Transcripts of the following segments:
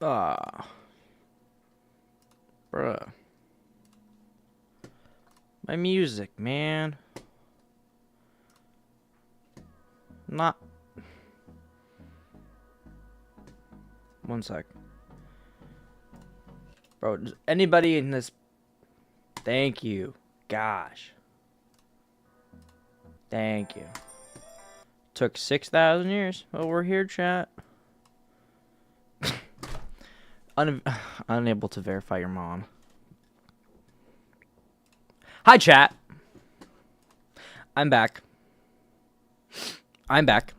Ah. Bruh. My music, man. Not. One sec. Bro, does anybody in this... Thank you. Gosh. Thank you. Took 6,000 years. Oh, we're here, chat. Unable to verify your mom. Hi, chat. I'm back. I'm back.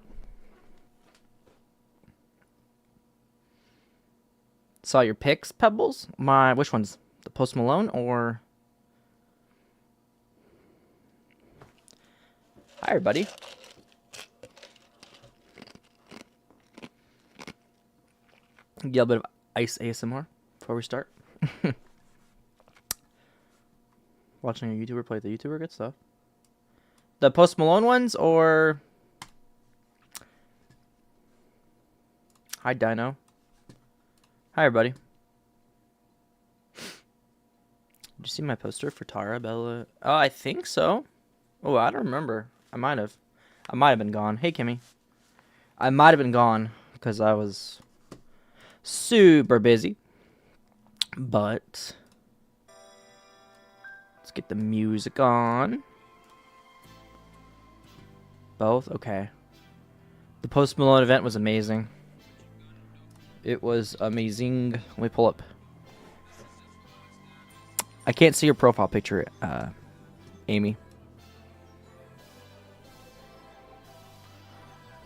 Saw your pics, Pebbles? Which ones? The Post Malone or... Hi, everybody. Get a bit of ice ASMR before we start. Watching a YouTuber play the YouTuber, good stuff. The Post Malone ones or... Hi, Dino. Hi, everybody. Did you see my poster for Tara, Bella? Oh, I think so. Oh, I don't remember. I might have been gone. Hey, Kimmy. I might have been gone because I was super busy. But let's get the music on. Both? Okay. The Post Malone event was amazing. It was amazing. Let me pull up. I can't see your profile picture, Amy.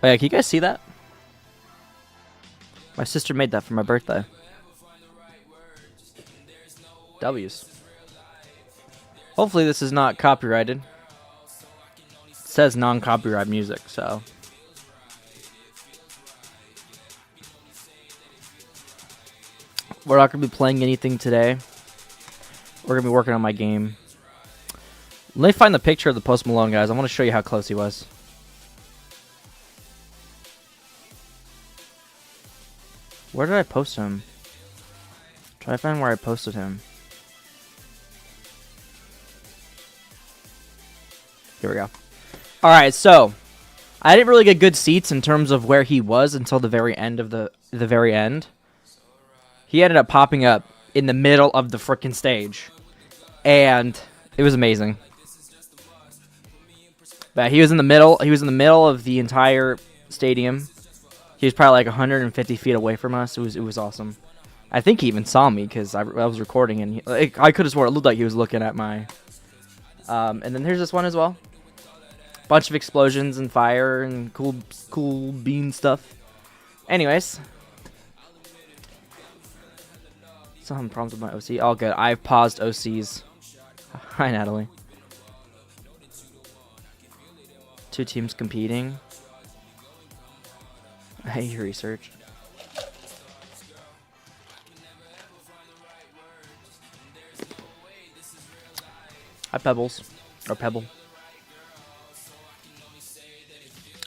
Oh, yeah, can you guys see that? My sister made that for my birthday. W's. Hopefully this is not copyrighted. It says non-copyright music, so... We're not going to be playing anything today. We're going to be working on my game. Let me find the picture of the Post Malone, guys. I want to show you how close he was. Where did I post him? Try to find where I posted him. Here we go. Alright, so I didn't really get good seats in terms of where he was until the very end of the very end. He ended up popping up in the middle of the freaking stage. And it was amazing. But he was in the middle of the entire stadium. He was probably like 150 feet away from us. It was awesome. I think he even saw me because I was recording and I could have sworn it looked like he was looking at my. And then here's this one as well. Bunch of explosions and fire and cool bean stuff. Anyways. Still having problems with my OC. All good. I've paused OCs. Hi, Natalie. 2 teams competing. I hate your research. Hi, Pebbles. Or Pebble.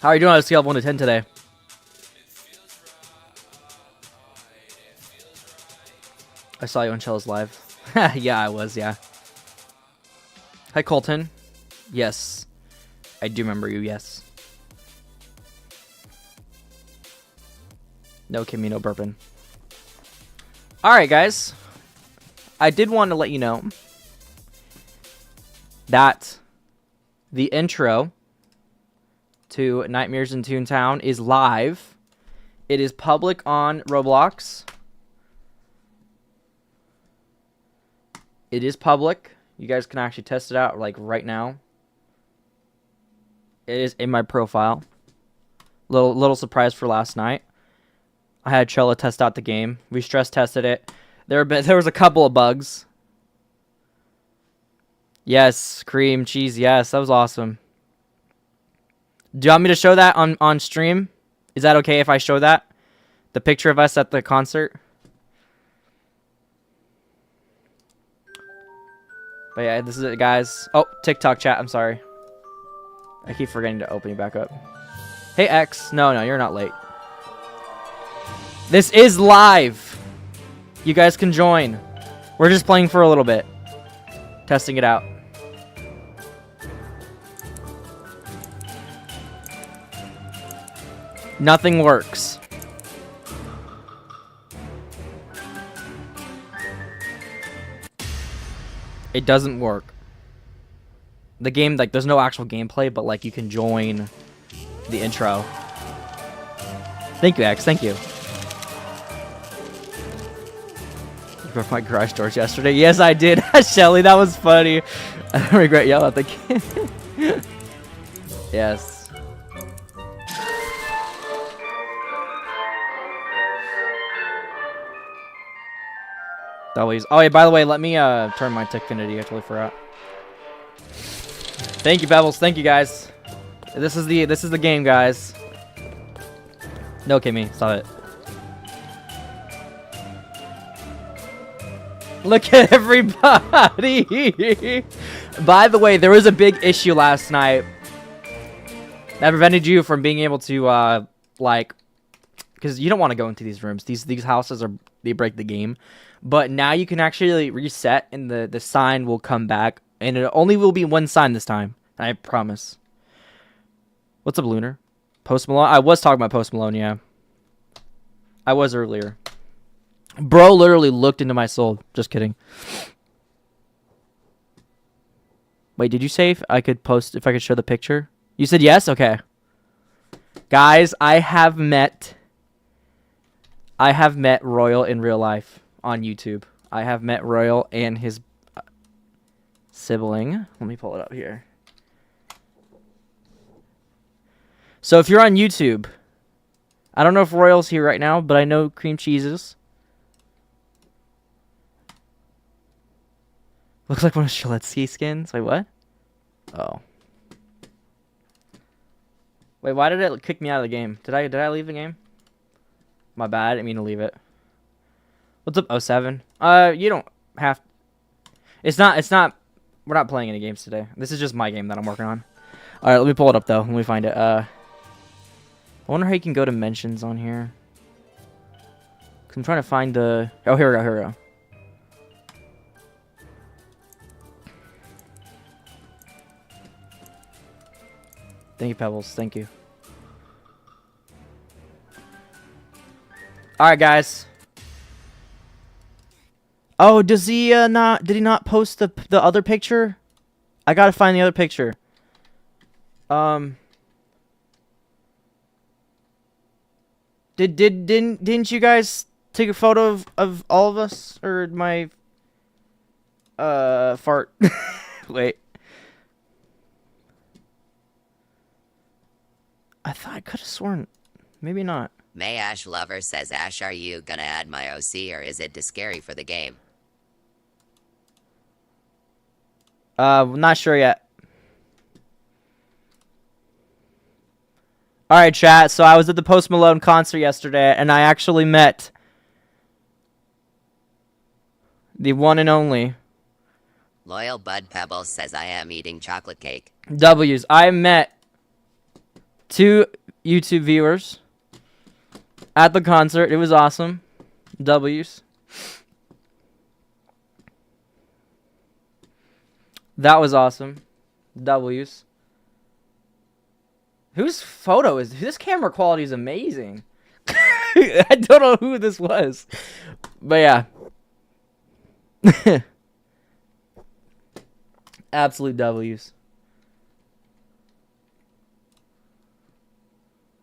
How are you doing on a scale of 1 to 10 today? I saw you on Chella's live. Yeah, I was, yeah. Hi, Colton. Yes. I do remember you, yes. No Kimmy, no burping. Alright, guys. I did want to let you know that the intro to Nightmares in Toontown is live. It is public on Roblox. It is public. You guys can actually test it out like right now. It is in my profile. Little surprise for last night. I had Chella test out the game. We stress tested it. There was a couple of bugs. Yes, cream cheese. Yes, that was awesome. Do you want me to show that on stream? Is that okay if I show that? The picture of us at the concert? But yeah, this is it, guys. Oh, TikTok chat. I'm sorry. I keep forgetting to open you back up. Hey, X. No, you're not late. This is live. You guys can join. We're just playing for a little bit. Testing it out. Nothing works. It doesn't work. The game, like, there's no actual gameplay, but, like, you can join the intro. Thank you, X. Thank you. You broke my garage doors yesterday. Yes, I did. Shelly, that was funny. I don't regret yelling at the kid. Yes. Always. Oh, yeah, by the way, let me turn my Techfinity. I totally forgot. Thank you, Pebbles. Thank you, guys. This is the game, guys. No, Kimmy. Stop it. Look at everybody. By the way, there was a big issue last night that prevented you from being able to like, because you don't want to go into these rooms. These houses they break the game. But now you can actually reset, and the sign will come back, and it only will be one sign this time. I promise. What's up, Lunar? Post Malone? I was talking about Post Malone, yeah. I was earlier. Bro literally looked into my soul. Just kidding. Wait, did you say if I could show the picture? You said yes? Okay. Guys, I have met Royal in real life. On YouTube. I have met Royal and his sibling. Let me pull it up here. So if you're on YouTube, I don't know if Royal's here right now, but I know Cream Cheese is. Looks like one of Shaletsky skins. Wait, what? Oh. Wait, why did it kick me out of the game? Did I leave the game? My bad. I didn't mean to leave it. What's up, 07? You don't have... It's not... We're not playing any games today. This is just my game that I'm working on. Alright, let me pull it up, though. Let me find it. I wonder how you can go to mentions on here. Cause I'm trying to find the... Oh, here we go. Thank you, Pebbles. Thank you. Alright, guys. Oh, does he did he not post the other picture? I gotta find the other picture. Didn't you guys take a photo of all of us or my fart? Wait. I thought I could have sworn. Maybe not. May Ash Lover says, Ash, are you gonna add my OC or is it too scary for the game? Not sure yet. Alright, chat. So I was at the Post Malone concert yesterday, and I actually met the one and only Loyal Bud Pebbles says, I am eating chocolate cake. W's. I met 2 YouTube viewers at the concert. It was awesome. W's. That was awesome. W's. Whose photo is this? Camera quality is amazing. I don't know who this was. But yeah. Absolute W's.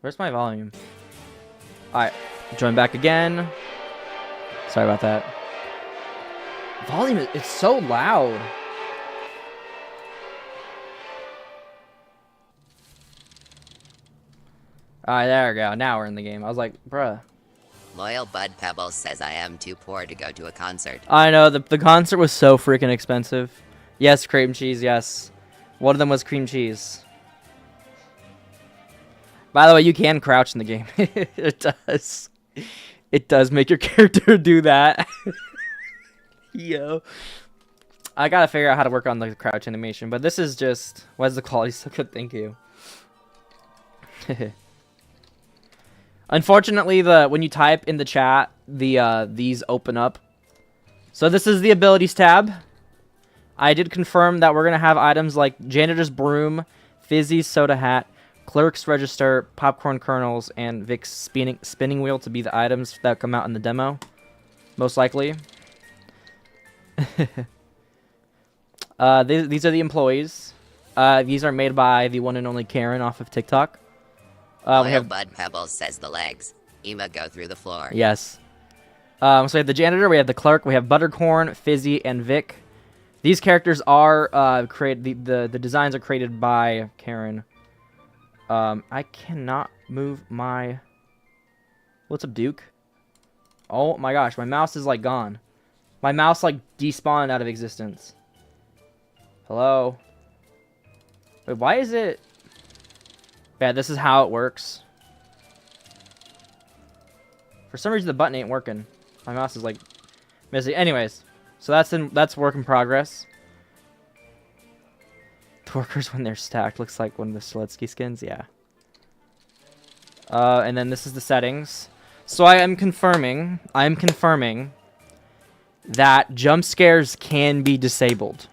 Where's my volume? Alright. Join back again. Sorry about that. Volume, it's so loud. Alright, there we go. Now we're in the game. I was like, bruh. Loyal Bud Pebbles says, I am too poor to go to a concert. I know, the concert was so freaking expensive. Yes, cream cheese, yes. One of them was cream cheese. By the way, you can crouch in the game. It does. It does make your character do that. Yo. I gotta figure out how to work on the crouch animation, but this is just... Why is the quality so good? Thank you. Unfortunately, when you type in the chat, these open up So this is the abilities tab. I did confirm that we're going to have items like Janitor's Broom, Fizzy's Soda Hat, Clerk's Register, Popcorn Kernels, and Vic's Spinning Wheel to be the items that come out in the demo. Most likely. These are the employees. These are made by the one and only Karen off of TikTok. We have Bud Pebbles says the legs. Ema go through the floor. Yes. So we have the Janitor, we have the Clerk, we have Buttercorn, Fizzy, and Vic. These characters are created. The designs are created by Karen. I cannot move my. What's up, Duke? Oh my gosh, my mouse is like gone. My mouse like despawned out of existence. Hello. Wait, why is it? Yeah, this is how it works. For some reason, the button ain't working. My mouse is like missing. Anyways, so that's work in progress. The workers when they're stacked looks like one of the Seletsky skins. Yeah. And then this is the settings. So I am confirming that jump scares can be disabled.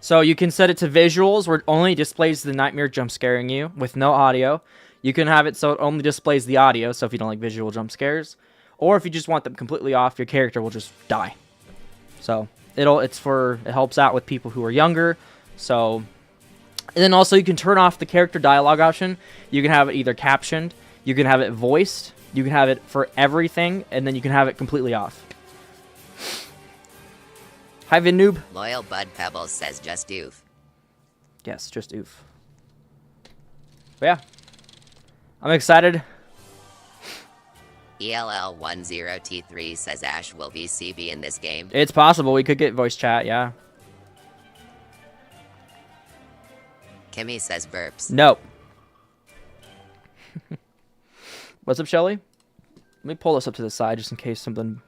So you can set it to visuals where it only displays the nightmare jump scaring you with no audio. You can have it so it only displays the audio, so if you don't like visual jump scares. Or if you just want them completely off, your character will just die. So it helps out with people who are younger. So, and then also you can turn off the character dialogue option. You can have it either captioned, you can have it voiced, you can have it for everything, and then you can have it completely off. Hi, VinNoob. Loyal Bud Pebbles says just oof. Yes, just oof. But yeah. I'm excited. ELL10T3 says Ash will be CB in this game. It's possible. We could get voice chat, yeah. Kimmy says burps. Nope. What's up, Shelly? Let me pull this up to the side just in case something...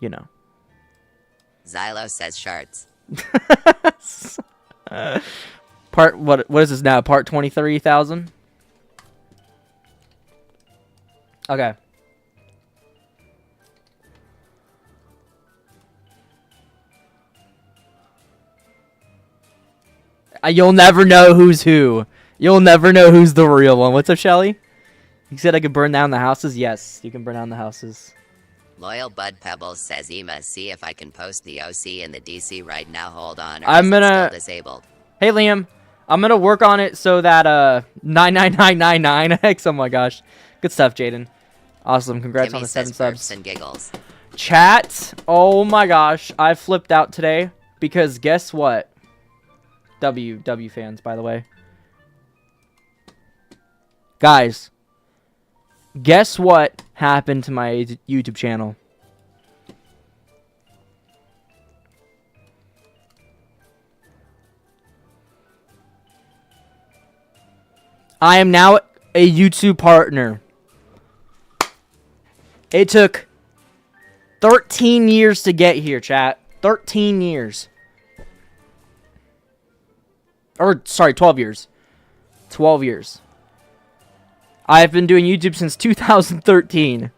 You know. Xylo says sharts. What is this now? Part 23,000? Okay. You'll never know who's who. You'll never know who's the real one. What's up, Shelly? You said I could burn down the houses? Yes, you can burn down the houses. Loyal Bud Pebbles says Ema, see if I can post the OC in the DC right now. Hold on. I'm gonna... Still disabled. Hey, Liam. I'm gonna work on it so that 99999x. Oh my gosh. Good stuff, Jaden. Awesome. Congrats Timmy on the 7 subs. And giggles. Chat. Oh my gosh. I flipped out today because guess what? W fans, by the way. Guys. Guess what happened to my YouTube channel? I am now a YouTube partner. It took 13 years to get here, chat. 13 years. Or, sorry, 12 years. 12 years. I've been doing YouTube since 2013.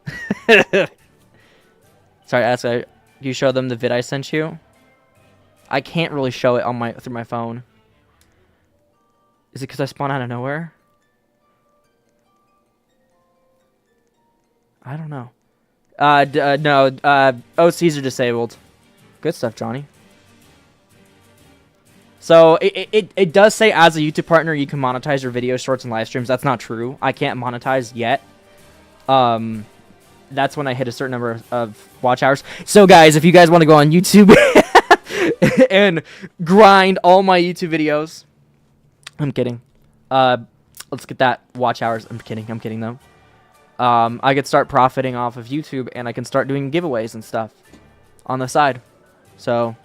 Sorry, can you show them the vid I sent you? I can't really show it on through my phone. Is it because I spawn out of nowhere? I don't know. No, OCs are disabled. Good stuff, Johnny. So, it does say as a YouTube partner, you can monetize your video shorts and live streams. That's not true. I can't monetize yet. That's when I hit a certain number of watch hours. So, guys, if you guys want to go on YouTube and grind all my YouTube videos... I'm kidding. Let's get that watch hours. I'm kidding, though. I could start profiting off of YouTube, and I can start doing giveaways and stuff on the side. So...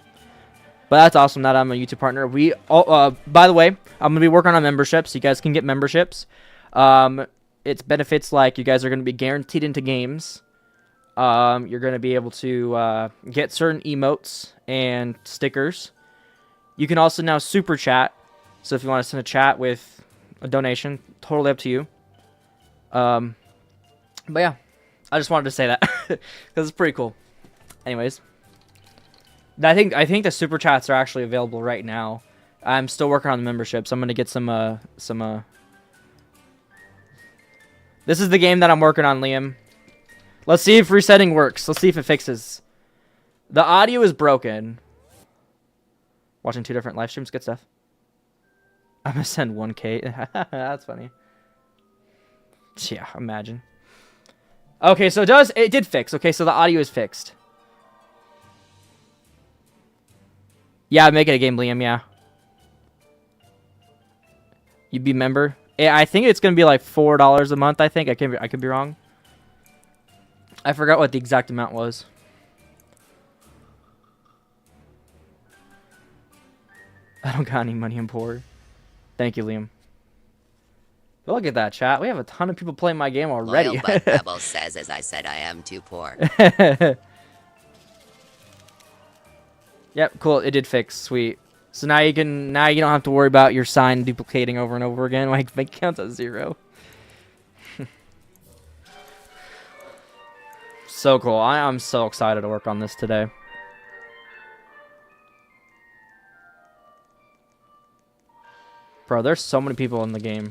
But that's awesome that I'm a YouTube partner. By the way, I'm going to be working on memberships. You guys can get memberships. It's benefits like you guys are going to be guaranteed into games. You're going to be able to get certain emotes and stickers. You can also now super chat. So if you want to send a chat with a donation, totally up to you. But yeah, I just wanted to say that because it's pretty cool. Anyways, I think the super chats are actually available right now. I'm still working on the membership, so I'm gonna get some. This is the game that I'm working on, Liam. Let's see if resetting works. Let's see if it fixes. The audio is broken. Watching 2 different live streams, good stuff. I'm gonna send 1K. That's funny. Yeah, imagine. Okay, so it did fix. Okay, so the audio is fixed. Yeah, make it a game, Liam. Yeah. You'd be member. Yeah, I think it's gonna be like $4 a month. I think I could be wrong. I forgot what the exact amount was. I don't got any money. I'm poor. Thank you, Liam. Look at that, chat. We have a ton of people playing my game already. Loyal Bud Pebbles says, as I said, I am too poor. Yep, cool. It did fix. Sweet. So now you don't have to worry about your sign duplicating over and over again. Like, bank account's at 0. So cool. I'm so excited to work on this today. Bro, there's so many people in the game.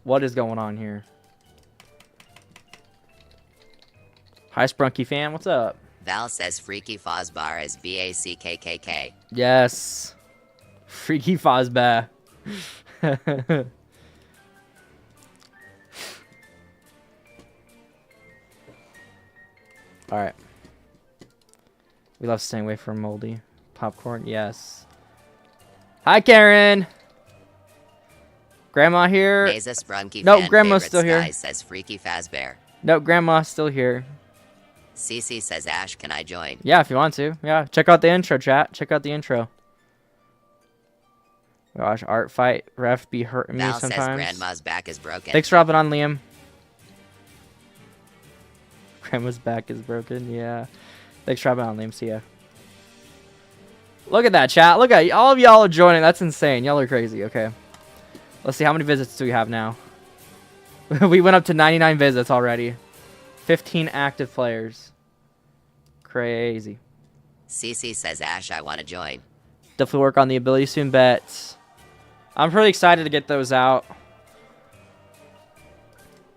What is going on here? Hi, Sprunky fan. What's up? Val says Freaky Fozbar is BACKKK. Yes. Freaky Fozbar. Alright. We love staying away from moldy. Popcorn, yes. Hi, Karen. Grandma here. No, Grandma's still here. Says Freaky Fazbear. No, Grandma's still here. Cece says, Ash, can I join? Yeah, if you want to. Yeah, check out the intro, chat. Check out the intro. Gosh, art fight. Ref be hurting me sometimes. Says Grandma's back is broken. Thanks for hopping on, Liam. Grandma's back is broken. Yeah. Thanks for hopping on, Liam. See ya. Look at that, chat. Look at all of y'all are joining. That's insane. Y'all are crazy. Okay. Let's see, how many visits do we have now? We went up to 99 visits already. 15 active players. Crazy. Cece says, Ash, I want to join. Definitely work on the ability soon, bet. I'm pretty excited to get those out.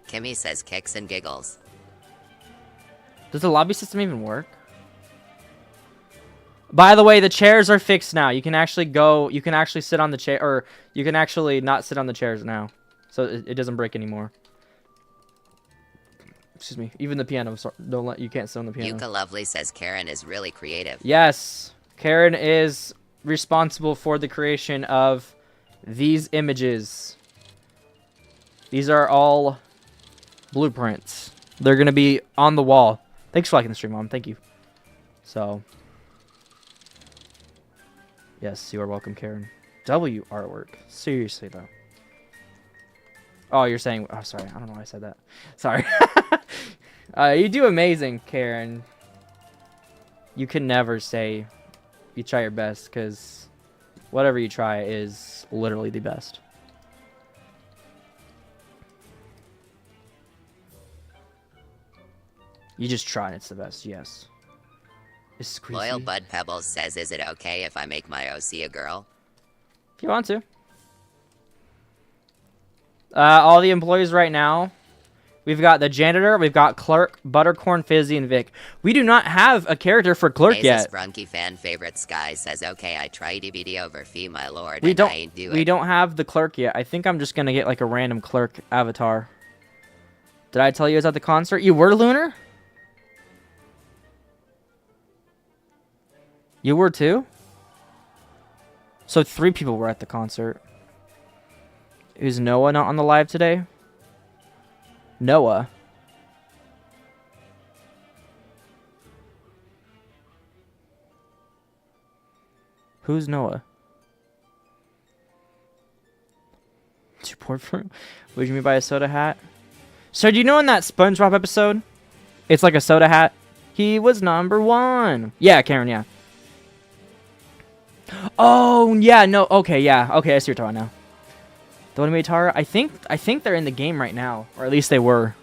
Kimmy says, kicks and giggles. Does the lobby system even work? By the way, the chairs are fixed now. You can actually go, you can actually sit on the chair, or you can actually not sit on the chairs now. So it doesn't break anymore. Excuse me. Even the piano, you can't sit on the piano. Yuka Lovely says Karen is really creative. Yes. Karen is responsible for the creation of these images. These are all blueprints. They're going to be on the wall. Thanks for liking the stream, Mom. Thank you. So... yes, you are welcome, Karen. W artwork. Seriously, though. Oh, you're saying... oh, sorry. I don't know why I said that. Sorry. You do amazing, Karen. You can never say you try your best, because whatever you try is literally the best. You just try and it's the best, yes. Loyal Bud Pebbles says, is it okay if I make my OC a girl? If you want to. All the employees right now, we've got the janitor, we've got clerk, Buttercorn, Fizzy, and Vic. We do not have a character for clerk yet. Brunky fan favorite Sky says, okay, I try DBD over fee, my lord, we and I ain't do it. We don't have the clerk yet. I think I'm just going to get like a random clerk avatar. Did I tell you I was at the concert? You were, Lunar? You were too? So 3 people were at the concert. Is Noah not on the live today? Noah. Who's Noah? Support for... what do you mean by a soda hat? So do you know in that SpongeBob episode? It's like a soda hat. He was #1. Yeah, Karen, yeah. Oh, yeah, no, okay, yeah. Okay, I see what you're talking about now. The one who made Tara? I think they're in the game right now. Or at least they were.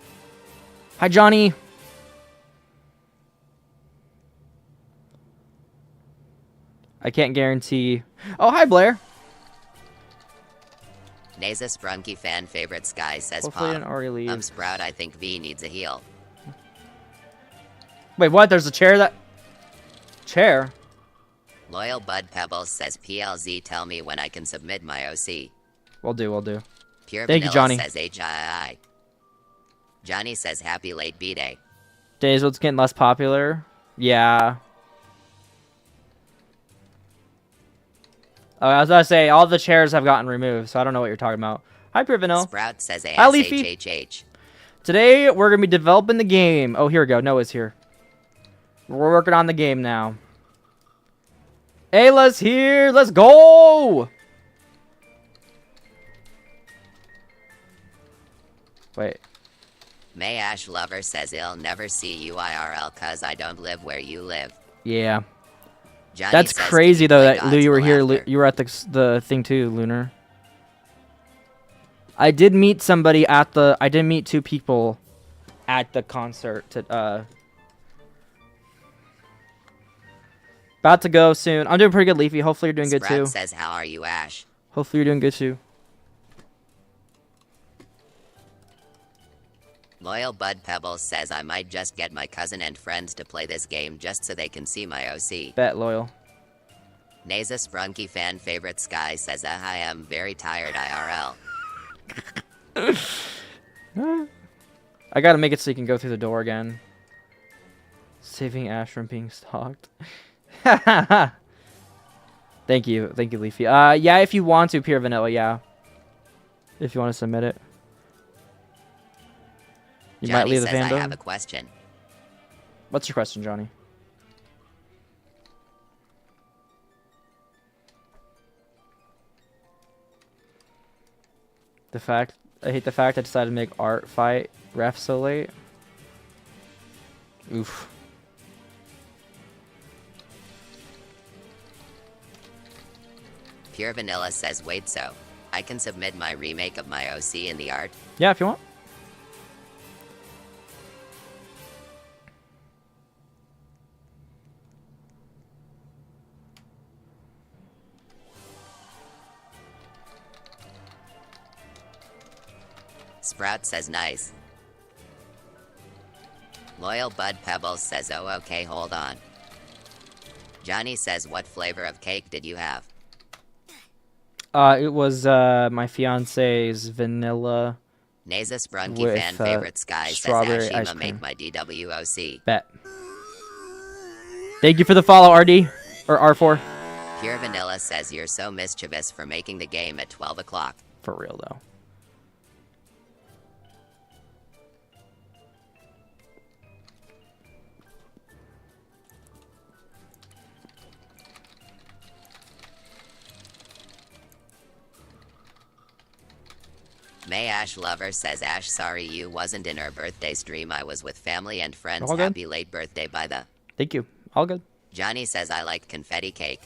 Hi, Johnny. I can't guarantee. Oh, hi, Blair. Nasus Brunky fan favorite Sky says Hopefully, you Pop. didn't already leave. Sprout, I think V needs a heal. Wait, what? There's a chair that. Chair? Loyal Bud Pebbles says PLZ, tell me when I can submit my OC. We'll do, we'll do. Pure Thank you, Vanilla Johnny. says HII. Johnny says happy late B-Day. Days what's getting less popular? Yeah. Oh, I was about to say, all the chairs have gotten removed, so I don't know what you're talking about. Hi, Pure Vanilla. Sprout says Hi, Leafy. ASHHH. Today, we're going to be developing the game. Oh, here we go. Noah's here. We're working on the game now. Ayla's here. Let's go. Wait. May Ash Lover says he'll never see you IRL cause I don't live where you live. Yeah. Johnny That's says, crazy, "Can though, play that Lou, you were Gods here. Will After?" You were at the thing, too, Lunar. I did meet somebody at the... I did meet 2 people at the concert. About to go soon. I'm doing pretty good, Leafy. Hopefully you're doing good, Sprout too. says, how are you, Ash? Hopefully you're doing good, too. Loyal Bud Pebbles says I might just get my cousin and friends to play this game just so they can see my OC. Bet, Loyal. Nasus Brunky fan favorite Sky says I am very tired IRL. I gotta make it so you can go through the door again. Saving Ash from being stalked. Thank you, Leafy. Yeah, if you want to, Pure Vanilla, yeah. If you want to submit it. You Johnny might leave the says I fandom. have a question. What's your question, Johnny? I hate the fact I decided to make art fight ref so late. Oof. Pure Vanilla says wait, so I can submit my remake of my OC in the art? Yeah, if you want. Sprout says nice. Loyal Bud Pebbles says oh okay, hold on. Johnny says what flavor of cake did you have? It was my fiance's vanilla. Nasus Brunky With, fan favorite Sky says strawberry ice Ashima cream. make my DWOC. Bet. Thank you for the follow, RD. Or R4. Pure Vanilla says you're so mischievous for making the game at 12 o'clock. For real, though. May Ash Lover says Ash sorry you wasn't in her birthday stream. I was with family and friends. All good. Happy late birthday by the... Thank you. All good. Johnny says I like confetti cake.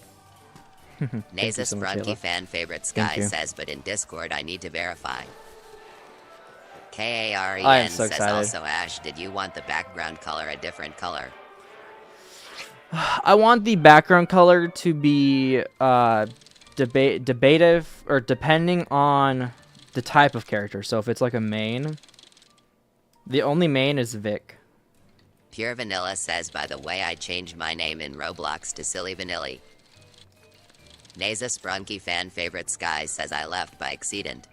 Thank you Nasus so much, Brunky Ayla. fan favorite Thank Sky you. says but in Discord I need to verify. I am KAREN so says excited. also Ash did you want the background color a different color? I want the background color to be debative or depending on the type of character. So if it's like a main, the only main is Vic. Pure Vanilla says by the way I changed my name in Roblox to Silly Vanilli. Nasus Brunky fan favorite Sky says I left by accident.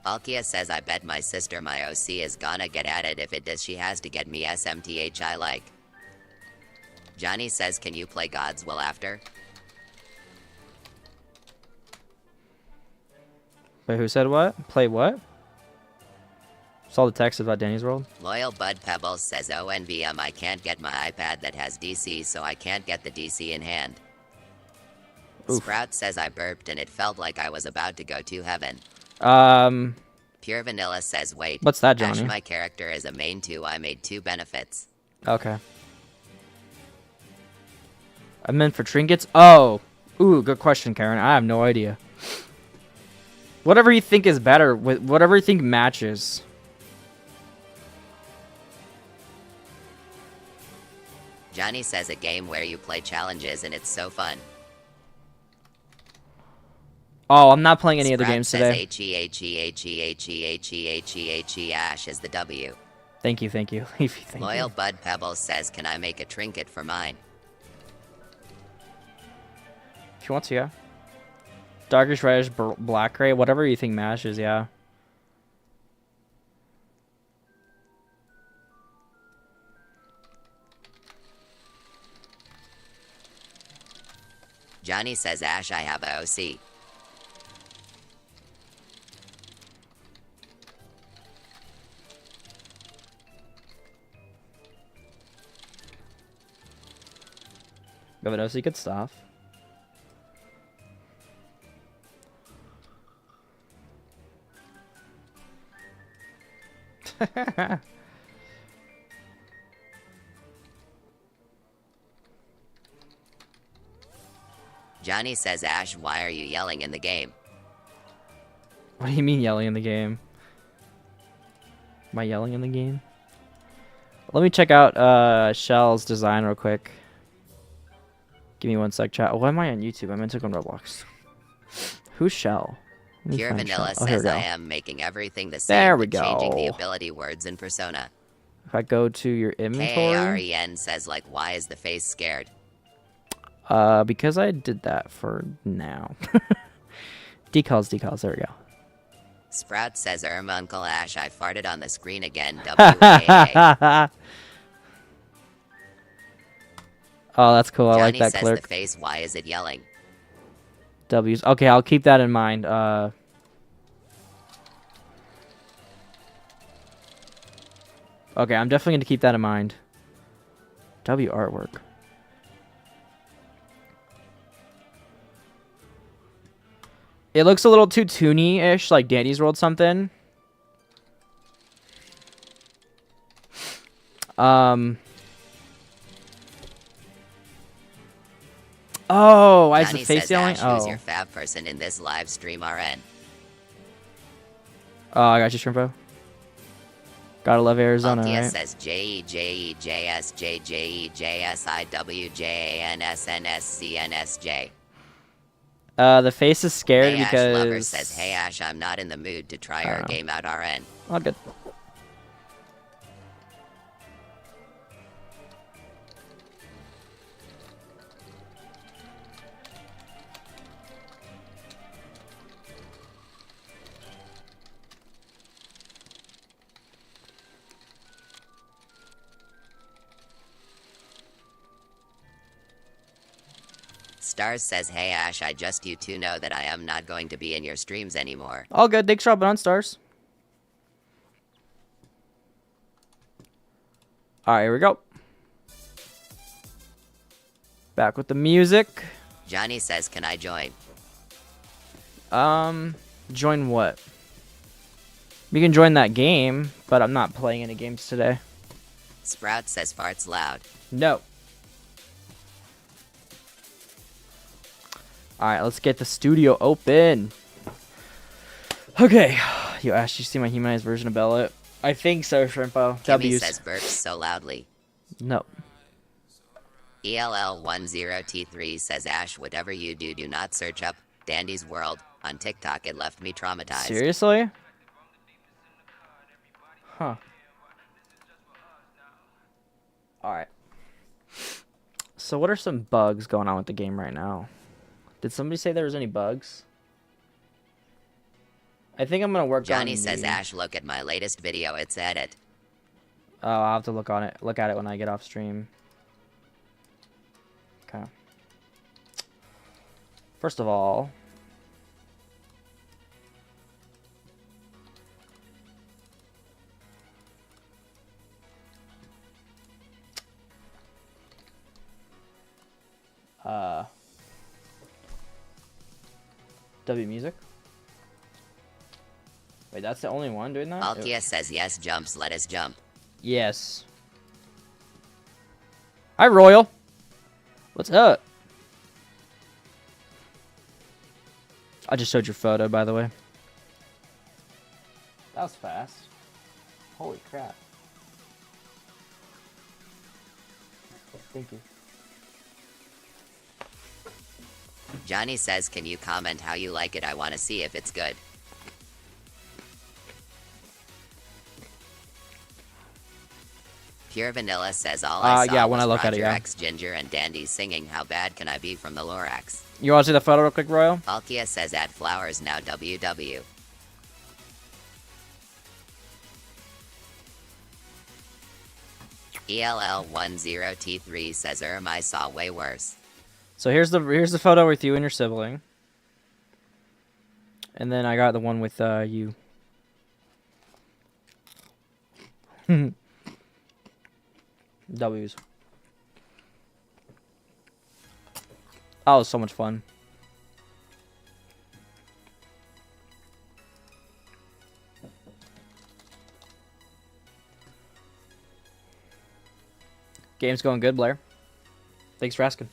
Alkia says I bet my sister my OC is gonna get at it if it does she has to get me SMTH I like. Johnny says can you play Gods Will After? Wait, who said what? Play what? Saw the text about Danny's World. Loyal Bud Pebbles says ONVM I can't get my iPad that has DC so I can't get the DC in hand. Oof. Sprout says I burped and it felt like I was about to go to heaven. Pure Vanilla says wait. What's that, Ash, Johnny? my character is a main 2. I made 2 benefits. Okay. I meant for trinkets. Oh, ooh, good question, Karen. I have no idea. Whatever you think is better, whatever you think matches. Johnny says a game where you play challenges and it's so fun. Oh, I'm not playing any other Sprout games says today. H-E-H-E-H-E-H-E-H-E-H-E Ash is the W. Thank you. Leafy, thank Loyal you. Bud Pebbles says, can I make a trinket for mine? If you want to, yeah. Darkish reddish, black gray, whatever you think matches, yeah. Johnny says, Ash, I have a OC. But no, so good stuff. Johnny says, Ash, why are you yelling in the game? What do you mean yelling in the game? Am I yelling in the game? Let me check out Shell's design real quick. Give me one sec, chat. Why am I on YouTube? I meant to go on Roblox. Who's Shell? Pure Vanilla Oh, here says, we go. I am making everything the same, There we but changing the go. ability words in Persona. If I go to your inventory, KAREN says, like, why is the face scared? because I did that for now. Decals. There we go. Sprout says, Uncle Ash, I farted on the screen again. WAA. Oh, that's cool. I like Johnny that says, clerk. the face, why is it yelling? W's. Okay, I'll keep that in mind. Okay, I'm definitely going to keep that in mind. W artwork. It looks a little too toony-ish, like Danny's World something. Oh, why is the Johnny face says, yelling? Ash, who's Oh. your fab person in this live stream, RN? Oh, I got you, Shrimpo. Gotta love Arizona, Altia right? says JEJEJSJJEJSIWJANSNSCNSJ. The face is scared Hey Ash because... Lover says, hey Ash, I'm not in the mood to try our game out, RN. Oh, good. Stars says, hey Ash, I just you to know that I am not going to be in your streams anymore. All good. Thanks for hopping on, Stars. Alright, here we go. Back with the music. Johnny says, can I join? Join what? We can join that game, but I'm not playing any games today. Sprout says, farts loud. No. Alright, let's get the studio open. Okay. Yo, Ash, you see my humanized version of Bella? I think so, Shrimpo. Kimmy W's. says, burps so loudly. No. ELL10T3 says, Ash, whatever you do, do not search up Dandy's World. On TikTok, it left me traumatized. Seriously? Huh. Alright. So what are some bugs going on with the game right now? Did somebody say there was any bugs? I think I'm gonna work on... Johnny says, Ash, look at my latest video, it's edit. Oh, I'll have to look at it when I get off stream. Okay. First of all... W music? Wait, that's the only one doing that? Altia says, yes, jumps, let us jump. Yes. Hi, Royal. What's up? I just showed your photo, by the way. That was fast. Holy crap. Thank you. Johnny says, can you comment how you like it? I want to see if it's good. Pure Vanilla says, all I saw Yeah, when was I look at it, Roger yeah. X Ginger and Dandy singing How Bad Can I Be from the Lorax. You want to see the photo real quick, Royal? Alkia says, add flowers now WW. ELL10T3 says, I saw way worse. So here's the photo with you and your sibling. And then I got the one with you. W's. That was so much fun. Game's going good, Blair. Thanks for asking.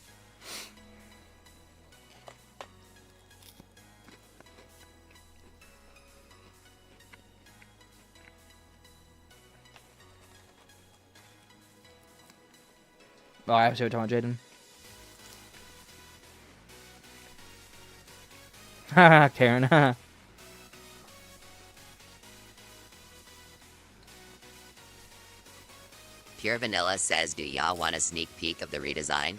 Oh, I have to see what you're talking about, Jaden. Haha, Karen. Pure Vanilla says, do y'all want a sneak peek of the redesign?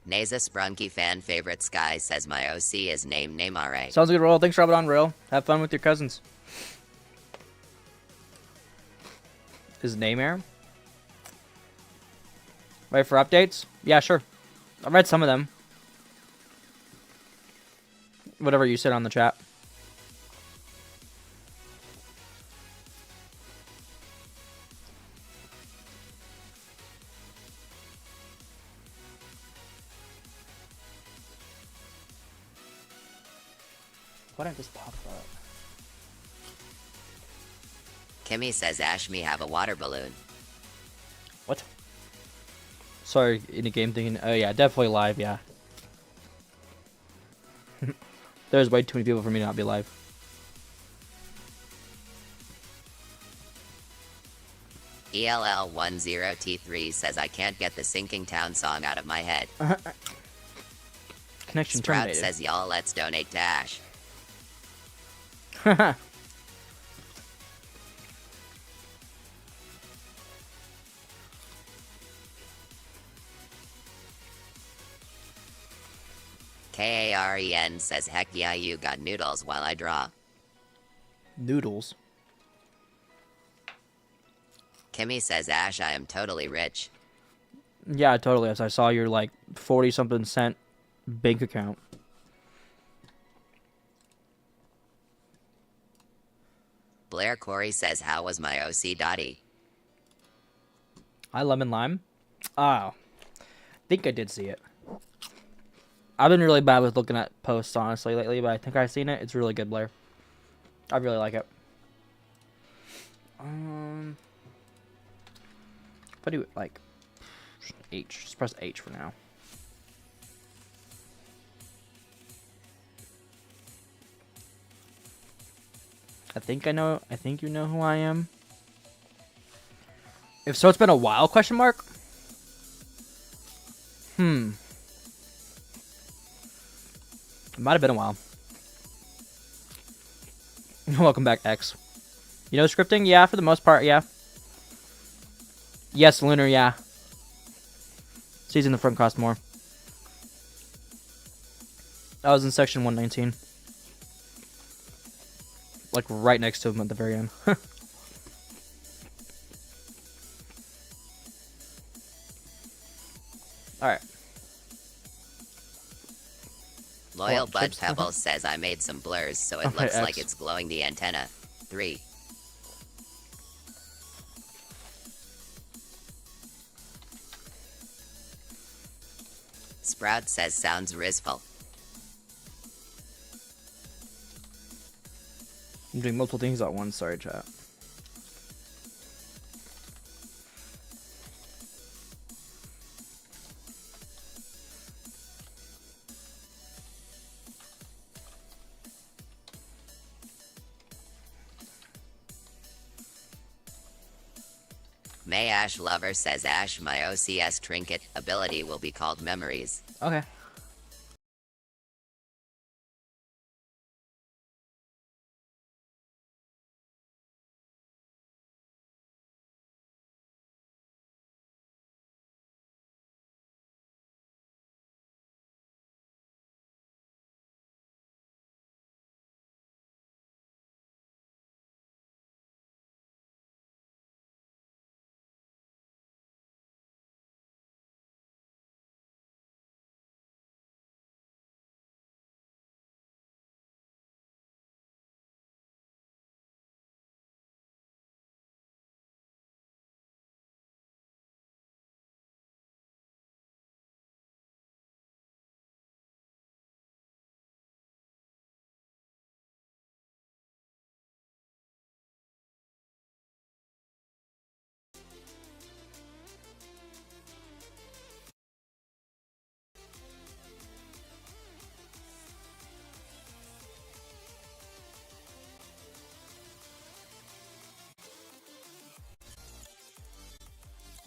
Naza Sprunky fan favorite Sky says, my OC is named Neymar. Sounds good, Royal. Thanks for hopping on, Royal. Have fun with your cousins. Is Neymar? Wait for updates? Yeah, sure. I read some of them. Whatever you said on the chat. Why didn't this pop up? Kimmy says, Ashme have a water balloon. What? Sorry, in a game thinking. Oh yeah, definitely live. Yeah. There's way too many people for me to not be live. ELL10T3 says, I can't get the Sinking Town song out of my head. Connection Sprout terminated. says, y'all, let's donate to Ash. KAREN says, heck yeah, you got noodles while I draw. Noodles. Kimmy says, Ash, I am totally rich. Yeah, totally. As I saw your like 40-something cent bank account. Blair Corey says, how was my OC Dottie? Hi, Lemon Lime. Oh, think I did see it. I've been really bad with looking at posts, honestly, lately, but I think I've seen it. It's really good, Blair. I really like it. If I do, like, H. Just press H for now. I think you know who I am. If so, it's been a while, question mark? It might have been a while. Welcome back, X. You know scripting? Yeah, for the most part, yeah. Yes, Lunar, yeah. Season the front cost more. I was in section 119. Like right next to him at the very end. Alright. Loyal Oh, Bud chips. Pebbles says, I made some blurs, so it Okay, looks like X. it's glowing the antenna. 3. Sprout says, sounds risful. I'm doing multiple things at once. Sorry, chat. May Ash Lover says Ash, my OCS trinket ability will be called Memories. Okay.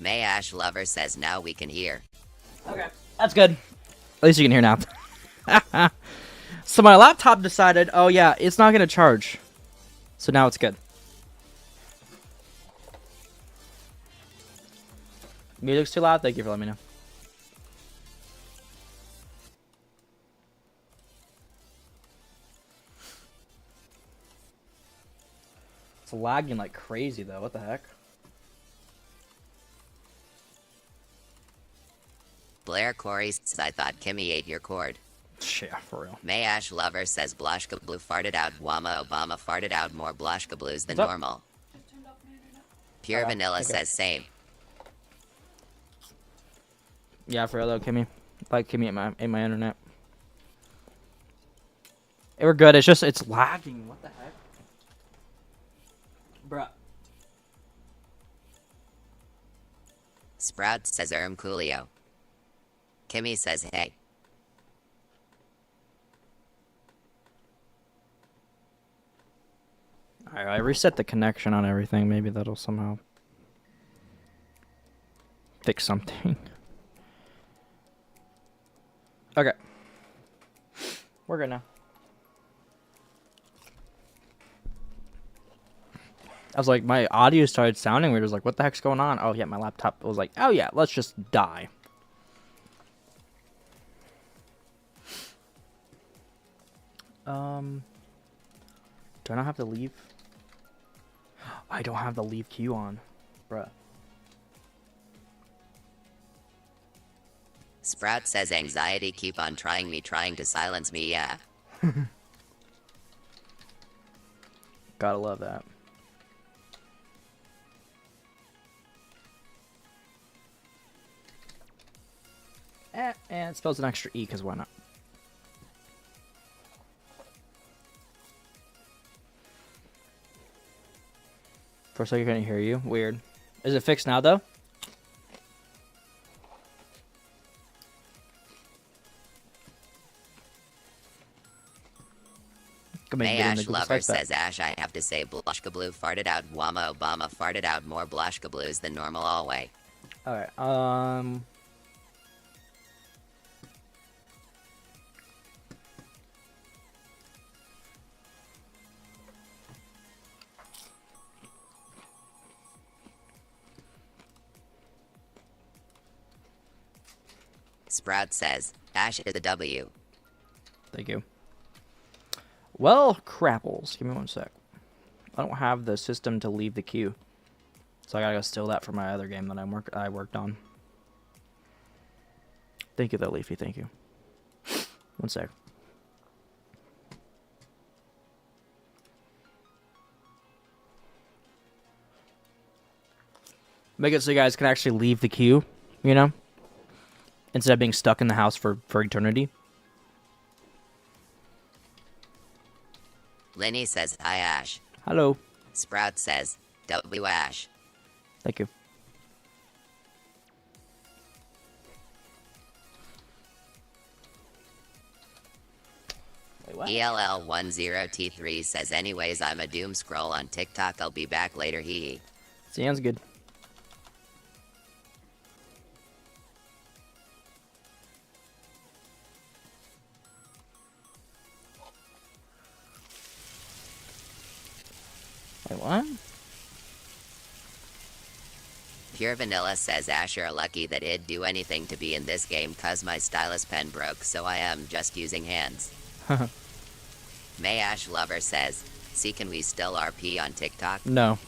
May Ash Lover says now we can hear. Okay. That's good. At least you can hear now. So my laptop decided, oh yeah, it's not going to charge. So now it's good. Music's too loud? Thank you for letting me know. It's lagging like crazy though. What the heck? Blair Corey says I thought Kimmy ate your cord. Yeah, for real. May Ash Lover says Blashka Blue farted out Wama Obama farted out more Blashka Blues than What's up? normal. Pure Vanilla okay. says same. Yeah, for real though, Kimmy. Like Kimmy at my internet. It were good. It's just it's lagging. What the heck? Bruh. Sprout says Coolio. Kimmy says hey. Alright, I reset the connection on everything. Maybe that'll somehow fix something. Okay. We're good now. I was like, my audio started sounding weird. I was like, what the heck's going on? Oh, yeah, my laptop was like, oh, yeah, let's just die. Do I not have to leave? I don't have the leave queue on. Bruh. Sprout says anxiety keep on trying to silence me, yeah. Gotta love that. And it spells an extra E, because why not? For a second, I couldn't hear you. Weird. Is it fixed now, though? May Ash Lover says Ash, I have to say Blashka Blue farted out Wama Obama farted out more Blashka Blues than normal always. Alright, Sprout says, Ash is a W. Thank you. Well, crapples. Give me one sec. I don't have the system to leave the queue. So I gotta go steal that for my other game that I worked on. Thank you though, Leafy, thank you. One sec. Make it so you guys can actually leave the queue, you know? Instead of being stuck in the house for eternity. Lenny says, hi Ash. Hello. Sprout says, W Ash. Thank you. Wait, what? ELL10T3 says, anyways, I'm a doom scroll on TikTok. I'll be back later, hee. Sounds good. Wait, what? Pure Vanilla says Ash, you're lucky that it'd do anything to be in this game cause my stylus pen broke, so I am just using hands. May Ash Lover says, see, can we still RP on TikTok? No.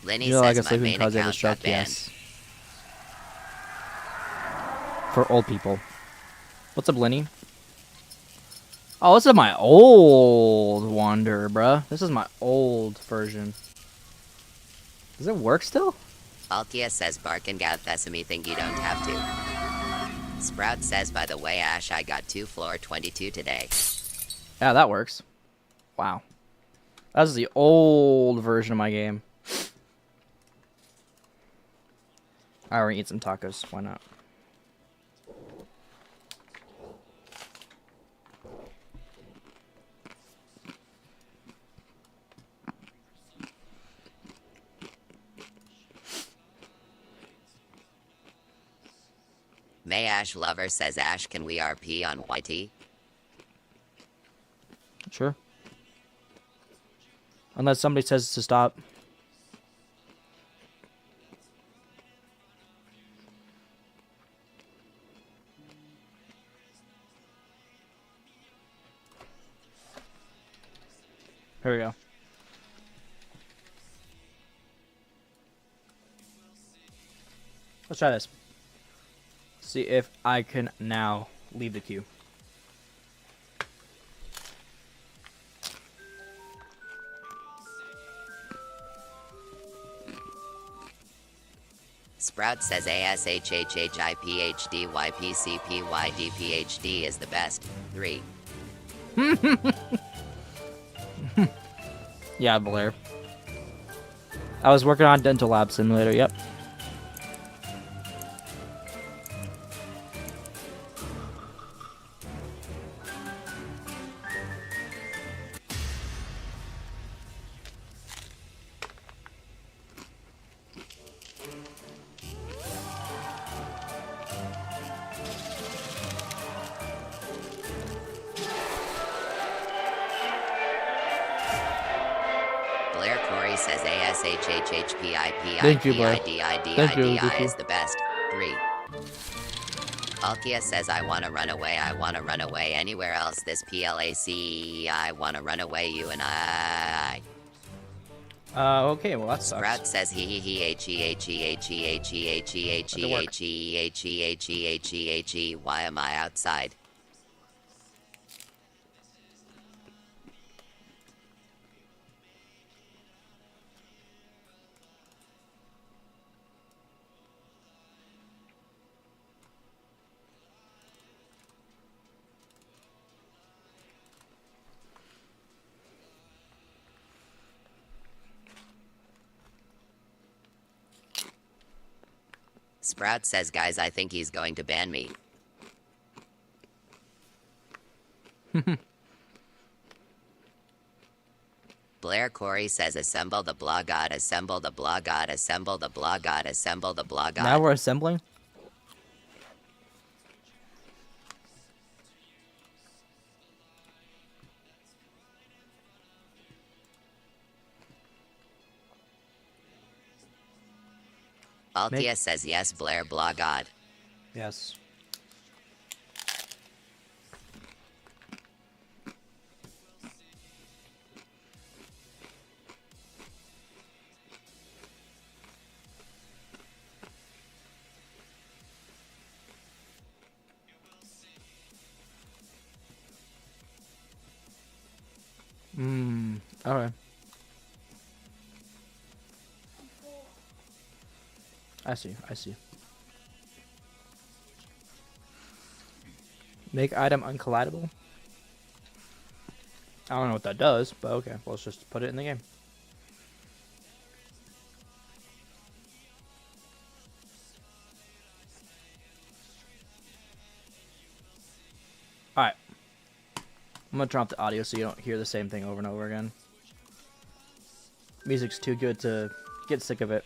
Linny You know, like says a my sleeping main cause of a account stroke, got banned. yes. For old people. What's up, Lenny? Oh, this is my old Wanderer, bruh. This is my old version. Does it work still? Altia says bark and gout Thesame think you don't have to. Sprout says, by the way, Ash, I got 2 floor 22 today. Yeah, that works. Wow. That's the old version of my game. Alright, we're gonna eat some tacos. Why not? May Ash Lover says, Ash, can we RP on YT? Sure. Unless somebody says to stop. Here we go. Let's try this. See if I can now leave the queue. Sprout says ASHHHIPHDYPCPYDPHD is the best. 3. Yeah, Blair. I was working on Dental Lab Simulator, yep. Blair Corey says Thank you, Blair. Thank you, ASHHHPIPIDIDIDI is the best. 3. Alkia says, I wanna run away anywhere else. This PLAC, I wanna run away, you and I. Okay, well that sucks. Sprout says he. Why am I outside? Sprout says, guys, I think he's going to ban me. Blair Corey says, assemble the blog god, assemble the blog god, assemble the blog god, assemble the blog god. Now we're assembling? Altia says, yes, Blair, blog god. Yes. Alright. I see. Make item uncollidable? I don't know what that does, but okay. Well, let's just put it in the game. Alright. I'm gonna turn off the audio so you don't hear the same thing over and over again. Music's too good to get sick of it.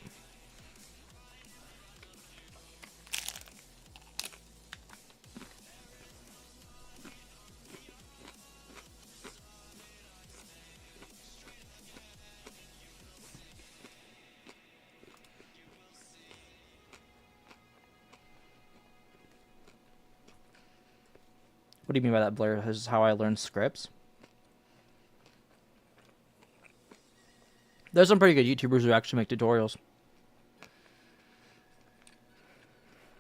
What do you mean by that, Blair? This is how I learned scripts. There's some pretty good YouTubers who actually make tutorials.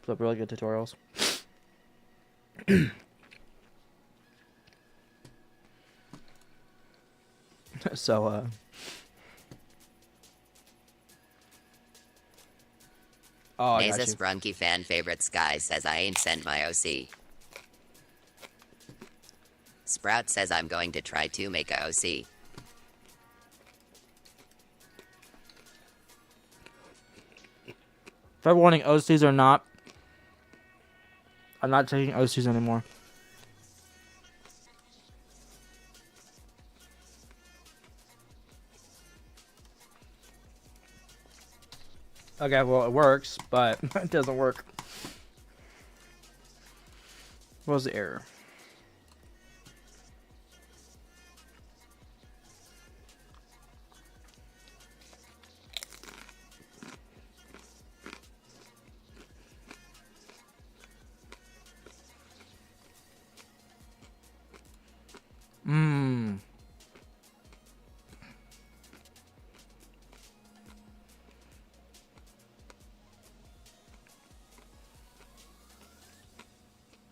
Put up really good tutorials. So, oh, I got Nasa you. Sprunky fan favorite Sky says I ain't sent my OC. Sprout says I'm going to try to make a OC. Fair warning, OCs are not... I'm not taking OCs anymore. Okay, well, it works, but it doesn't work. What was the error?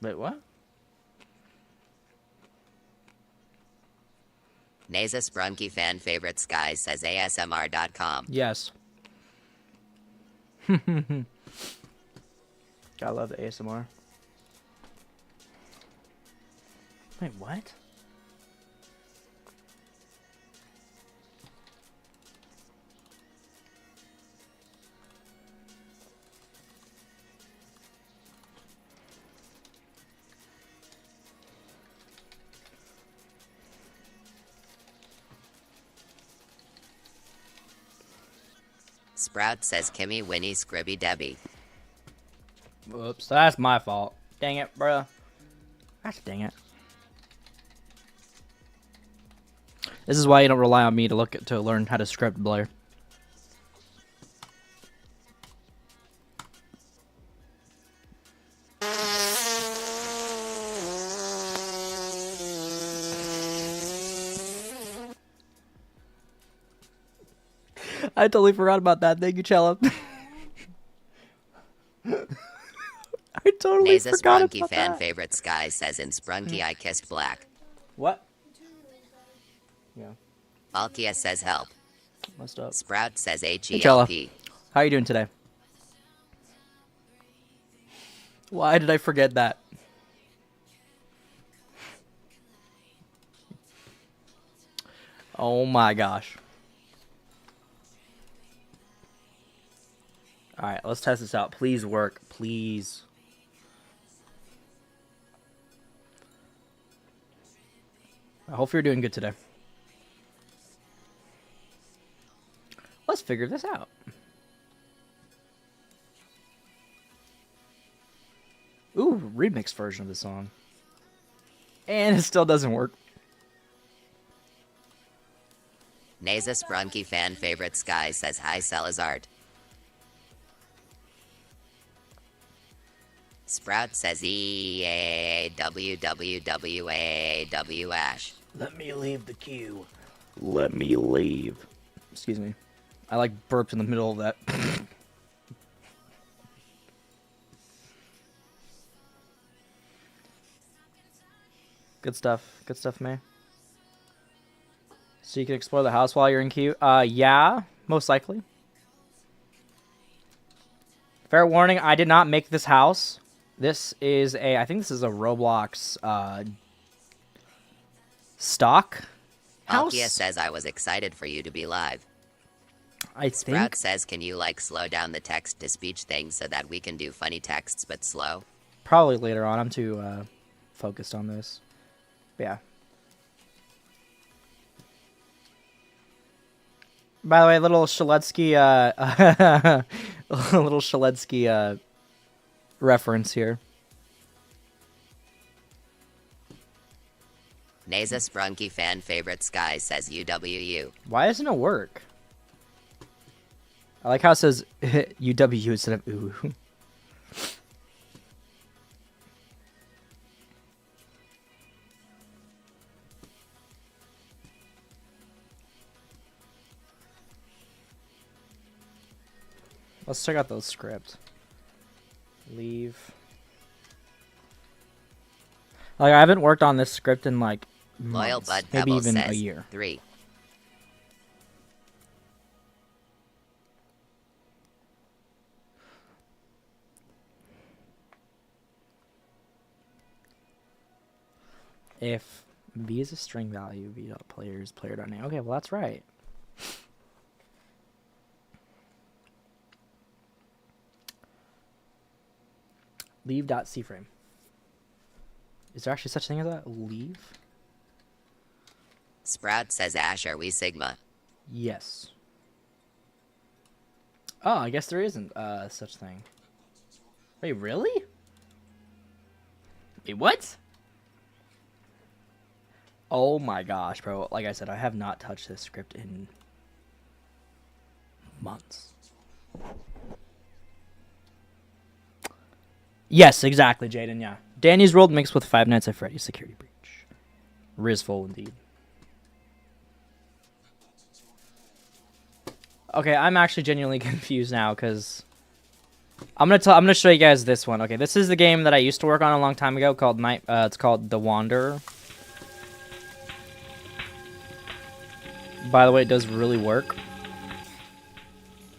Wait, what? Nasa Sprunky fan favorite Sky says ASMR.com. Yes. Gotta love the ASMR. Wait, what? Sprout says Kimmy Winnie Scribby Debbie. Whoops, that's my fault. Dang it, bruh. Gosh dang it. This is why you don't rely on me to learn how to script, Blair. I totally forgot about that. Thank you, Chella. I totally Nasa forgot Sprunky about fan that. favorite Sky says in Sprunky I kissed black. What? Yeah, Alkia says help. messed up. Sprout says Chella. HELP. How are you doing today? Why did I forget that? Oh my gosh. Alright, let's test this out. Please work. Please. I hope you're doing good today. Let's figure this out. Ooh, remix version of the song. And it still doesn't work. Nasa Sprunky fan favorite Sky says hi Salazar. Sprout says EAWWWAW Ash. Let me leave the queue. Let me leave. Excuse me. I like burped in the middle of that. Good stuff. Good stuff, May. So you can explore the house while you're in queue? Yeah, most likely. Fair warning, I did not make this house. This is I think this is a Roblox, stock house? Alkia says I was excited for you to be live. I Sprout think. says can you like slow down the text to speech thing so that we can do funny texts but slow? Probably later on. I'm too, focused on this. But yeah. By the way, little Shaletsky, little Shaletsky, reference here. Nasa Sprunky fan favorite Sky says UWU. Why doesn't it work? I like how it says UW instead of ooh. Let's check out those scripts. Leave. Like, I haven't worked on this script in like Loyal months, Bud maybe Pebbles even a says year. 3. If v is a string value, v dot player is player dot name. Okay, well that's right. Leave dot cframe. Is there actually such a thing as that? Leave? Sprout says Ash, are we Sigma? Yes. Oh, I guess there isn't such thing. Wait, really? Wait, what? Oh my gosh, bro. Like I said, I have not touched this script in months. Yes, exactly, Jaden, yeah. Danny's World mixed with Five Nights at Freddy's Security Breach. Rizful, indeed. Okay, I'm actually genuinely confused now, because I'm gonna show you guys this one. Okay, this is the game that I used to work on a long time ago called it's called The Wanderer. By the way, it does really work.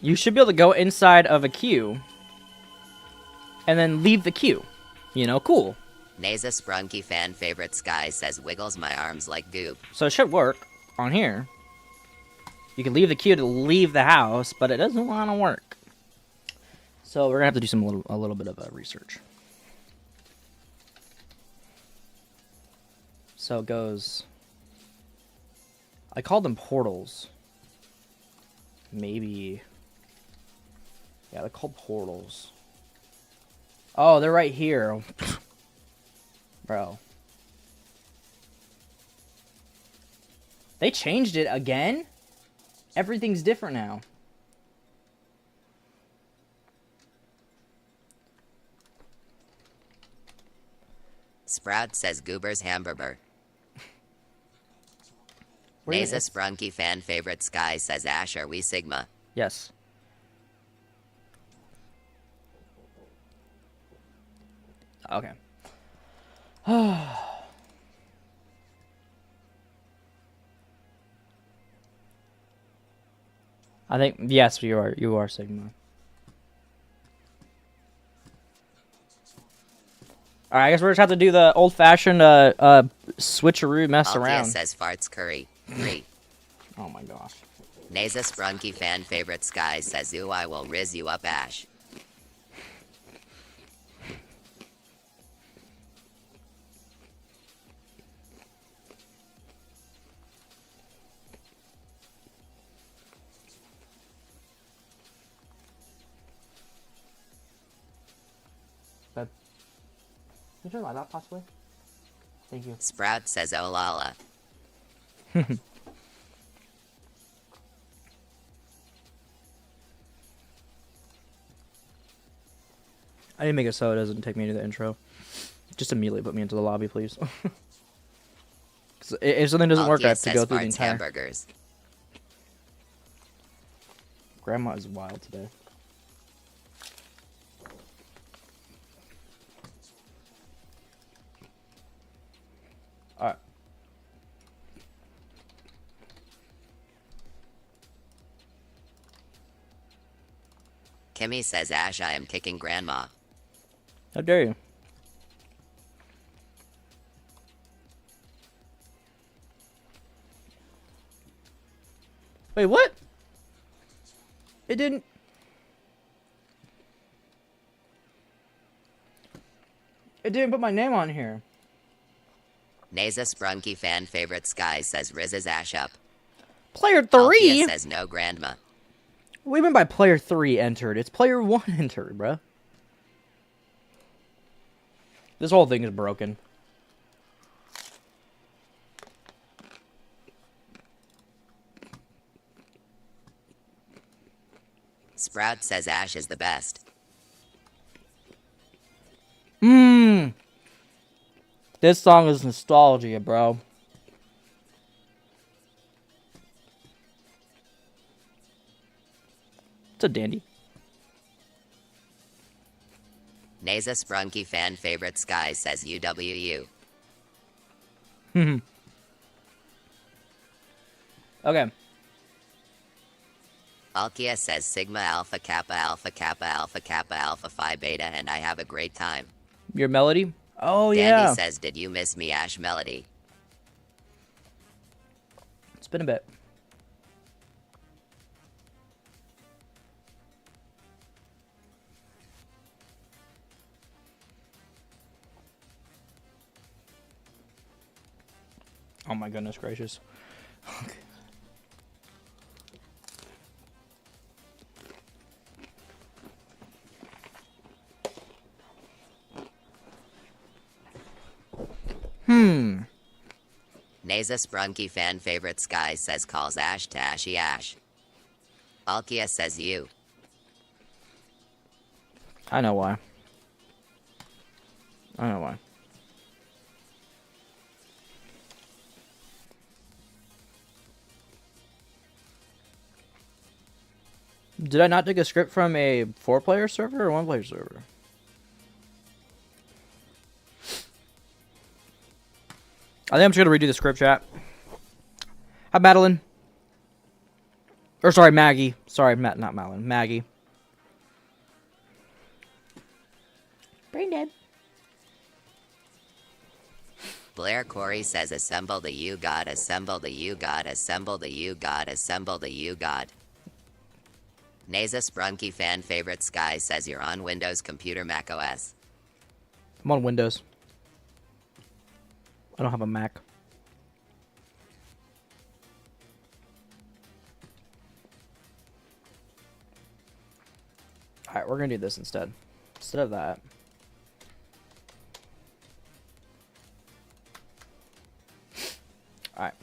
You should be able to go inside of a queue and then leave the queue. You know, cool. Naza Sprunky fan favorite Sky says wiggles my arms like goop. So it should work on here. You can leave the queue to leave the house, but it doesn't want to work. So we're gonna have to do a little bit of research. So it goes. I called them portals. Maybe. Yeah, they're called portals. Oh, they're right here. Bro. They changed it again? Everything's different now. Sprout says Goober's Hamburger. Where Naza Sprunky fan favorite Sky says Ash, are we Sigma? Yes. Okay. I think yes, you are Sigma. All right, I guess we're just have to do the old-fashioned switcheroo mess Althea around. says Farts Curry. 3. Oh my gosh. Naza Sprunky fan favorite Sky says ooh, I will riz you up, Ash. Can you turn the light off, possibly? Thank you. Sprout says oh lala. I didn't make it so it doesn't take me to the intro. Just immediately put me into the lobby, please. If something doesn't work, I have to go through the entire... Hamburgers. Grandma is wild today. Alright. Kimmy says Ash, I am kicking grandma. How dare you? Wait, what? It didn't... It didn't put my name on here. Naza Sprunky fan favorite Sky says Riz's Ash up. Player 3? Althea says no grandma. What do you mean by player 3 entered? It's player 1 entered, bruh. This whole thing is broken. Sprout says Ash is the best. Mmm. This song is nostalgia, bro. It's a dandy. Naza Sprunky fan favorite Sky says UWU. Okay. Alkia says Sigma Alpha Kappa Alpha Kappa Alpha Kappa Alpha Phi Beta and I have a great time. Your melody? Oh, Dandy yeah. says, did you miss me, Ash Melody? It's been a bit. Oh my goodness gracious. Naza Sprunky fan favorite Sky says calls Ash to Ashy Ash. Alkia says you. I know why. I know why. Did I not take a script from a 4-player server or 1-player server? I think I'm just gonna redo the script, chat. Hi, Madeline. Or sorry, Maggie. Sorry, not Madeline. Maggie. Brain dead. Blair Corey says assemble the you god, assemble the you god, assemble the you god, assemble the you god. Naza Sprunky fan favorite Sky says you're on Windows computer Mac OS. I'm on Windows. I don't have a Mac. Alright, we're gonna do this instead. Instead of that. Alright.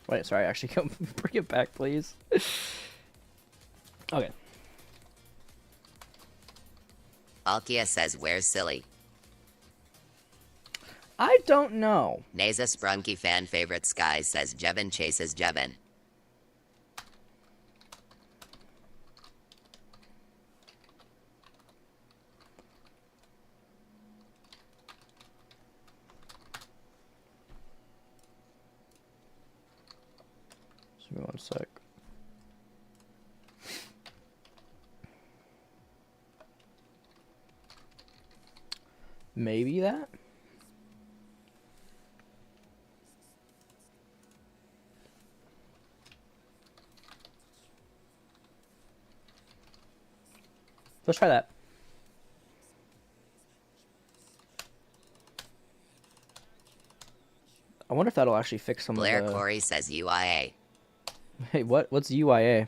Wait, sorry, actually, bring it back, please. Okay. Alkia says where's Silly? I don't know. Naza Sprunky fan favorite Sky says Jevin chases Jevin. Just give me one sec. Maybe that? Let's try that. I wonder if that'll actually fix some Blair of the... Corey says UIA. Hey, what? What's UIA?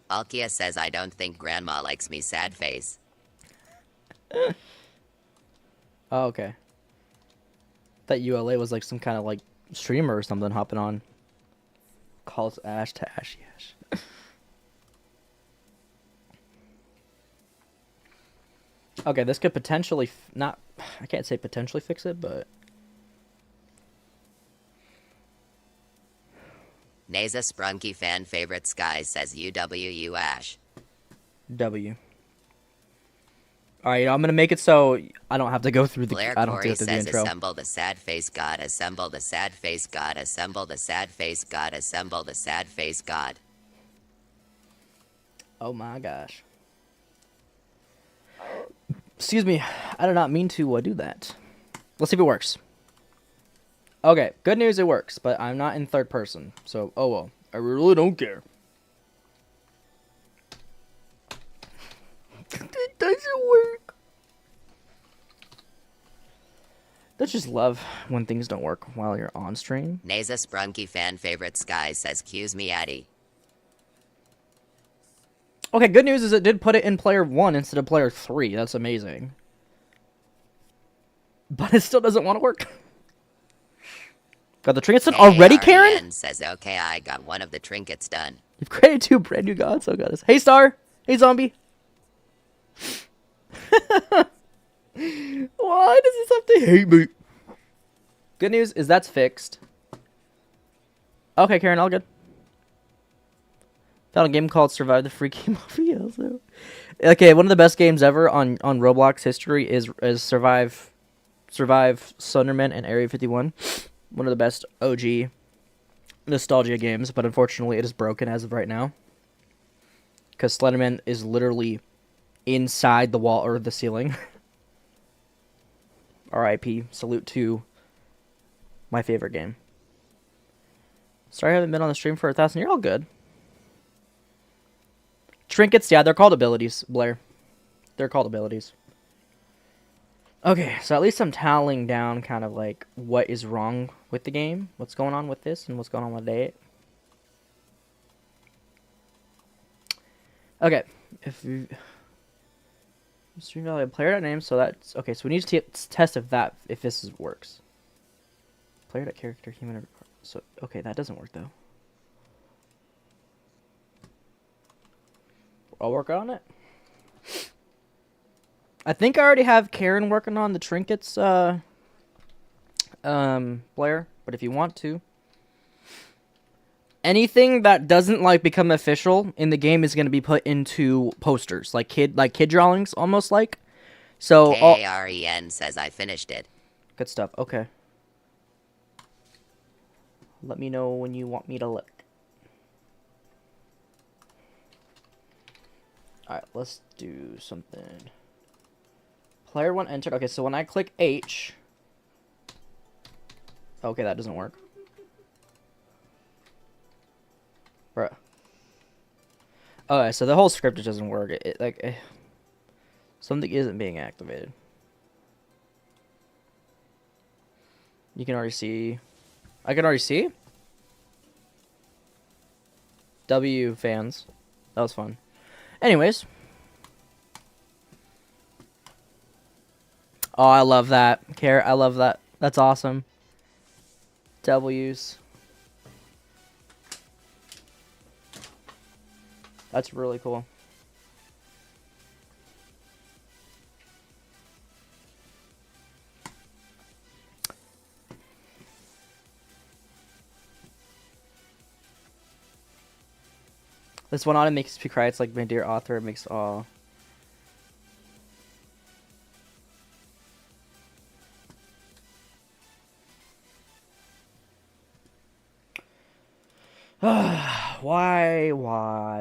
Alkia says I don't think Grandma likes me, sad face. Oh, okay. That ULA was like some kind of like streamer or something hopping on. Calls Ash to Ashy Ash. Okay, this could potentially not... I can't say potentially fix it, but... Naza Sprunky fan favorite Sky says UWU Ash. W. Alright, I'm gonna make it so I don't have to go through the... Blair I don't have to Corey go through the says intro. assemble the sad face god, assemble the sad face god, assemble the sad face god, assemble the sad face god. Oh my gosh. Excuse me, I did not mean to do that. Let's see if it works. Okay, good news, it works, but I'm not in third person, so oh well. I really don't care. It doesn't work. Don't just love when things don't work while you're on stream. Naza Sprunky fan favorite Sky says cuse me Addy. Okay, good news is it did put it in player 1 instead of player 3. That's amazing. But it still doesn't want to work. Got the trinkets done already, Karen? Says okay, I got one of the trinkets done. You've created 2 brand new gods. Oh goddess. Hey Star. Hey Zombie. Why does this have to hate me? Good news is that's fixed. Okay, Karen, all good. Found a game called Survive the Freaky Mafia. Also. Okay, one of the best games ever on Roblox history is Survive Slenderman and Area 51. One of the best OG nostalgia games, but unfortunately it is broken as of right now. Because Slenderman is literally inside the wall or the ceiling. R.I.P. Salute to my favorite game. Sorry I haven't been on the stream for 1,000. You're all good. Trinkets, yeah, they're called abilities, Blair. They're called abilities. Okay, so at least I'm tallying down kind of like what is wrong with the game, what's going on with this, and what's going on with it. Okay, if you stream value player.name, so that's okay. So we need to test if this works. Player.character human. So okay, that doesn't work though. I'll work on it. I think I already have Karen working on the trinkets, Blair. But if you want to, anything that doesn't like become official in the game is going to be put into posters, like kid drawings, almost like. So Karen says I finished it. Good stuff. Okay. Let me know when you want me to look. Alright, let's do something. Player 1 entered. Okay, so when I click H... Okay, that doesn't work. Bruh. Okay, so the whole script just doesn't work. Something isn't being activated. You can already see... I can already see? W fans. That was fun. Anyways. Oh, I love that. I love that. That's awesome. W's. That's really cool. This one on it makes me cry. It's like my dear author. It makes all.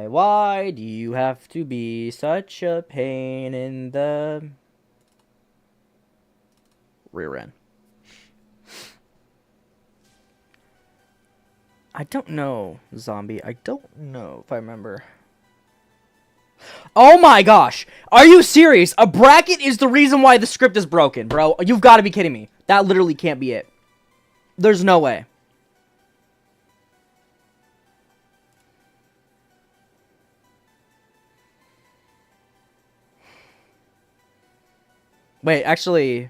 Why do you have to be such a pain in the rear end? I don't know, zombie. I don't know if I remember. Oh my gosh! Are you serious? A bracket is the reason why the script is broken, bro. You've got to be kidding me. That literally can't be it. There's no way. Wait, actually...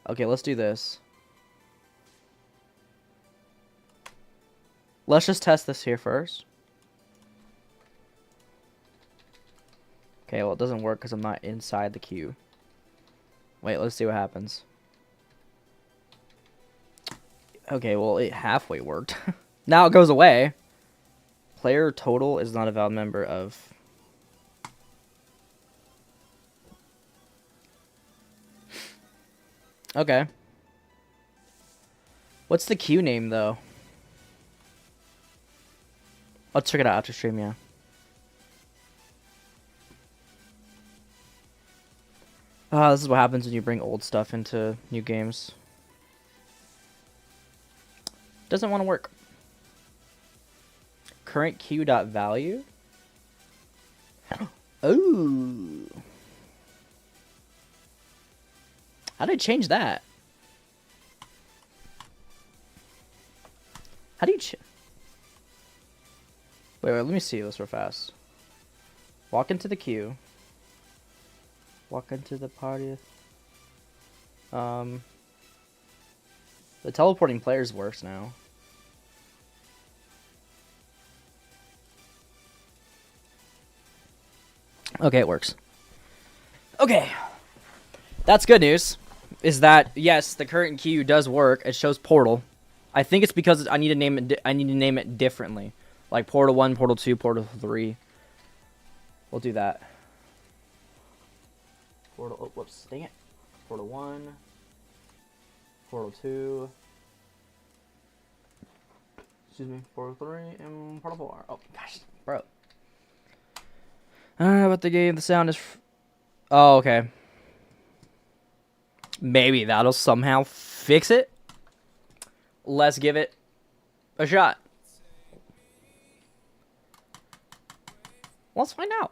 Okay, let's do this. Let's just test this here first. Okay, well, it doesn't work because I'm not inside the queue. Wait, let's see what happens. Okay, well, it halfway worked. Now it goes away. Player total is not a valid member of... Okay. What's the queue name, though? Let's check it out after stream, yeah. This is what happens when you bring old stuff into new games. Doesn't want to work. Current queue.value? Oh. How did I change that? How do you wait, let me see this real fast. Walk into the queue. Walk into the party. The teleporting players works now. Okay, it works. Okay. That's good news. Is that yes, the current queue does work. It shows portal. I think it's because I need to name it differently. Like Portal 1, Portal 2, Portal 3. We'll do that. Portal, oh, whoops, dang it. Portal 1, Portal 2. Excuse me, Portal 3, and Portal 4. Oh, gosh, bro. But the game, the sound is... Oh, okay. Maybe that'll somehow fix it. Let's give it a shot. Let's find out.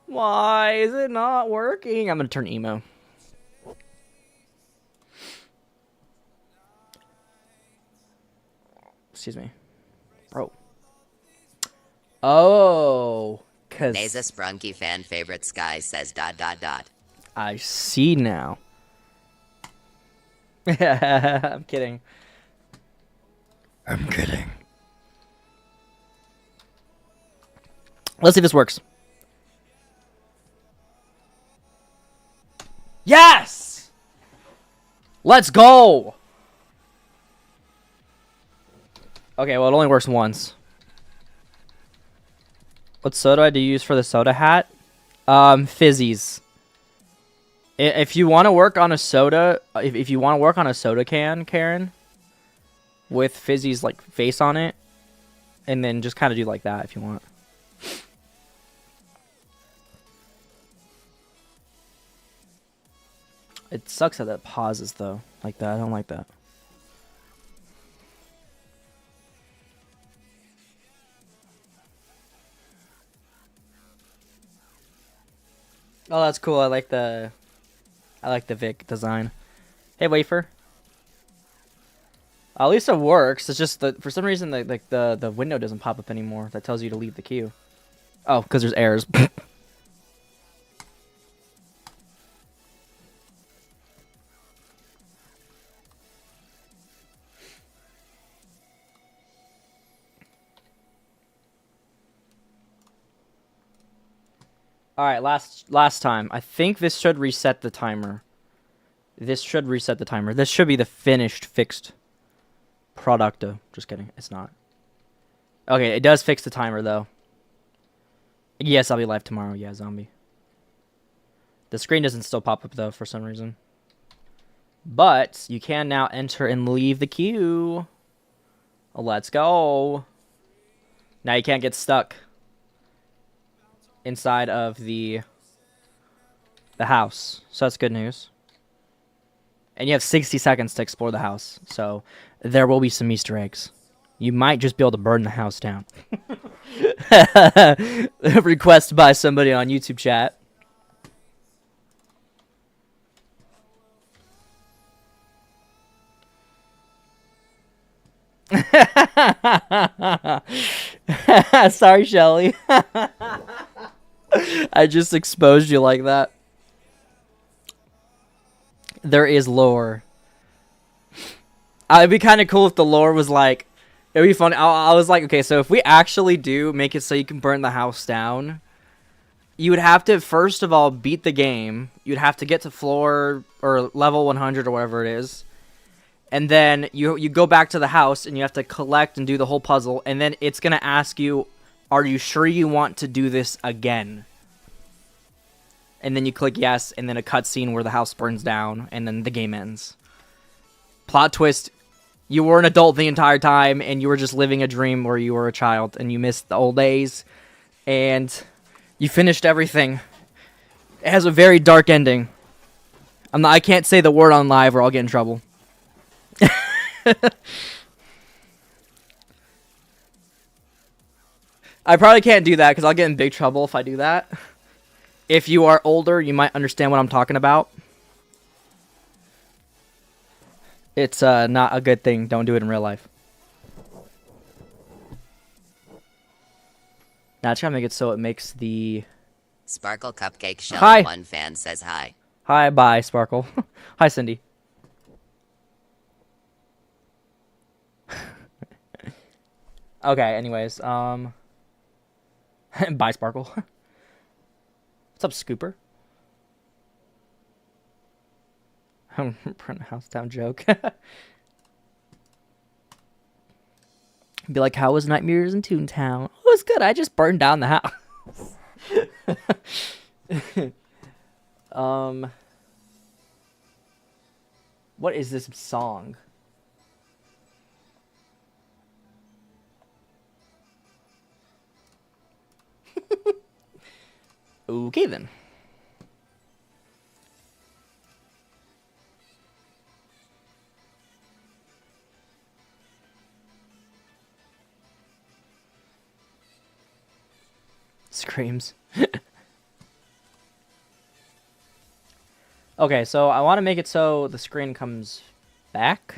Why is it not working? I'm gonna turn emo. Excuse me. Bro. Oh. Cause Nasa Sprunky fan favorite Sky says ... I see now. I'm kidding. I'm kidding. Let's see if this works. Yes! Let's go! Okay, well, it only works once. What soda do you use for the soda hat? Fizzies. If you want to work on a soda, if you want to work on a soda can, Karen, with Fizzy's like face on it, and then just kind of do like that if you want. It sucks that that pauses though, like that. I don't like that. Oh, that's cool. I like the Vic design. Hey, Wafer. At least it works. It's just that for some reason the window doesn't pop up anymore. That tells you to leave the queue. Oh, because there's errors. All right, last time. I think this should reset the timer. This should reset the timer. This should be the finished, fixed product. Just kidding. It's not. Okay, it does fix the timer, though. Yes, I'll be live tomorrow. Yeah, zombie. The screen doesn't still pop up, though, for some reason. But you can now enter and leave the queue. Let's go. Now you can't get stuck inside of the house. So that's good news. And you have 60 seconds to explore the house. So there will be some Easter eggs. You might just be able to burn the house down. Request by somebody on YouTube chat. Sorry, Shelly. I just exposed you like that. There is lore. It'd be kind of cool if the lore was like... It'd be funny. I was like, okay, so if we actually do make it so you can burn the house down, you would have to, first of all, beat the game. You'd have to get to floor or level 100 or whatever it is. And then you go back to the house and you have to collect and do the whole puzzle. And then it's going to ask you, are you sure you want to do this again? And then you click yes, and then a cutscene where the house burns down, and then the game ends. Plot twist, you were an adult the entire time, and you were just living a dream where you were a child, and you missed the old days, and you finished everything. It has a very dark ending. I can't say the word on live or I'll get in trouble. I probably can't do that because I'll get in big trouble if I do that. If you are older, you might understand what I'm talking about. It's not a good thing. Don't do it in real life. Now, try to make it so it makes the... Sparkle Cupcake Shell Hi. 1 fan says hi. Hi, bye, Sparkle. Hi, Cindy. Okay, anyways, bye, Sparkle. What's up, Scooper? Burn a house down joke. Be like, how was Nightmares in Toontown? It was good. I just burned down the house. What is this song? Okay then. Screams. Okay, so I want to make it so the screen comes back,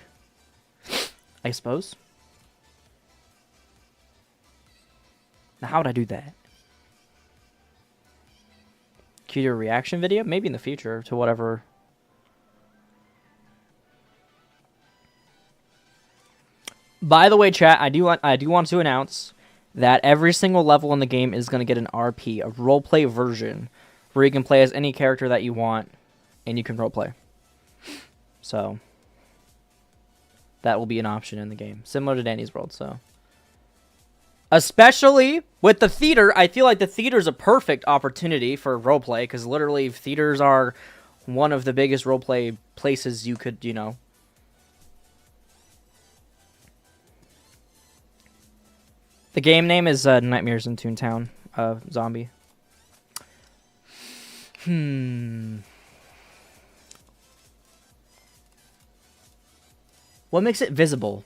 I suppose. Now, how would I do that? Cue your reaction video? Maybe in the future to whatever. By the way, chat, I do want to announce that every single level in the game is going to get an RP, a roleplay version, where you can play as any character that you want, and you can roleplay. So, that will be an option in the game, similar to Danny's World, so. Especially with the theater, I feel like the theater is a perfect opportunity for roleplay, because literally theaters are one of the biggest roleplay places you could, you know. The game name is Nightmares in Toontown, zombie. What makes it visible?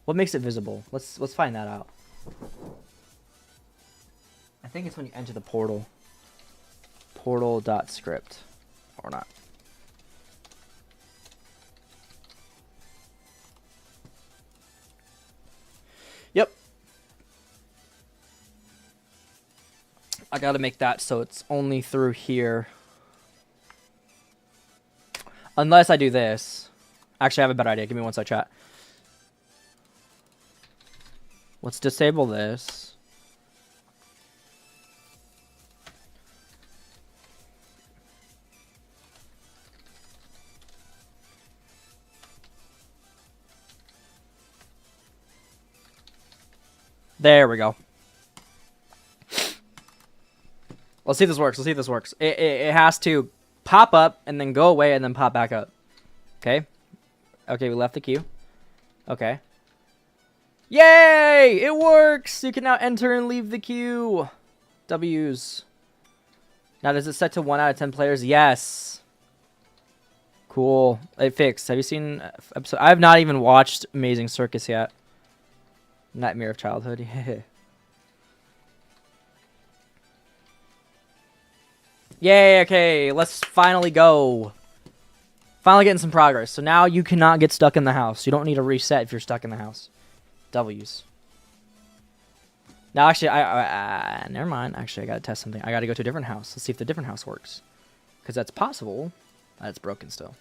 What makes it visible? Let's find that out. I think it's when you enter the portal. Portal.script. Or not. Yep. I gotta make that so it's only through here. Unless I do this. Actually, I have a better idea. Give me one sec, chat. Let's disable this. There we go. Let's see if this works. Let's see if this works. It has to pop up and then go away and then pop back up. Okay. Okay, we left the queue. Okay. Yay! It works! You can now enter and leave the queue. W's. Now, does it set to 1 out of 10 players? Yes. Cool. It fixed. Have you seen episode? I have not even watched Amazing Circus yet. Nightmare of Childhood. Yeah. Yay, okay. Let's finally go. Finally getting some progress. So now you cannot get stuck in the house. You don't need to reset if you're stuck in the house. W's. Now, actually, never mind. Actually, I gotta test something. I gotta go to a different house. Let's see if the different house works. Because that's possible. That it's broken still.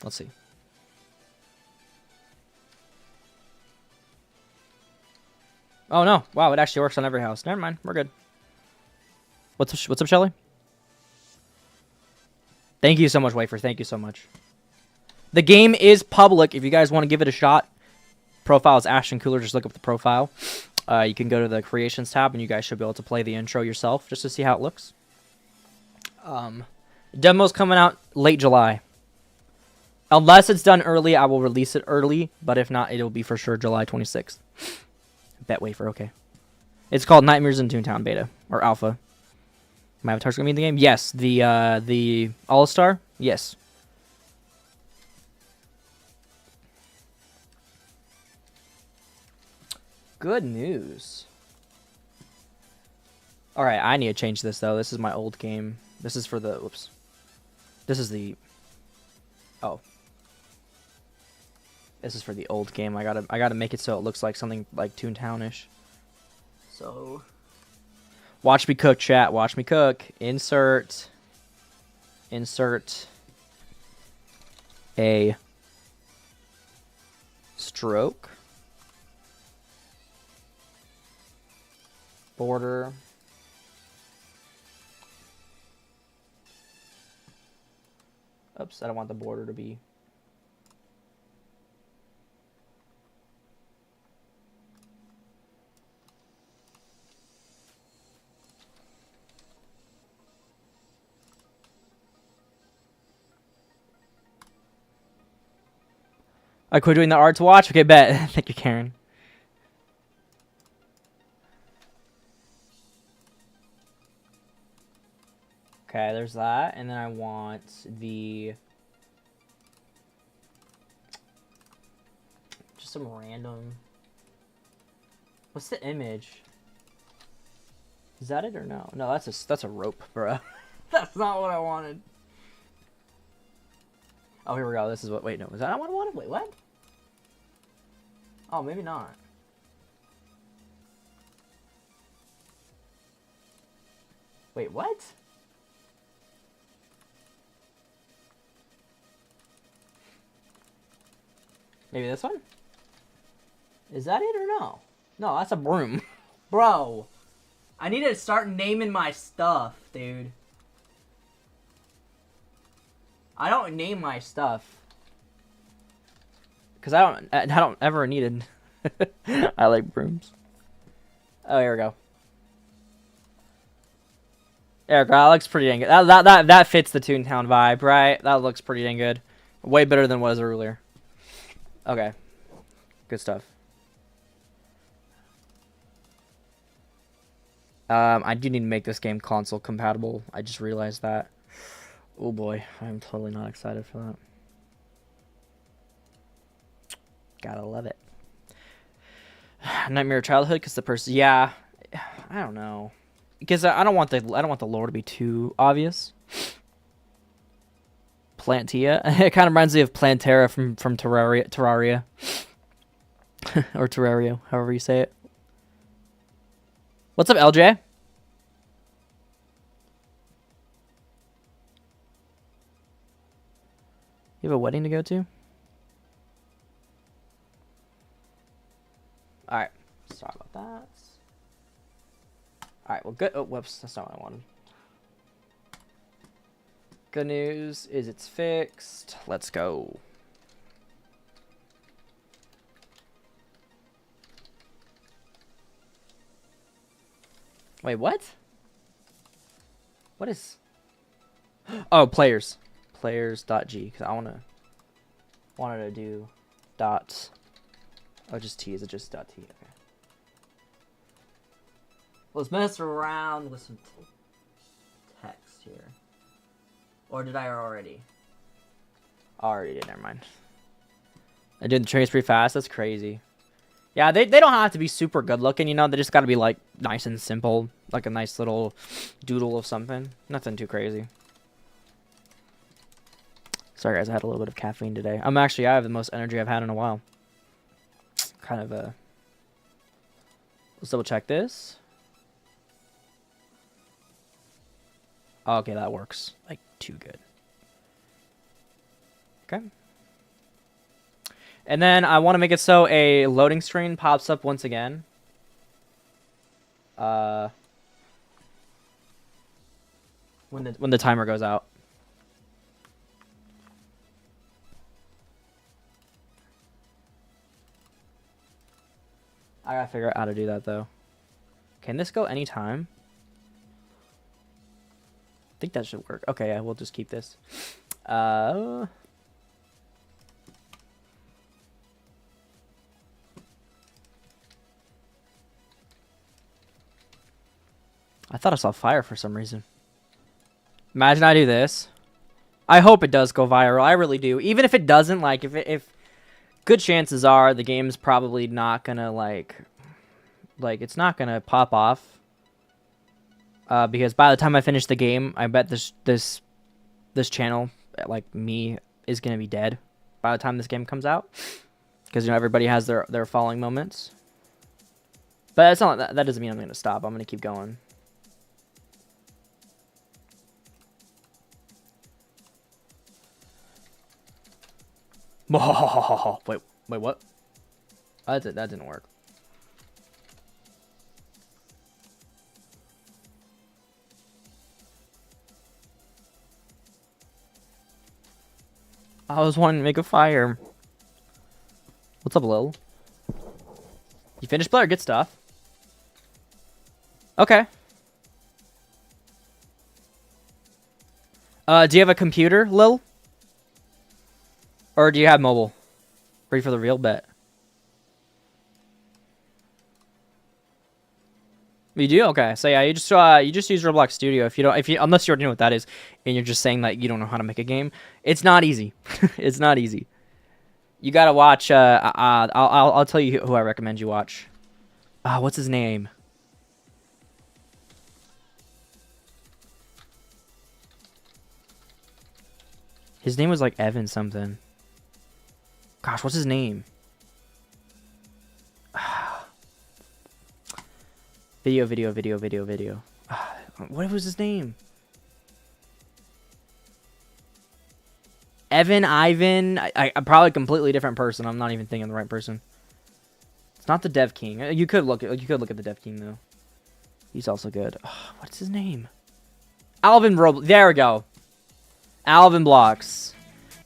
Let's see. Oh, no. Wow, it actually works on every house. Never mind. We're good. What's up, Shelly? Thank you so much, Wafer. Thank you so much. The game is public. If you guys want to give it a shot, profile is Ashton Cooler. Just look up the profile. You can go to the Creations tab, and you guys should be able to play the intro yourself just to see how it looks. Demo's coming out late July. Unless it's done early, I will release it early. But if not, it'll be for sure July 26th. Bet Wafer, okay. It's called Nightmares in Toontown Beta, or Alpha. My avatar's gonna be in the game? Yes. The All-Star? Yes. Good news. Alright, I need to change this, though. This is my old game. This is for the... Whoops. This is the... Oh. This is for the old game. I gotta make it so it looks like something like Toontown-ish. So... Watch me cook, chat. Watch me cook. Insert a stroke. Border. Oops, I don't want the border to be. I quit doing the art to watch. Okay, bet. Thank you, Karen. Okay, there's that, and then I want the just some random. What's the image? Is that it or no? No, that's a rope, bro. That's not what I wanted. Oh, here we go. This is what. Wait, no, is that not what I wanted? Wait, what? Oh, maybe not. Wait, what? Maybe this one? Is that it or no? No, that's a broom. Bro, I need to start naming my stuff, dude. I don't name my stuff. Because I don't ever need it. I like brooms. Oh, here we go. There we go. That looks pretty dang good. That fits the Toontown vibe, right? That looks pretty dang good. Way better than was earlier. Okay. Good stuff. I do need to make this game console compatible. I just realized that. Oh boy, I'm totally not excited for that. Gotta love it. Nightmare of Childhood, because the person, yeah, I don't know, because I don't want the lore to be too obvious. Plantia, it kind of reminds me of Plantera from Terraria, or Terrario, however you say it. What's up, LJ? You have a wedding to go to? Alright. Sorry about that. Alright, well, good. Oh, whoops. That's not what I wanted. Good news is it's fixed. Let's go. Wait, what? What is... Oh, players. Players.g, because I wanted to do dot... Oh, just T. Is it just dot T? Okay. Let's mess around with some text here. Or did I already? Already did, never mind. I did the trace pretty fast. That's crazy. Yeah, they don't have to be super good looking, you know. They just got to be like nice and simple, like a nice little doodle of something. Nothing too crazy. Sorry guys, I had a little bit of caffeine today. I have the most energy I've had in a while. Kind of let's double check this. Oh, okay, that works like too good. Okay. And then I want to make it so a loading screen pops up once again. When the timer goes out. I gotta figure out how to do that though. Can this go anytime? I think that should work. Okay, yeah, we'll just keep this. I thought I saw fire for some reason. Imagine I do this. I hope it does go viral. I really do. Even if it doesn't, like, if good chances are the game's probably not gonna like it's not gonna pop off. Because by the time I finish the game, I bet this channel, like me, is gonna be dead by the time this game comes out. Because, you know, everybody has their falling moments. But it's not that doesn't mean I'm gonna stop. I'm gonna keep going. Wait, what? That didn't work. I was wanting to make a fire. What's up, Lil? You finished player? Good stuff. Okay. Do you have a computer, Lil? Or do you have mobile? Ready for the real bet? You do? Okay. So yeah, you just use Roblox Studio unless you already know what that is, and you're just saying that you don't know how to make a game. It's not easy. It's not easy. You gotta watch. I'll tell you who I recommend you watch. What's his name? His name was like Evan something. Gosh, what's his name? Video. What was his name? Ivan. I'm probably a completely different person. I'm not even thinking the right person. It's not the Dev King. You could look at the Dev King though. He's also good. What's his name? Alvin Roblox. There we go. Alvin Blocks.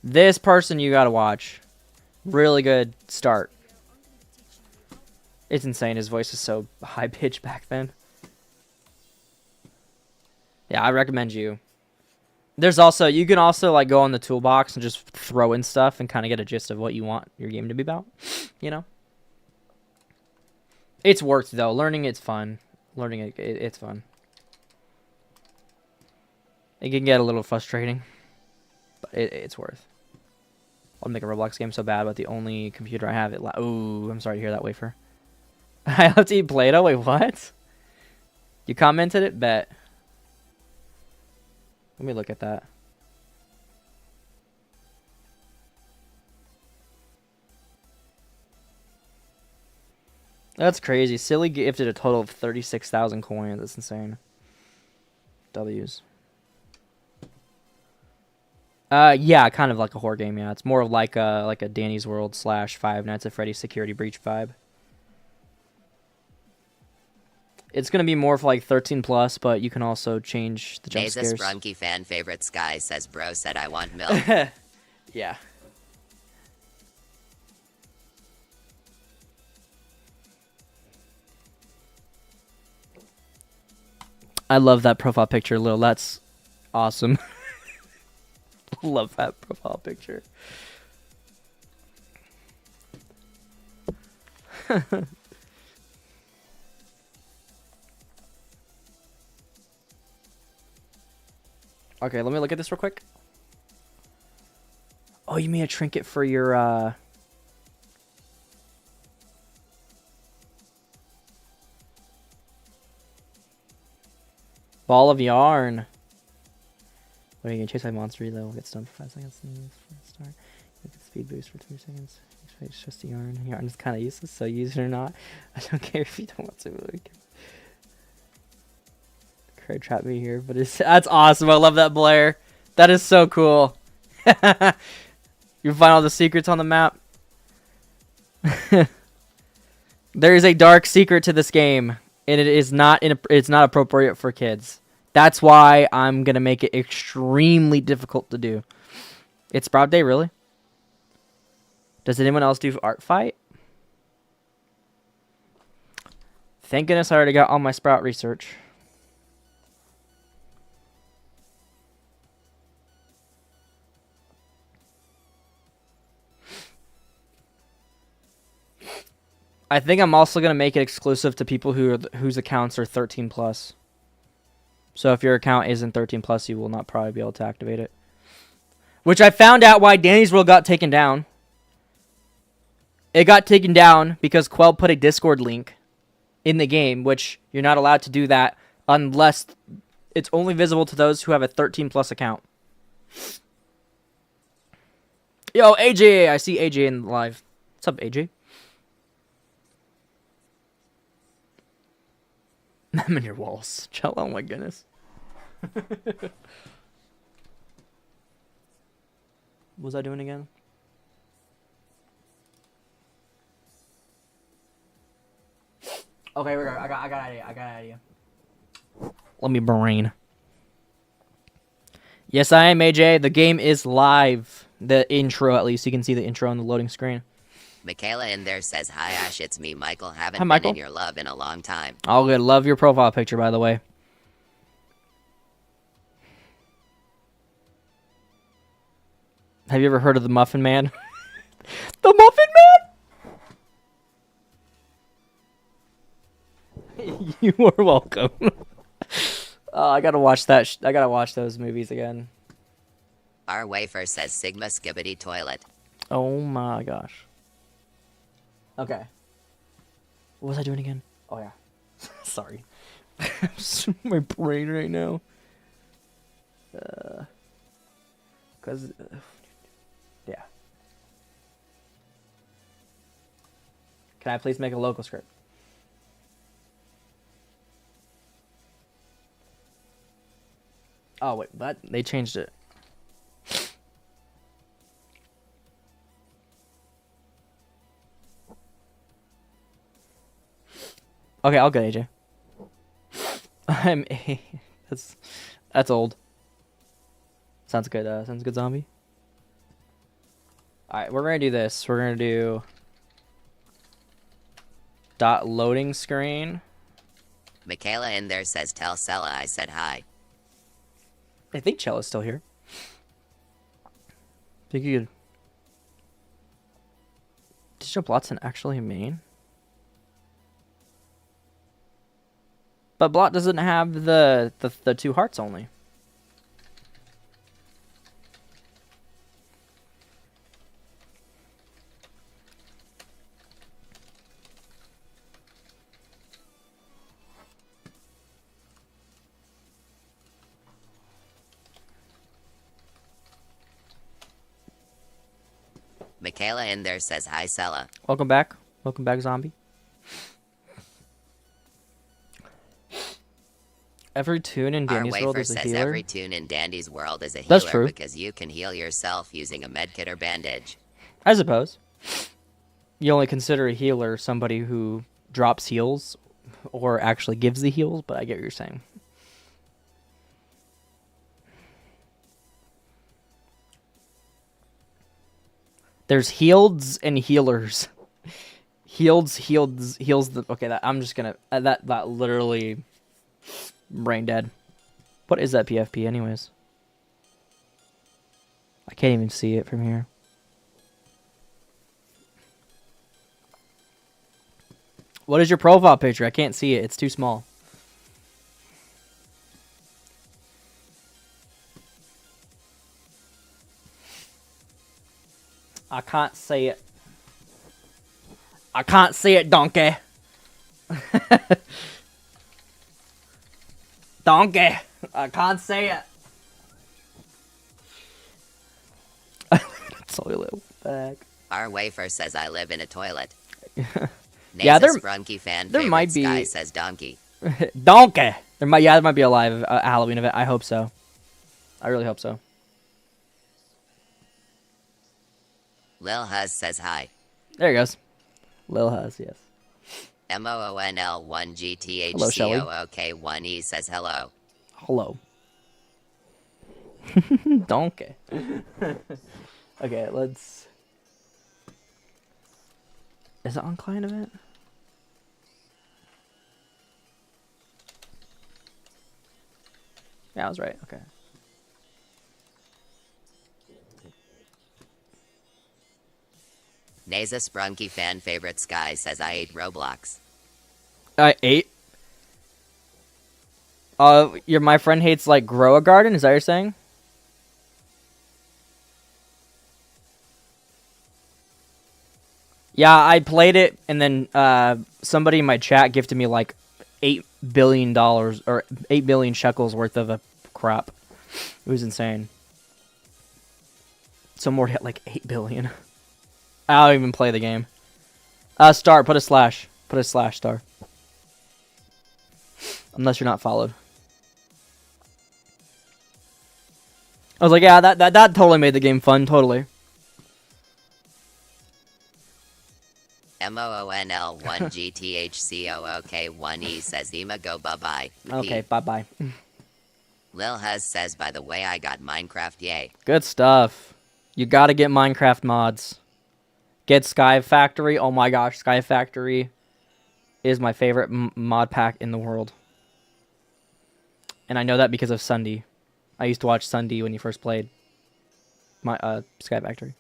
This person you gotta watch. Really good start. It's insane. His voice is so high pitched back then. Yeah, I recommend you. You can also like go on the toolbox and just throw in stuff and kind of get a gist of what you want your game to be about. You know? It's worth though. Learning it's fun. It's fun. It can get a little frustrating, but it's worth. I'll make a Roblox game so bad, but the only computer I have ooh, I'm sorry to hear that, Wafer. I have to eat Play-Doh? Wait, what? You commented it? Bet. Let me look at that. That's crazy. Silly gifted a total of 36,000 coins. That's insane. W's. Yeah, kind of like a horror game. Yeah, it's more like a Danny's World / Five Nights at Freddy's Security Breach vibe. It's gonna be more for like 13 plus, but you can also change the jump scares. Nasus Brunky fan favorite Sky says, "Bro said I want milk." Yeah. I love that profile picture, Lil. That's awesome. Love that profile picture. Okay, let me look at this real quick. Oh, you made a trinket for your ball of yarn. What are you gonna chase by monster though? Get stunned for 5 seconds and start. Get the speed boost for 2 seconds. It's just a yarn. Yarn is kind of useless, so use it or not. I don't care if you don't want to. Crowd trap me here, but that's awesome. I love that Blair. That is so cool. You find all the secrets on the map. There is a dark secret to this game, and it's not appropriate for kids. That's why I'm gonna make it extremely difficult to do. It's Sprout Day, really? Does anyone else do art fight? Thank goodness I already got all my Sprout research. I think I'm also gonna make it exclusive to people whose accounts are 13 plus. So if your account isn't 13 plus, you will not probably be able to activate it. Which I found out why Danny's World got taken down. It got taken down because Quell put a Discord link in the game, which you're not allowed to do that unless it's only visible to those who have a 13 plus account. Yo, AJ! I see AJ in live. What's up, AJ? I'm in your walls. Chill. Oh my goodness. What was I doing again? Okay, I got an idea. Let me brain. Yes, I am AJ. The game is live. The intro, at least. You can see the intro on the loading screen. Michaela in there says, "Hi Ash, it's me, Michael. Hi, Haven't been Michael. in your love in a long time." All good. Love your profile picture, by the way. Have you ever heard of the Muffin Man? The Muffin Man? You are welcome. I gotta watch that. I gotta watch those movies again. Our wafer says, "Sigma skibbity toilet." Oh my gosh. Okay. What was I doing again? Oh yeah. Sorry. My brain right now. Cause yeah. Can I please make a local script? Oh wait, but they changed it. Okay, I'll go, AJ. I'm a. That's old. Sounds good. Sounds good, zombie. All right, we're gonna do this. We're gonna do dot loading screen. Michaela in there says, "Tell Sella I said hi." I think Chella's still here. Think you could. Digital Blot's actually main. But Blot doesn't have the 2 hearts only. Michaela in there says, "Hi Sella." Welcome back. Welcome back, zombie. Every tune in Our Danny's World wafer is a says, healer. "Every tune in Dandy's world is a That's healer true. because you can heal yourself using a medkit or bandage." I suppose. You only consider a healer somebody who drops heals or actually gives the heals, but I get what you're saying. There's healeds and healers. Heals. Okay, I'm just gonna that literally brain dead. What is that PFP, anyways? I can't even see it from here. What is your profile picture? I can't see it. It's too small. I can't see it. I can't see it, donkey. Donkey. I can't see it. Toilet bag. Our wafer says, "I live in a toilet." Yeah, Nasa Sprunky fan there favorite might be- Sky says, "Donkey." Donkey. There might be a live Halloween event. I hope so. I really hope so. Lil Huz says, "Hi." There he goes. Lil Huz, yes. MOONL1GTHCOOK1E says, "Hello." Hello. Donkey. Okay, let's. Is it on client event? Yeah, I was right. Okay. Nasa Sprunky fan favorite Sky says, "I ate Roblox." I ate. My friend hates like grow a garden. Is that what you're saying? Yeah, I played it, and then somebody in my chat gifted me like $8 billion or 8 billion shekels worth of a crap. It was insane. So more hit like 8 billion. I don't even play the game. Star, put a slash. Put a slash, Star. Unless you're not followed. I was like, yeah, that totally made the game fun, totally. MOONL1GTHCOOK1E says, "Ema go bye-bye." Okay, bye-bye. Lil Huz says, "By the way, I got Minecraft, yay." Good stuff. You gotta get Minecraft mods. Get Sky Factory. Oh my gosh, Sky Factory is my favorite mod pack in the world. And I know that because of Sunday. I used to watch Sunday when he first played my Sky Factory.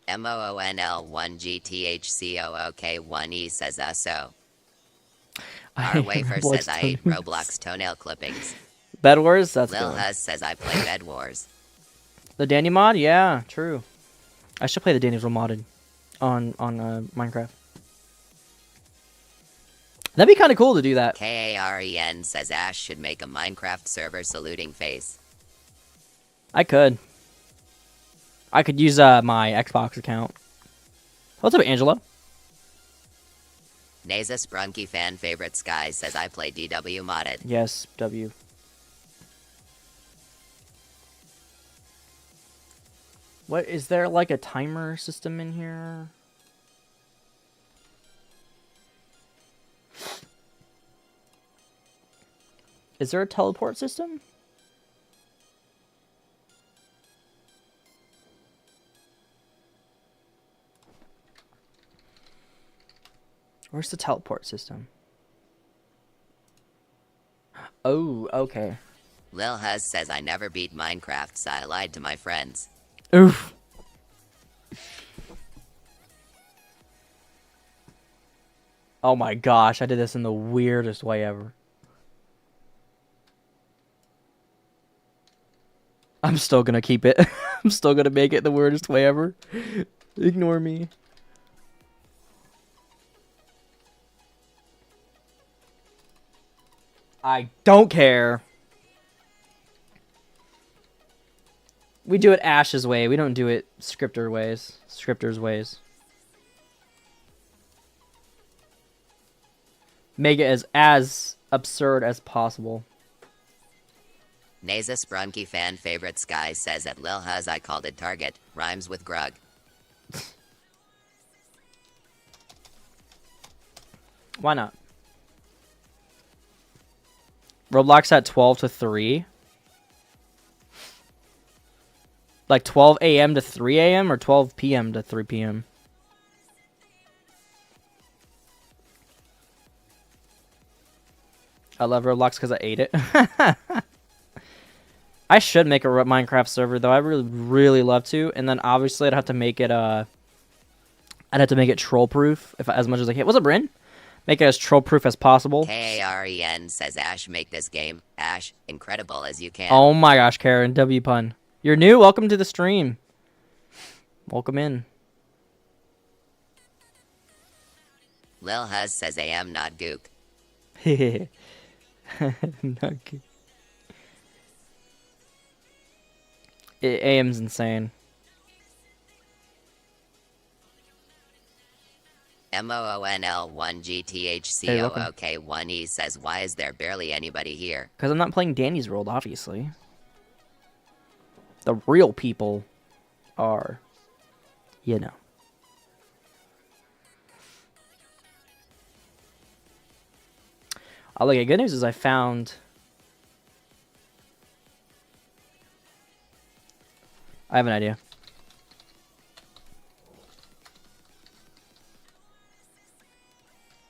MOONL1GTHCOOK1E says so. Our wafer says I ate Roblox toenail clippings. Bed Wars? That's Lil good. Huz says I play Bed Wars. The Danny mod? Yeah, true. I should play the Danny's Real modded on Minecraft. That'd be kind of cool to do that. KAREN says Ash should make a Minecraft server saluting face. I could use my Xbox account. What's up, Angela? Naza Sprunky fan favorite Sky says I play DW modded. Yes, W. What is there like a timer system in here? Is there a teleport system? Where's the teleport system? Oh, okay. Lil Huz says I never beat Minecraft, so I lied to my friends. Oof. Oh my gosh, I did this in the weirdest way ever. I'm still gonna keep it. I'm still gonna make it the weirdest way ever. Ignore me. I don't care. We do it Ash's way. We don't do it Scripter's ways. Make it as absurd as possible. Naza Sprunky fan favorite Sky says at Lil Huz I called it Target. Rhymes with Grug. Why not? Roblox at 12 to 3. Like 12 a.m. to 3 a.m. or 12 p.m. to 3 p.m. I love Roblox because I ate it. I should make a Minecraft server though. I really love to. And then obviously I'd have to make it I'd have to make it troll proof as much as I can. What's up, Bryn? Make it as troll proof as possible. KAREN says Ash make this game. Ash, incredible as you can. Oh my gosh, Karen. W pun. You're new? Welcome to the stream. Welcome in. Lil Huz says I am not gook. Not good. AM's insane. MOONL1GTHCOOK1E says why is there barely anybody here? Because I'm not playing Danny's World, obviously. The real people are, you know. Oh, look, the good news is I found... I have an idea.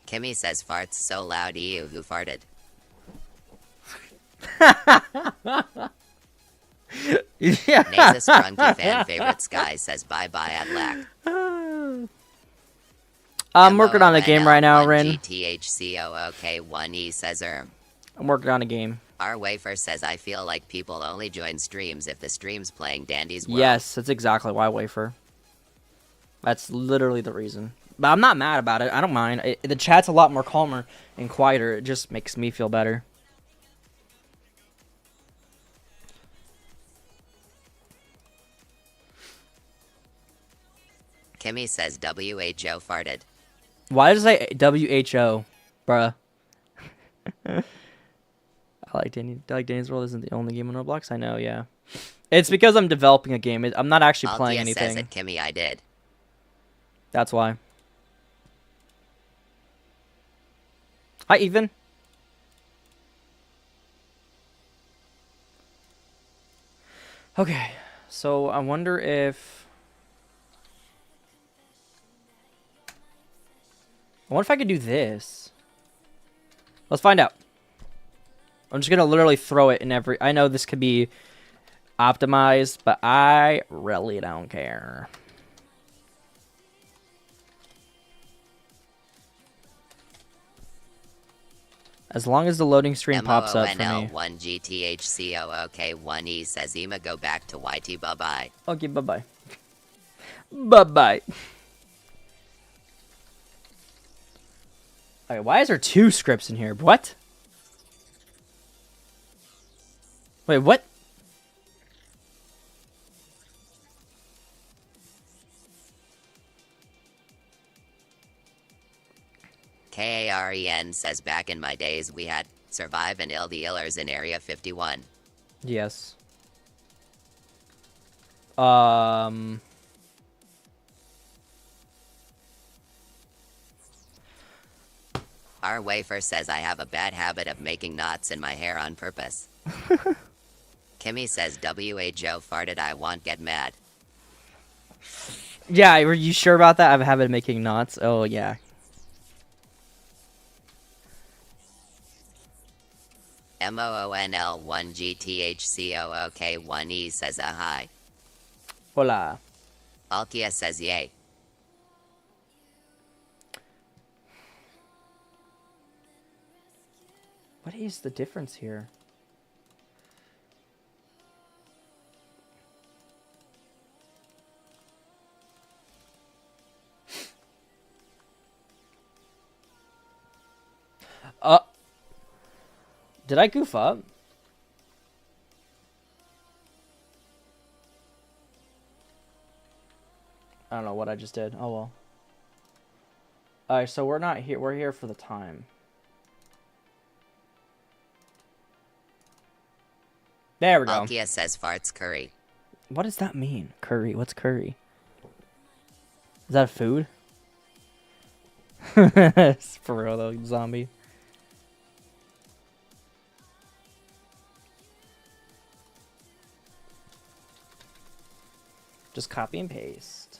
Kimmy says farts so loud ew who farted. Yeah. Naza Sprunky fan favorite Sky says bye bye at lack. I'm working on a game right now, Rin. GTHCOOK1E says I'm working on a game. Our wafer says I feel like people only join streams if the stream's playing Dandy's World. Yes, that's exactly why wafer. That's literally the reason. But I'm not mad about it. I don't mind. The chat's a lot more calmer and quieter. It just makes me feel better. Kimmy says WHO farted. Why does it say WHO, bruh? I like Danny's World isn't the only game on Roblox. I know, yeah. It's because I'm developing a game. I'm not actually playing anything. Says it, Kimmy, I did. That's why. Hi, Ethan. Okay, so I wonder if... I wonder if I could do this. Let's find out. I'm just gonna literally throw it in every... I know this could be optimized, but I really don't care. As long as the loading screen pops up for me. MONL1GTHCOOK1E says Ema go back to YT bye-bye. Okay, bye-bye. Bye-bye. Okay, why is there 2 scripts in here? What? Wait, what? KAREN says back in my days we had Survive and Ill the Illers in Area 51. Yes. Our wafer says I have a bad habit of making knots in my hair on purpose. Kimmy says WA Joe farted I won't get mad. Yeah, are you sure about that? I have a habit of making knots. Oh, yeah. MOONL1GTHCOOK1E says a hi. Hola. Alkia says yay. What is the difference here? Did I goof up? I don't know what I just did. Oh well. Alright, so we're not here. We're here for the time. There we go. Alkia says farts curry. What does that mean? Curry. What's curry? Is that a food? It's for real though, zombie. Just copy and paste.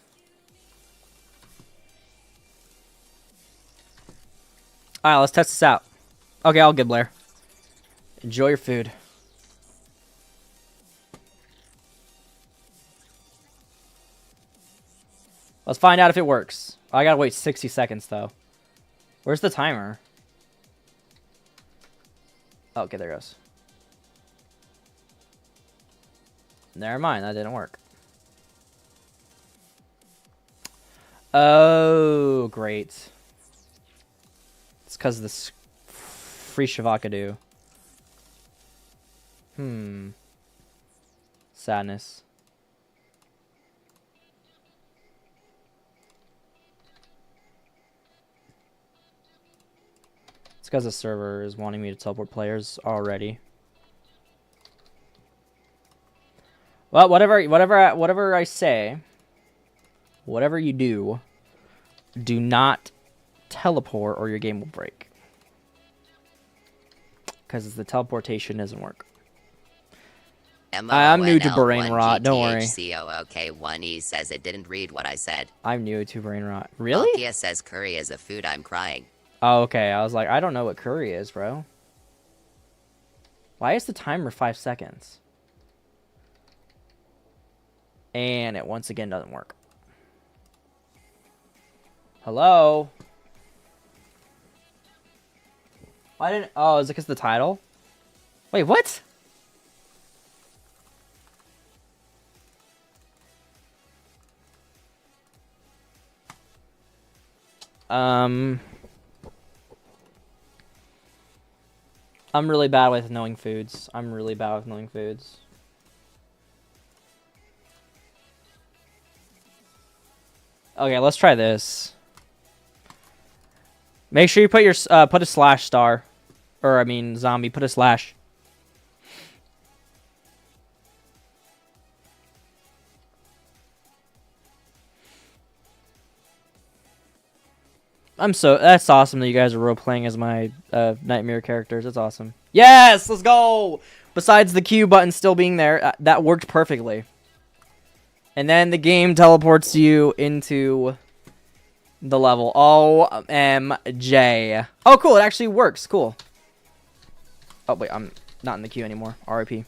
Alright, let's test this out. Okay, I'll get Blair. Enjoy your food. Let's find out if it works. I gotta wait 60 seconds though. Where's the timer? Oh, okay, there it goes. Never mind, that didn't work. Oh, great. It's because of this free Shavakadu. Sadness. It's because the server is wanting me to teleport players already. Well, whatever I say, whatever you do, do not teleport or your game will break. Because the teleportation doesn't work. I'm new to brain rot, don't worry. MONL1GTHCOOK1E says it didn't read what I said. I'm new to brain rot. Really? Alkia says curry is a food, I'm crying. Oh, okay. I was like, I don't know what curry is, bro. Why is the timer 5 seconds? And it once again doesn't work. Hello? Why didn't... Oh, is it because of the title? Wait, what? I'm really bad with knowing foods. I'm really bad with knowing foods. Okay, let's try this. Make sure you put your put a slash star, or I mean zombie. Put a slash. That's awesome that you guys are role playing as my nightmare characters. That's awesome. Yes, let's go. Besides the Q button still being there, that worked perfectly. And then the game teleports you into the level. OMJ. Oh, cool. It actually works. Cool. Oh, wait. I'm not in the queue anymore. RIP.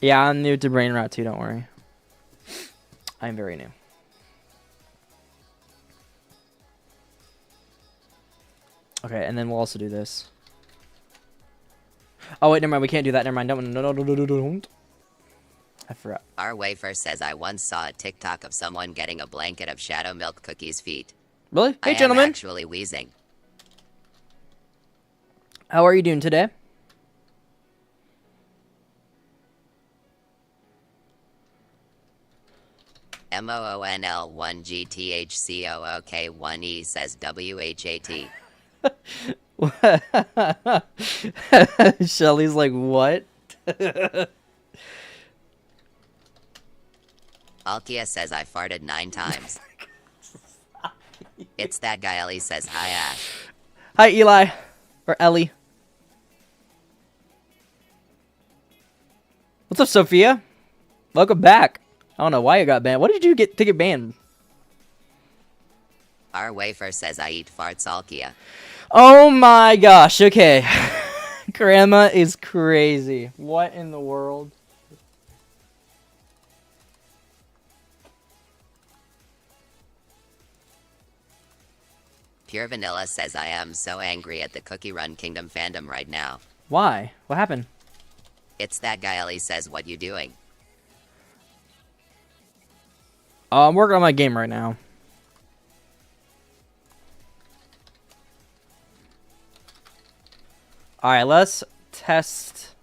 Yeah, I'm new to Brain Rot too. Don't worry. I'm very new. Okay, and then we'll also do this. Oh, wait. Never mind. We can't do that. Never mind. Don't. I forgot. Our wafer says I once saw a TikTok of someone getting a blanket of Shadow Milk Cookies' feet. Really? Hey, I gentlemen. am actually wheezing. How are you doing today? MOONL1GTHCOOK1E says WHAT. Shelly's like, what? Alkia says I farted 9 times. It's that guy Ellie says hi Ash. Hi, Eli. Or Ellie. What's up, Sophia? Welcome back. I don't know why you got banned. What did you get to get banned? Our wafer says I eat farts Alkia. Oh my gosh. Okay. Grandma is crazy. What in the world? Pure Vanilla says I am so angry at the Cookie Run Kingdom fandom right now. Why? What happened? It's that guy Ellie says what you doing? I'm working on my game right now. Alright, let's test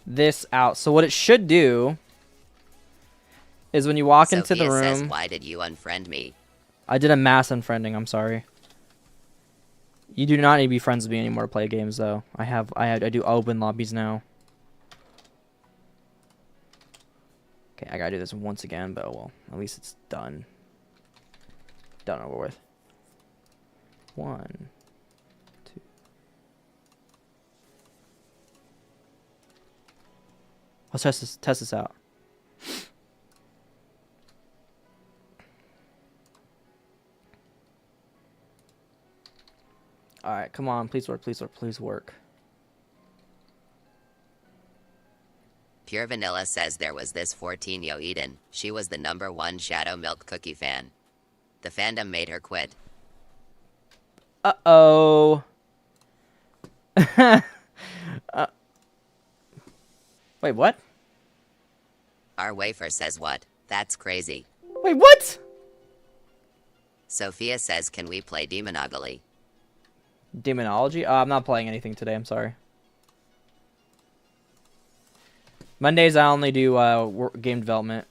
this out. So what it should do is when you walk into the Sophia room... says, why did you unfriend me? I did a mass unfriending, I'm sorry. You do not need to be friends with me anymore to play games, though. I do open lobbies now. Okay, I gotta do this once again, but oh well. At least it's done. Done over with. 1, 2. Let's test this out. Alright, come on, please work, please work, please work. Pure Vanilla says there was this 14-yo Eden. She was the #1 Shadow Milk Cookie fan. The fandom made her quit. Uh-oh. Wait, what? Our wafer says what? That's crazy. Wait, what? Sophia says can we play Demonogoly? Demonology? I'm not playing anything today, I'm sorry. Mondays I only do game development.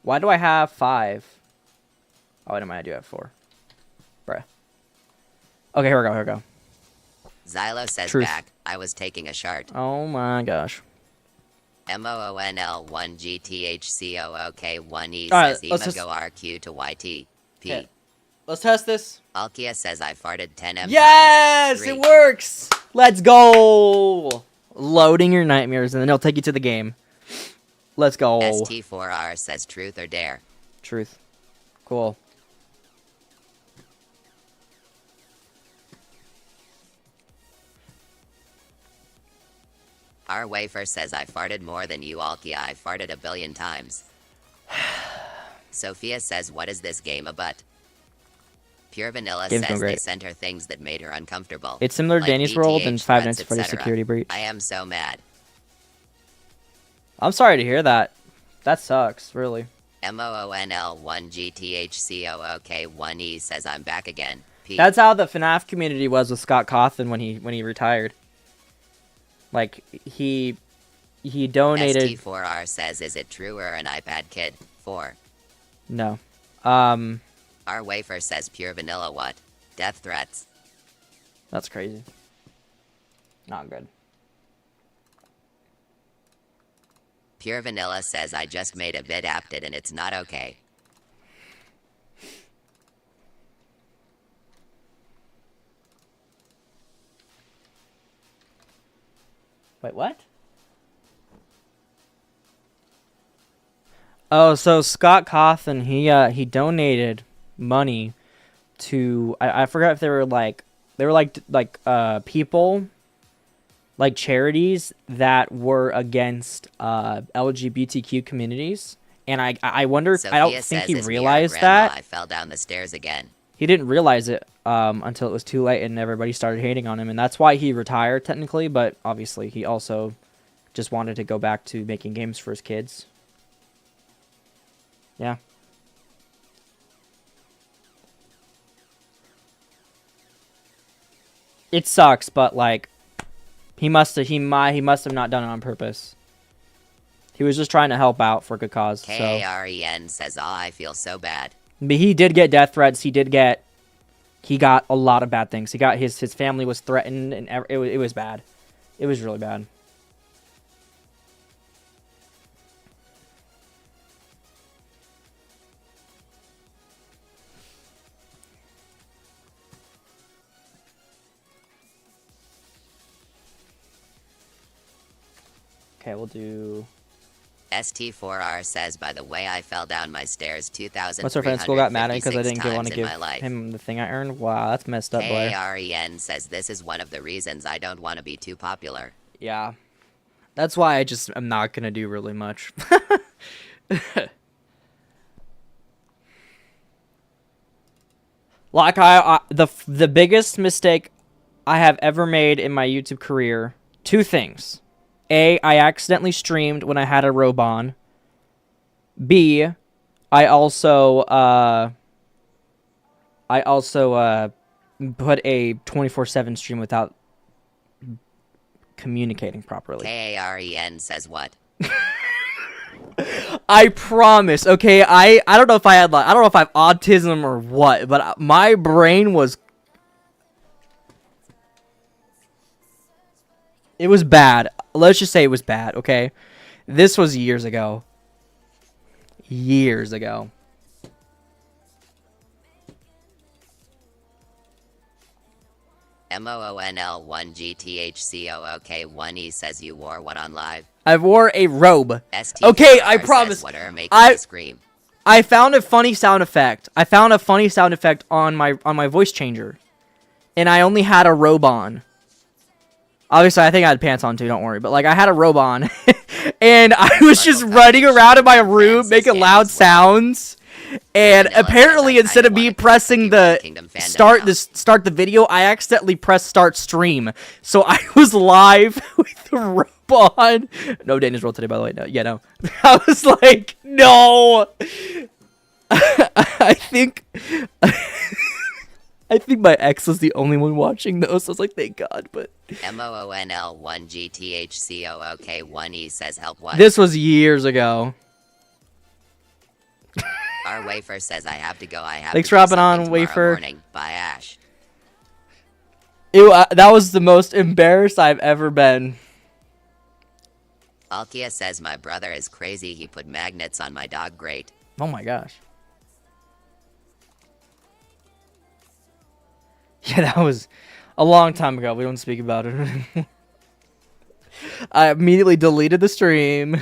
Why do I have 5? Oh, wait a minute, I do have 4. Bruh. Okay, here we go, here we go. Xylo says Truth. back, I was taking a shart. Oh my gosh. MOONL1GTHCOOK1E Alright, says let's just... Emago RQ to YT. P. Okay. Let's test this. Alkia says I farted 10 M. Yes! Three. It works! Let's go! Loading your nightmares, and then it'll take you to the game. Let's go. ST4R says truth or dare. Truth. Cool. Our wafer says I farted more than you Alkia. I farted a billion times. Sophia says what is this game about? Pure Vanilla Game's says going they great. sent her things that made her uncomfortable. It's similar to like Danny's World BTH and Five threats, Nights at Freddy's etc. Security Breach. I am so mad. I'm sorry to hear that. That sucks, really. MOONL1GTHCOOK1E says I'm back again. P. That's how the FNAF community was with Scott Cawthon when he retired. Like he donated. ST4R says is it true or an iPad kid? 4. No. Our wafer says pure vanilla what? Death threats. That's crazy. Not good. Pure Vanilla says I just made a bit apted and it's not okay. Wait, what? Oh, so Scott Cawthon, he donated money to I forgot if they were people, like charities that were against LGBTQ communities. And I wonder, I don't Sophia think says, he "Is me or realized Grandma? that. I fell down the stairs again." He didn't realize it until it was too late and everybody started hating on him, and that's why he retired technically, but obviously he also just wanted to go back to making games for his kids. Yeah. It sucks, but like he must have not done it on purpose. He was just trying to help out for a good cause. So Karen says, "Ah, I feel so bad." but he did get death threats. He got a lot of bad things. He got his family was threatened, and it was bad. It was really bad. Okay, we'll do. ST4R says, "By the way, I fell down my stairs What's our friend school got mad at me 2,356 because I didn't want times to in give my life." him the thing I earned? Wow, that's messed up, boy. Karen says, "This is one of the reasons I don't want to be too popular." Yeah. That's why I'm not going to do really much. Like the biggest mistake I have ever made in my YouTube career, two things. A, I accidentally streamed when I had a robe on. B, I also put a 24/7 stream without communicating properly. Karen says, "What?" I promise. Okay, I don't know if I have autism or what, but my brain was. It was bad. Let's just say it was bad. Okay, this was years ago. Years ago. MOONL1GTHCOOK1E says, "You wore what on live?" I wore a robe. ST4R Okay, I says, promise. "What are making me scream?" I found a funny sound effect. I found a funny sound effect on my voice changer, and I only had a robe on. Obviously, I think I had pants on too. Don't worry, but like I had a robe on, and I was just running around in my room making loud sounds. And apparently, instead of me pressing the start the video, I accidentally pressed start stream. So I was live with the robe on. No Danish roll today, by the way. No, yeah, no. I was like, no. I think my ex was the only one watching those. So I was like, thank God. But MOONL1GTHCOOK1E says, "Help what?" This was years ago. Our Wafer says, "I have to go. I have Thanks to for do hopping something on, tomorrow Wafer. morning." Bye, Ash. Ew, that was the most embarrassed I've ever been. Alkia says, "My brother is crazy. He put magnets on my dog grate." Oh my gosh. Yeah, that was a long time ago. We don't speak about it anymore. I immediately deleted the stream.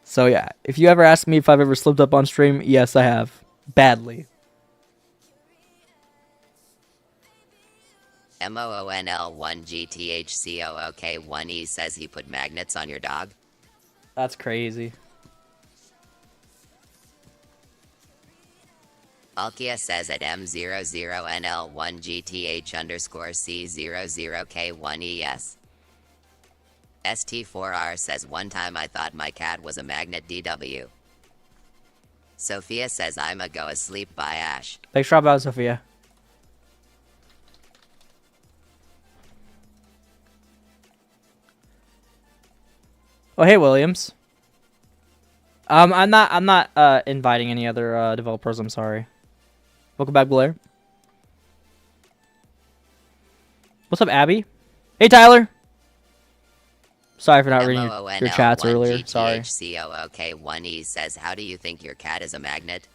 So yeah, if you ever ask me if I've ever slipped up on stream, yes, I have. Badly. MOONL1GTHCOOK1E says, "He put magnets on your dog." That's crazy. Alkia says, "At M00NL1GTH_C00K1ES." ST4R says, "One time I thought my cat was a magnet DW." Sophia says, "I'ma go asleep." By Ash. Thanks for dropping out, Sophia. Oh, hey, Williams. I'm not inviting any other developers. I'm sorry. Welcome back, Blair. What's up, Abby? Hey, Tyler. Sorry for not reading your chats earlier. Sorry. MOONL1GTHCOOK1E says, "How do you think your cat is a magnet?"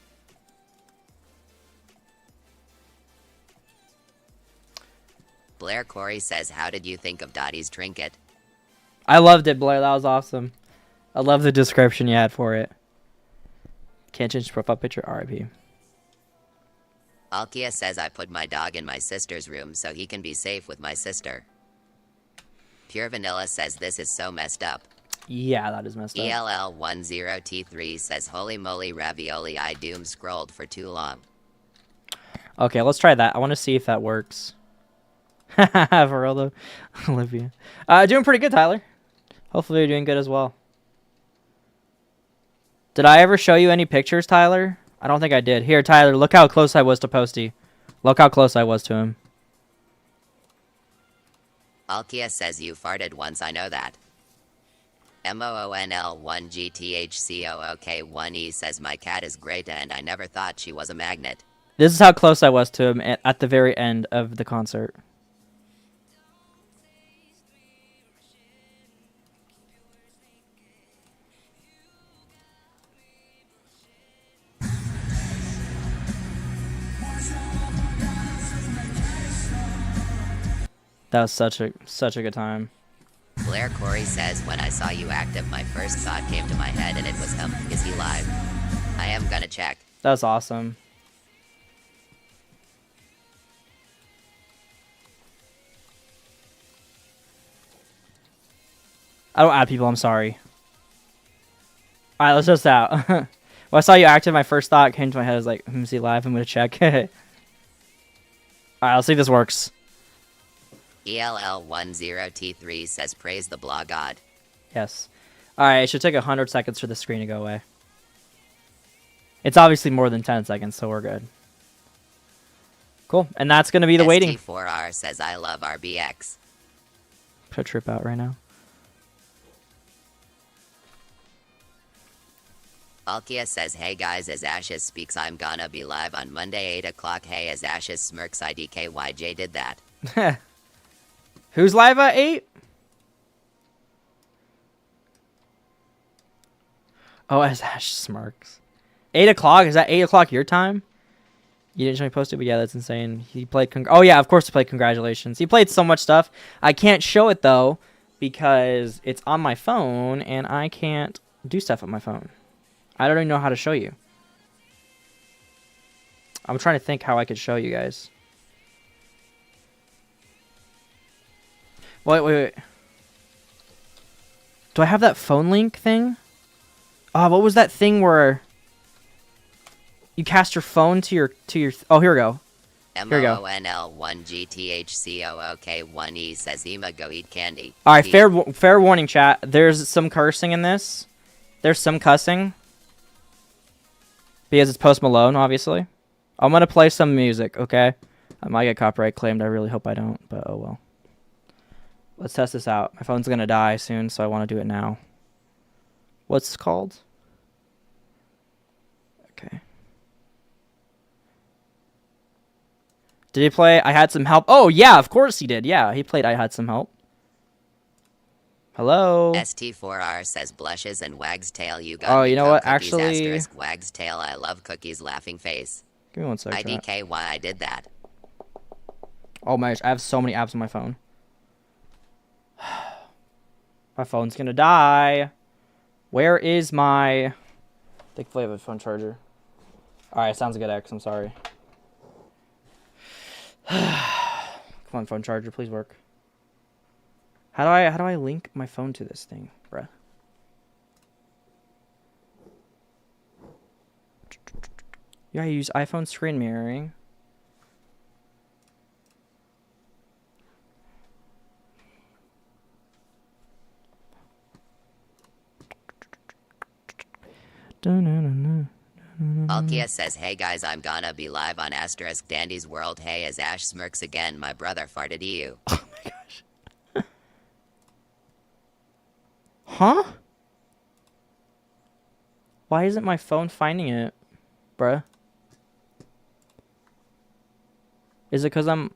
Blair Corey says, how did you think of Dottie's trinket? I loved it, Blair. That was awesome. I love the description you had for it. Can't change profile picture. RIP. Alkia says, I put my dog in my sister's room so he can be safe with my sister. Pure Vanilla says, this is so messed up. Yeah, that is messed up. ELL10T3 says, holy moly ravioli, I doom scrolled for too long. Okay, let's try that. I want to see if that works. For real though. Olivia. Doing pretty good, Tyler. Hopefully you're doing good as well. Did I ever show you any pictures, Tyler? I don't think I did. Here, Tyler, look how close I was to Posty. Look how close I was to him. Alkia says, you farted once, I know that. MOONL1GTHCOOK1E says, my cat is great and I never thought she was a magnet. This is how close I was to him at the very end of the concert. That was such a good time. Blair Corey says, when I saw you active, my first thought came to my head and it was him. Is he live? I am gonna check. That's awesome. I don't add people, I'm sorry. Alright, let's just out. When I saw you active, my first thought came to my head. I was like, is he live? I'm gonna check. Alright, let's see if this works. ELL10T3 says, praise the blah god. Yes. Alright, it should take 100 seconds for the screen to go away. It's obviously more than 10 seconds, so we're good. Cool. And that's going to be the waiting. ST4R says, I love RBX. Put a trip out right now. Alkia says, hey guys, as Ashes speaks, I'm gonna be live on Monday, 8 o'clock. Hey, as Ashes smirks, IDKYJ did that. Who's live at 8? Oh, as Ash smirks. 8 o'clock? Is that 8 o'clock your time? You didn't show me posted, but yeah, that's insane. He played... oh, yeah, of course he played Congratulations. He played so much stuff. I can't show it, though, because it's on my phone, and I can't do stuff on my phone. I don't even know how to show you. I'm trying to think how I could show you guys. Wait. Do I have that phone link thing? Oh, what was that thing where you cast your phone to your oh, here we go. MOONL1GTHCOOK1E says, Ema, go eat candy. All right, fair warning, chat. There's some cursing in this. There's some cussing. Because it's Post Malone, obviously. I'm going to play some music, okay? I might get copyright claimed. I really hope I don't, but oh well. Let's test this out. My phone's going to die soon, so I want to do it now. What's it called? Okay. Did he play I Had Some Help? Oh, yeah, of course he did. Yeah, he played I Had Some Help. Hello? ST4R says, blushes and wags tail. You got oh, me you know co what? cookies, Actually... asterisk, wags tail. I love cookies, laughing face. Give me one second. IDK, why I did that. Oh my gosh, I have so many apps on my phone. My phone's gonna die. Where is my... Thankfully I have a phone charger. Alright, sounds good, X. I'm sorry. Come on, phone charger, please work. How do I link my phone to this thing, bruh? Yeah, I use iPhone screen mirroring. Alkia says, hey guys, I'm gonna be live on asterisk Dandy's World. Hey, as Ash smirks again, my brother farted you. Oh my gosh. Huh? Why isn't my phone finding it, bruh? Is it because I'm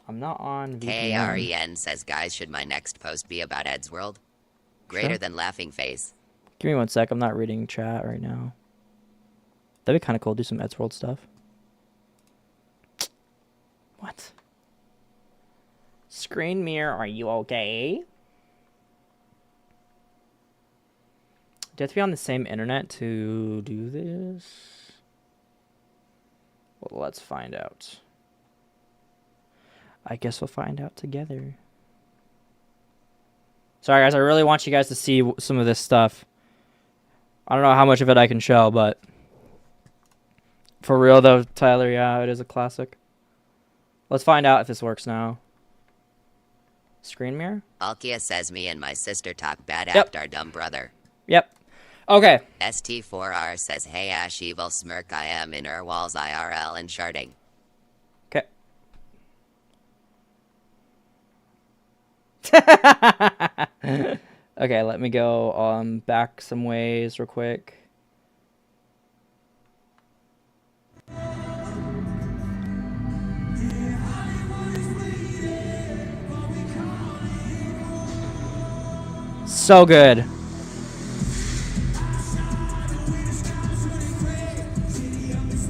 not on VPN. KREN says, guys, should my next post be about Ed's World? Greater Sure. than laughing face. Give me one sec. I'm not reading chat right now. That'd be kind of cool. Do some Ed's World stuff. What? Screen mirror, are you okay? Do you have to be on the same internet to do this? Well, let's find out. I guess we'll find out together. Sorry, guys. I really want you guys to see some of this stuff. I don't know how much of it I can show, but... For real, though, Tyler, yeah, it is a classic. Let's find out if this works now. Screen mirror? Alkia says me and my sister talk bad Yep. act our dumb brother. Yep. Okay. ST4R says, hey Ash evil smirk, I am in Urwal's IRL and sharding. Okay. Okay, let me go back some ways real quick. So good.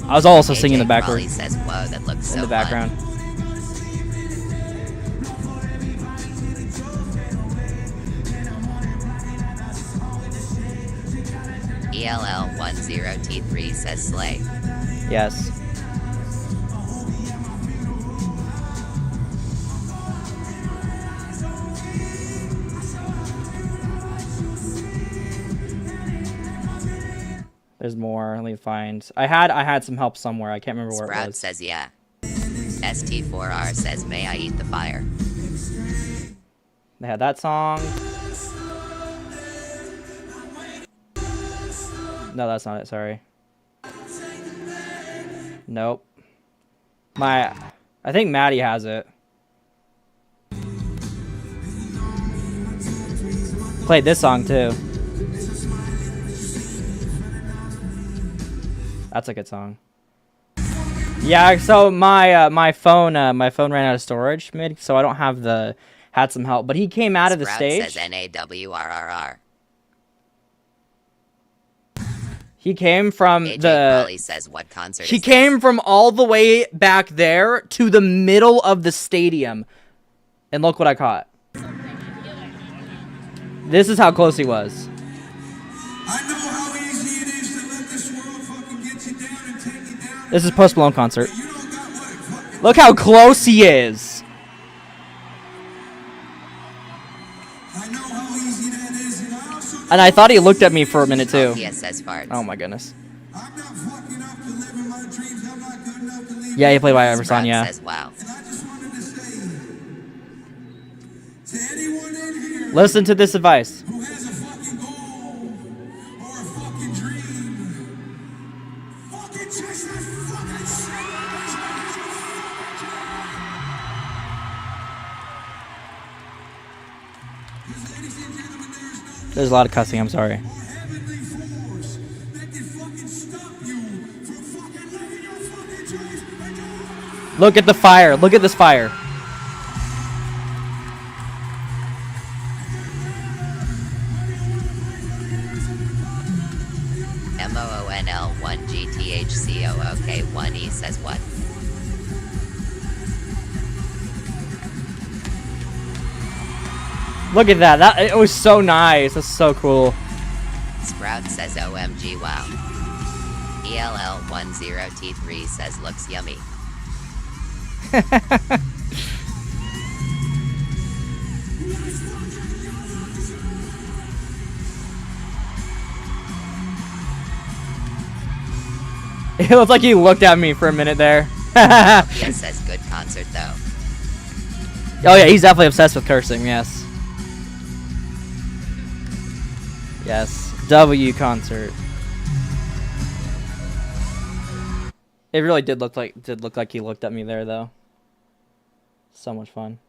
I was also singing the backward. Says, whoa, that looks so In the background. ELL10T3 says slay. Yes. There's more. Let me find. I had some help somewhere. I can't remember where it Sprout was. says yeah. ST4R says, may I eat the fire? They had that song. No, that's not it. Sorry. Nope. I think Maddie has it. Played this song too. That's a good song. Yeah, so my phone ran out of storage mid, so I don't have the had some help. But he came out of the Sprout stage. says NAWRRR. He came from AJ the. Crowley says, what concert He is came this? from all the way back there to the middle of the stadium, and look what I caught. This is how close he was. I know how easy it is to let this world fucking get you down and take you down. This is Post Malone concert. You don't got what it fucking. Look how close he is. I know how easy that is, and I also know And I thought he looked at me for a minute too. Alkia says farts. Oh my goodness. I'm not fucking up to living my dreams. I'm not good enough to leave. Yeah, he played by Sprout Everson, yeah. says wow. And I just wanted to say to anyone in here Listen to this advice. who has a fucking goal or a fucking dream, fucking chase that fucking shit. Because ladies and gentlemen, there is no There's a lot of cussing, I'm sorry. or heavenly force that can fucking stop you from fucking living your fucking dreams and doing Look at the fire. Look at this fire. MOONL1GTHCOOK1E says what? Look at that. It was so nice. That's so cool. Sprout says OMG wow. ELL10T3 says looks yummy. It looked like he looked at me for a minute there. Yes says good concert though. Oh yeah, he's definitely obsessed with cursing, yes. Yes. W concert. It really did look like he looked at me there though. So much fun.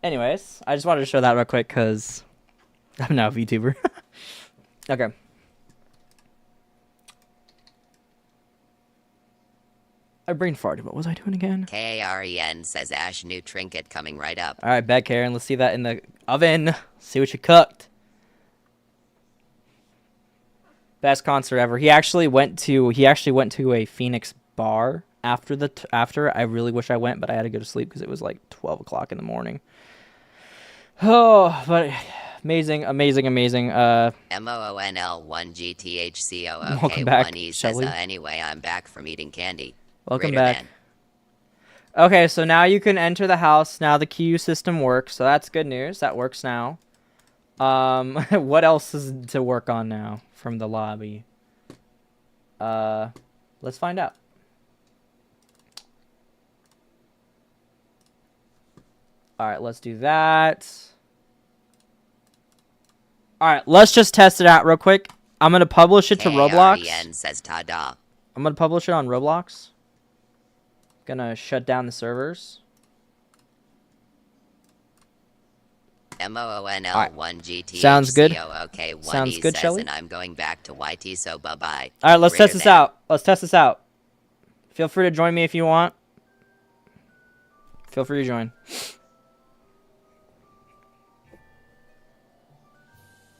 Anyways, I just wanted to show that real quick because I'm now a VTuber. Okay. I brain farted. What was I doing again? KAREN says Ash new trinket coming right up. All right, bet Karen. Let's see that in the oven. See what you cooked. Best concert ever. He actually went to a Phoenix bar after. I really wish I went, but I had to go to sleep because it was like 12 o'clock in the morning. Oh, but amazing. Welcome back, MOONL1GTHCOOK1E says, Shelly. anyway, I'm back from eating candy. Welcome Greater back. than. Okay, so now you can enter the house. Now the queue system works, so that's good news. That works now. What else is to work on now from the lobby? Let's find out. All right, let's do that. All right, let's just test it out real quick. I'm going to publish it to Roblox. KAREN says, ta-da. I'm going to publish it on Roblox. Gonna shut down the servers. MOONL1GTHCOOK1E Sounds good. Sounds good, says, Shelly. and I'm going back to YT, so bye-bye. All right, let's Greater test this than. out. Let's test this out. Feel free to join me if you want. Feel free to join.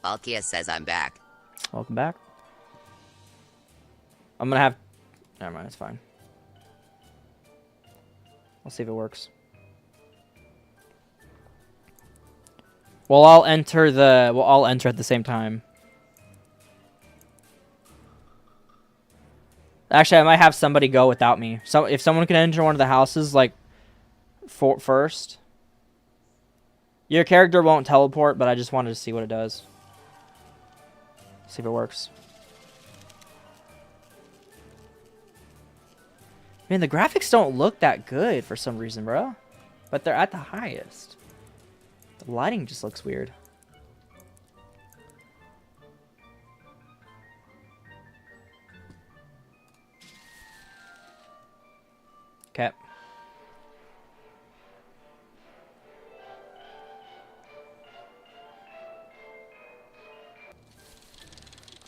Alkia says, I'm back. Welcome back. I'm gonna have... Never mind, it's fine. I'll see if it works. We'll all enter at the same time. Actually, I might have somebody go without me. So if someone can enter one of the houses, like, first. Your character won't teleport, but I just wanted to see what it does. See if it works. Man, the graphics don't look that good for some reason, bro. But they're at the highest. The lighting just looks weird. Okay.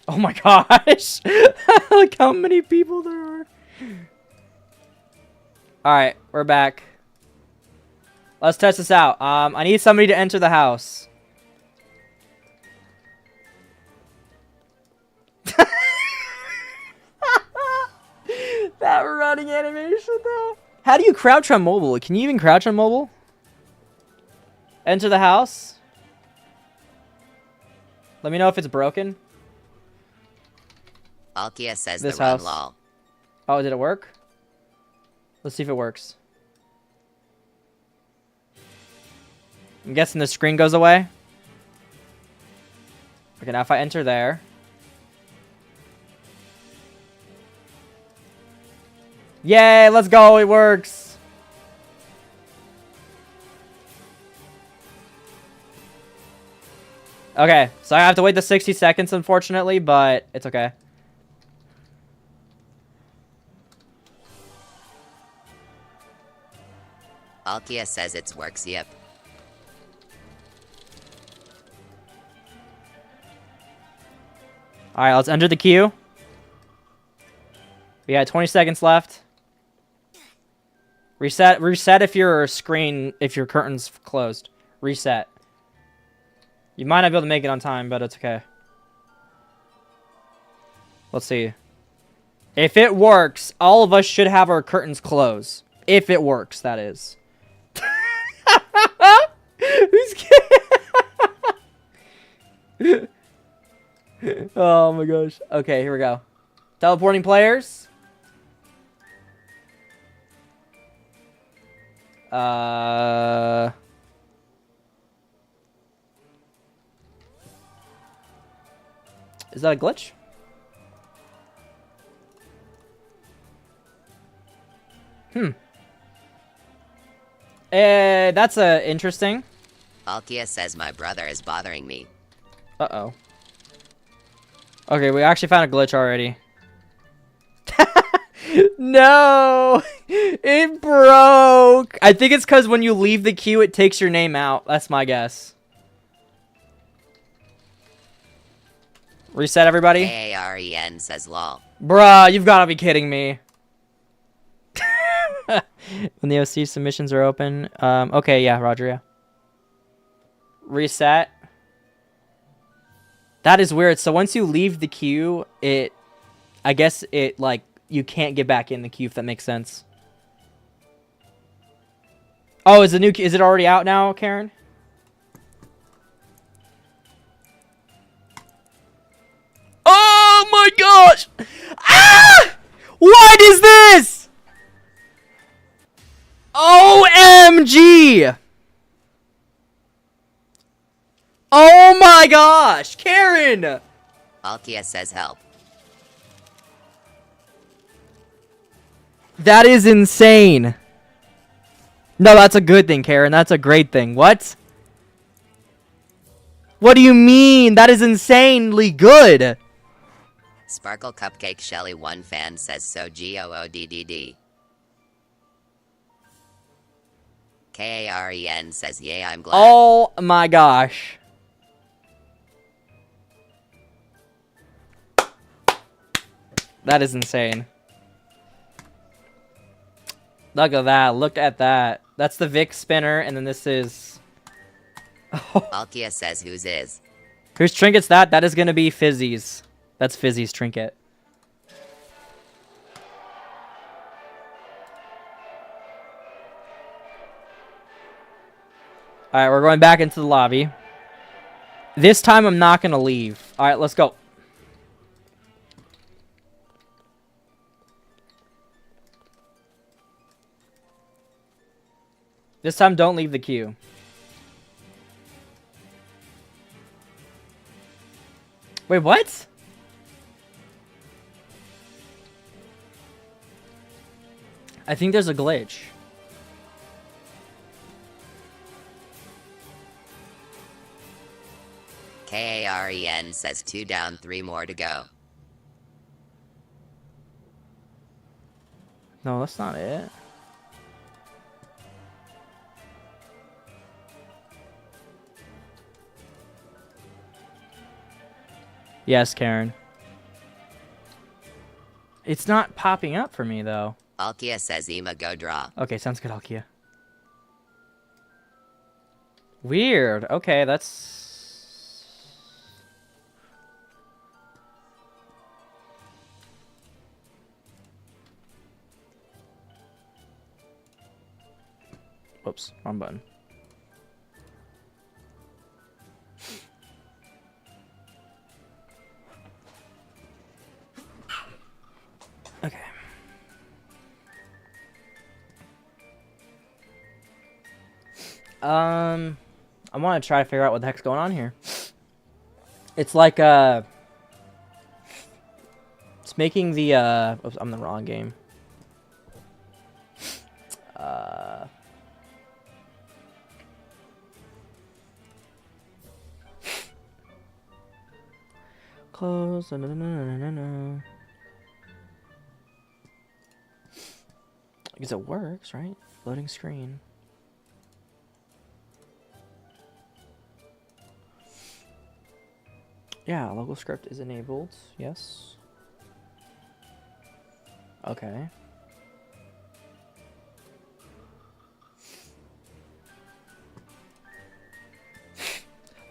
Oh my gosh! Look how many people there are. Alright, we're back. Let's test this out. I need somebody to enter the house. That running animation, though. How do you crouch on mobile? Can you even crouch on mobile? Enter the house. Let me know if it's broken. Alkia says, This the run house. lol. Oh, did it work? Let's see if it works. I'm guessing the screen goes away. Okay, now if I enter there. Yay, let's go, it works. Okay, so I have to wait the 60 seconds, unfortunately, but it's okay. Alkia says it works, yep. Alright, let's enter the queue. We got 20 seconds left. Reset if your curtain's closed. Reset. You might not be able to make it on time, but it's okay. Let's see. If it works, all of us should have our curtains closed. If it works, that is. Who's kidding? Oh my gosh. Okay, here we go. Teleporting players. Is that a glitch? That's interesting. Alkia says my brother is bothering me. Uh-oh. Okay, we actually found a glitch already. No! It broke! I think it's because when you leave the queue, it takes your name out. That's my guess. Reset, everybody. KAREN says lol. Bruh, you've got to be kidding me. When the OC submissions are open. Okay, yeah, Roger, yeah. Reset. That is weird. So once you leave the queue, I guess it, like, you can't get back in the queue, if that makes sense. Oh, is it already out now, Karen? Oh my gosh! Ah! What is this? OMG! Oh my gosh, Karen! Alkia says help. That is insane. No, that's a good thing, Karen. That's a great thing. What? What do you mean? That is insanely good. Sparkle Cupcake Shelly 1 fan says so GOODDD. KAREN says yay, I'm glad. Oh my gosh. That is insane. Look at that. Look at that. That's the Vic spinner, and then this is... Alkia says whose is. Whose trinket's that? That is going to be Fizzy's. That's Fizzy's trinket. Alright, we're going back into the lobby. This time I'm not going to leave. Alright, let's go. This time don't leave the queue. Wait, what? I think there's a glitch. KAREN says 2 down, 3 more to go. No, that's not it. Yes, Karen. It's not popping up for me, though. Alkia says Ema go draw. Okay, sounds good, Alkia. Weird. Okay, that's... Whoops, wrong button. Okay. I want to try to figure out what the heck's going on here. It's like, it's making the, oops, I'm in the wrong game. Close, no. I guess it works, right? Loading screen. Yeah, local script is enabled. Yes. Okay.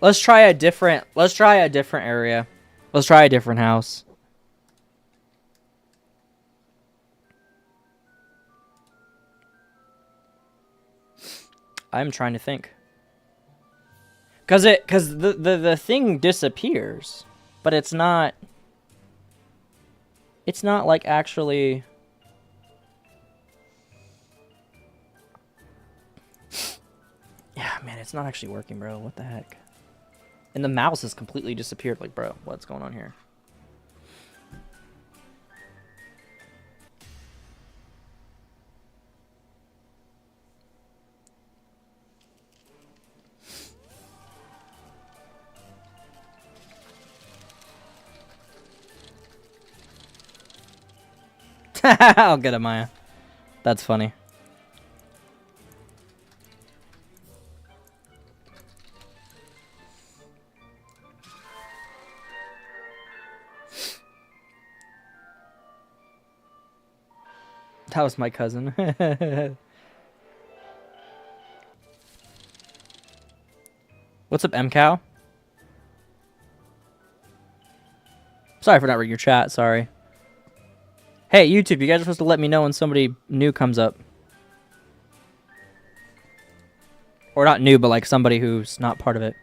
Let's try a different area. Let's try a different house. I'm trying to think. Cause the thing disappears, but it's not like actually. Yeah, man, it's not actually working, bro. What the heck? And the mouse has completely disappeared. Like, bro, what's going on here? I'll get it, Maya. That's funny. That was my cousin. What's up, MCow? Sorry for not reading your chat, sorry. Hey, YouTube, you guys are supposed to let me know when somebody new comes up. Or not new, but like somebody who's not part of it.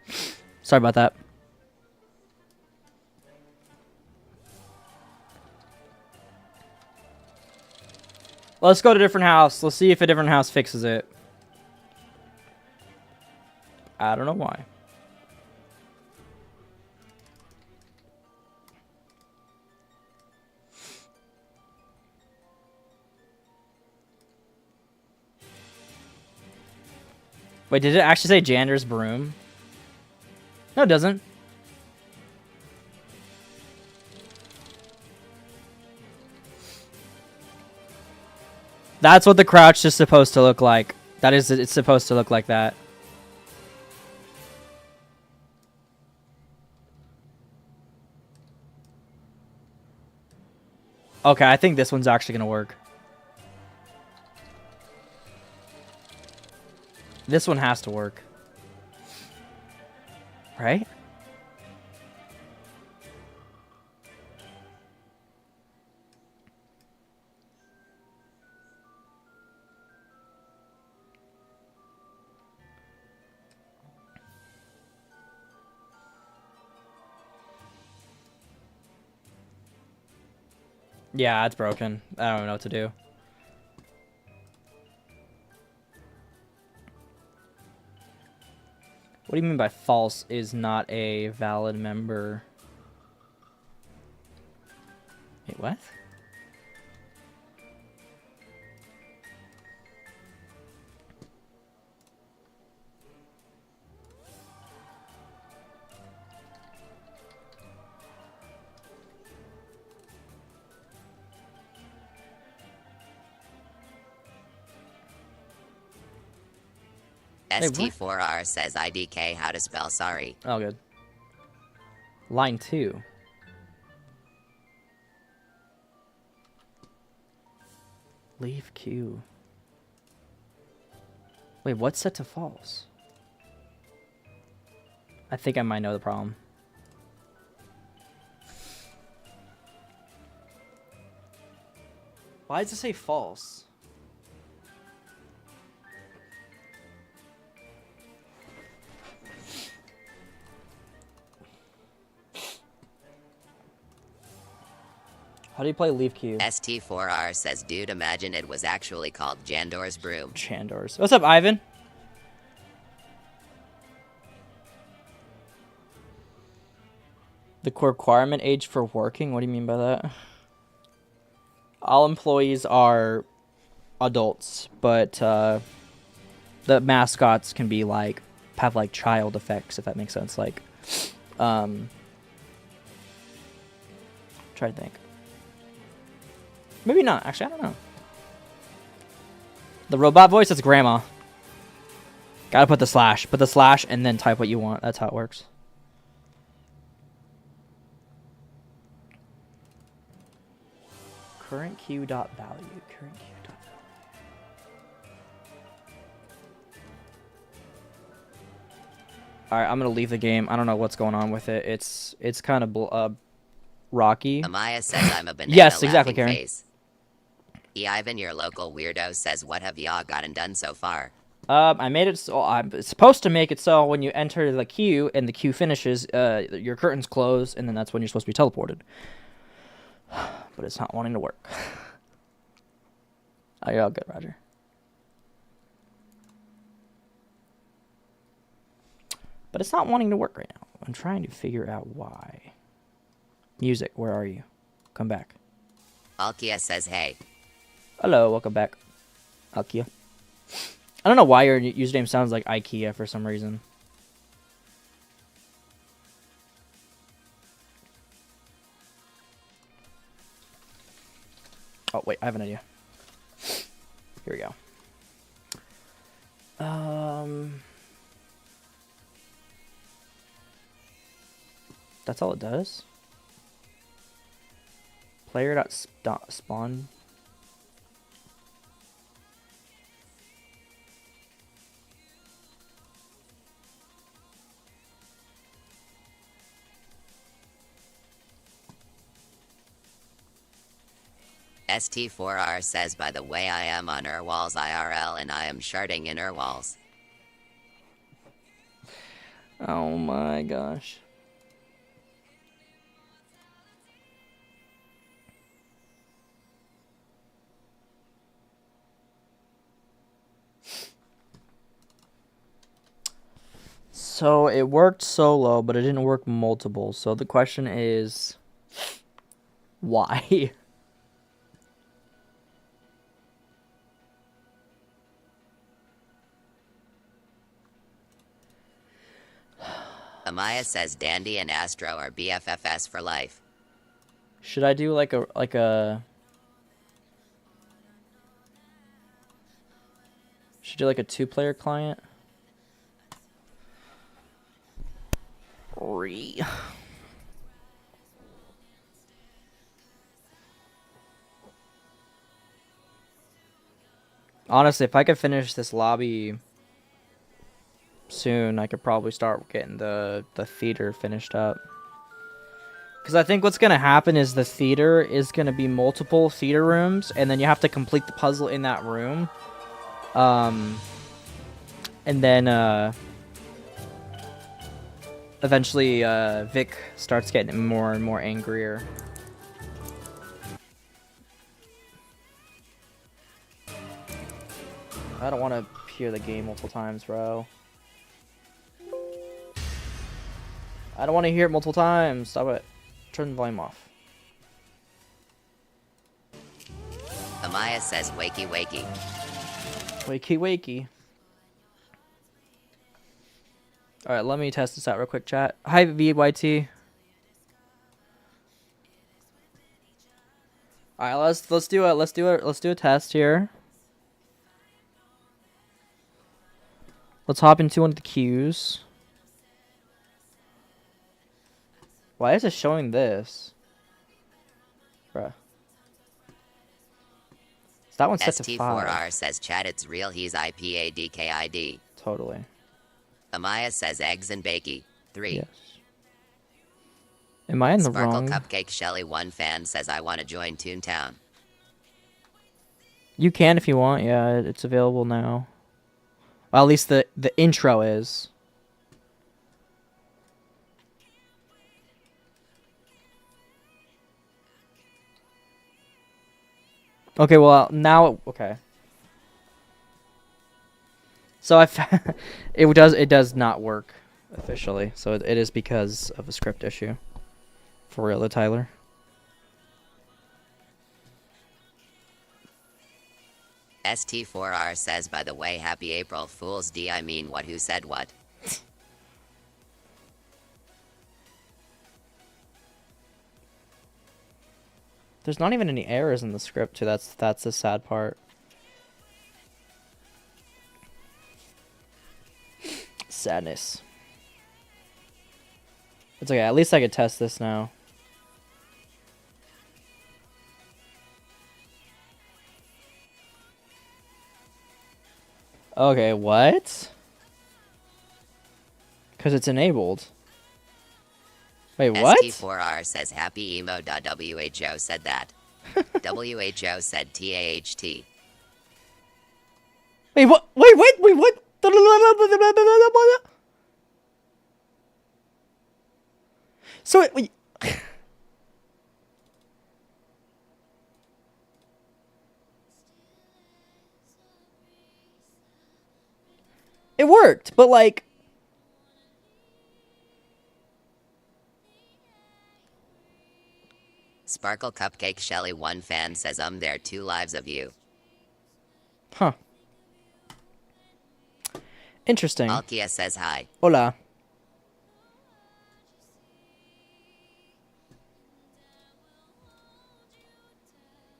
Sorry about that. Let's go to a different house. Let's see if a different house fixes it. I don't know why. Wait, did it actually say Jander's broom? No, it doesn't. That's what the crouch is supposed to look like. That is, it's supposed to look like that. Okay, I think this one's actually gonna work. This one has to work. Right? Yeah, it's broken. I don't know what to do. What do you mean by false is not a valid member? Wait, what? Wait, what? ST4R says IDK how to spell sorry. Oh, good. Line 2. Leave queue. Wait, what's set to false? I think I might know the problem. Why does it say false? How do you play leave queue? ST4R says, dude, imagine it was actually called Jandor's broom. Chandors. What's up, Ivan? The requirement age for working? What do you mean by that? All employees are adults, but the mascots can be like have like child effects, if that makes sense. Like, try to think. Maybe not. Actually, I don't know. The robot voice is grandma. Gotta put the slash. Put the slash and then type what you want. That's how it works. Current queue dot value. Current queue dot value. All right, I'm gonna leave the game. I don't know what's going on with it. It's kind of rocky. Amaya says I'm a banana. Yes, exactly, Karen. Face. Ivan, your local weirdo, says, what have y'all gotten done so far? I made it so I'm supposed to make it so when you enter the queue and the queue finishes, your curtains close, and then that's when you're supposed to be teleported. But it's not wanting to work. Oh, you're all good, Roger. But it's not wanting to work right now. I'm trying to figure out why. Music, where are you? Come back. Alkia says, hey. Hello, welcome back. Alkia. I don't know why your username sounds like IKEA for some reason. Oh, wait, I have an idea. Here we go. That's all it does? Player.spawn. ST4R says, by the way, I am on Urwalls IRL and I am sharding in Urwalls. Oh my gosh. So it worked solo, but it didn't work multiple. So the question is, why? Amaya says Dandy and Astro are BFFs for life. Should I do like a should do like a 2-player client? Honestly, if I could finish this lobby soon, I could probably start getting the theater finished up. Because I think what's going to happen is the theater is going to be multiple theater rooms, and then you have to complete the puzzle in that room. And then eventually Vic starts getting more and more angrier. I don't want to hear the game multiple times, bro. I don't want to hear it multiple times. Stop it. Turn the volume off. Amaya says wakey wakey. Wakey wakey. Alright, let me test this out real quick, chat. Hi, VYT. Alright, let's do a test here. Let's hop into one of the queues. Why is it showing this? Bruh. Is that one set to 5? ST4R says chat it's real, he's IPADKID. Totally. Amaya says eggs and bakey. 3. Yes. Am I in the Sparkle wrong? Cupcake Shelly 1 fan says I want to join Toontown. You can if you want. Yeah, it's available now. Well, at least the intro is. Okay, well, now okay. So it does not work officially. So it is because of a script issue. For real, though, Tyler. ST4R says, by the way, happy April Fool's D. I mean, what? Who said what? There's not even any errors in the script, too. That's the sad part. Sadness. It's okay. At least I could test this now. Okay, what? Because it's enabled. Wait, what? ST4R says happy emo. WHO said that. WHO said TAHT. Wait, what? Wait, what? So wait. It worked, but like Sparkle Cupcake Shelly 1 fan says there are 2 lives of you. Huh. Interesting. Alkia says hi. Hola.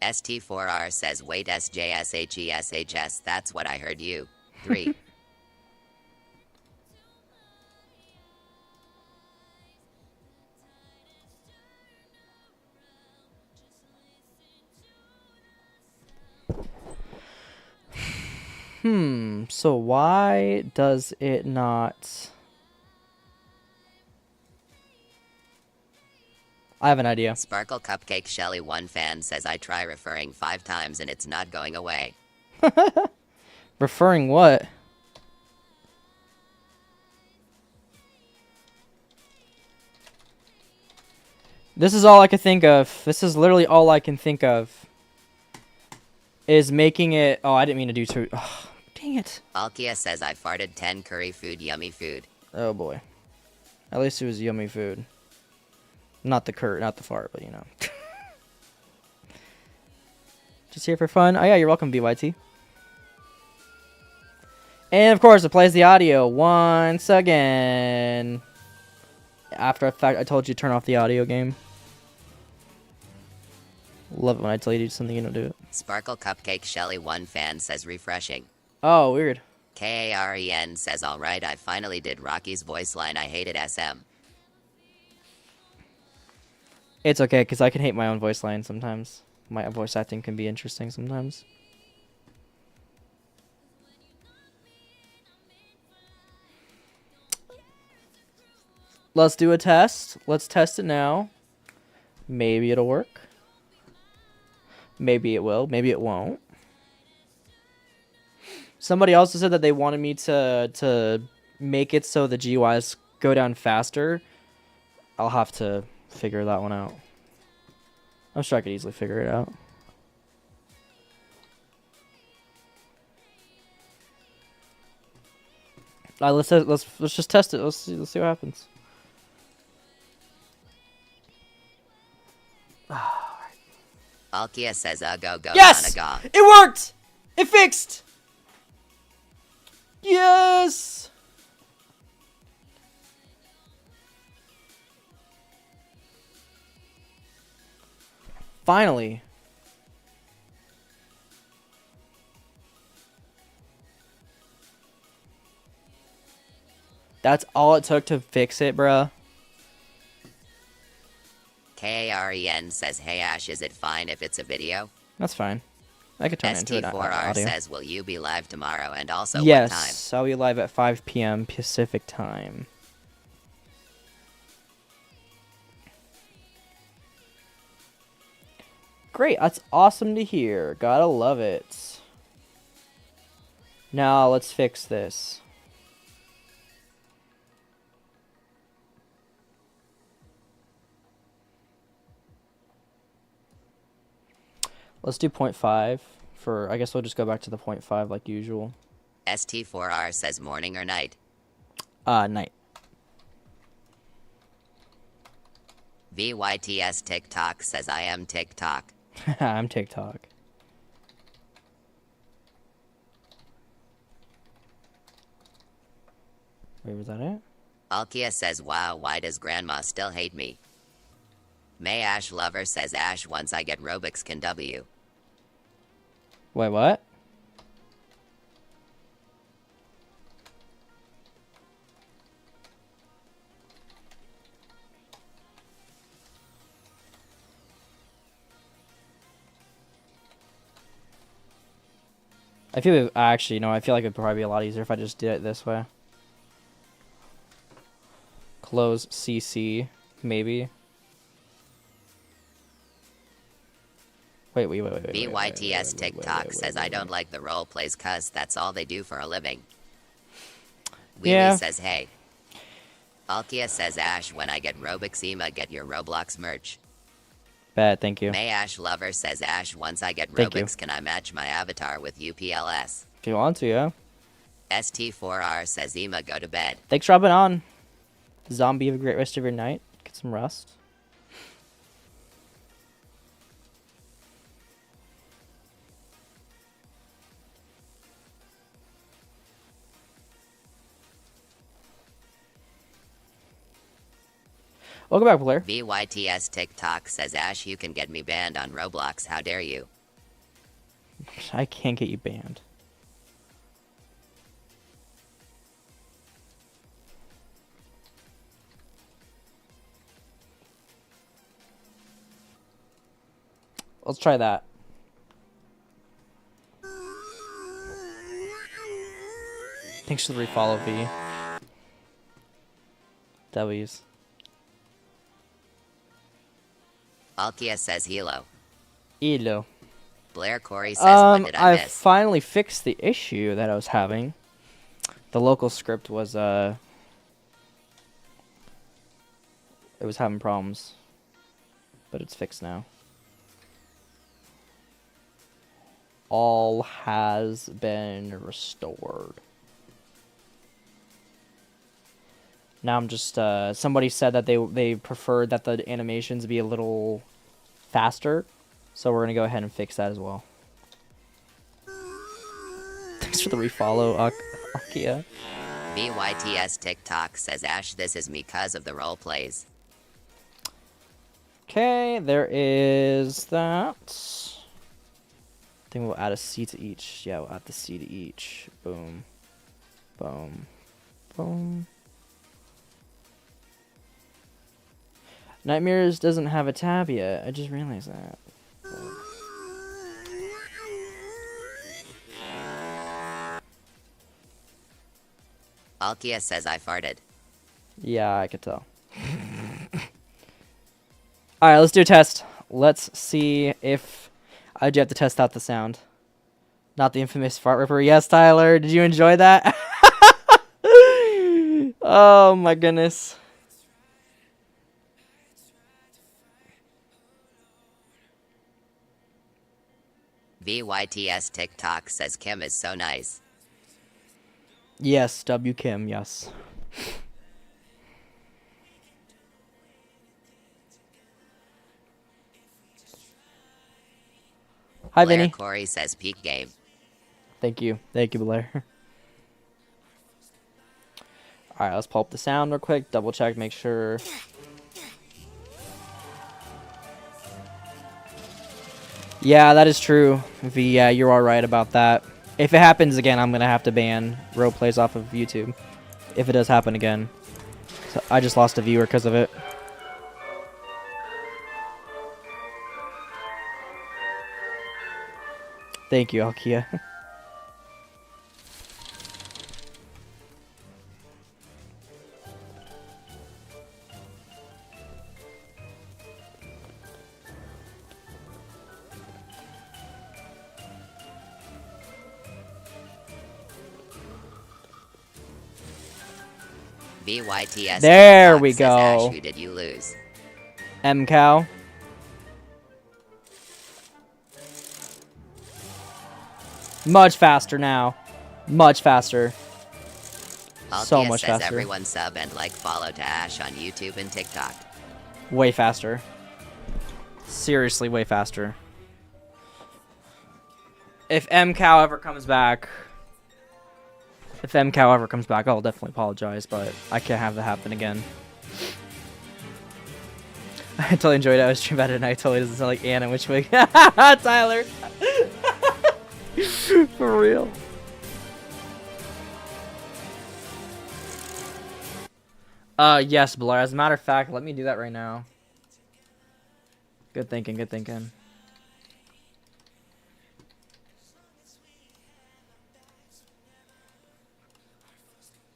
ST4R says wait SJSHESHS, that's what I heard you. 3. So why does it not... I have an idea. Sparkle Cupcake Shelly 1 fan says I try referring 5 times and it's not going away. Referring what? This is all I can think of. This is literally all I can think of. Is making it... Oh, I didn't mean to do two... Oh, dang it. Alkia says I farted 10 curry food yummy food. Oh, boy. At least it was yummy food. Not the fart, but you know. Just here for fun. Oh, yeah, you're welcome, BYT. And, of course, it plays the audio once again. After I told you to turn off the audio game. Love it when I tell you to do something you don't do it. Sparkle Cupcake Shelly 1 fan says refreshing. Oh, weird. Karen says alright, I finally did Rocky's voice line. I hated SM. It's okay, because I can hate my own voice line sometimes. My voice acting can be interesting sometimes. Let's do a test. Let's test it now. Maybe it'll work. Maybe it will. Maybe it won't. Somebody also said that they wanted me to make it so the GUIs go down faster. I'll have to figure that one out. I'm sure I could easily figure it out. Let's just test it. Let's see what happens. Alkia says go Yes! Ganaga. It worked! It fixed! Yes! Finally. That's all it took to fix it, bruh. Karen says, hey Ash, is it fine if it's a video? That's fine. I could turn it into an ST4R audio. says, will you be live tomorrow and also what time? Yes, I'll be live at 5 p.m. Pacific time. Great, that's awesome to hear. Gotta love it. Now let's fix this. Let's do 0.5 for, I guess we'll just go back to the 0.5 like usual. ST4R says morning or night? Night. VYTS TikTok says I am TikTok. I'm TikTok. Wait, was that it? Alkia says, wow, why does grandma still hate me? May Ash Lover says, Ash, once I get Robux can W. Wait, what? I feel actually, no, I feel like it'd probably be a lot easier if I just did it this way. Close CC, maybe. Wait. VYTS TikTok says I don't like the role plays cuz that's all they do for a living. Wheelie Yeah. says hey. Alkia says Ash, when I get Robux Ema, get your Roblox merch. Bad, thank you. May Ash Lover says Ash, once I get Thank you. Robux can I match my avatar with UPLS? If you want to, yeah. ST4R says Ema, go to bed. Thanks for hopping on. Zombie, have a great rest of your night. Get some rest. Welcome back, Blair. VYTS TikTok says Ash, you can get me banned on Roblox, how dare you? I can't get you banned. Let's try that. Thanks for the refollow, V. W's. Alkia says hello. Elo. Blair Corey says, what did I I miss? finally fixed the issue that I was having. The local script was, it was having problems. But it's fixed now. All has been restored. Now I'm just, somebody said that they preferred that the animations be a little faster. So we're going to go ahead and fix that as well. Thanks for the refollow, Akia. BYTS TikTok says, Ash, this is me 'cause of the role plays. Okay, there is that. I think we'll add a C to each. Yeah, we'll add the C to each. Boom. Boom. Boom. Nightmares doesn't have a tab yet. I just realized that. Alkia says, I farted. Yeah, I could tell. Alright, let's do a test. Let's see if I do have to test out the sound. Not the infamous fart ripper. Yes, Tyler. Did you enjoy that? Oh my goodness. BYTS TikTok says, Kim is so nice. Yes, W Kim, yes. Hi, Blair Vinny. Corey says, peak game. Thank you. Thank you, Blair. Alright, let's pull up the sound real quick. Double check, make sure. Yeah, that is true. V, yeah, you are right about that. If it happens again, I'm going to have to ban role plays off of YouTube. If it does happen again. So I just lost a viewer because of it. Thank you, Alkia. BYTS There TikTok we says, go. Ash, who did you lose? M-Cow. Much faster now. Much faster. Alkia So much says, faster. everyone sub and like follow to Ash on YouTube and TikTok. Way faster. Seriously, way faster. If M-Cow ever comes back... If M-Cow ever comes back, I'll definitely apologize, but I can't have that happen again. I totally enjoyed it. I was streaming about it, and I totally doesn't sound like Anna Witchwig. Tyler! For real. Yes, Blair. As a matter of fact, let me do that right now. Good thinking, good thinking.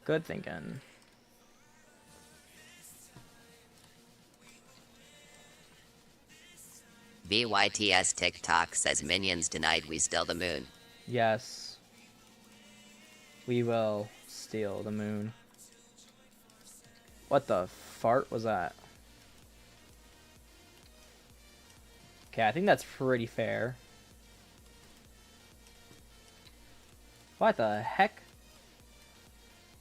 Good thinking. BYTS TikTok says, Minions denied we steal the moon. Yes. We will steal the moon. What the fart was that? Okay, I think that's pretty fair. What the heck?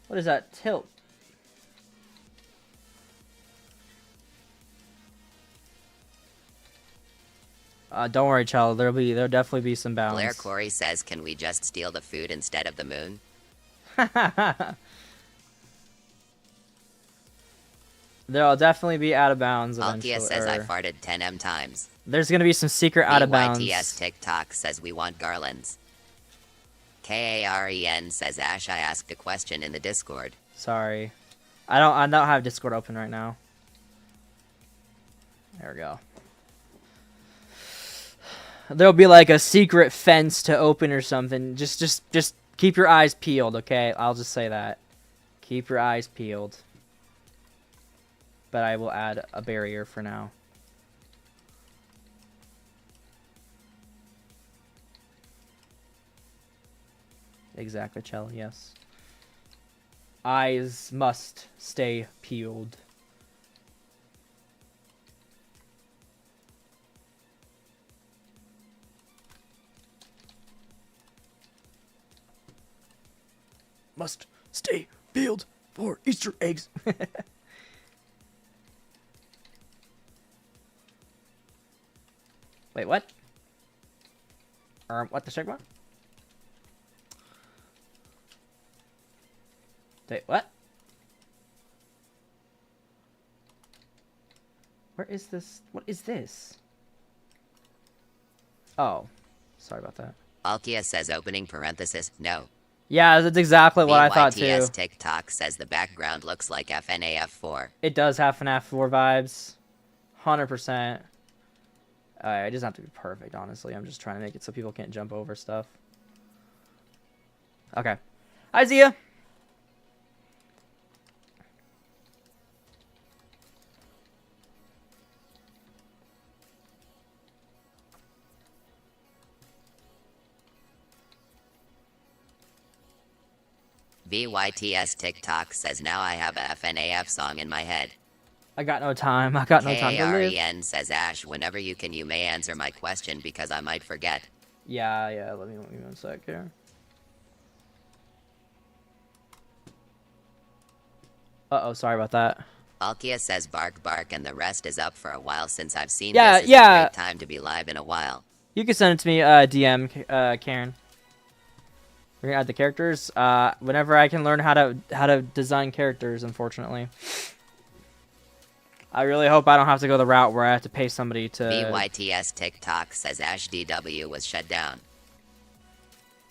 What is that tilt? Don't worry, child. There'll definitely be some balance. Blair Corey says, can we just steal the food instead of the moon? There'll definitely be out of bounds eventually. Alkia says, I farted 10M times. There's gonna be some secret out of bounds. BYTS TikTok says, we want garlands. KAREN says, Ash, I asked a question in the Discord. Sorry. I don't have Discord open right now. There we go. There'll be like a secret fence to open or something. Just keep your eyes peeled, okay? I'll just say that. Keep your eyes peeled. But I will add a barrier for now. Exactly, Chell, yes. Eyes must stay peeled. Must stay peeled for Easter eggs. Wait, what? What the Sigma? Wait, what? Where is this? What is this? Oh, sorry about that. Alkia says opening parenthesis, no. Yeah, that's exactly what I thought too. BYTS TikTok says the background looks like FNAF4. It does have FNAF 4 vibes. 100%. It doesn't have to be perfect, honestly. I'm just trying to make it so people can't jump over stuff. Okay. Hi, Zia. VYTS TikTok says now I have a FNAF song in my head. I got no time. I got no time to live. KAREN says Ash, whenever you can you may answer my question because I might forget. Yeah, let me 1 sec here. Uh-oh, sorry about that. Alkia says bark bark and the rest is up for a while since I've seen Yeah, this. It's yeah. a great time to be live in a while. You can send it to me, DM, Karen. We're gonna add the characters. Whenever I can learn how to design characters, unfortunately. I really hope I don't have to go the route where I have to pay somebody to... BYTS TikTok says Ash DW was shut down.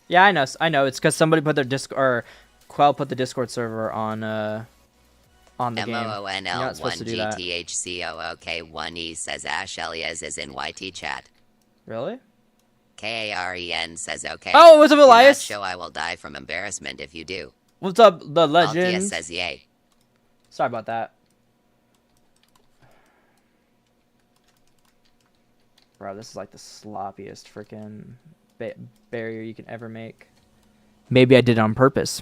Yeah, I know. It's because somebody put their Discord... Or Quell put the Discord server on the game. MOONL1GTHCOOK1E says Ash Elias is in YT chat. Really? KAREN says okay. Oh, what's up, Elias? Do not show I will die from embarrassment if you do. What's up, the legend? Alkia says yay. Sorry about that. Bro, this is like the sloppiest freaking barrier you can ever make. Maybe I did it on purpose.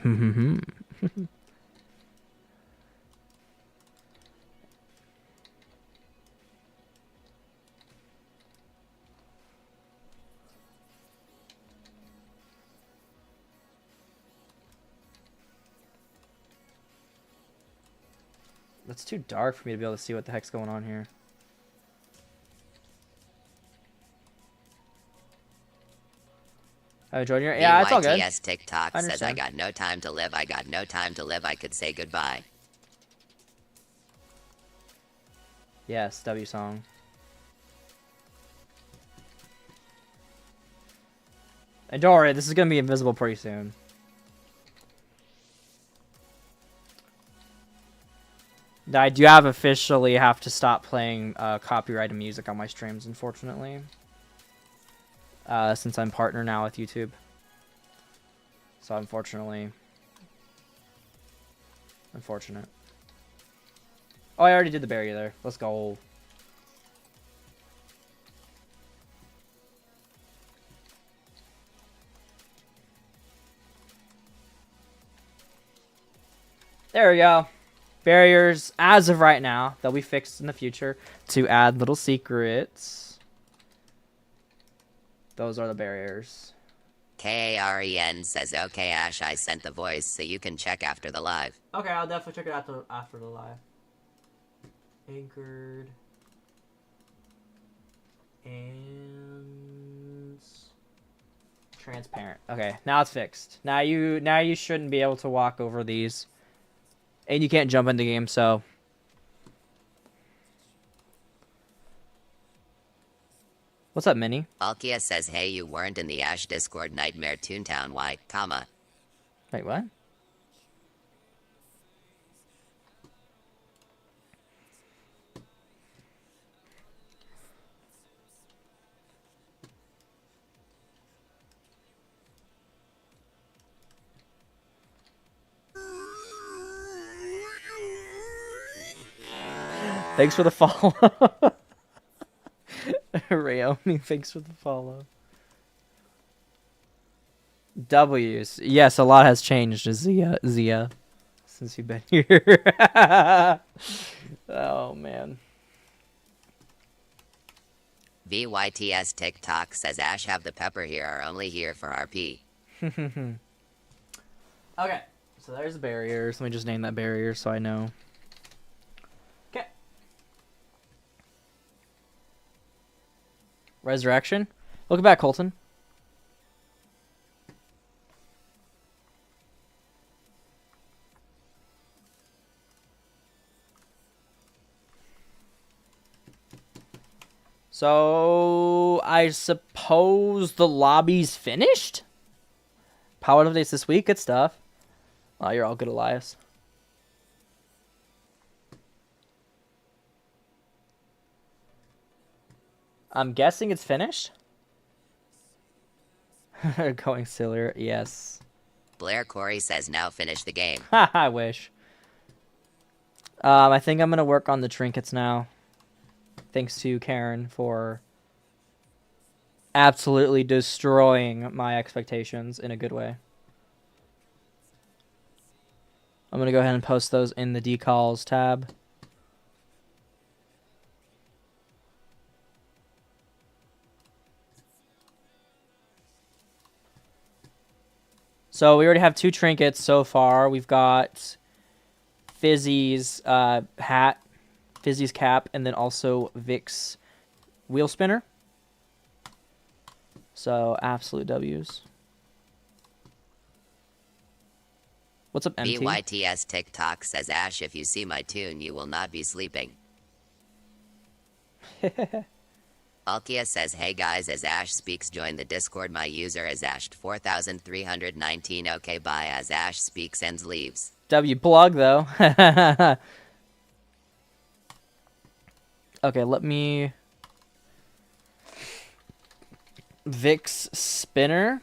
It's too dark for me to be able to see what the heck's going on here. I enjoyed your... Yeah, it's all good. BYTS TikTok I says I understand. got no time to live. I got no time to live. I could say goodbye. Yes, W song. And don't worry, this is gonna be invisible pretty soon. I do officially have to stop playing copyrighted music on my streams, unfortunately. Since I'm partner now with YouTube. So unfortunately. Unfortunate. Oh, I already did the barrier there. Let's go. There we go. Barriers, as of right now, they'll be fixed in the future to add little secrets. Those are the barriers. KAREN says okay Ash, I sent the voice so you can check after the live. Okay, I'll definitely check it out after the live. Anchored. And transparent. Okay, now it's fixed. Now you shouldn't be able to walk over these. And you can't jump in the game, so what's up, Minnie? Alkia says hey, you weren't in the Ash Discord Nightmare Toontown, why, comma. Wait, what? Thanks for the follow. Rayomi, thanks for the follow. W's. Yes, a lot has changed, Zia, since you've been here. Oh, man. VYTS TikTok says Ash have the pepper here are only here for RP. Okay, so there's barriers. Let me just name that barrier so I know. Okay. Resurrection. Look back, Colton. So, I suppose the lobby's finished? Power updates this week. Good stuff. Oh, you're all good, Elias. I'm guessing it's finished? Going sillier, yes. Blair Corey says now finish the game. I wish. I think I'm going to work on the trinkets now. Thanks to Karen for absolutely destroying my expectations in a good way. I'm going to go ahead and post those in the decals tab. So we already have 2 trinkets so far. We've got Fizzy's hat, Fizzy's cap, and then also Vic's wheel spinner. So absolute W's. What's up, MT? VYTS TikTok says Ash if you see my tune you will not be sleeping. Alkia says hey guys as Ash speaks join the Discord my user is Ashed4319 okay bye as Ash speaks and leaves. W blog though. Okay, let me Vic's spinner.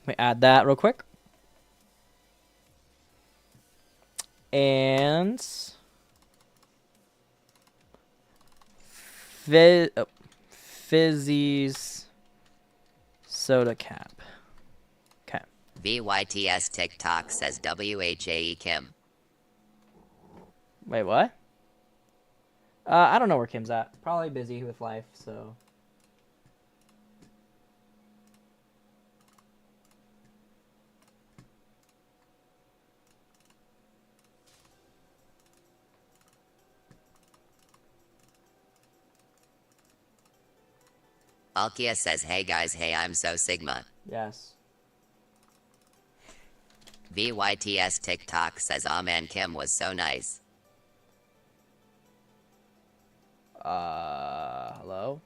Let me add that real quick. And Fizzy's soda cap. Okay. VYTS TikTok says WHAE Kim. Wait, what? I don't know where Kim's at. Probably busy with life, so. Alkia says hey guys hey I'm so Sigma. Yes. VYTS TikTok says aw man Kim was so nice. Hello?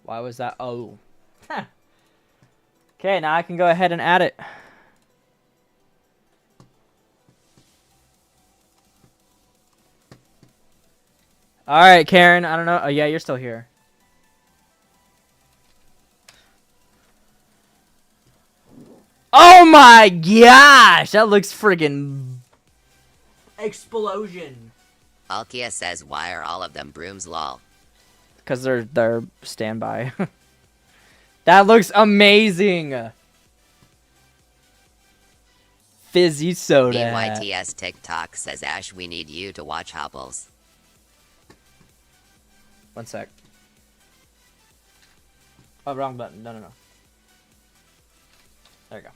Why was that? Oh. Okay, now I can go ahead and add it. Alright, Karen, I don't know. Oh, yeah, you're still here. Oh my gosh! That looks friggin' explosion. Alkia says why are all of them brooms lol. Because they're standby. That looks amazing. Fizzy soda. VYTS TikTok says Ash we need you to watch Hopples. One sec. Oh, wrong button. No. There you go.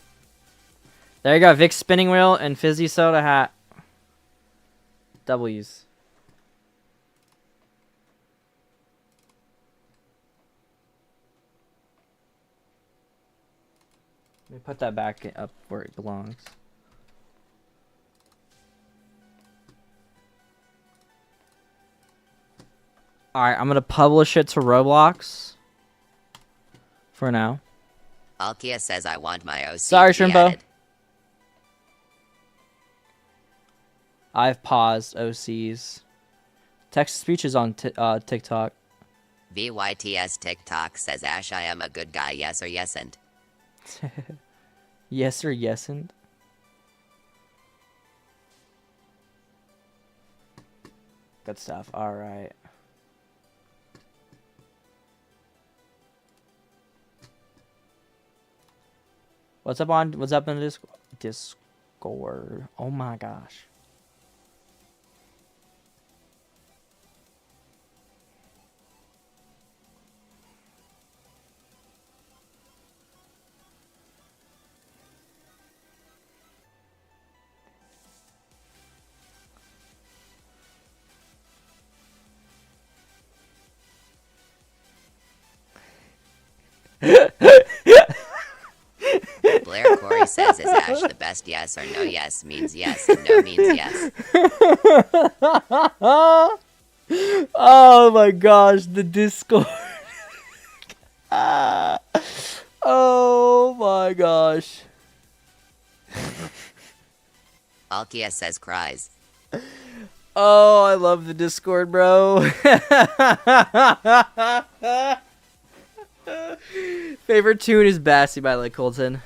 There you go. Vic's spinning wheel and Fizzy soda hat. W's. Let me put that back up where it belongs. Alright, I'm going to publish it to Roblox. For now. Alkia says I want my OC Sorry, to be Shrimpo. added. I've paused OCs. Text-to-speech is on TikTok. VYTS TikTok says Ash I am a good guy yes or yesn't. Yes or yesn't? Good stuff. Alright. What's up in the Discord? Oh my gosh. Blair Corey says, is Ash the best? Yes or no? Yes means yes, and no means yes. Oh my gosh, the Discord. Oh my gosh. Alkia says cries. Oh, I love the Discord, bro. Favorite tune is Bassy by Lake Colton.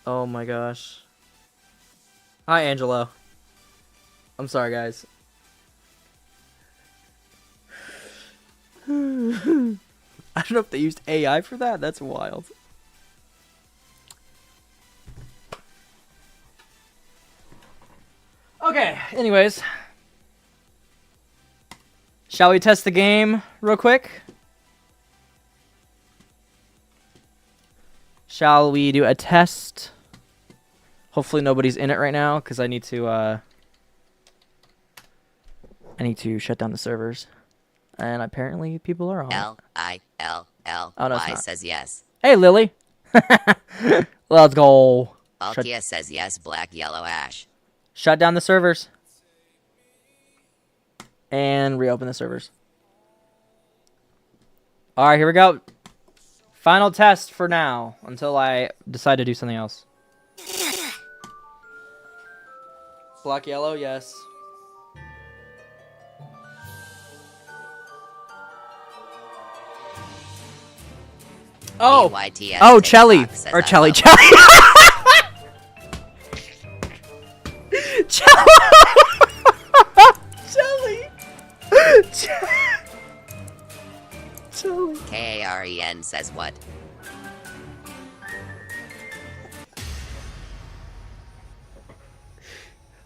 Oh my gosh. Hi, Angelo. I'm sorry, guys. I don't know if they used AI for that. That's wild. Okay, anyways. Shall we test the game real quick? Shall we do a test? Hopefully nobody's in it right now, because I need to shut down the servers. And apparently people are on. L-I-L-L-Y says yes. Hey, Lily. Let's go. Alkia says yes, black, yellow, ash. Shut down the servers. And reopen the servers. Alright, here we go. Final test for now, until I decide to do something else. Black, yellow, yes. Oh! BYTS Oh, TikTok Chelly! says Or I Chelly, love- Chelly! Chelly! Chelly! Karen says what?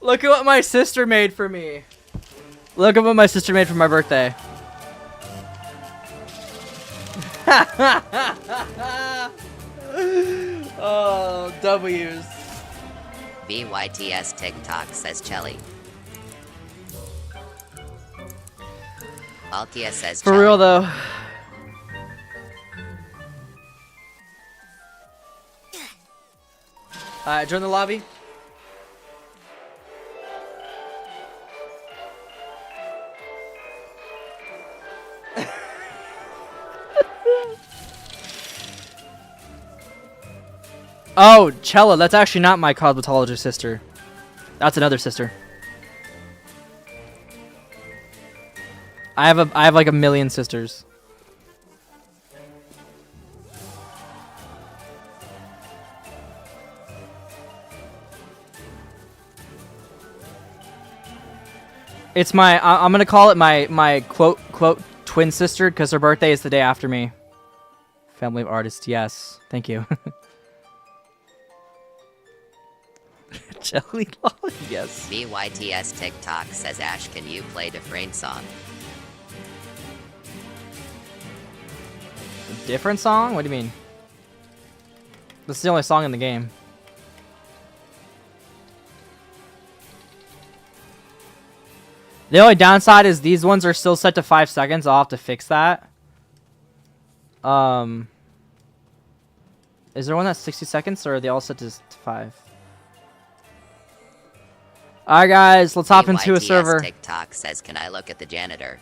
Look at what my sister made for me. Look at what my sister made for my birthday. Oh, W's. BYTS TikTok says Chelly. Alkia says For Chelly. real though. Alright, join the lobby. Oh, Chella, that's actually not my cosmetologist sister. That's another sister. I have like a million sisters. It's I'm gonna call it my quote twin sister because her birthday is the day after me. Family of artists, yes. Thank you. Jelly Lolly, yes. BYTS TikTok says Ash, can you play different song? A different song? What do you mean? This is the only song in the game. The only downside is these ones are still set to 5 seconds. I'll have to fix that. Is there one that's 60 seconds or are they all set to 5? Alright guys, let's hop into a BYTS server. TikTok says, can I look at the janitor?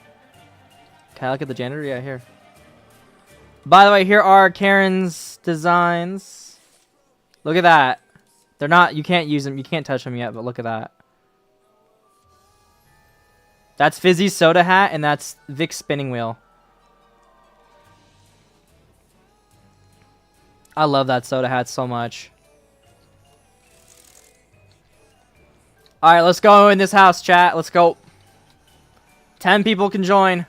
Can I look at the janitor? Yeah, here. By the way, here are Karen's designs. Look at that. They're not, you can't use them, you can't touch them yet, but look at that. That's Fizzy's soda hat, and that's Vic's spinning wheel. I love that soda hat so much. Alright, let's go in this house, chat. Let's go. 10 people can join.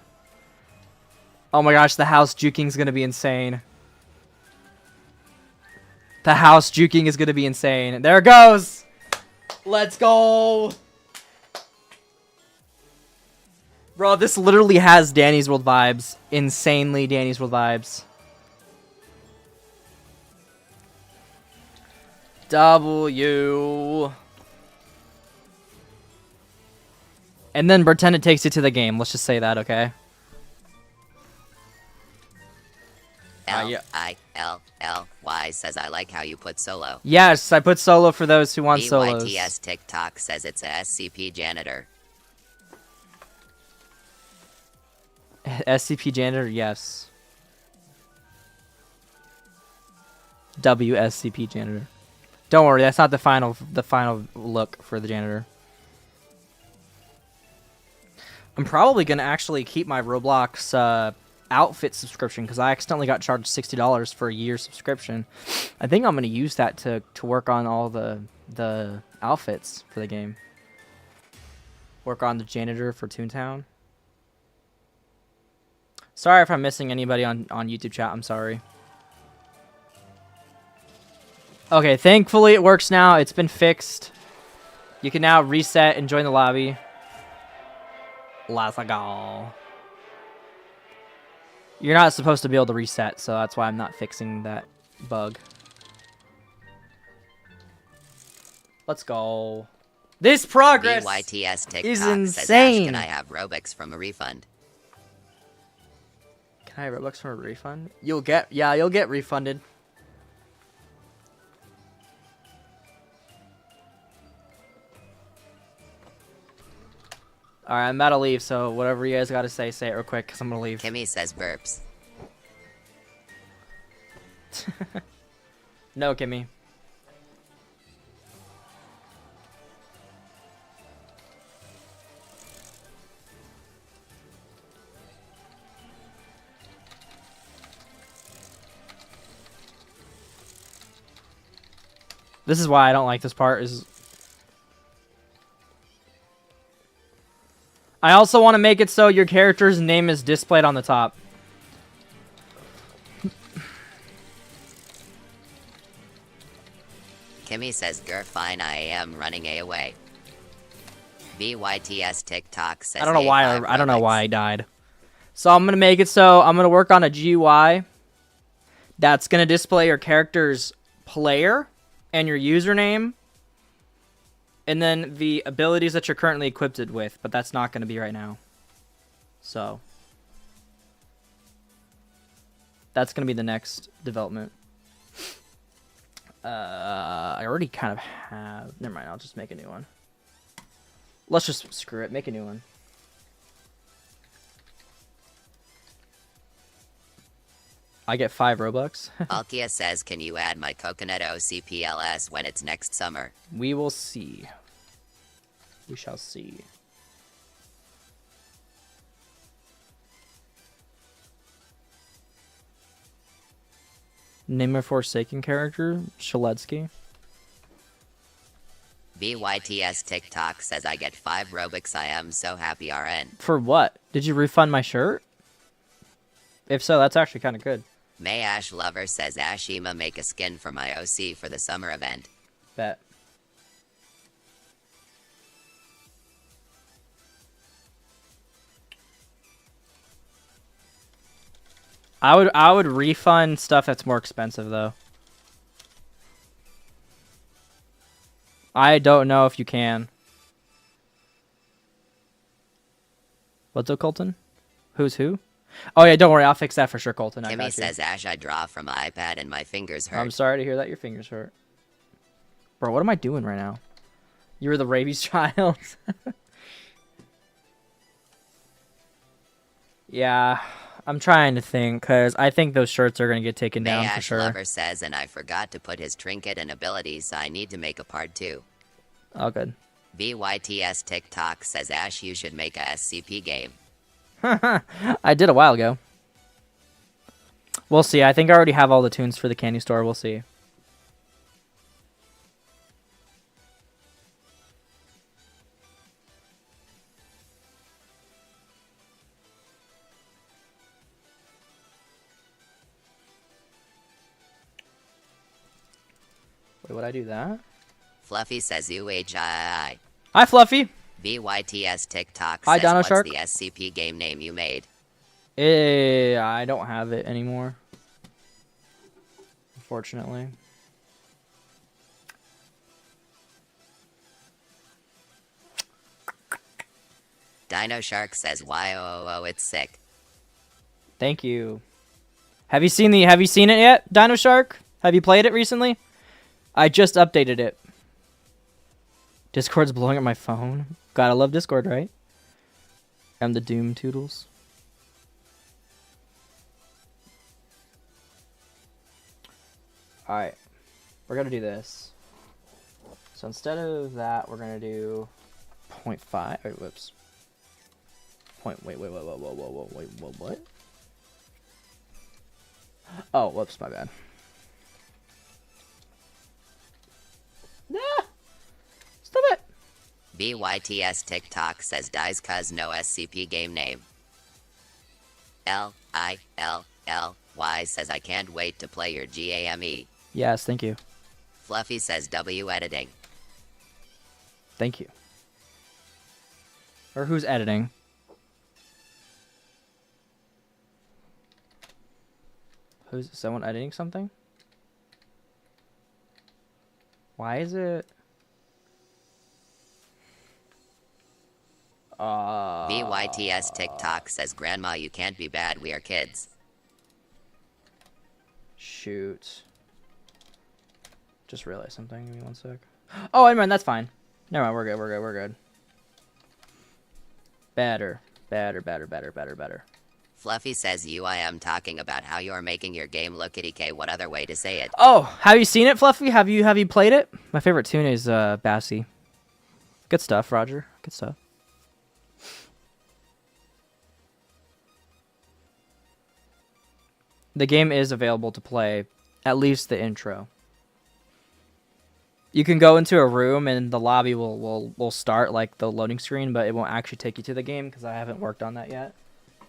Oh my gosh, the house juking's gonna be insane. The house juking is gonna be insane. There it goes. Let's go. Bro, this literally has Danny's World vibes. Insanely Danny's World vibes. W. And then pretend it takes you to the game. Let's just say that, okay? Yeah. L-I-L-L-Y says I like how you put solo. Yes, I put solo for those who want solos. BYTS TikTok says it's a SCP janitor. SCP janitor, yes. WSCP janitor. Don't worry, that's not the final look for the janitor. I'm probably gonna actually keep my Roblox outfit subscription because I accidentally got charged $60 for a year subscription. I think I'm gonna use that to work on all the outfits for the game. Work on the janitor for Toontown. Sorry if I'm missing anybody on YouTube chat. I'm sorry. Okay, thankfully it works now. It's been fixed. You can now reset and join the lobby. Let's go. You're not supposed to be able to reset, so that's why I'm not fixing that bug. Let's go. This progress BYTS TikTok is says, insane. Ash, can I have Robux from a refund? Can I have Robux for a refund? You'll get refunded. Alright, I'm about to leave, so whatever you guys gotta say it real quick, because I'm gonna leave. Kimmy says burps. No, Kimmy. This is why I don't like this part, is... I also want to make it so your character's name is displayed on the top. Kimmy says, "Grr, fine, I am running away." BYTS TikTok says, I don't know "Hey, why five I don't know Robux." why I died. So I'm gonna make it so I'm gonna work on a GUI that's gonna display your character's player and your username, and then the abilities that you're currently equipped with, but that's not gonna be right now. So that's gonna be the next development. I already kind of have. Never mind. I'll just make a new one. Let's just screw it. Make a new one. I get 5 Robux. Alkia says, "Can you add my coconut OCPLS when it's next summer?" We will see. We shall see. Name a Forsaken character, Shaletsky. BYTS TikTok says, "I get 5 Robux. I am so happy, RN." For what? Did you refund my shirt? If so, that's actually kind of good. May Ash Lover says, "Ashima, make a skin for my OC for the summer event." Bet. I would refund stuff that's more expensive though. I don't know if you can. What's up, Colton? Who's who? Oh yeah, don't worry, I'll fix that for sure, Colton. I Kimmy got you. says, "Ash, I draw from my iPad and my fingers hurt." I'm sorry to hear that your fingers hurt. Bro, what am I doing right now? You were the rabies child. Yeah, I'm trying to think, because I think those shirts are going to get taken May down for Ash sure. Lover says, "And I forgot to put his trinket and abilities, so I need to make a part 2. Oh, good. BYTS TikTok says, "Ash, you should make a SCP game." I did a while ago. We'll see. I think I already have all the tunes for the candy store. We'll see. Wait, would I do that? Fluffy says UHII. Hi, Fluffy. VYTS TikTok Hi, says Dino what's Shark. the SCP game name you made? I don't have it anymore. Unfortunately. Dino Shark says YOOO, it's sick. Thank you. Have you seen it yet, Dino Shark? Have you played it recently? I just updated it. Discord's blowing up my phone. Gotta love Discord, right? I'm the Doom Toodles. Alright. We're gonna do this. So instead of that, we're gonna do 0.5. Wait, whoops. Wait, what? Oh, whoops, my bad. Nah! Stop it! VYTS TikTok says dies cuz no SCP game name. LILLY says I can't wait to play your GAME. Yes, thank you. Fluffy says W editing. Thank you. Or who's editing? Who's someone editing something? Why is it? VYTS TikTok says grandma you can't be bad, we are kids. Shoot. Just realized something. Give me one sec. Oh, never mind. That's fine. Never mind. We're good. Better. Fluffy says I am talking about how you're making your game look kitty K. What other way to say it? Oh, have you seen it, Fluffy? Have you played it? My favorite tune is Bassy. Good stuff, Roger. Good stuff. The game is available to play, at least the intro. You can go into a room and the lobby will start like the loading screen, but it won't actually take you to the game because I haven't worked on that yet.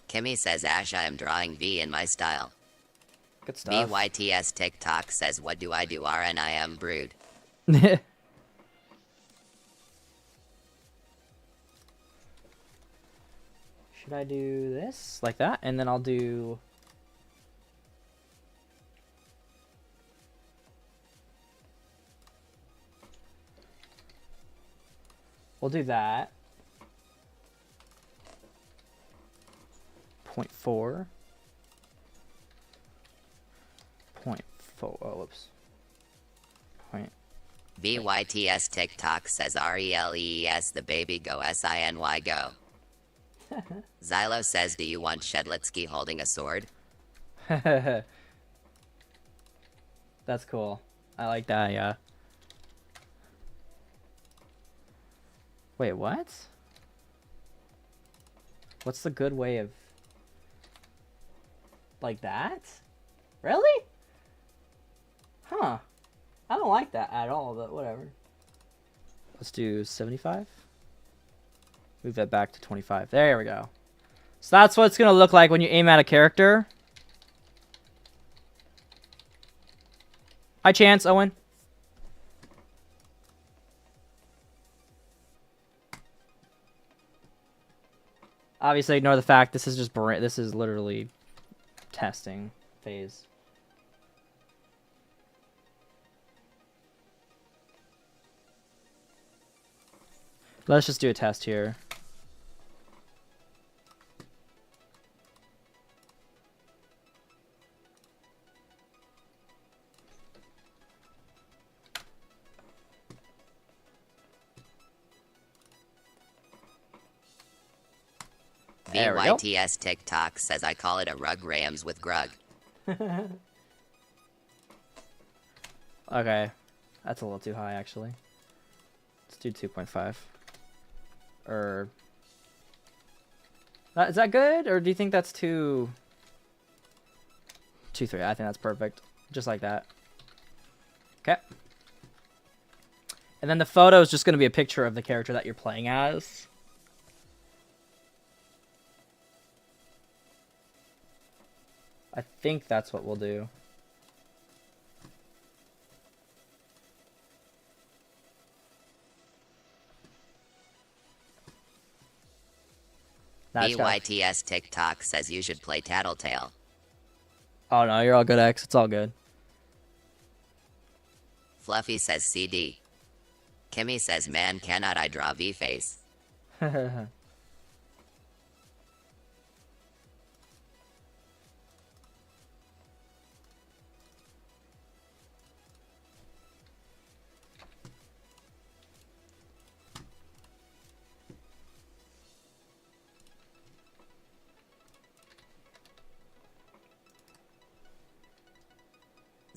Kimmy says Ash I am drawing V in my style. Good stuff. VYTS TikTok says what do I do RN I am brood. Should I do this like that? And then I'll do... We'll do that. 0.4. 0.4. Oh, whoops. Point. VYTS TikTok says RELEES the baby go SINY go. Xylo says do you want Shedlitsky holding a sword? That's cool. I like that, yeah. Wait, what? What's the good way of... Like that? Really? Huh. I don't like that at all, but whatever. Let's do 75. Move that back to 25. There we go. So that's what it's going to look like when you aim at a character. Hi, Chance, Owen. Obviously, ignore the fact this is just this is literally testing phase. Let's just do a test here. VYTS TikTok says I call it a rug rams with grug. Okay. That's a little too high, actually. Let's do 2.5. Or... Is that good? Or do you think that's too... 2.3. I think that's perfect. Just like that. Okay. And then the photo is just going to be a picture of the character that you're playing as. I think that's what we'll do. That's got. BYTS TikTok says you should play Tattletale. Oh no, you're all good, X. It's all good. Fluffy says CD. Kimmy says, man, cannot I draw V-face?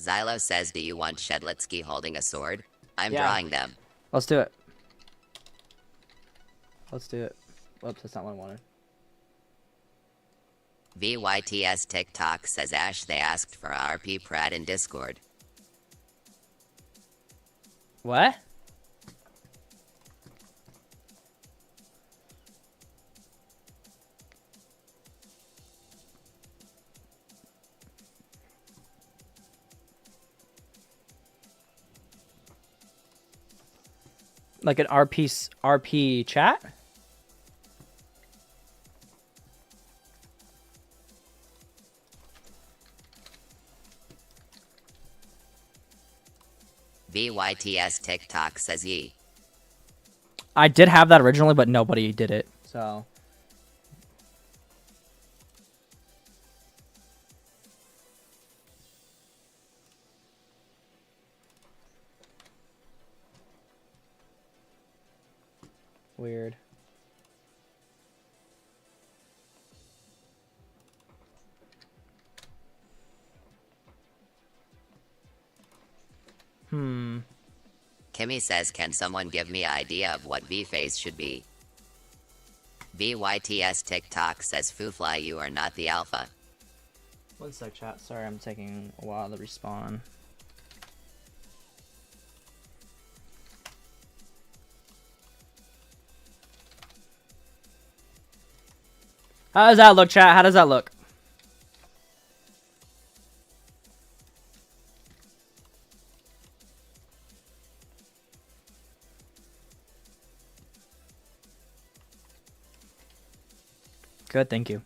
Xylo says, do you want Shedlitsky holding a sword? I'm Yeah. drawing them. Let's do it. Let's do it. Whoops, that's not what I wanted. VYTS TikTok says, Ash, they asked for RP Pratt in Discord. What? Like an RP chat? VYTS TikTok says ye. I did have that originally, but nobody did it. So weird. Kimmy says, can someone give me an idea of what V-face should be? VYTS TikTok says, Foofly, you are not the alpha. One sec, chat. Sorry, I'm taking a while to respawn. How does that look, chat? How does that look? Good, thank you.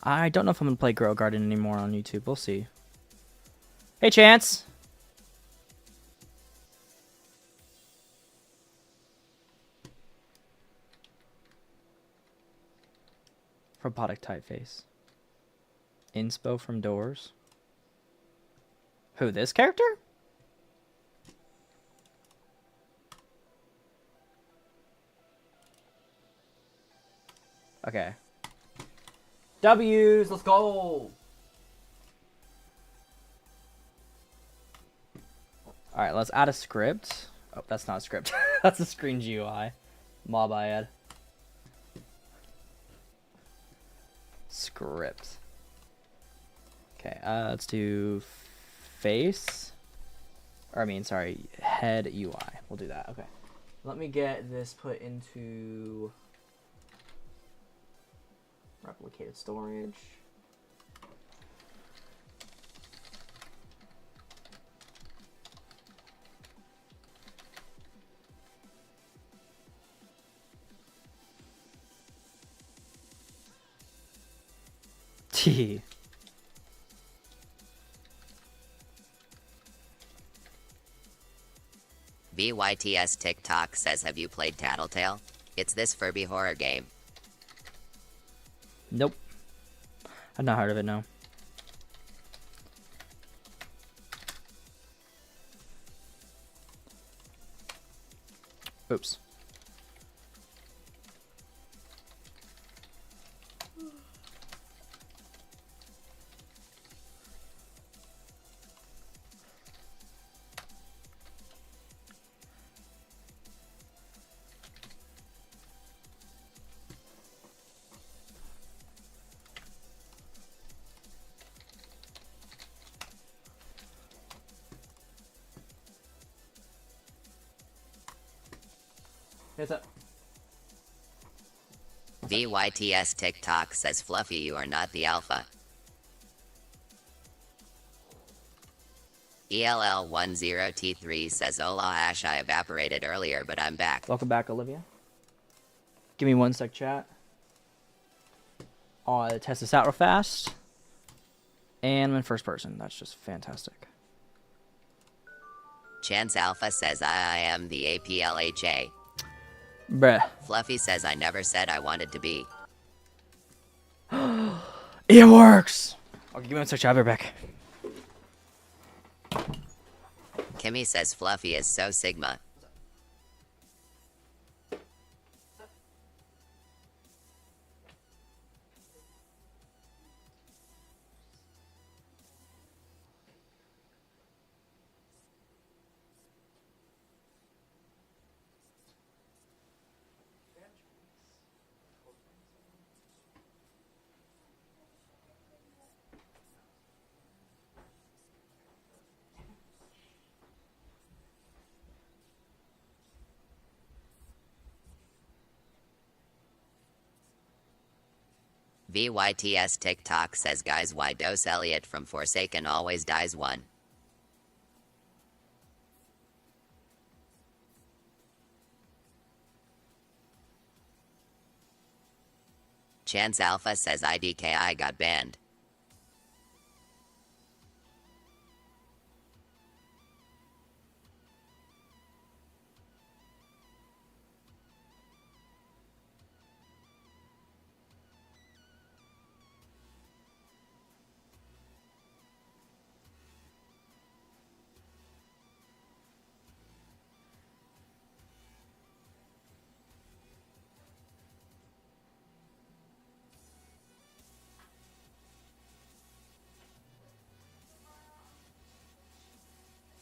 I don't know if I'm gonna play Grow Garden anymore on YouTube. We'll see. Hey, Chance. Robotic typeface. Inspo from Doors. Who, this character? Okay. W's, let's go! Alright, let's add a script. Oh, that's not a script. That's a screen GUI. Mob I add. Script. Okay, let's do face. Or I mean, sorry, head UI. We'll do that. Okay. Let me get this put into replicated storage. T. VYTS TikTok says, have you played Tattletale? It's this Furby horror game. Nope. I've not heard of it, no. Oops. What's up? VYTS TikTok says, Fluffy, you are not the alpha. ELL10T3 says, Hola Ash, I evaporated earlier, but I'm back. Welcome back, Olivia. Give me 1 sec, chat. I'll test this out real fast. And I'm in first person. That's just fantastic. Chance Alpha says I am the APLHA. Bruh. Fluffy says I never said I wanted to be. It works! Okay, give me 1 sec, chat. I'll be back. Kimmy says Fluffy is so Sigma. VYTS TikTok says guys why Dose Elliot from Forsaken always dies one. Chance Alpha says IDKI got banned.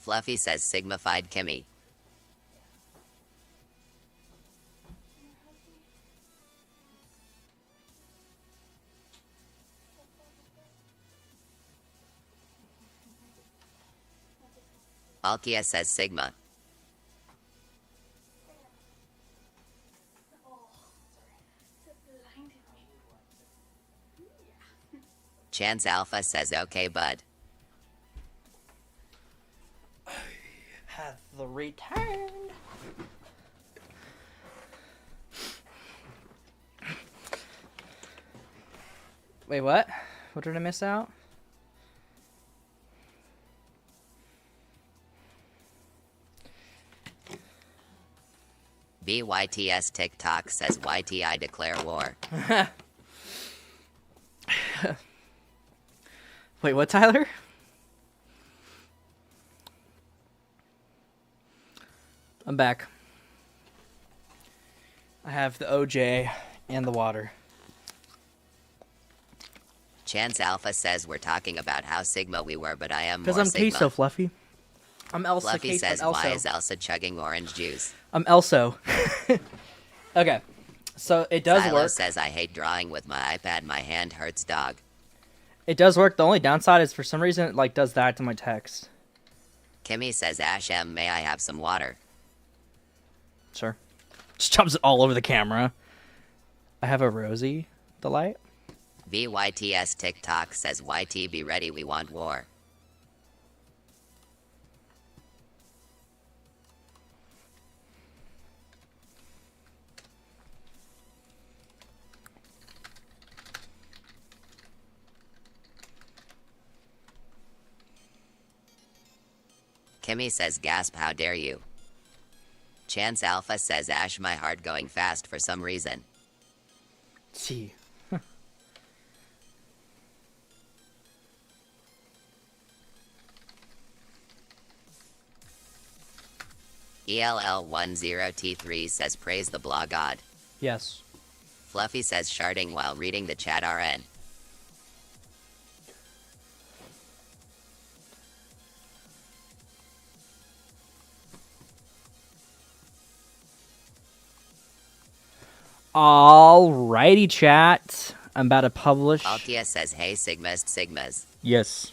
Fluffy says Sigmified Kimmy. Alkia says Sigma. Chance Alpha says okay bud. Have returned. Wait, what? What did I miss out? BYTS TikTok says YTI declare war. Wait, what, Tyler? I'm back. I have the OJ and the water. Chance Alpha says we're talking about how Sigma we were, but I am more Because I'm Sigma. queso, Fluffy. I'm Elsa. Fluffy queso, says I'm why Elso. is Elsa chugging orange juice? I'm Elso. Okay. So it does Silo work. says I hate drawing with my iPad. My hand hurts dog. It does work. The only downside is for some reason it like does that to my text. Kimmy says Ash M, may I have some water? Sure. Just jumps it all over the camera. I have a Rosie delight. VYTS TikTok says YT be ready, we want war. Kimmy says gasp, how dare you? Chance Alpha says Ash, my heart going fast for some reason. See. ELL10T3 says praise the blah god. Yes. Fluffy says sharding while reading the chat RN. Alrighty, chat. I'm about to publish. Altia says hey Sigmas. Yes.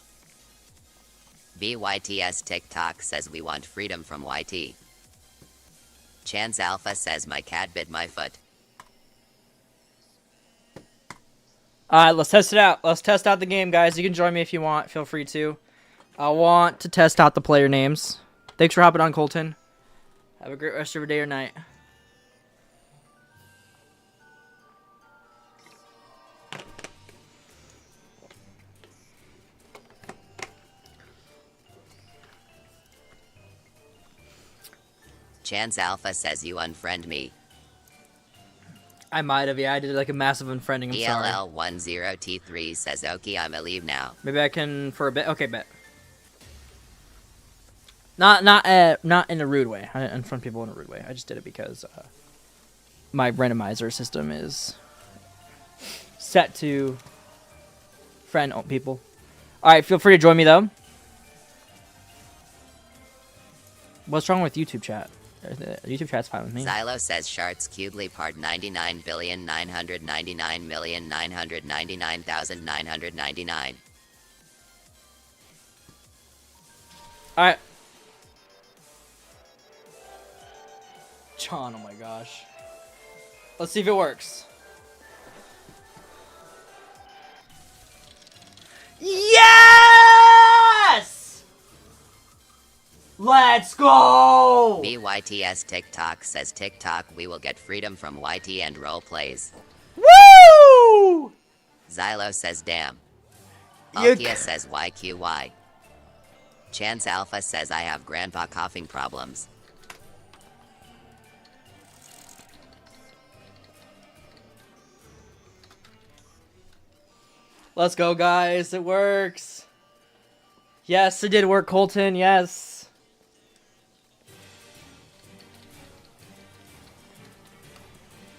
VYTS TikTok says we want freedom from YT. Chance Alpha says my cat bit my foot. Alright, let's test it out. Let's test out the game, guys. You can join me if you want. Feel free to. I want to test out the player names. Thanks for hopping on, Colton. Have a great rest of your day or night. Chance Alpha says you unfriend me. I might have. Yeah, I did like a massive unfriending. I'm sorry. ELL10T3 says, okay, I'ma leave now. Maybe I can for a bit. Okay, bet. Not in a rude way. I didn't unfriend people in a rude way. I just did it because my randomizer system is set to friend people. All right, feel free to join me though. What's wrong with YouTube chat? YouTube chat's fine with me. Xylo says Sharts Cubely part 99,999,999,999. All right. John, oh my gosh. Let's see if it works. Yes! Let's go! BYTS TikTok says TikTok we will get freedom from YT and role plays. Woo! Xylo says damn. You Alkia says YQY. Chance Alpha says I have grandpa coughing problems. Let's go, guys. It works. Yes, it did work, Colton. Yes.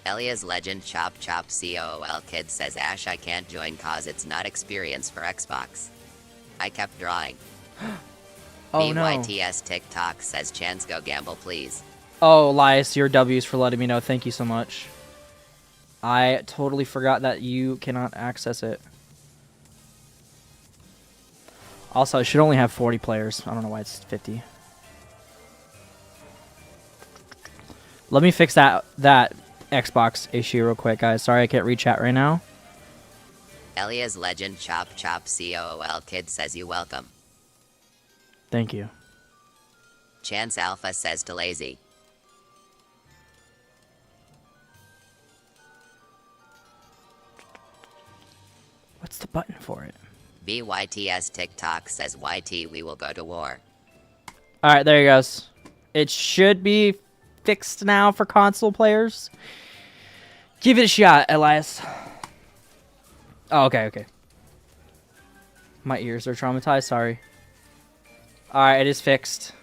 Elia's Legend Chop Chop COOL Kid says Ash I can't join cause it's not experience for Xbox. I kept drawing. Oh no. BYTS TikTok says Chance go gamble please. Oh, Elias, your W's for letting me know. Thank you so much. I totally forgot that you cannot access it. Also, it should only have 40 players. I don't know why it's 50. Let me fix that Xbox issue real quick, guys. Sorry I can't read chat right now. Elia's Legend Chop Chop COOL Kid says you welcome. Thank you. Chance Alpha says to lazy. What's the button for it? BYTS TikTok says YT we will go to war. Alright, there you goes. It should be fixed now for console players. Give it a shot, Elias. Oh, okay. My ears are traumatized, sorry. Alright, it is fixed.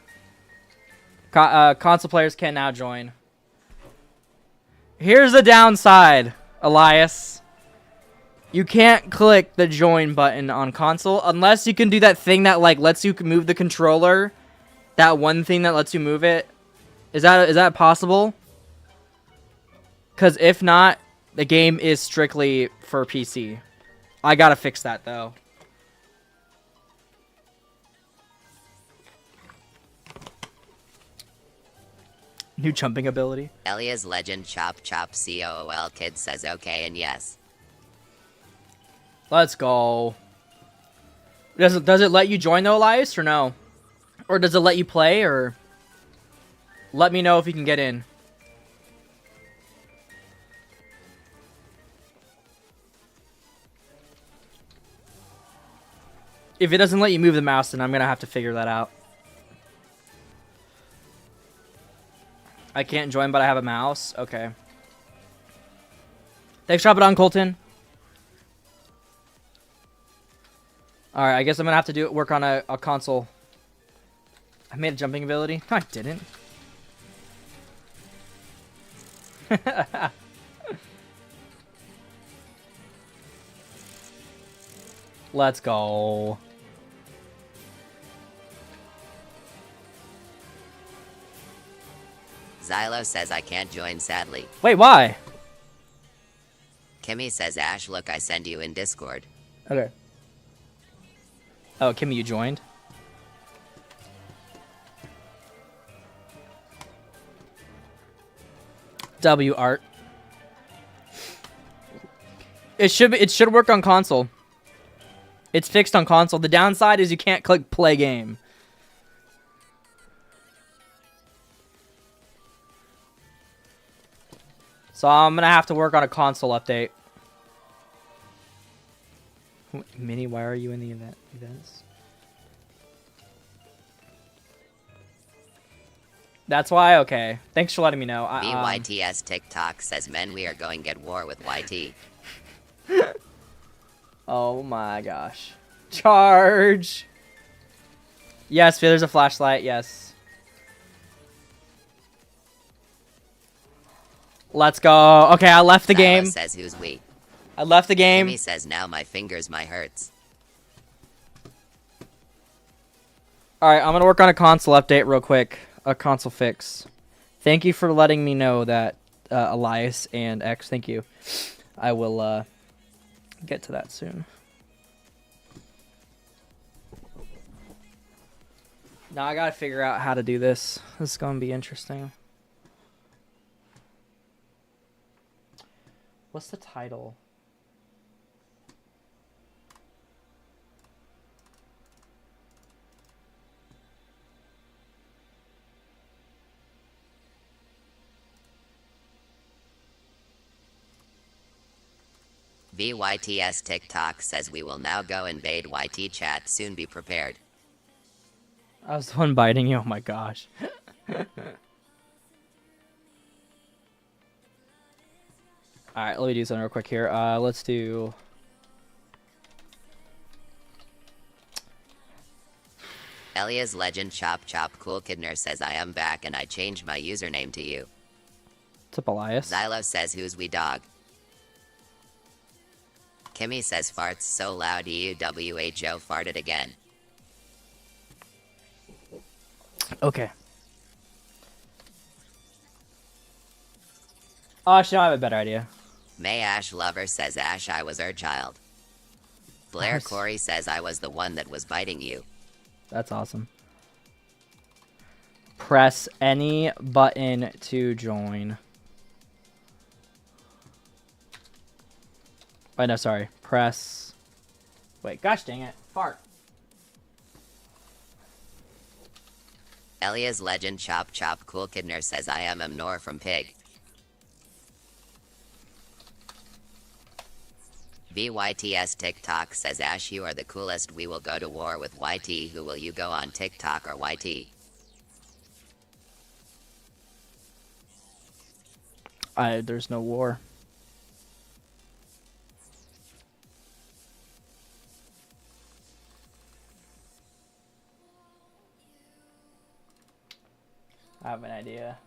Console players can now join. Here's the downside, Elias. You can't click the join button on console unless you can do that thing that like lets you move the controller. That one thing that lets you move it. Is that possible? Because if not, the game is strictly for PC. I gotta fix that though. New jumping ability. Elia's Legend Chop Chop COOL Kid says okay and yes. Let's go. Does it let you join though, Elias, or no? Or does it let you play, or let me know if you can get in. If it doesn't let you move the mouse, then I'm gonna have to figure that out. I can't join, but I have a mouse. Okay. Thanks for dropping on, Colton. Alright, I guess I'm gonna have to work on a console. I made a jumping ability. No, I didn't. Let's go. Xylo says I can't join sadly. Wait, why? Kimmy says Ash look I send you in Discord. Okay. Oh, Kimmy, you joined? W art. It should work on console. It's fixed on console. The downside is you can't click play game. So I'm gonna have to work on a console update. Minnie, why are you in the events? That's why. Okay. Thanks for letting me know. VYTS TikTok says men we are going get war with YT. Oh my gosh. Charge. Yes, there's a flashlight. Yes. Let's go. Okay, I left the game. Says who's we. I left the game. Kimmy says now my fingers my hurts. All right, I'm gonna work on a console update real quick. A console fix. Thank you for letting me know that, Elias and X. Thank you. I will get to that soon. Now I gotta figure out how to do this. This is gonna be interesting. What's the title? VYTS TikTok says we will now go invade YT chat, soon be prepared. I was the one biting you. Oh my gosh. Alright, let me do something real quick here. Let's do... Elia's legend Chop Chop Cool Kidner says I am back and I changed my username to you. What's up, Elias? Xylo says who's we dog. Kimmy says farts so loud EUWHO farted again. Okay. Oh, actually, no, I have a better idea. May Ash Lover says Ash I was her child. Blair Nice. Corey says I was the one that was biting you. That's awesome. Press any button to join. Wait, no, sorry. Press... Wait, gosh dang it. Fart. Elia's legend Chop Chop Cool Kidner says I am Nor from Pig. VYTS TikTok says Ash you are the coolest, we will go to war with YT, who will you go on TikTok or YT? There's no war. I have an idea.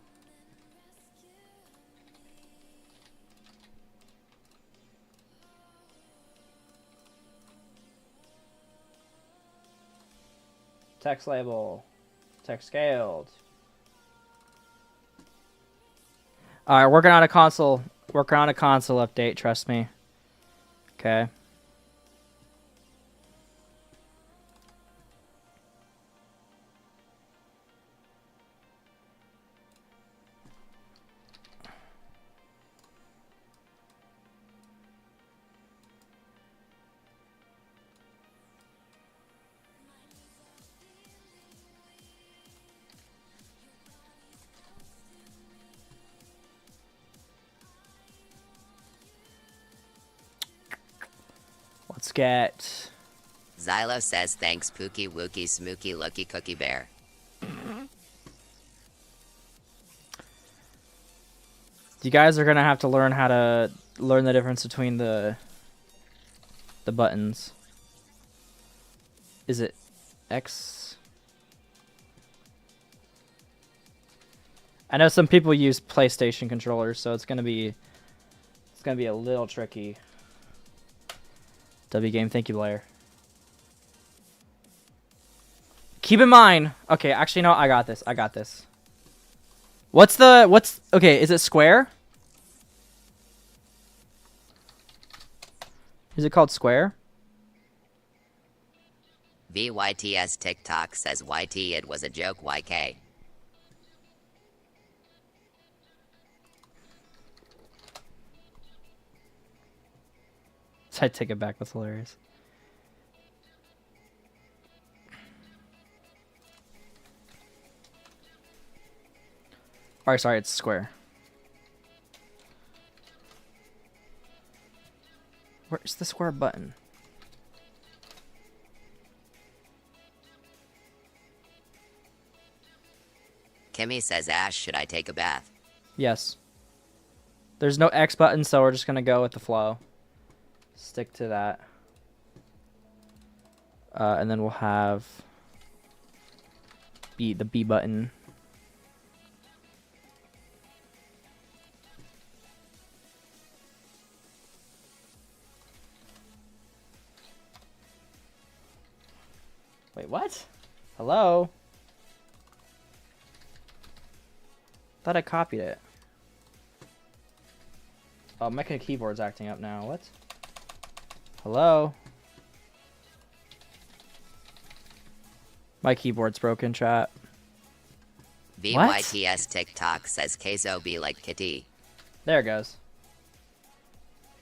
Text label. Text scaled. Alright, working on a console. Working on a console update, trust me. Okay. Let's get... Xylo says thanks Pookie Wookie Smookie Lookie Cookie Bear. You guys are gonna have to learn how to learn the difference between the buttons. Is it X? I know some people use PlayStation controllers, so it's gonna be a little tricky. W game, thank you, Blair. Keep in mind. Okay, actually no, I got this. I got this. Okay, is it square? Is it called square? VYTS TikTok says YT it was a joke YK. I take it back. That's hilarious. Alright, sorry, it's square. Where's the square button? Kimmy says, Ash, should I take a bath? Yes. There's no X button, so we're just gonna go with the flow. Stick to that. And then we'll have the B button. Wait, what? Hello? Thought I copied it. Oh, my keyboard's acting up now. What? Hello? My keyboard's broken, chat. VYTS TikTok says Queso be like kitty. There it goes.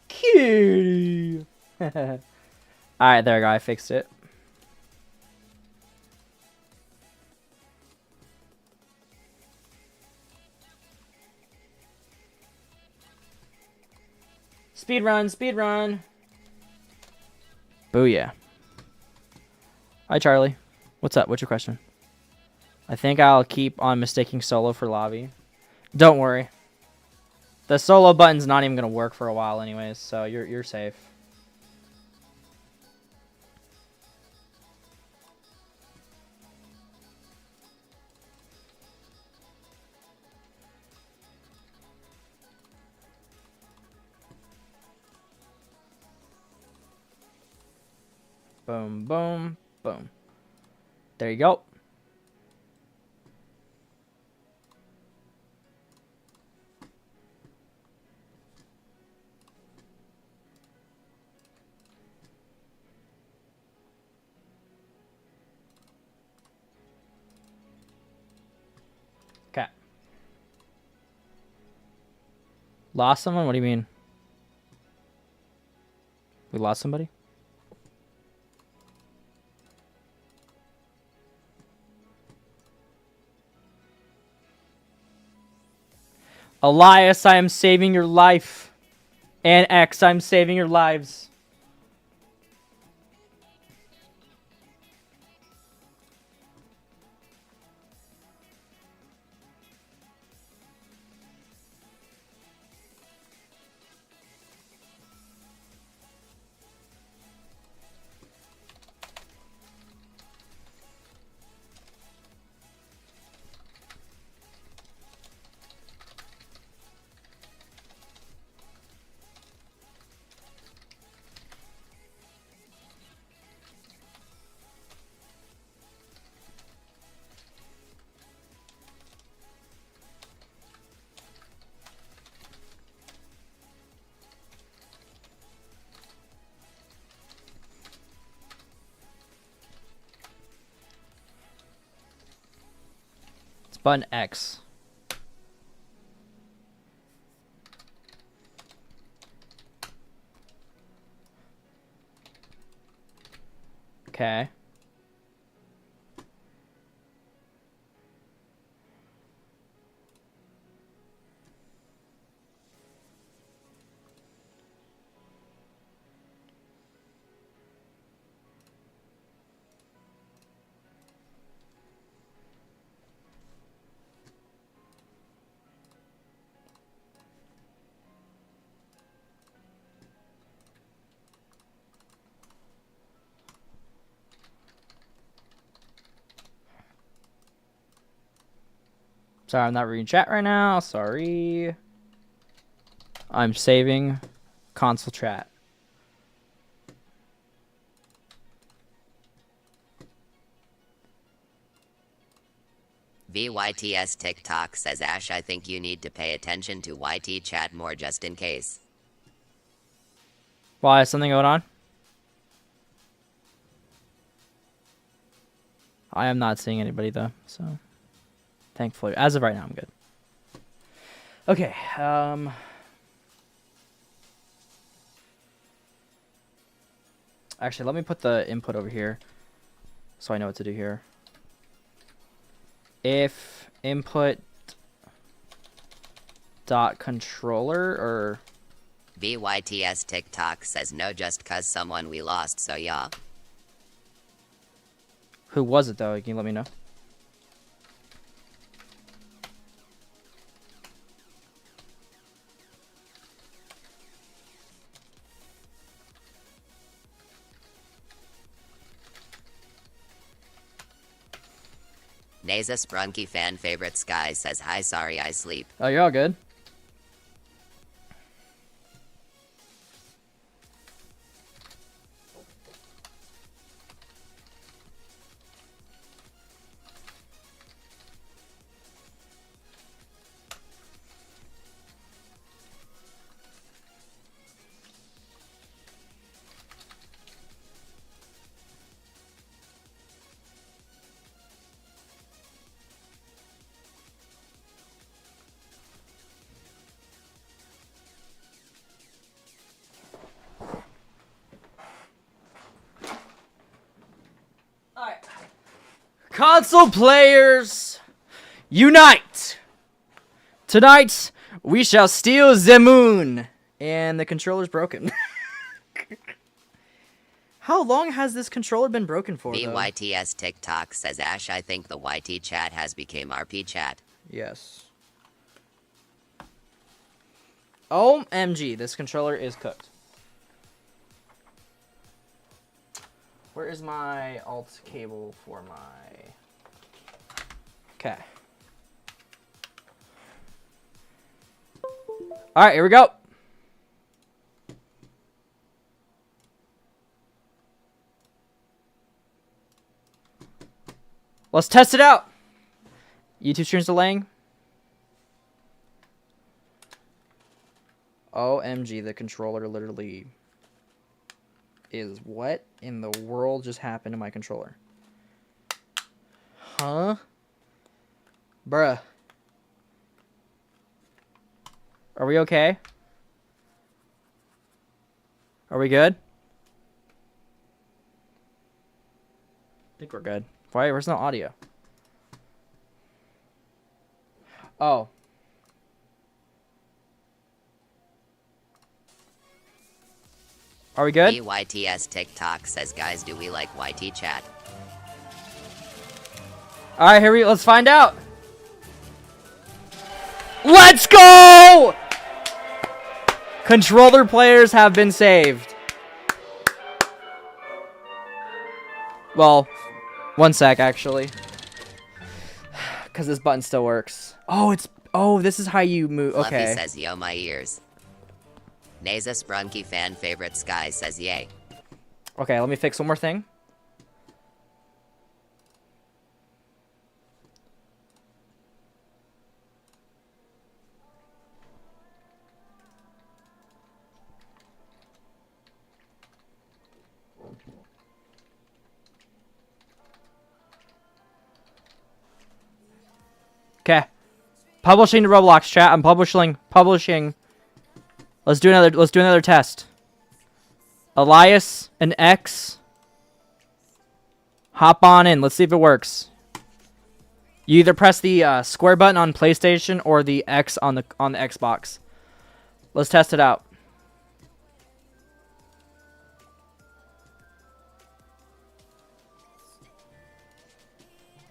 Kitty! Alright, there we go. I fixed it. Speed run, speed run. Booyah. Hi, Charlie. What's up? What's your question? I think I'll keep on mistaking solo for lobby. Don't worry. The solo button's not even going to work for a while anyways, so you're safe. Boom, boom, boom. There you go. Okay. Lost someone? What do you mean? We lost somebody? Elias, I am saving your life. And X, I'm saving your lives. Button X. Okay. Sorry, I'm not reading chat right now. Sorry. I'm saving console chat. VYTS TikTok says, Ash, I think you need to pay attention to YT chat more just in case. Why, is something going on? I am not seeing anybody though, so thankfully, as of right now, I'm good. Okay, actually, let me put the input over here so I know what to do here. If input dot controller or VYTS TikTok says, no, just cause someone we lost, so yeah. who was it though? Can you let me know? Naza Sprunky fan favorite Sky says hi, sorry I sleep. Oh, you're all good. Console players, unite! Tonight, we shall steal the moon. And the controller's broken. How long has this controller been broken for, though? VYTS TikTok says Ash, I think the YT chat has become RP chat. Yes. OMG, this controller is cooked. Where is my alt cable for my... Okay. Alright, here we go. Let's test it out. YouTube streams delaying. OMG, the controller literally is... What in the world just happened to my controller? Huh? Bruh. Are we okay? Are we good? I think we're good. Why? Where's no audio? Oh. Are we good? VYTS TikTok says, guys, do we like YT chat? Alright, let's find out. Let's go! Controller players have been saved. Well, one sec, actually. Because this button still works. Oh, this is how you move. Okay. Fluffy says, yo, my ears. Naza Sprunky fan favorite Sky says, yay. Okay, let me fix one more thing. Okay. Publishing to Roblox chat. I'm publishing. Let's do another test. Elias and X. Hop on in. Let's see if it works. You either press the square button on PlayStation or the X on the Xbox. Let's test it out.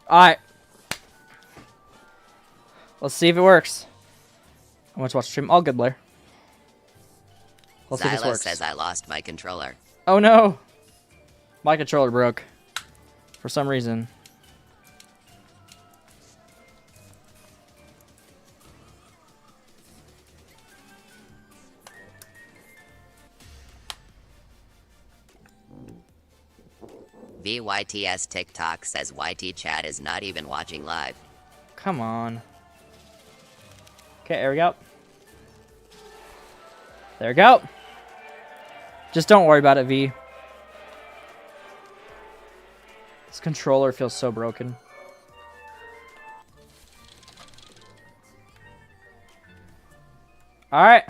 All right. Let's see if it works. I want to watch the stream. All good, Blair. Let's see if this Zylo works. says, I lost my controller. Oh no! My controller broke. For some reason. VYTS TikTok says YT chat is not even watching live. Come on. Okay, there we go. There we go. Just don't worry about it, V. This controller feels so broken. Alright.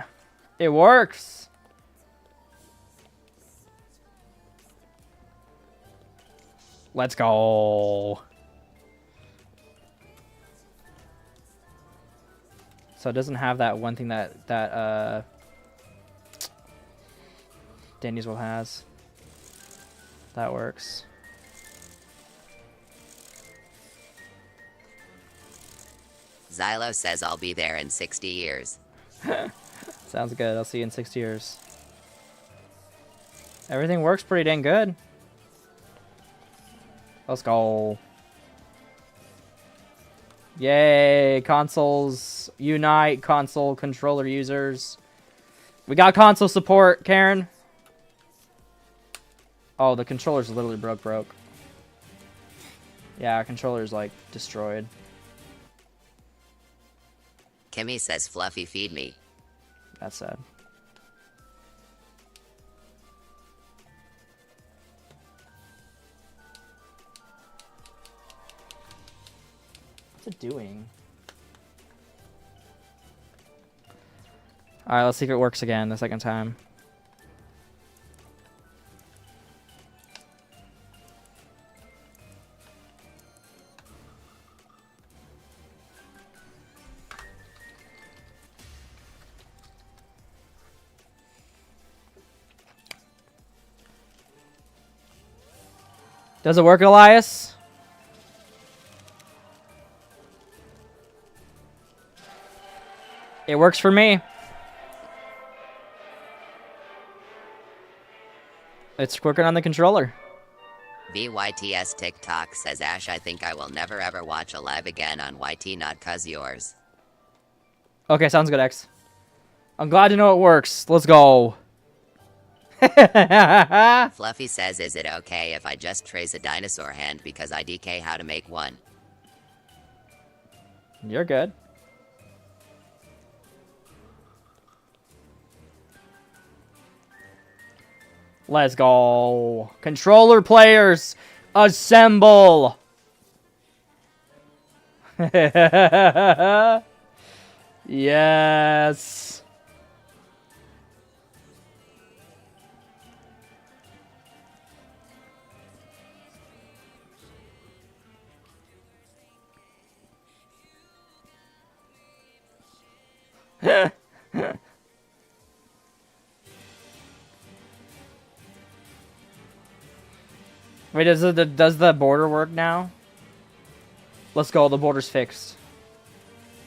It works. Let's go. So it doesn't have that one thing that Danny's Will has. That works. Zylo says I'll be there in 60 years. Sounds good. I'll see you in 6 years. Everything works pretty dang good. Let's go. Yay, consoles unite, console controller users. We got console support, Karen. Oh, the controller's literally broke. Yeah, controller's like destroyed. Kimmy says Fluffy feed me. That's sad. What's it doing? Alright, let's see if it works again the second time. Does it work, Elias? It works for me. It's working on the controller. VYTS TikTok says Ash, I think I will never ever watch a live again on YT, not cuz yours. Okay, sounds good, X. I'm glad to know it works. Let's go. Fluffy says, is it okay if I just trace a dinosaur hand because I DK how to make one? You're good. Let's go. Controller players, assemble. Yes. Wait, does the border work now? Let's go. The border's fixed,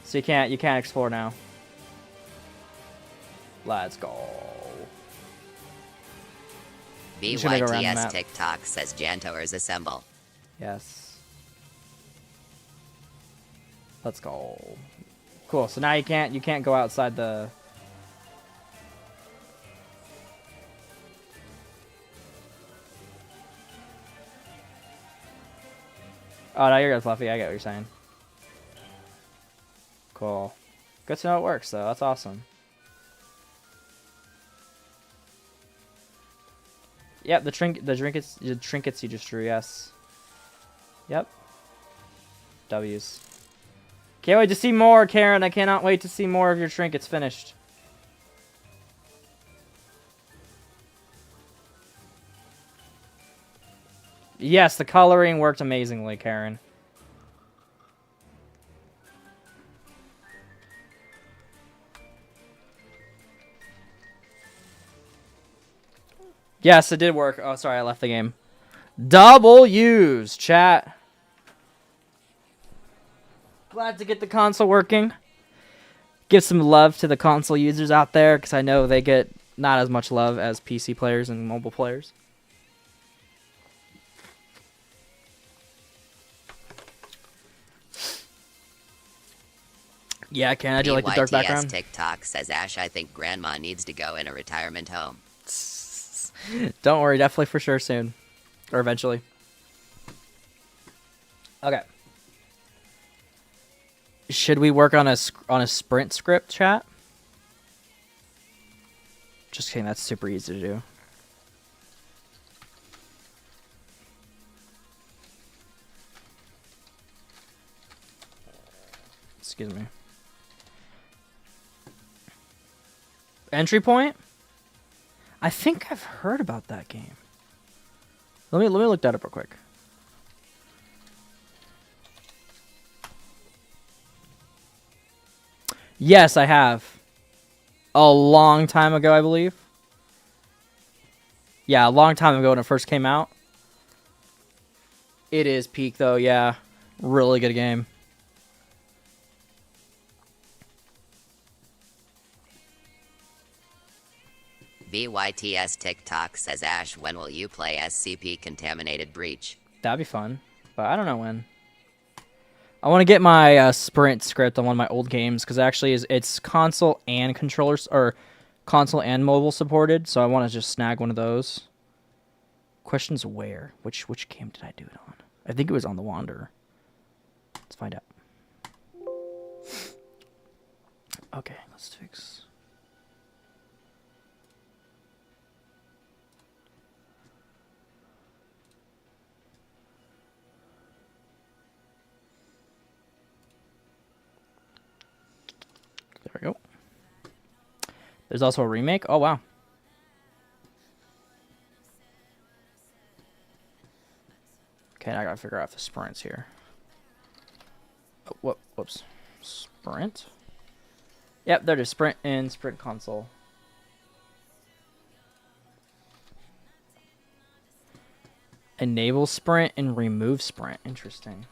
so you can't explore now. Let's go. just gonna go around the VYTS map. TikTok says Jantoers assemble. Yes. Let's go. Cool. So now you can't go outside the. Oh, no, you're good, Fluffy. I get what you're saying. Cool. Good to know it works, though. That's awesome. Yep, the trinkets you just drew, yes. Yep. W's. Can't wait to see more, Karen. I cannot wait to see more of your trinkets finished. Yes, the coloring worked amazingly, Karen. Yes, it did work. Oh, sorry, I left the game. W's, chat. Glad to get the console working. Give some love to the console users out there, because I know they get not as much love as PC players and mobile players. Yeah, Ken, I do like the dark background. TikTok says Ash, I think Grandma needs to go in a retirement home. Don't worry, definitely for sure soon. Or eventually. Okay. Should we work on a sprint script, chat? Just kidding, that's super easy to do. Excuse me. Entry point? I think I've heard about that game. Let me look that up real quick. Yes, I have. A long time ago, I believe. Yeah, a long time ago when it first came out. It is peak though, yeah. Really good game. VYTS TikTok says Ash, when will you play SCP Contaminated Breach? That'd be fun, but I don't know when. I want to get my sprint script on one of my old games because actually it's console and controllers or console and mobile supported. So I want to just snag one of those. Question's where? Which game did I do it on? I think it was on the Wanderer. Let's find out. Okay, let's fix. There we go. There's also a remake. Oh, wow. Okay, I gotta figure out the sprints here. Oh, whoops. Sprint? Yep, there it is. Sprint and sprint console. Enable sprint and remove sprint. Interesting.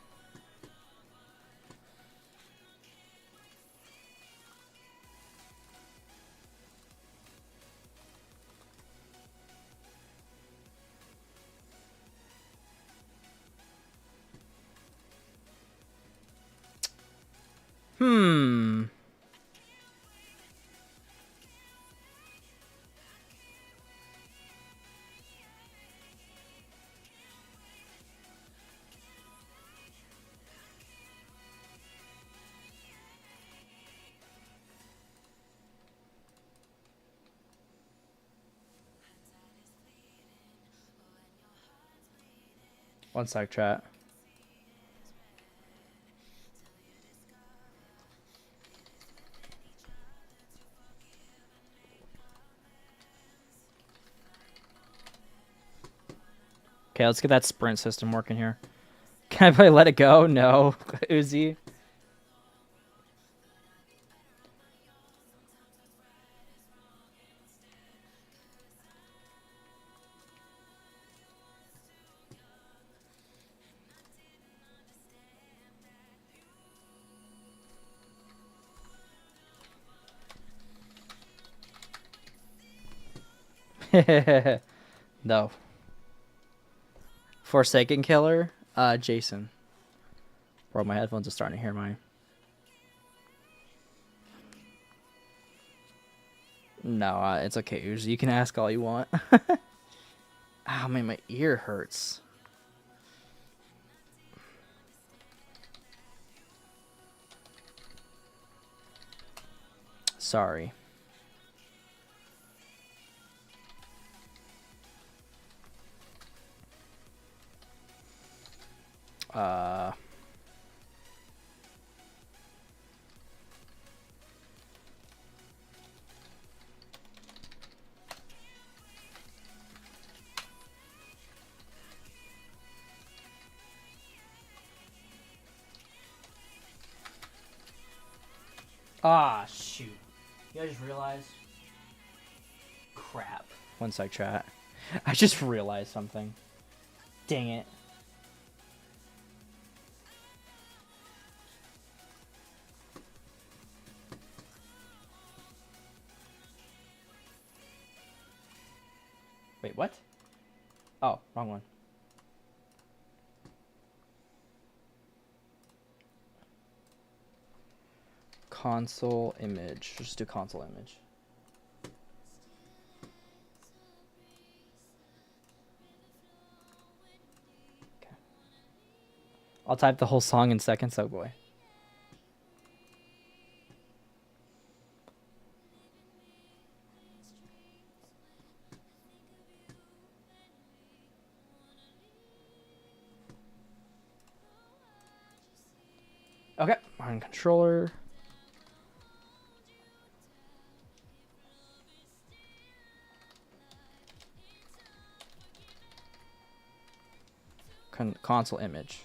Hmm. One sec, chat. Okay, let's get that sprint system working here. Can I play Let It Go? No. Uzi. No. Forsaken Killer? Jason. Bro, my headphones are starting to hear my... No, it's okay, Uzi. You can ask all you want. Ow, man, my ear hurts. Sorry. Uh... Ah, shoot. You guys just realized? Crap. One sec, chat. I just realized something. Dang it. Wait, what? Oh, wrong one. Console image. Just do console image. Okay. I'll type the whole song in seconds, oh boy. Okay, on controller. Console image.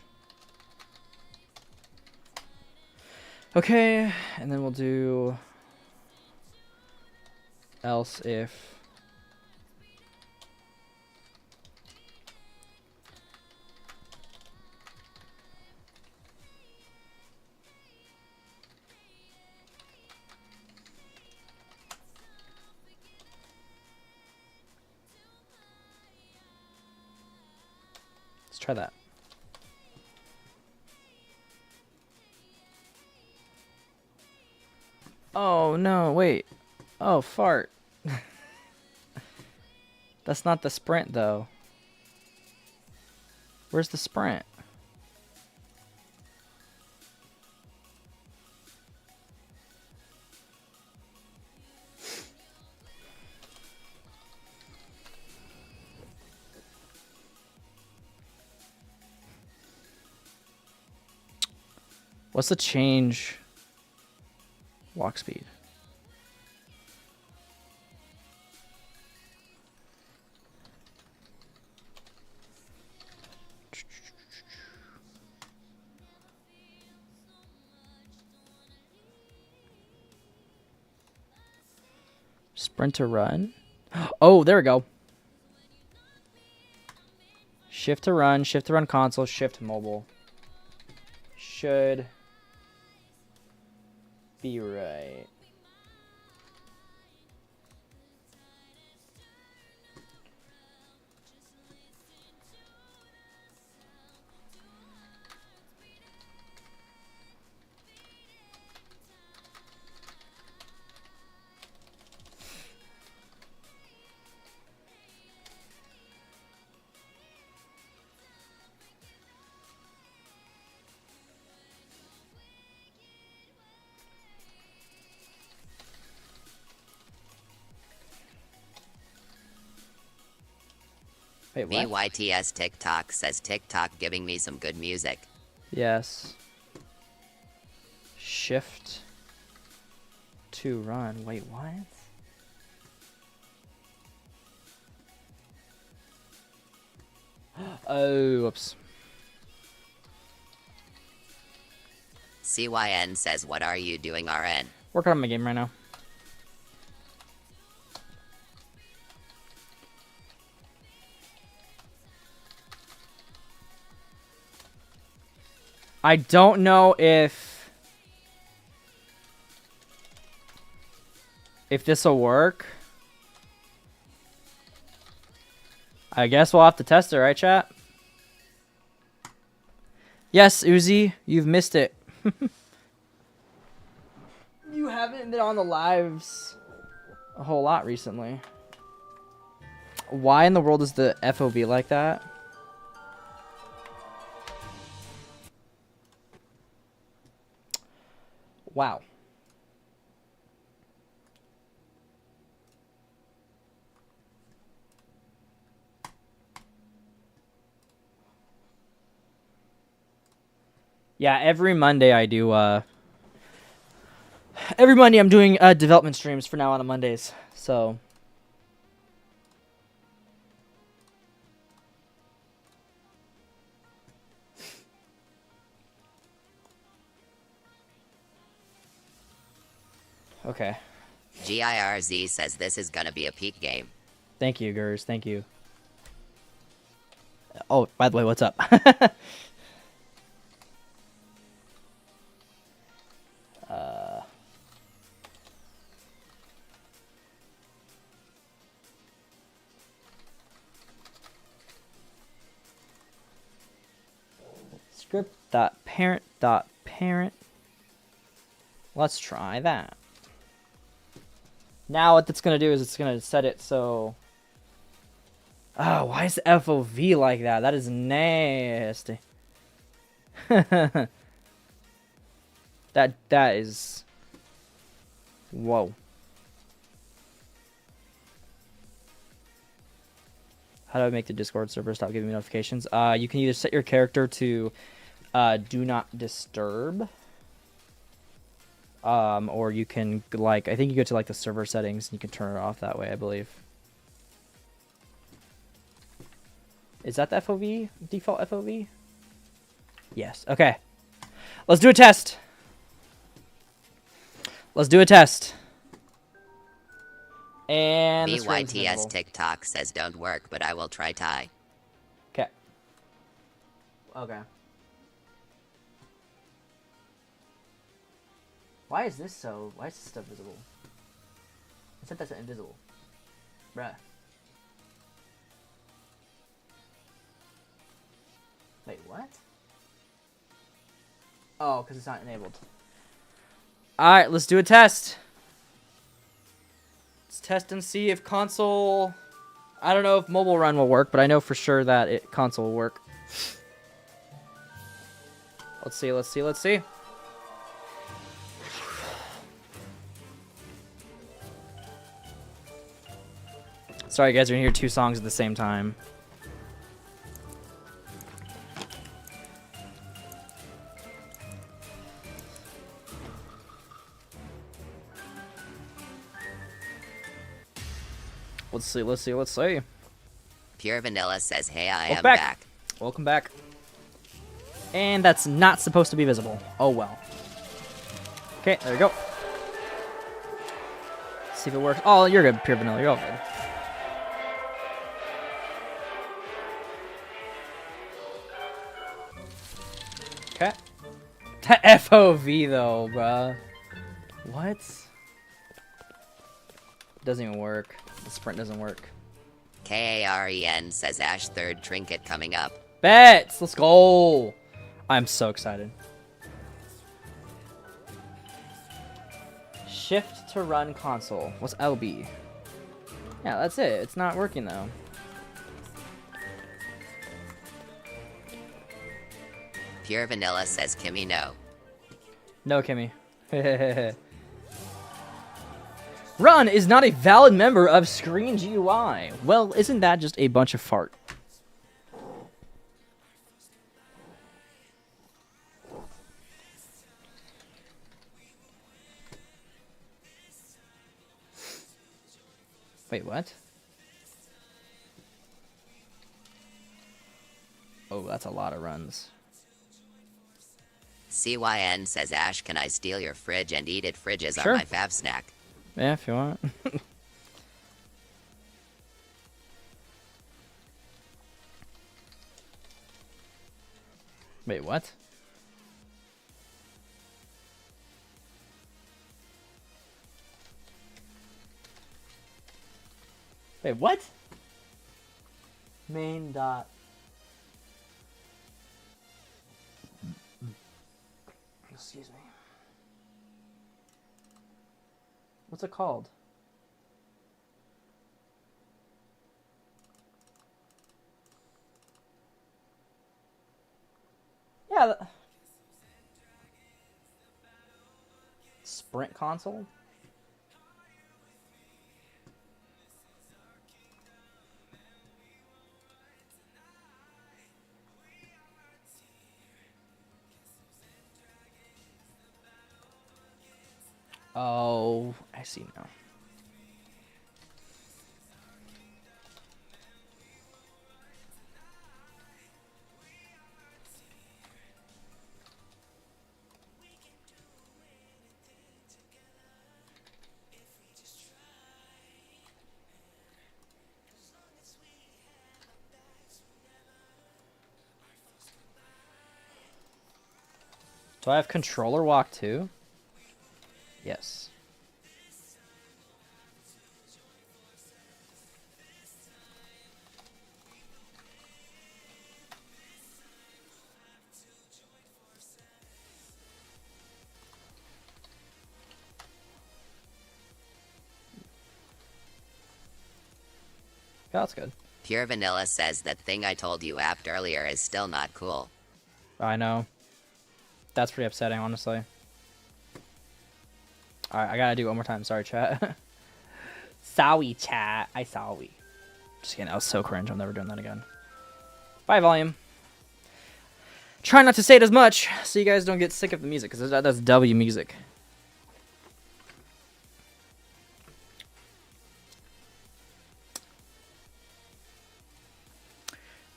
Okay, and then we'll do else if let's try that. Oh, no, wait. Oh, fart. That's not the sprint, though. Where's the sprint? What's the change? Walk speed. Sprint to run. Oh, there we go. Shift to run console, shift mobile. Should be right. Wait, what? BYTS TikTok says TikTok giving me some good music. Yes. Shift to run. Wait, what? Oh, whoops. CYN says, what are you doing, RN? Working on my game right now. I don't know if this will work. I guess we'll have to test it, right, chat? Yes, Uzi, you've missed it. You haven't been on the lives a whole lot recently. Why in the world is the FOV like that? Wow. Yeah, every Monday I do every Monday I'm doing development streams for now on Mondays. So okay. GIRZ says this is gonna be a peak game. Thank you, Gurs. Thank you. Oh, by the way, what's up? Script.parent.parent. Let's try that. Now what that's going to do is it's going to set it so... Oh, why is the FOV like that? That is nasty. That is... Whoa. How do I make the Discord server stop giving me notifications? You can either set your character to do not disturb. Or you can, like, I think you go to, like, the server settings and you can turn it off that way, I believe. Is that the FOV? Default FOV? Yes. Okay. Let's do a test. Let's do a test. And the screen's BYTS visible. TikTok says don't work, but I will try tie. Okay. Okay. Why is this so... Why is this stuff visible? I said that's invisible. Bruh. Wait, what? Oh, because it's not enabled. Alright, let's do a test. Let's test and see if console... I don't know if mobile run will work, but I know for sure that console will work. Let's see, let's see, let's see. Sorry guys, you're gonna hear 2 songs at the same time. Let's see, let's see, let's see. Pure Vanilla says, hey, I Welcome am back. back. Welcome back. And that's not supposed to be visible. Oh well. Okay, there we go. See if it works. Oh, you're good, Pure Vanilla. You're all good. Okay. That FOV though, bruh. What? Doesn't even work. The sprint doesn't work. KAREN says Ash third trinket coming up. Bets! Let's go! I'm so excited. Shift to run console. What's LB? Yeah, that's it. It's not working though. Pure Vanilla says Kimmy no. No, Kimmy. Run is not a valid member of Screen GUI. Well, isn't that just a bunch of fart? Wait, what? Oh, that's a lot of runs. CYN says, Ash, can I steal your fridge and eat it? Fridges Sure. are my fav snack. Yeah, if you want. Wait, what? Wait, what? Main dot. Excuse me. What's it called? Yeah. Sprint console? Oh, I see now. Do I have controller walk too? Yes. Yeah, that's good. Pure Vanilla says that thing I told you apped earlier is still not cool. I know. That's pretty upsetting, honestly. Alright, I gotta do it one more time. Sorry, chat. Sorry, chat. I sorry. Just kidding. I was so cringe. I'm never doing that again. Bye, volume. Try not to say it as much so you guys don't get sick of the music, because that's W music.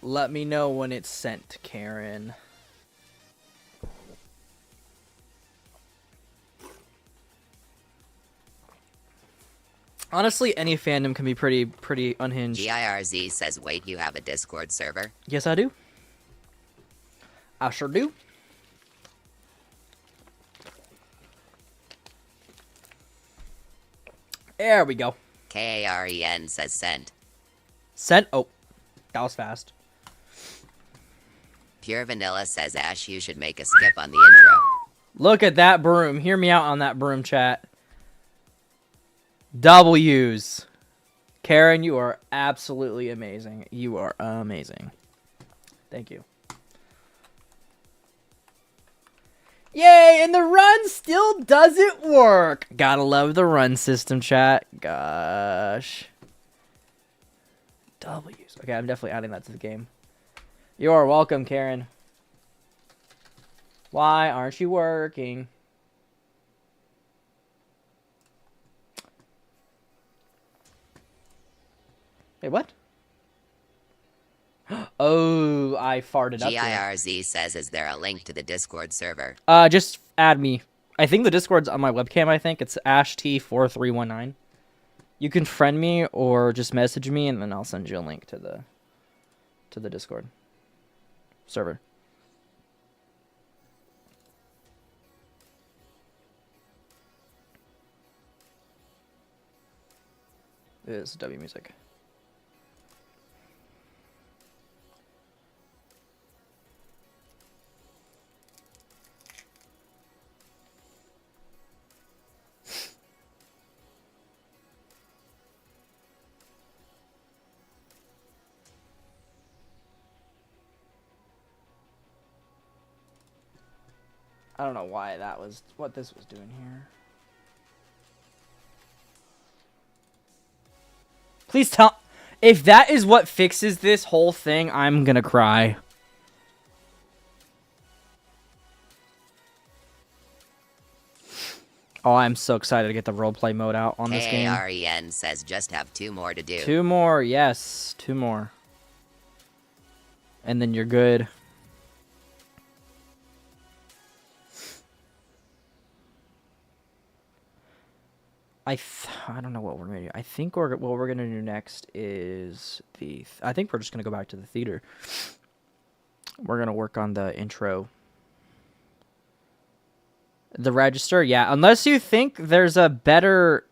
Let me know when it's sent, Karen. Honestly, any fandom can be pretty unhinged. GIRZ says, wait, you have a Discord server? Yes, I do. I sure do. There we go. KAREN says sent. Sent. Oh, that was fast. Pure Vanilla says, Ash, you should make a skip on the intro. Look at that broom. Hear me out on that broom, chat. W's. Karen, you are absolutely amazing. You are amazing. Thank you. Yay, and the run still doesn't work. Gotta love the run system, chat. Gosh. W's. Okay, I'm definitely adding that to the game. You are welcome, Karen. Why aren't you working? Wait, what? Oh, I farted up there. GIRZ says, is there a link to the Discord server? Just add me. I think the Discord's on my webcam, I think. It's AshT4319. You can friend me or just message me, and then I'll send you a link to the Discord server. It is W music. I don't know why that was what this was doing here. Please tell if that is what fixes this whole thing, I'm gonna cry. Oh, I'm so excited to get the roleplay mode out on this game. KAREN says just have 2 more to do. 2 more, yes, 2 more. And then you're good. I don't know what we're gonna do. I think what we're gonna do next is I think we're just gonna go back to the theater. We're gonna work on the intro. The register, yeah. Unless you think there's a better,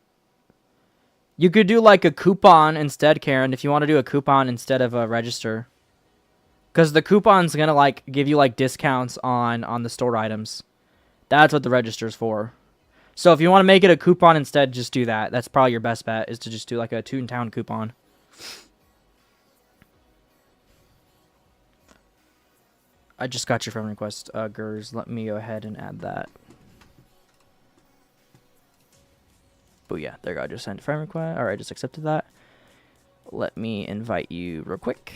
you could do like a coupon instead, Karen. If you want to do a coupon instead of a register, because the coupon's gonna like give you like discounts on the store items. That's what the register's for. So if you want to make it a coupon instead, just do that. That's probably your best bet, is to just do like a Toontown coupon. I just got your friend request, Gers. Let me go ahead and add that. But yeah, there you go. I just sent a friend request. Alright, just accepted that. Let me invite you real quick.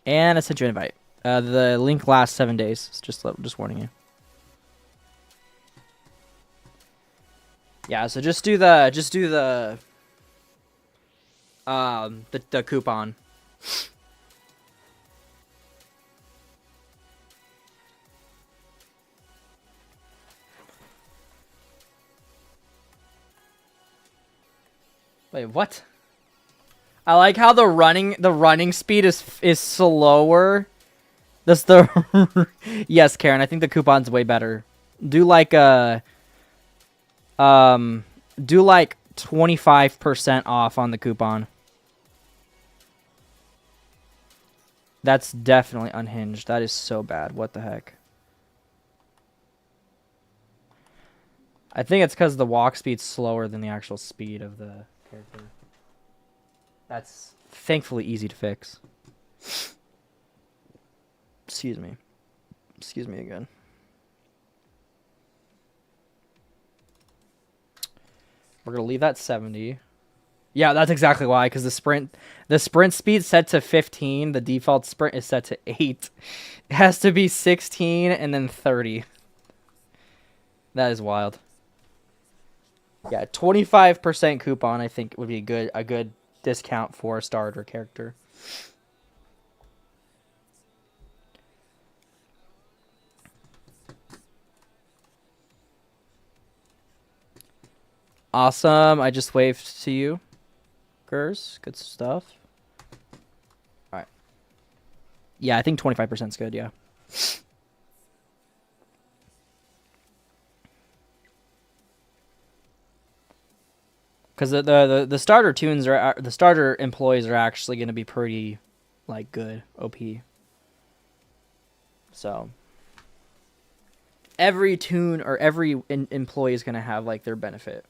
And I sent you an invite. The link lasts 7 days. Just warning you. Yeah, so just do the coupon. Wait, what? I like how the running speed is slower. That's the yes, Karen. I think the coupon's way better. Do like do like 25% off on the coupon. That's definitely unhinged. That is so bad. What the heck? I think it's because the walk speed's slower than the actual speed of the character. That's thankfully easy to fix. Excuse me. Excuse me again. We're going to leave that 70. Yeah, that's exactly why, because the sprint speed set to 15. The default sprint is set to 8. It has to be 16 and then 30. That is wild. Yeah, 25% coupon I think would be a good discount for a starter character. Awesome. I just waved to you. Gers, good stuff. All right. Yeah, I think 25% is good, yeah. Because the starter tunes the starter employees are actually going to be pretty, like, good OP. So every tune or every employee is gonna have like their benefit.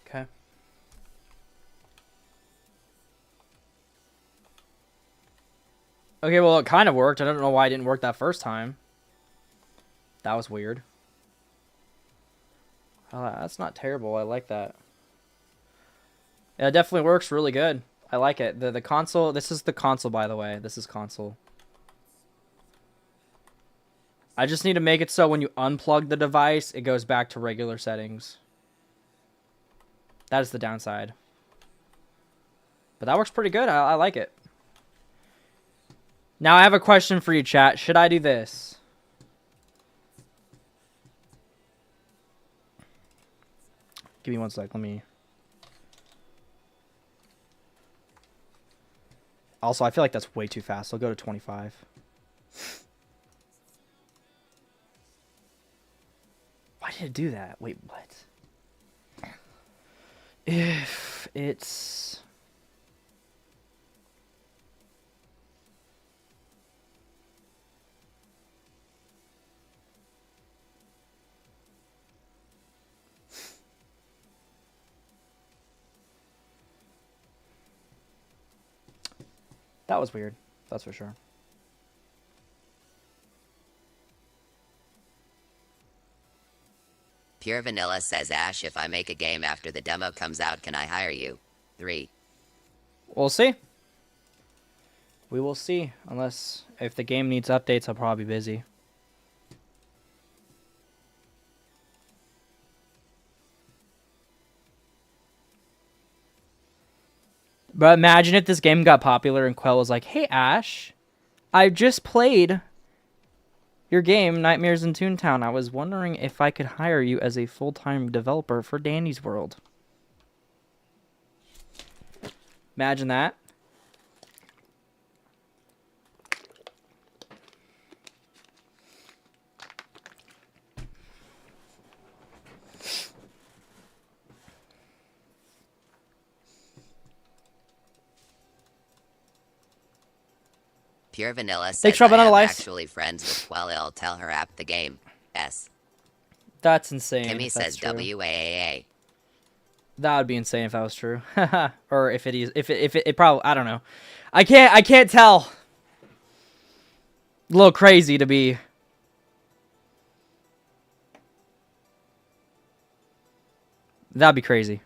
Okay. Okay, well, it kind of worked. I don't know why it didn't work that first time. That was weird. That's not terrible. I like that. Yeah, it definitely works really good. I like it. The console, this is the console, by the way. This is console. I just need to make it so when you unplug the device, it goes back to regular settings. That is the downside. But that works pretty good. I like it. Now I have a question for you, chat. Should I do this? Give me one sec. Let me... Also, I feel like that's way too fast. I'll go to 25. Why did it do that? Wait, what? If it's... That was weird. That's for sure. Pure Vanilla says, Ash, if I make a game after the demo comes out, can I hire you? 3. We'll see. We will see. Unless, if the game needs updates, I'll probably be busy. But imagine if this game got popular and Quell was like, hey, Ash, I just played your game, Nightmares in Toontown. I was wondering if I could hire you as a full-time developer for Dandy's World. Imagine that. Pure Vanilla says, Thanks for I am Lice. actually friends with Quell. Tell her app the game. S. That's insane. Timmy if that's says true. WAAA. That would be insane if that was true. Or if it is, if it probably, I don't know. I can't tell. A little crazy to be. That'd be crazy.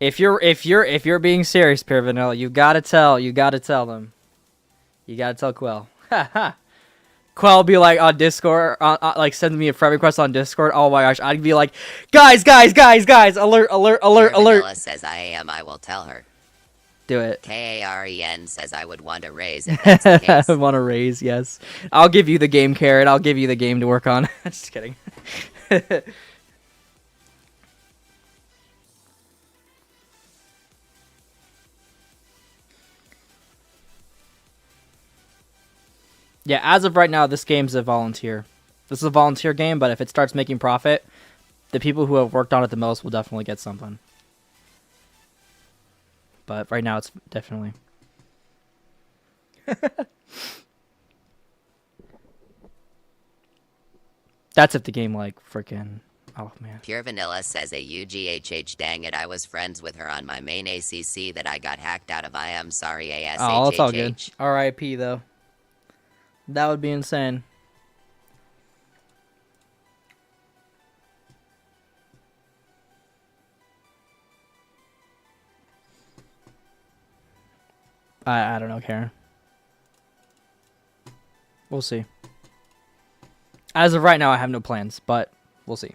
If you're being serious, Pure Vanilla, you gotta tell them. You gotta tell Quell. Quell be like on Discord, like sending me a friend request on Discord. Oh my gosh, I'd be like, guys, alert. Pure Vanilla says, I will tell her. Do it. KAREN says, I would want a raise if that's the case. I want a raise, yes. I'll give you the game carrot. I'll give you the game to work on. Just kidding. Yeah, as of right now, this game's a volunteer. This is a volunteer game, but if it starts making profit, the people who have worked on it the most will definitely get something. But right now, it's definitely... That's if the game, like, freaking... Oh, man. Pure Vanilla says, AUGHH, dang it, I was friends with her on my main ACC that I got hacked out of. I am sorry, ASHHH. Oh, it's all good. R.I.P. though. That would be insane. I don't know, Karen. We'll see. As of right now, I have no plans, but we'll see.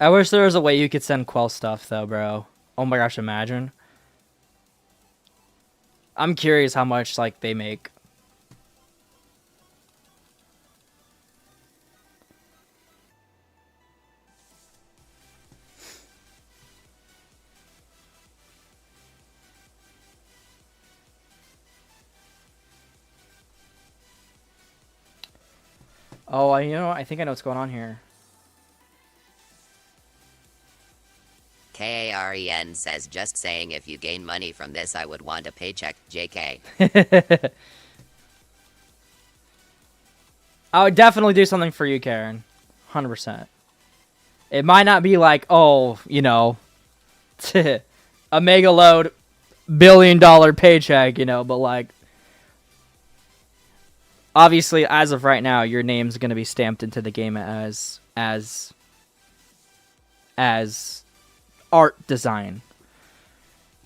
I wish there was a way you could send Quell stuff, though, bro. Oh my gosh, imagine. I'm curious how much like they make. Oh, I think I know what's going on here. Karen says, just saying, if you gain money from this, I would want a paycheck. JK. I would definitely do something for you, Karen. 100%. It might not be like, oh, a mega load $1 billion paycheck, but like, obviously, as of right now, your name's gonna be stamped into the game as art design.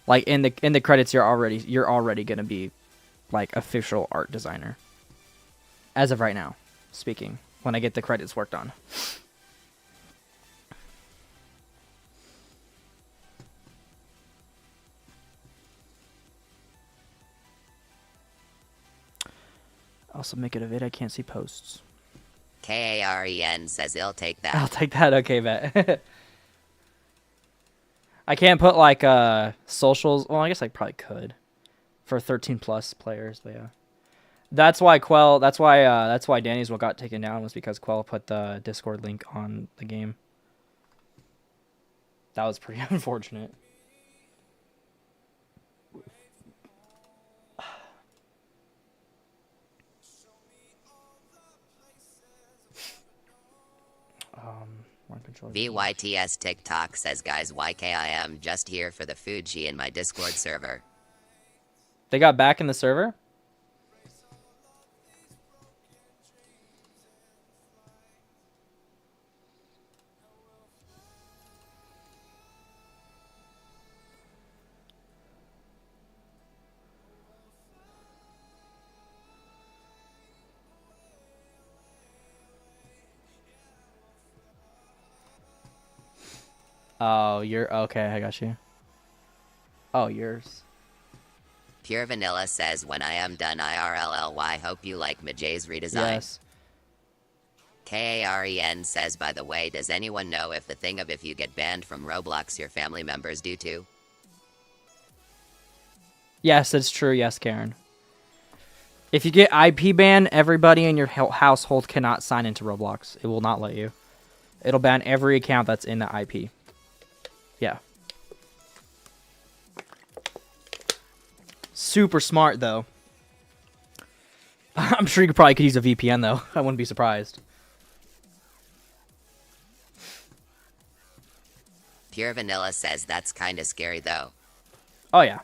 Like in the credits, you're already gonna be like official art designer. As of right now, speaking, when I get the credits worked on. Also, make it a vid. I can't see posts. Karen says, he'll take that. I'll take that. Okay, bet. I can't put like socials. Well, I guess I probably could for 13 plus players, but yeah. That's why Danny's what got taken down was because Quell put the Discord link on the game. That was pretty unfortunate. VYTS TikTok says, guys, YKIM just here for the Fuji in my Discord server. They got back in the server? Oh, you're okay. I got you. Oh, yours. Pure Vanilla says, when I am done IRLLY, hope you like Majay's redesign. Yes. Karen says, by the way, does anyone know if the thing of if you get banned from Roblox, your family members do too? Yes, it's true. Yes, Karen. If you get IP ban, everybody in your household cannot sign into Roblox. It will not let you. It'll ban every account that's in the IP. Yeah. Super smart, though. I'm sure you probably could use a VPN, though. I wouldn't be surprised. Pure Vanilla says, that's kinda scary, though. Oh, yeah.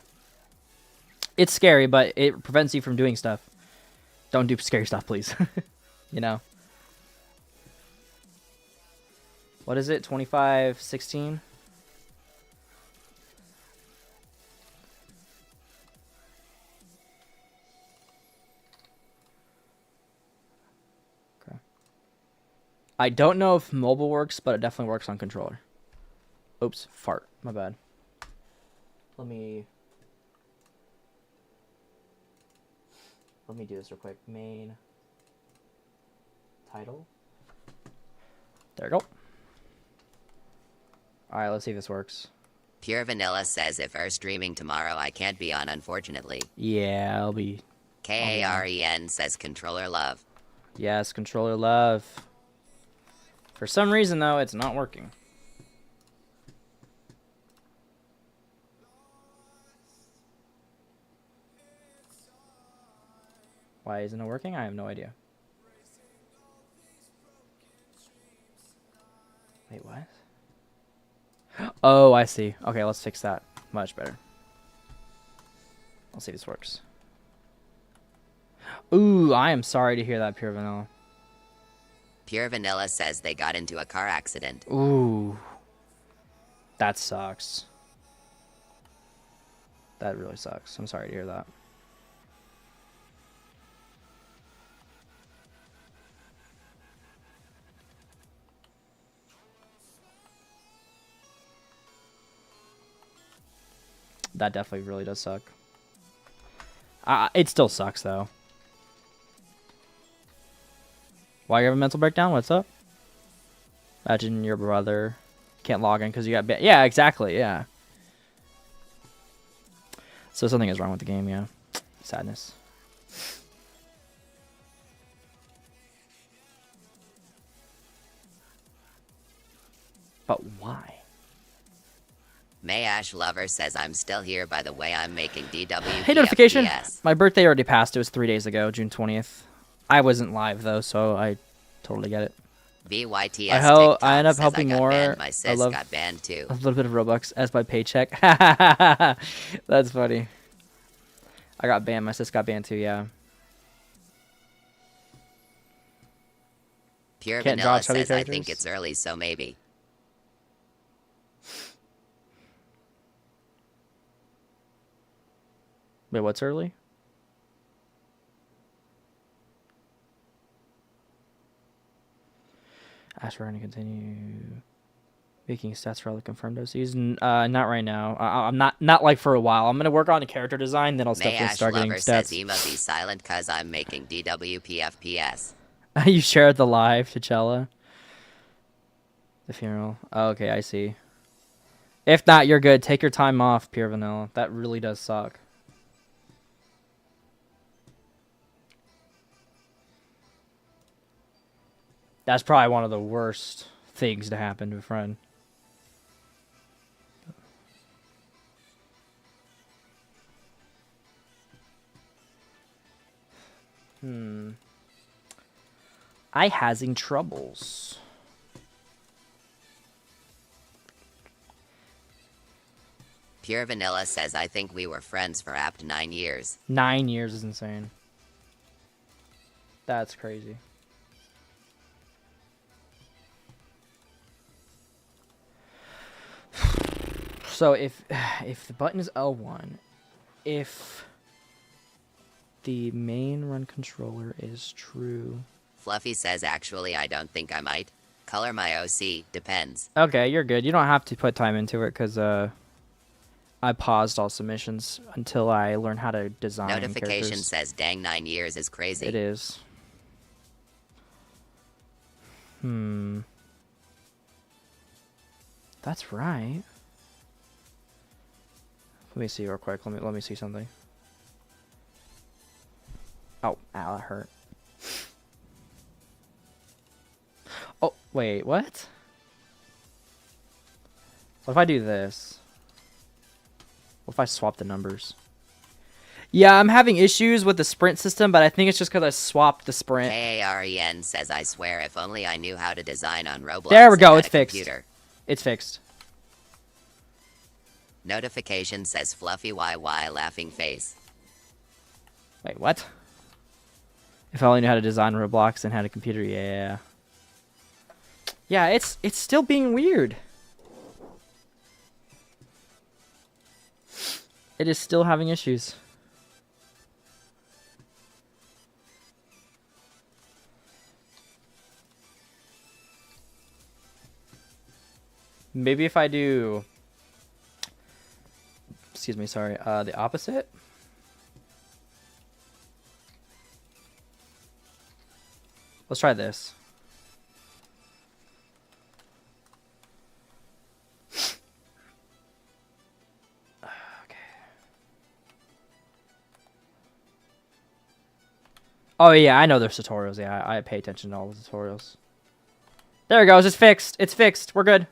It's scary, but it prevents you from doing stuff. Don't do scary stuff, please. What is it? 2516? Okay. I don't know if mobile works, but it definitely works on controller. Oops, fart. My bad. Let me do this real quick. Main title. There we go. Alright, let's see if this works. Pure Vanilla says, if we're streaming tomorrow, I can't be on, unfortunately. Yeah, I'll be. Karen says, controller love. Yes, controller love. For some reason, though, it's not working. Why isn't it working? I have no idea. Wait, what? Oh, I see. Okay, let's fix that. Much better. Let's see if this works. Ooh, I am sorry to hear that, Pure Vanilla. Pure Vanilla says they got into a car accident. Ooh. That sucks. That really sucks. I'm sorry to hear that. That definitely really does suck. It still sucks though. Why you have a mental breakdown? What's up? Imagine your brother can't log in because you got banned. Yeah, exactly. Yeah. So something is wrong with the game. Yeah. Sadness. But why? May Ash Lover says I'm still here by the way I'm making DW. Hey, notification. My birthday already passed. It was 3 days ago, June 20th. I wasn't live though, so I totally get it. VYTS I end up helping more. My sis got banned too. A little bit of Robux as my paycheck. That's funny. I got banned. My sis got banned too. Yeah. Pure Can't Vanilla draw chubby says I characters? think it's early, so maybe. Wait, what's early? Ash, we're gonna continue making stats for all the confirmed OCs. Not right now. I'm not like for a while. I'm gonna work on the character design, then I'll May definitely Ash start getting Lover says stats. Ema be silent cause I'm making DWPFPS. You shared the live to Chella. The funeral. Oh, okay, I see. If not, you're good. Take your time off, Pure Vanilla. That really does suck. That's probably one of the worst things to happen to a friend. I having troubles. Pure Vanilla says I think we were friends for apt 9 years. 9 years is insane. That's crazy. So if the button is L1, if the main run controller is true. Fluffy says actually I don't think I might. Color my OC, depends. Okay, you're good. You don't have to put time into it because I paused all submissions until I learn how to design Notification characters. says dang 9 years is crazy. It is. That's right. Let me see real quick. Let me see something. Oh, ow, that hurt. Oh, wait, what? What if I do this? What if I swap the numbers? Yeah, I'm having issues with the sprint system, but I think it's just because I swapped the sprint. KAREN says I swear if only I knew how to design on Roblox. There we go, and it's had a fixed. computer. It's fixed. Notification says Fluffy YY laughing face. Wait, what? If I only knew how to design Roblox and had a computer, yeah. Yeah, it's still being weird. It is still having issues. Maybe if I do... Excuse me, sorry. The opposite? Let's try this. Okay. Oh yeah, I know there's tutorials. Yeah, I pay attention to all the tutorials. There it goes. It's fixed. It's fixed. We're good.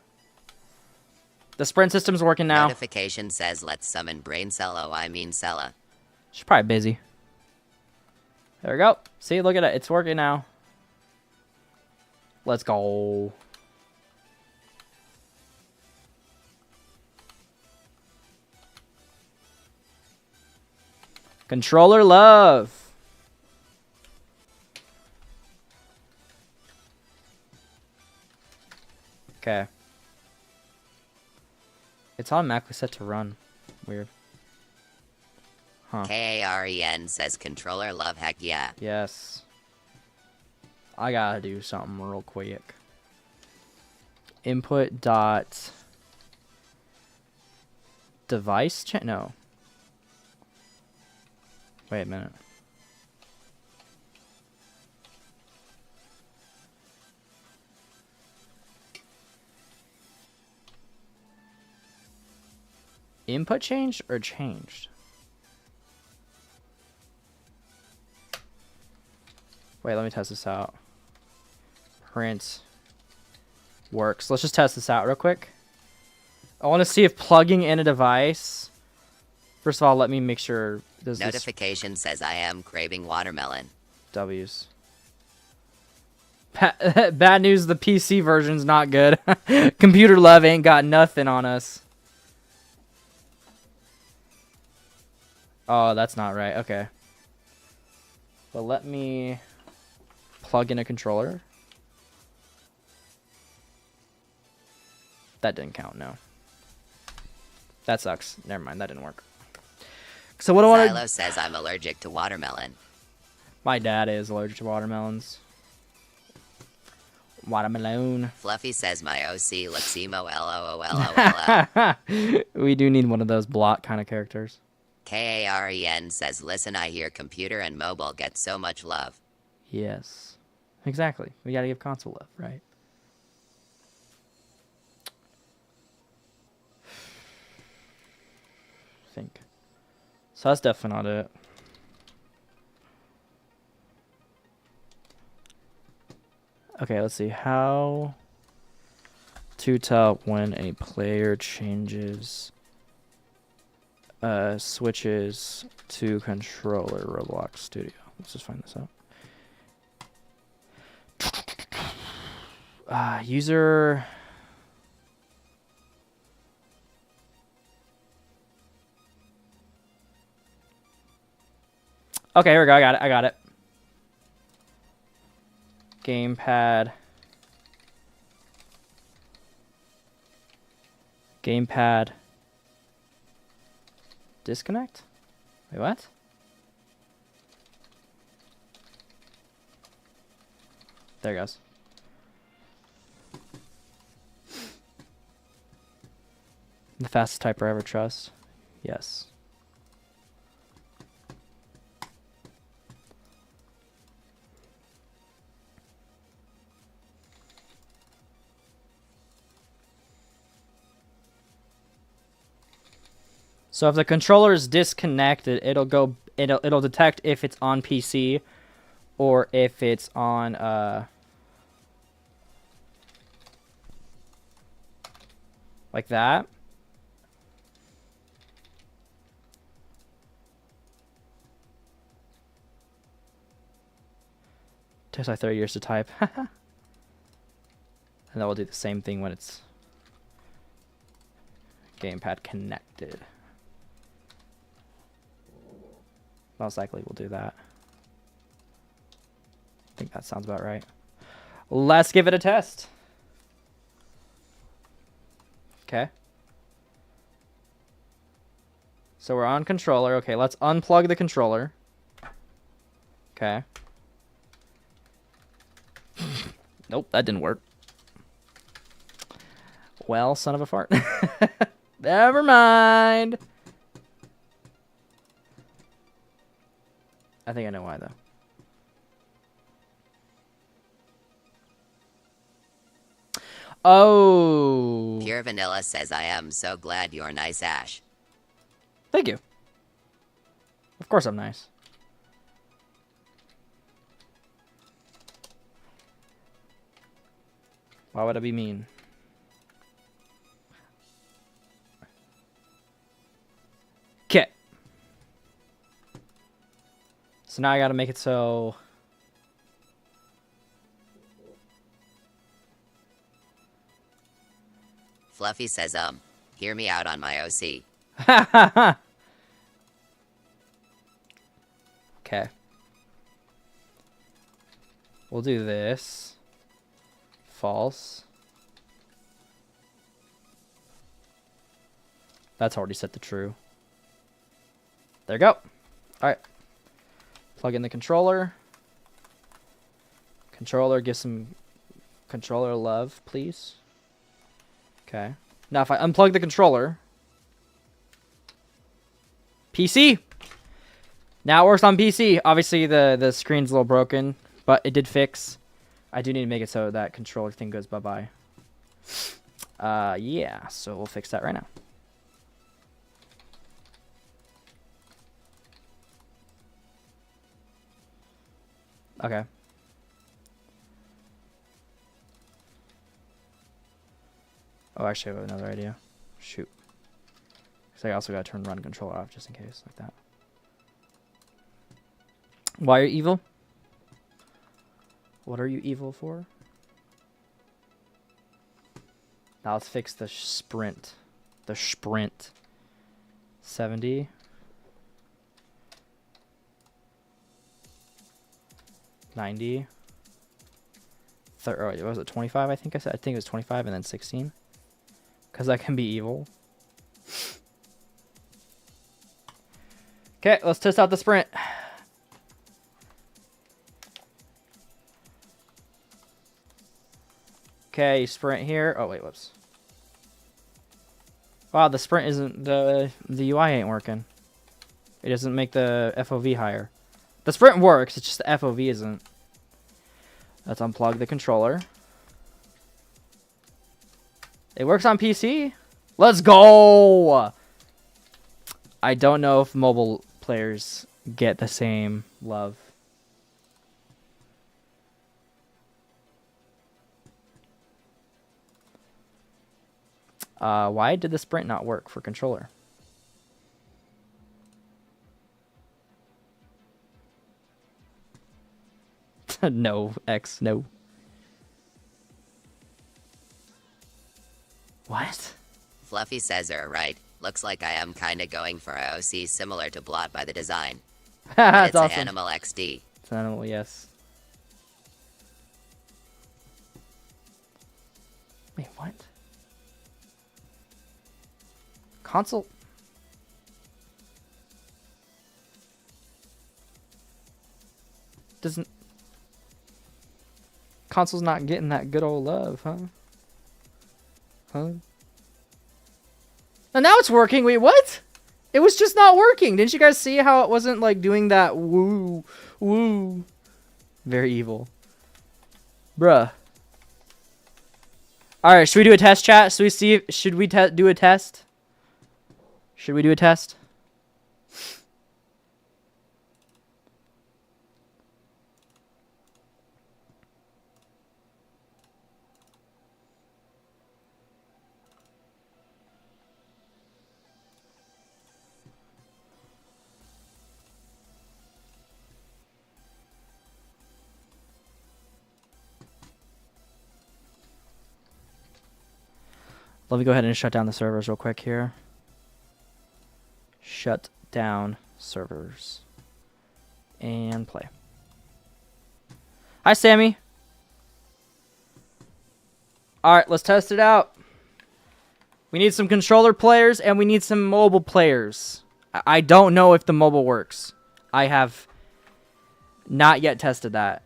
The sprint system's working now. Notification says let's summon Brain Cello, I mean Cella. She's probably busy. There we go. See, look at it. It's working now. Let's go. Controller love. Okay. It's automatically set to run. Weird. Huh. KAREN says controller love, heck yeah. Yes. I gotta do something real quick. Input dot device no. Wait a minute. Input changed or changed? Wait, let me test this out. Print works. Let's just test this out real quick. I want to see if plugging in a device. First of all, let me make sure. Does Notification says I am craving watermelon. W's. Bad news, the PC version's not good. Computer love ain't got nothing on us. Oh, that's not right. Okay. Well, let me plug in a controller. That didn't count, no. That sucks. Never mind, that didn't work. So what do I want to... Silo says I'm allergic to watermelon. My dad is allergic to watermelons. Watermelon. Fluffy says my OC looks emo LOOLOL. We do need one of those block kind of characters. KAREN says, listen, I hear computer and mobile get so much love. Yes. Exactly. We gotta give console love, right? I think. So that's definitely not it. Okay, let's see. How to tell when a player changes switches to controller Roblox Studio. Let's just find this out. User. Okay, here we go. I got it. I got it. Gamepad. Gamepad. Disconnect? Wait, what? There it goes. The fastest typer I ever trust. Yes. So if the controller is disconnected, it'll detect if it's on PC or if it's on like that. Takes like 30 years to type. And that will do the same thing when it's gamepad connected. Most likely we'll do that. I think that sounds about right. Let's give it a test. Okay. So we're on controller. Okay, let's unplug the controller. Okay. Nope, that didn't work. Well, son of a fart. Never mind. I think I know why, though. Oh. Pure Vanilla says, I am so glad you're nice, Ash. Thank you. Of course I'm nice. Why would I be mean? Okay. So now I gotta make it so... Fluffy says, hear me out on my OC. Okay. We'll do this. False. That's already set to true. There you go. Alright. Plug in the controller. Controller, give some controller love, please. Okay. Now if I unplug the controller. PC! Now it works on PC. Obviously, the screen's a little broken, but it did fix. I do need to make it so that controller thing goes bye-bye. Yeah, so we'll fix that right now. Okay. Oh, actually, I have another idea. Shoot. So I also gotta turn run controller off just in case, like that. Why are you evil? What are you evil for? Now let's fix the sprint. The sprint. 70. $90. Or was it 25? I think I said. I think it was 25 and then 16. Because that can be evil. Okay, let's test out the sprint. Okay, sprint here. Oh wait, whoops. Wow, the sprint isn't the UI ain't working. It doesn't make the FOV higher. The sprint works, it's just the FOV isn't. Let's unplug the controller. It works on PC. Let's go! I don't know if mobile players get the same love. Why did the sprint not work for controller? No, X, no. What? Fluffy says are right. Looks like I am kinda going for a OC similar to Blot by the design. But That's it's awesome. an Animal XD. It's an animal, yes. Wait, what? Console. Doesn't. Console's not getting that good old love, huh? Huh? And now it's working. Wait, what? It was just not working. Didn't you guys see how it wasn't like doing that woo, woo? Very evil. Bruh. Alright, should we do a test, chat? Should we see if, should we do a test? Should we do a test? Let me go ahead and shut down the servers real quick here. Shut down servers. And play. Hi, Sammy. Alright, let's test it out. We need some controller players and we need some mobile players. I don't know if the mobile works. I have not yet tested that.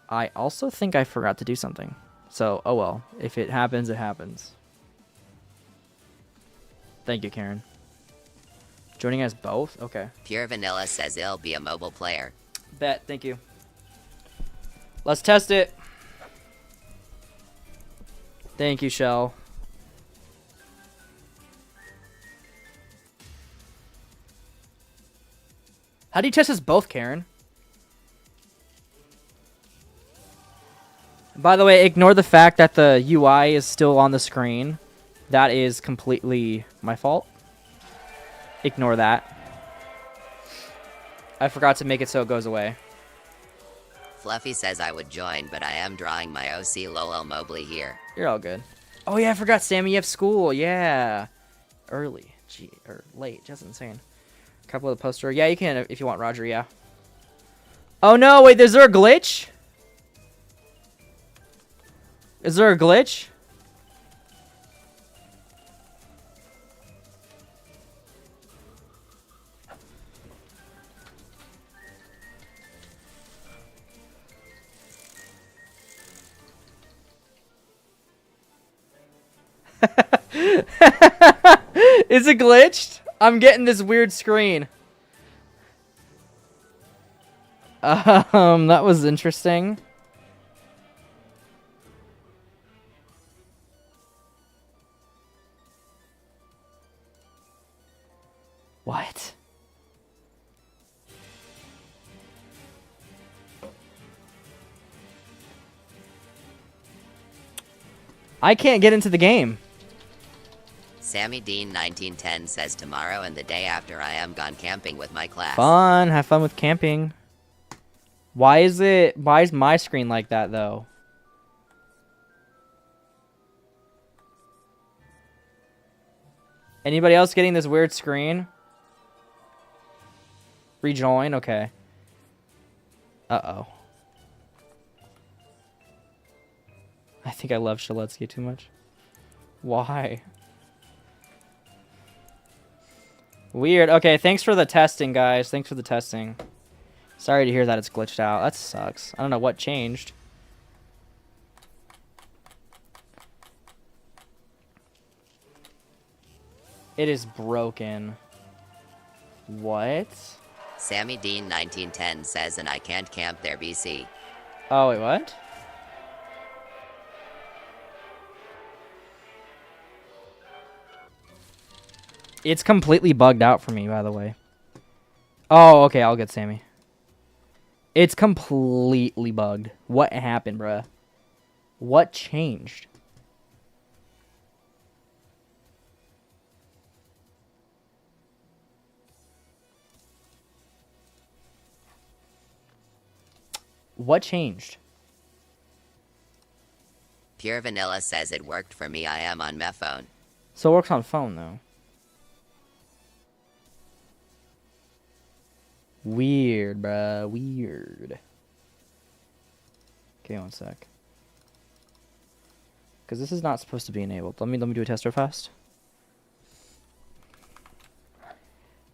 I also think I forgot to do something. So, oh well. If it happens, it happens. Thank you, Karen. Joining us both? Okay. Pure Vanilla says he'll be a mobile player. Bet. Thank you. Let's test it. Thank you, Shell. How do you test us both, Karen? By the way, ignore the fact that the UI is still on the screen. That is completely my fault. Ignore that. I forgot to make it so it goes away. Fluffy says I would join, but I am drawing my OC Lolo Mobley here. You're all good. Oh yeah, I forgot, Sammy. You have school. Yeah. Early. Gee, or late. Just insane. Couple of the poster. Yeah, you can if you want, Roger. Yeah. Oh no! Wait, is there a glitch? Is there a glitch? Is it glitched? I'm getting this weird screen. That was interesting. What? I can't get into the game. Sammy Dean 1910 says tomorrow and the day after I am gone camping with my class. Fun. Have fun with camping. Why is my screen like that though? Anybody else getting this weird screen? Rejoin? Okay. Uh-oh. I think I love Shaletsky too much. Why? Weird. Okay, thanks for the testing, guys. Thanks for the testing. Sorry to hear that it's glitched out. That sucks. I don't know what changed. It is broken. What? Sammy Dean 1910 says and I can't camp there BC. Oh, wait, what? It's completely bugged out for me, by the way. Oh, okay, I'll get Sammy. It's completely bugged. What happened, bruh? What changed? What changed? Pure Vanilla says it worked for me. I am on my phone. So it works on phone, though. Weird, bruh. Weird. Okay, one sec. Because this is not supposed to be enabled. Let me do a test real fast.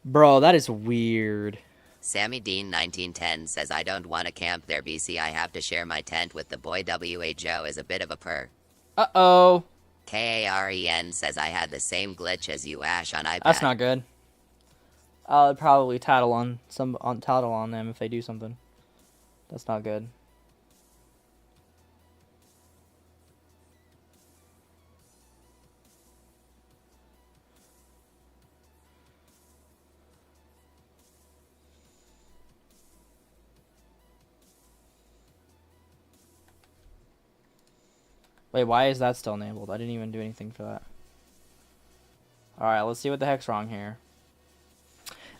Bro, that is weird. Sammy Dean 1910 says I don't want to camp there BC. I have to share my tent with the boy WA Joe is a bit of a purr. Uh-oh. KAREN says I had the same glitch as you Ash on iPad. That's not good. I'll probably tattle on them if they do something. That's not good. Wait, why is that still enabled? I didn't even do anything for that. Alright, let's see what the heck's wrong here.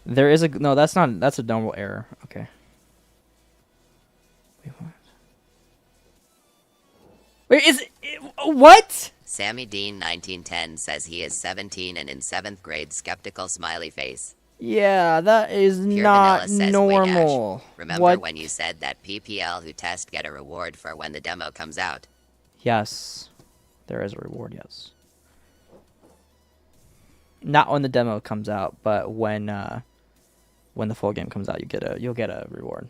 There is a... No, that's not... That's a normal error. Okay. Wait, what? Wait, is it... What? Sammy Dean 1910 says he is 17 and in 7th grade. Skeptical smiley face. Yeah, that is Pure not Vanilla says, normal. Wait, Ash, remember What? when you said that PPL who test get a reward for when the demo comes out? Yes. There is a reward, yes. Not when the demo comes out, but when the full game comes out, you'll get a reward.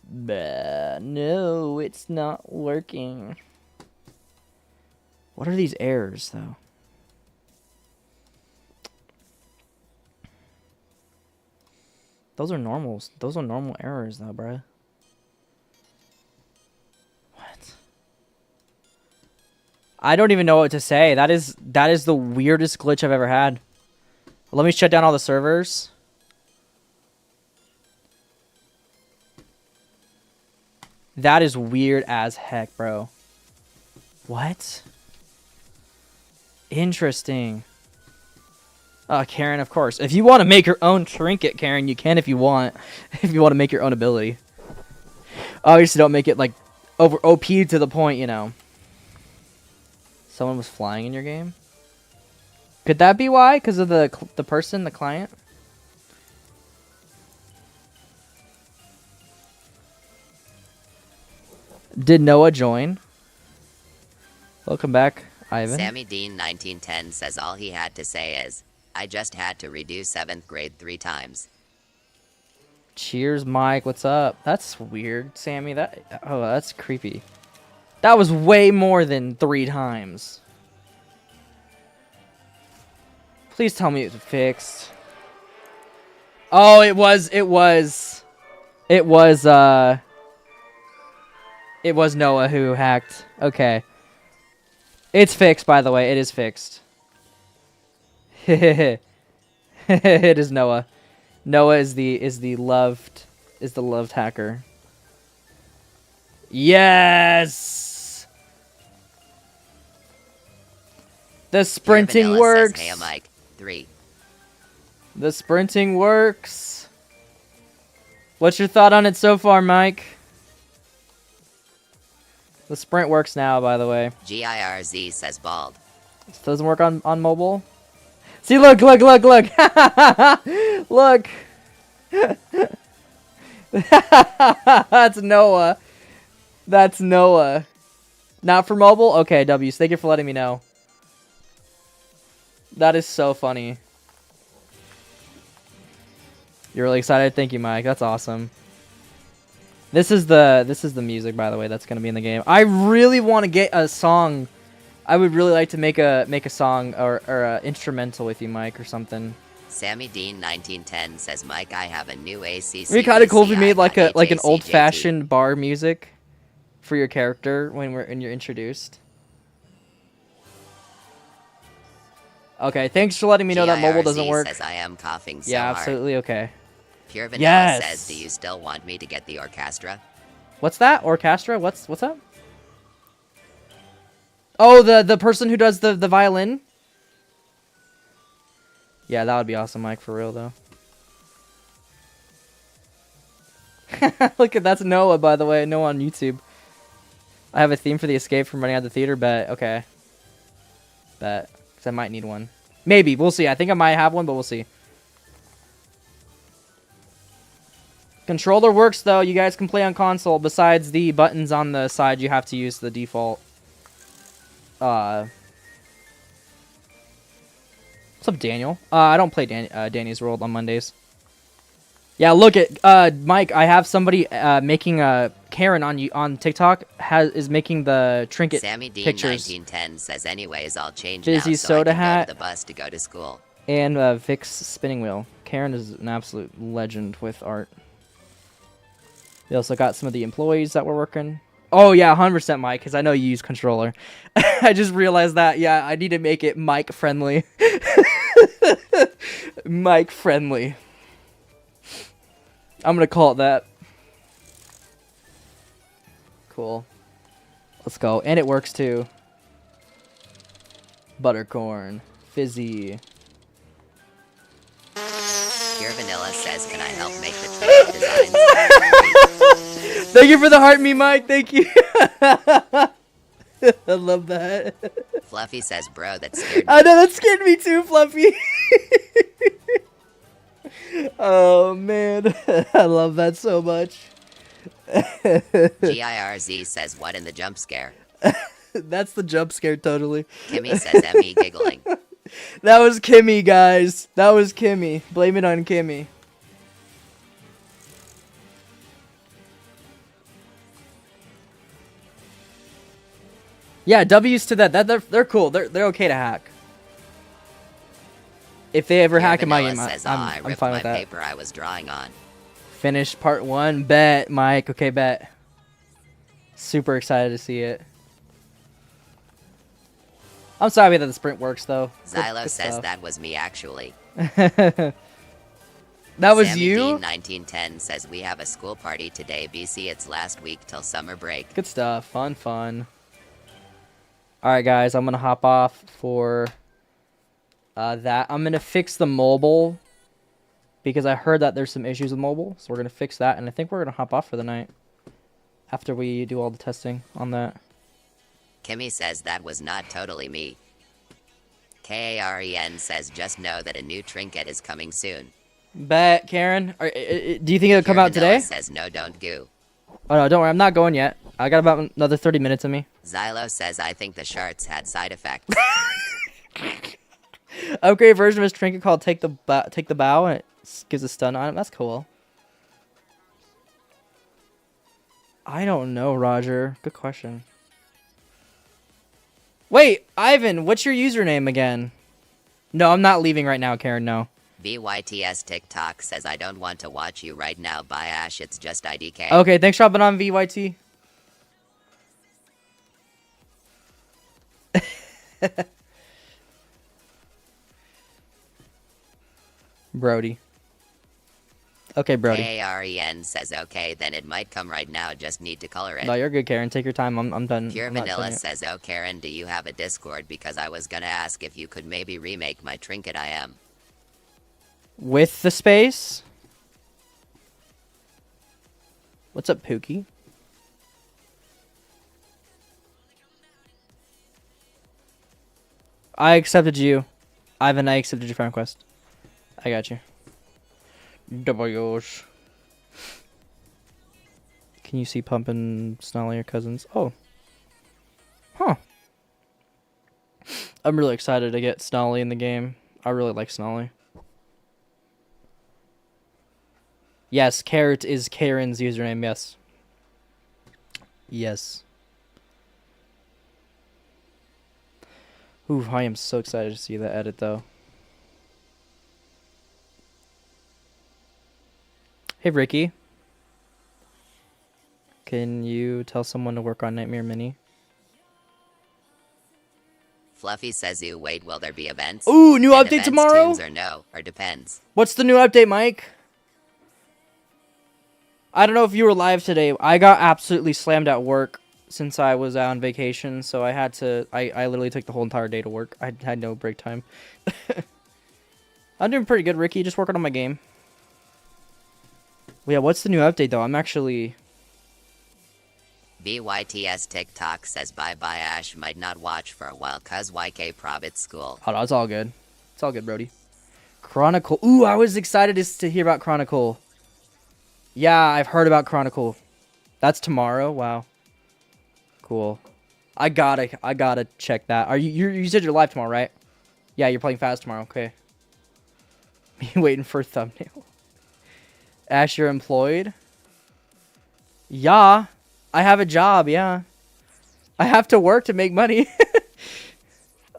Bah, no, it's not working. What are these errors, though? Those are normals. Those are normal errors, though, bruh. What? I don't even know what to say. That is the weirdest glitch I've ever had. Let me shut down all the servers. That is weird as heck, bro. What? Interesting. Karen, of course. If you want to make your own trinket, Karen, you can if you want. If you want to make your own ability. Obviously, don't make it, like, over OP to the point, you know. Someone was flying in your game? Could that be why? Because of the person, the client? Did Noah join? Welcome back, Ivan. Sammy Dean 1910 says all he had to say is, I just had to redo 7th grade 3 times. Cheers, Mike. What's up? That's weird, Sammy. That's creepy. That was way more than 3 times. Please tell me it's fixed. Oh, it was. It was Noah who hacked. Okay. It's fixed, by the way. It is fixed. It is Noah. Noah is the loved hacker. Yes. The sprinting Vanilla works. Says, hey, Mike. 3. The sprinting works. What's your thought on it so far, Mike? The sprint works now, by the way. GIRZ says bald. This doesn't work on mobile. See, look. Look. That's Noah. That's Noah. Not for mobile? Okay, W. Thank you for letting me know. That is so funny. You're really excited? Thank you, Mike. That's awesome. This is the music, by the way, that's gonna be in the game. I really want to get a song. I would really like to make a song or a instrumental with you, Mike, or something. Sammy Dean 1910 says, Mike, I have a new ACC. It'd be kind of cool if we made like an old-fashioned bar music for your character when you're introduced. Okay, thanks for letting me know that mobile doesn't work. Says, I am coughing so yeah, hard. absolutely okay. Pure Vanilla Yes. says, do you still want me to get the orchestra? What's that? Orchestra? What's that? Oh, the person who does the violin? Yeah, that would be awesome, Mike, for real, though. Look at that's Noah, by the way. Noah on YouTube. I have a theme for the escape from running out of the theater. Bet. Okay. Bet. Because I might need one. Maybe. We'll see. I think I might have one, but we'll see. Controller works, though. You guys can play on console. Besides the buttons on the side, you have to use the default. What's up, Daniel? I don't play Danny's World on Mondays. Yeah, look at Mike. I have somebody making Karen on TikTok is making the trinket Sammy Dean pictures. 1910 says, anyways, I'll change Busy now so soda I can hat. go to the bus to go to school. And Vic's spinning wheel. Karen is an absolute legend with art. We also got some of the employees that were working. Oh, yeah, 100% Mike, because I know you use controller. I just realized that. Yeah, I need to make it Mike-friendly. Mike-friendly. I'm going to call it that. Cool. Let's go. And it works, too. Buttercorn. Fizzy. Pure Vanilla says, can I help make the trinket designs? Thank you for the heart me, Mike. Thank you. I love that. Fluffy says, bro, that scared me. I know, that scared me too, Fluffy. Oh, man. I love that so much. GIRZ says, what in the jump scare? That's the jump scare, totally. Kimmy says, Emmy giggling. That was Kimmy, guys. That was Kimmy. Blame it on Kimmy. Yeah, W's to that. They're cool. They're okay to hack. If they ever Pure hack in my Vanilla game, says, I'm ripped fine my with that. paper I was drawing on. Finished part 1. Bet, Mike. Okay, bet. Super excited to see it. I'm sorry that the sprint works, though. Xylo Good says, stuff. that was me, actually. That was Sammy you? Dean 1910 says, we have a school party today, BC. It's last week till summer break. Good stuff. Fun, fun. Alright, guys. I'm going to hop off for that. I'm going to fix the mobile because I heard that there's some issues with mobile. So we're going to fix that. And I think we're going to hop off for the night after we do all the testing on that. Kimmy says, that was not totally me. Karen says, just know that a new trinket is coming soon. Bet, Karen. Do you think it'll come Pure out Vanilla today? says, no, don't goo. Oh, no, don't worry. I'm not going yet. I got about another 30 minutes of me. Xylo says, I think the sharts had side effects. Upgrade version of his trinket called Take the Bow, and it gives a stun on it. That's cool. I don't know, Roger. Good question. Wait, Ivan, what's your username again? No, I'm not leaving right now, Karen. No. VYTS TikTok says I don't want to watch you right now. Bye Ash, it's just IDK. Okay, thanks for hopping on, VYT. Brody. Okay, Brody. KAREN says okay, then it might come right now, just need to color it. No, you're good, Karen. Take your time. I'm done. Pure I'm not Vanilla done yet. says, oh Karen, do you have a Discord? Because I was gonna ask if you could maybe remake my Trinket I Am. With the space? What's up, Pookie? I accepted you. Ivan, I accepted your friend request. I got you. W's. Can you see Pump and Snolly, your cousins? Oh. Huh. I'm really excited to get Snolly in the game. I really like Snolly. Yes, Carrot is Karen's username, yes. Yes. Ooh, I am so excited to see that edit, though. Hey, Ricky. Can you tell someone to work on Nightmare Mini? Fluffy says you wait, will there be events? Ooh, new And update events, tomorrow? tunes or no, or depends. What's the new update, Mike? I don't know if you were live today. I got absolutely slammed at work since I was out on vacation, so I had to... I literally took the whole entire day to work. I had no break time. I'm doing pretty good, Ricky. Just working on my game. Well, yeah, what's the new update, though? I'm actually... VYTS TikTok says bye bye Ash, might not watch for a while cause YK prob at school. Oh, no, it's all good. It's all good, Brody. Chronicle. Ooh, I was excited to hear about Chronicle. Yeah, I've heard about Chronicle. That's tomorrow? Wow. Cool. I gotta check that. Are you said you're live tomorrow, right? Yeah, you're playing fast tomorrow. Okay. Me waiting for a thumbnail. Ash, you're employed? Yeah. I have a job, yeah. I have to work to make money.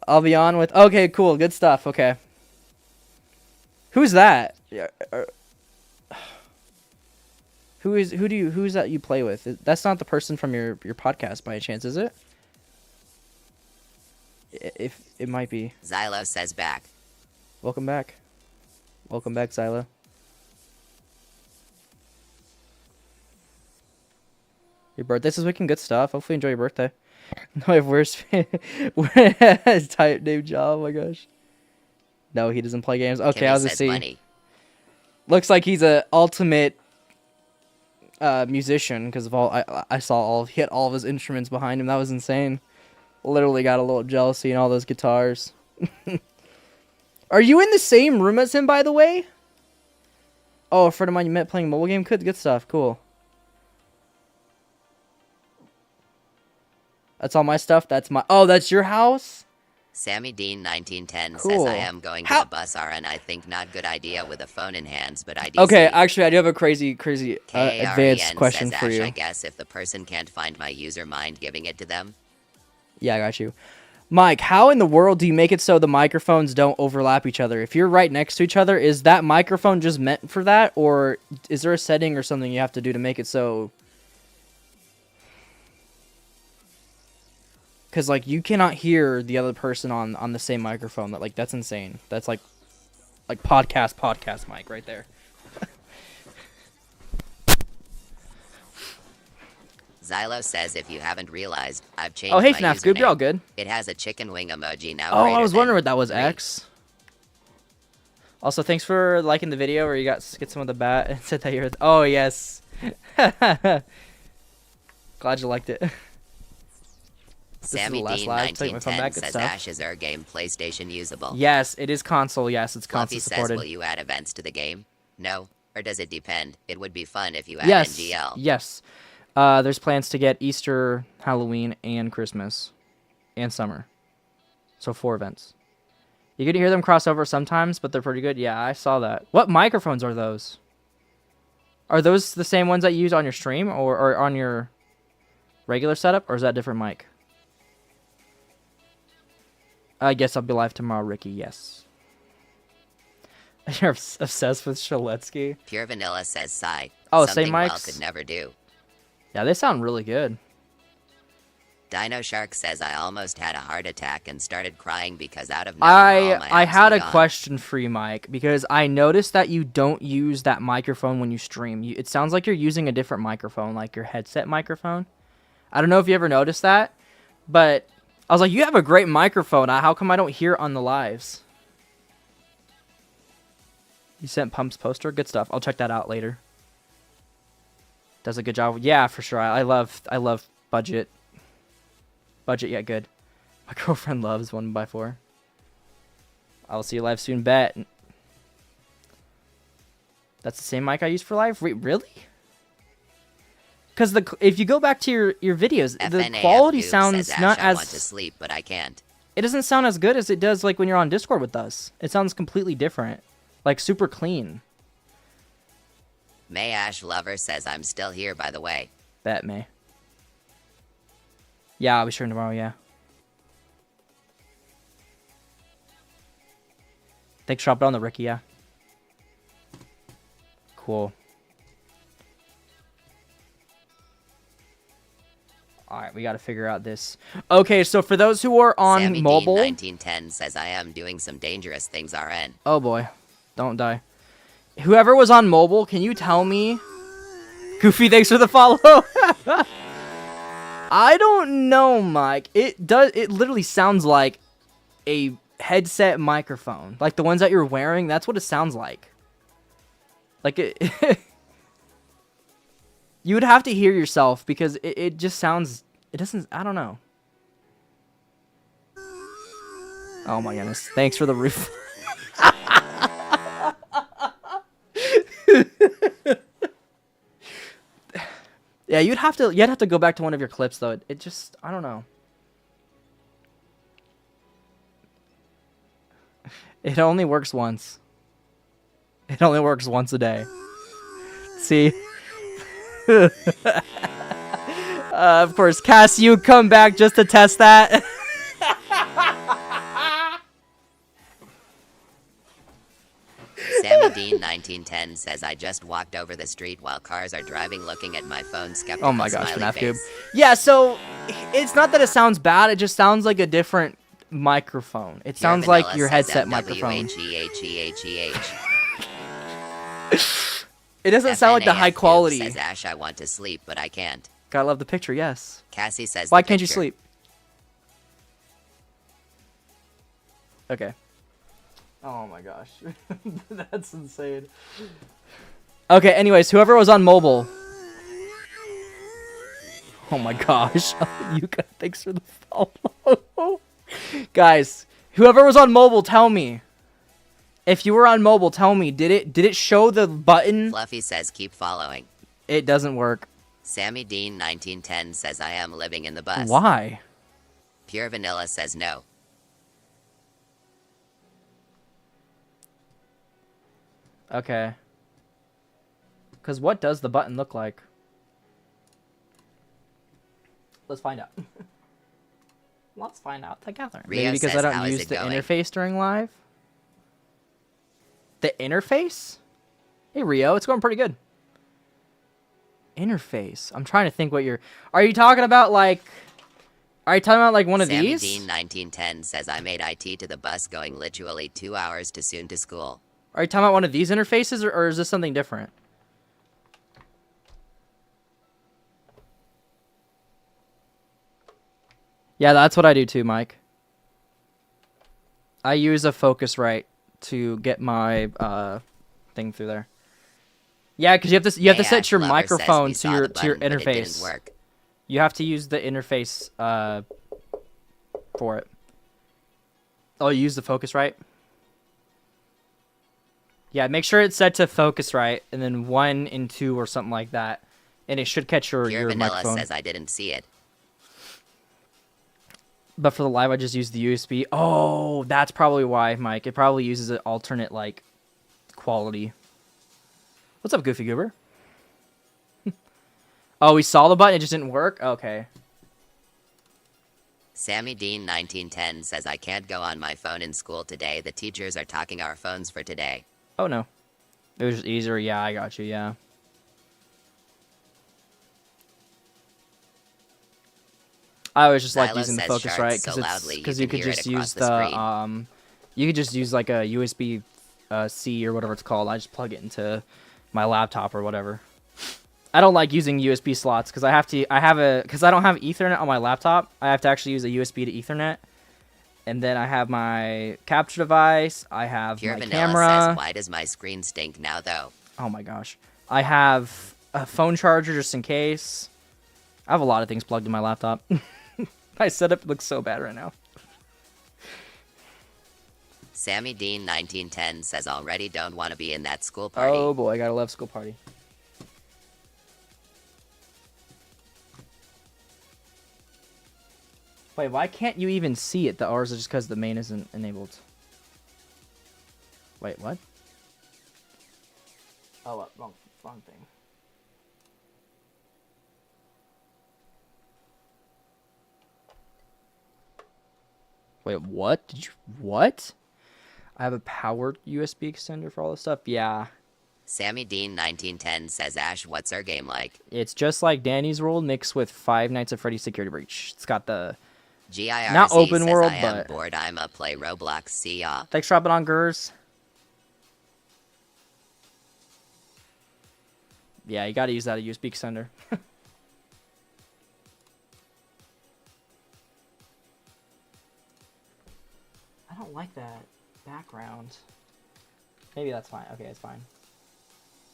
I'll be on with... Okay, cool. Good stuff. Okay. Who's that? Who's that you play with? That's not the person from your podcast by chance, is it? If it might be. Xylo says back. Welcome back. Welcome back, Xylo. Your birthday's this weekend, good stuff. Hopefully enjoy your birthday. No, I have worse type name job, oh my gosh. No, he doesn't play games. Okay, Kimmy I was says see. money. Looks like he's a ultimate musician because of all I saw all he had all of his instruments behind him. That was insane. Literally got a little jealousy in all those guitars. Are you in the same room as him, by the way? Oh, a friend of mine you met playing mobile game. Good stuff. Cool. That's all my stuff. That's my... Oh, that's your house? Sammy Dean 1910 Cool. says I am going to the bus RN. I think not good idea with a phone in hands, but IDC. Okay, actually, I do have a crazy advanced KREN question says, for Ash, you. I guess if the person can't find my user, mind giving it to them? Yeah, I got you. Mike, how in the world do you make it so the microphones don't overlap each other? If you're right next to each other, is that microphone just meant for that? Or is there a setting or something you have to do to make it so... Because, like, you cannot hear the other person on the same microphone. That's insane. That's, like podcast mic right there. Xylo says if you haven't realized, I've changed Oh, hey, my FNAF Scoop, you're all username. good. It has a chicken wing emoji now. Oh, I greater was than wondering what that was, 3. X. Also, thanks for liking the video where you get some of the bat and said that you're... Oh, yes. Glad you liked it. Sammy last Dean live. Take my phone 1910 back, good says stuff. Ash's Air game PlayStation usable. Yes, it is console. Yes, it's Fluffy console says, supported. will you add events to the game? No? Or does it depend? It would be fun if you add Yes, NGL. yes. There's plans to get Easter, Halloween, and Christmas, and summer. So 4 events. You get to hear them cross over sometimes, but they're pretty good. Yeah, I saw that. What microphones are those? Are those the same ones that you use on your stream or on your regular setup, or is that a different mic? I guess I'll be live tomorrow, Ricky. Yes. You're obsessed with Shaletsky. Pure Vanilla says sigh. Oh, same Something Well mics. could never do. Yeah, they sound really good. Dino Shark says I almost had a heart attack and started crying because out of nowhere all my I apps had were a gone. question for you, Mike, because I noticed that you don't use that microphone when you stream. It sounds like you're using a different microphone, like your headset microphone. I don't know if you ever noticed that, but I was like, you have a great microphone. How come I don't hear it on the lives? You sent Pump's poster? Good stuff. I'll check that out later. Does a good job. Yeah, for sure. I love budget. Budget yet good. My girlfriend loves 1x4. I will see you live soon, bet. That's the same mic I use for live? Wait, really? Because if you go back to your videos, the FNAF quality Goob sounds says, not Ash, I as... want to sleep, but I can't. It doesn't sound as good as it does like when you're on Discord with us. It sounds completely different. Like super clean. May Ash Lover says I'm still here, by the way. Bet, May. Yeah, I'll be sure tomorrow, yeah. Thanks for dropping on the Ricky, yeah. Cool. Alright, we gotta figure out this. Okay, so for those who are on Sammy mobile... Dean 1910 says I am doing some dangerous things, RN. Oh boy. Don't die. Whoever was on mobile, can you tell me? Goofy, thanks for the follow. I don't know, Mike. It literally sounds like a headset microphone. Like the ones that you're wearing, that's what it sounds like. Like it you would have to hear yourself because it just sounds, it doesn't, I don't know. Oh my goodness. Thanks for the roof. Yeah, you'd have to go back to one of your clips though. It just, I don't know. It only works once. It only works once a day. See? Of course, Cass, you come back just to test that. Sammy Dean 1910 says I just walked over the street while cars are driving looking at my phone skeptical Oh my gosh, smiley FNAF Cube. face. Yeah, so it's not that it sounds bad, it just sounds like a different microphone. It Pure sounds like Vanilla your says headset microphone. MWHEHEHEH. It doesn't sound like the FNAF high Cube quality. Says Ash, I want to sleep, but I can't. Gotta love the picture, yes. Cassie says Why the can't you picture. sleep? Okay. Oh my gosh. That's insane. Okay, anyways, whoever was on mobile. Oh my gosh. You guys, thanks for the follow. Guys, whoever was on mobile, tell me. If you were on mobile, tell me. Did it show the button? Fluffy says keep following. It doesn't work. Sammy Dean 1910 says I am living in the bus. Why? Pure Vanilla says no. Okay. Because what does the button look like? Let's find out. Let's find out together. Rio Maybe because says, I "How don't is use it the going?" interface during live. The interface? Hey Rio, it's going pretty good. Interface. I'm trying to think what you're... Are you talking about like... Are you talking about like one of Sammy these? Dean 1910 says I made IT to the bus going literally 2 hours too soon to school. Are you talking about one of these interfaces or is this something different? Yeah, that's what I do too, Mike. I use a Focusrite to get my thing through there. Yeah, because you have to set your Lover says microphone we to saw your the button, but it didn't interface. work. You have to use the interface for it. Oh, you use the Focusrite? Yeah, make sure it's set to Focusrite, and then 1 and 2 or something like that, and it should catch Pure your Vanilla microphone. says I didn't see it. But for the live, I just use the USB. Oh, that's probably why, Mike. It probably uses an alternate, like, quality. What's up, Goofy Goober? Oh, we saw the button. It just didn't work? Okay. Sammy Dean 1910 says I can't go on my phone in school today. The teachers are talking our phones for today. Oh no, it was just easier. Yeah, I got you. Yeah. I was just like Xylo using the says Focusrite shards because so it's loudly because you you can could hear it just across use the the screen. you could just use like a USB C or whatever it's called. I just plug it into my laptop or whatever. I don't like using USB slots because because I don't have Ethernet on my laptop. I have to actually use a USB to Ethernet. And then I have my capture device. I have Pure my Vanilla camera. says, why does my screen stink now, though? Oh my gosh. I have a phone charger just in case. I have a lot of things plugged in my laptop. My setup looks so bad right now. Sammy Dean 1910 says, already don't want to be in that school party. Oh boy, I gotta love school party. Wait, why can't you even see it? The R's is just because the main isn't enabled. Wait, what? Oh, wrong thing. Wait, what? What? I have a powered USB extender for all this stuff? Yeah. Sammy Dean 1910 says, Ash, what's our game like? It's just like Danny's World mixed with Five Nights at Freddy's Security Breach. It's got the... GIRZ Not open says, world, I am but... bored, I'ma play Roblox, see ya. Thanks for dropping on, Gers. Yeah, you gotta use that USB extender. I don't like that background. Maybe that's fine. Okay, it's fine.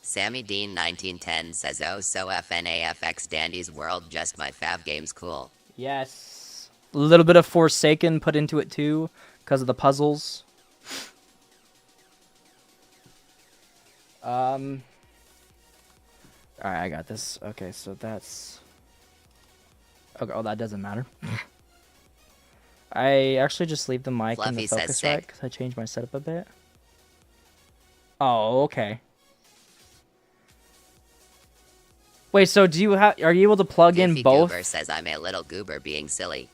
Sammy Dean 1910 says, oh, so FNAFX Dandy's World, just my fav game's cool. Yes. A little bit of Forsaken put into it too, because of the puzzles. Alright, I got this. Okay, so that's... Okay, oh, that doesn't matter. I actually just leave the mic and the Fluffy says focus sick. right, because I changed my setup a bit. Oh, okay. Wait, so do you have? Are you able to plug in Goofy both? Goober says, I'm a little goober being silly.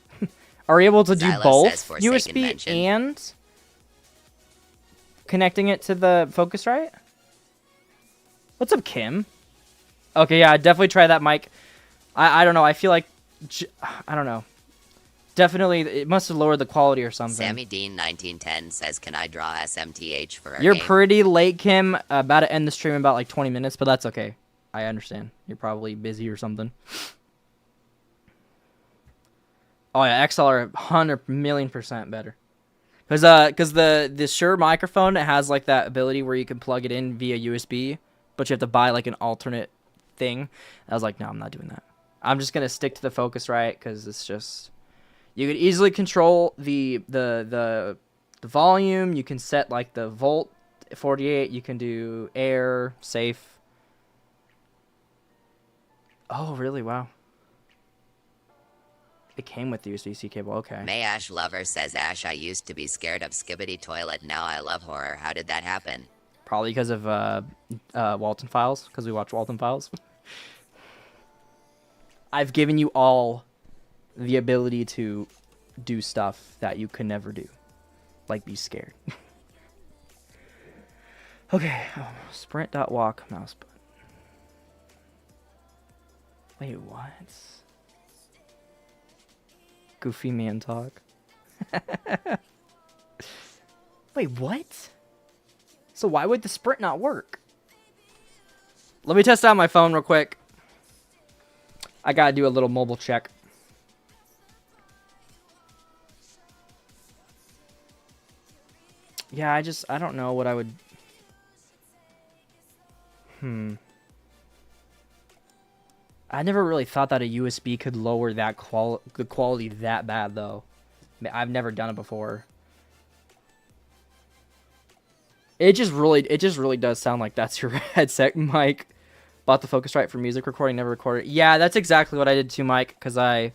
Are you able to do Xylo both says Forsaken USB mentioned. and connecting it to the Focusrite? What's up, Kim? Okay, yeah, definitely try that mic. I don't know. I feel like I don't know. Definitely, it must have lowered the quality or something. Sammy Dean 1910 says, can I draw SMTH for our You're game? pretty late, Kim. About to end the stream in about like 20 minutes, but that's okay. I understand. You're probably busy or something. Oh yeah, XLR 100,000,000% better. Cause the Shure microphone, it has like that ability where you can plug it in via USB, but you have to buy like an alternate thing. I was like, no, I'm not doing that. I'm just gonna stick to the Focusrite because it's just you can easily control the volume. You can set like the volt 48. You can do air, safe. Oh, really? Wow. It came with the USB-C cable. Okay. May Ash Lover says, Ash, I used to be scared of Skibbity Toilet. Now I love horror. How did that happen? Probably because of Walton Files, because we watch Walton Files. I've given you all the ability to do stuff that you could never do. Like be scared. Okay. Oh, sprint.walk mouse button. Wait, what? Goofy man talk. Wait, what? So why would the sprint not work? Let me test out my phone real quick. I gotta do a little mobile check. Yeah, I don't know what I would... I never really thought that a USB could lower that the quality that bad, though. I've never done it before. It just really does sound like that's your headset mic. Bought the Focusrite for music recording, never recorded. Yeah, that's exactly what I did too, Mike. Because I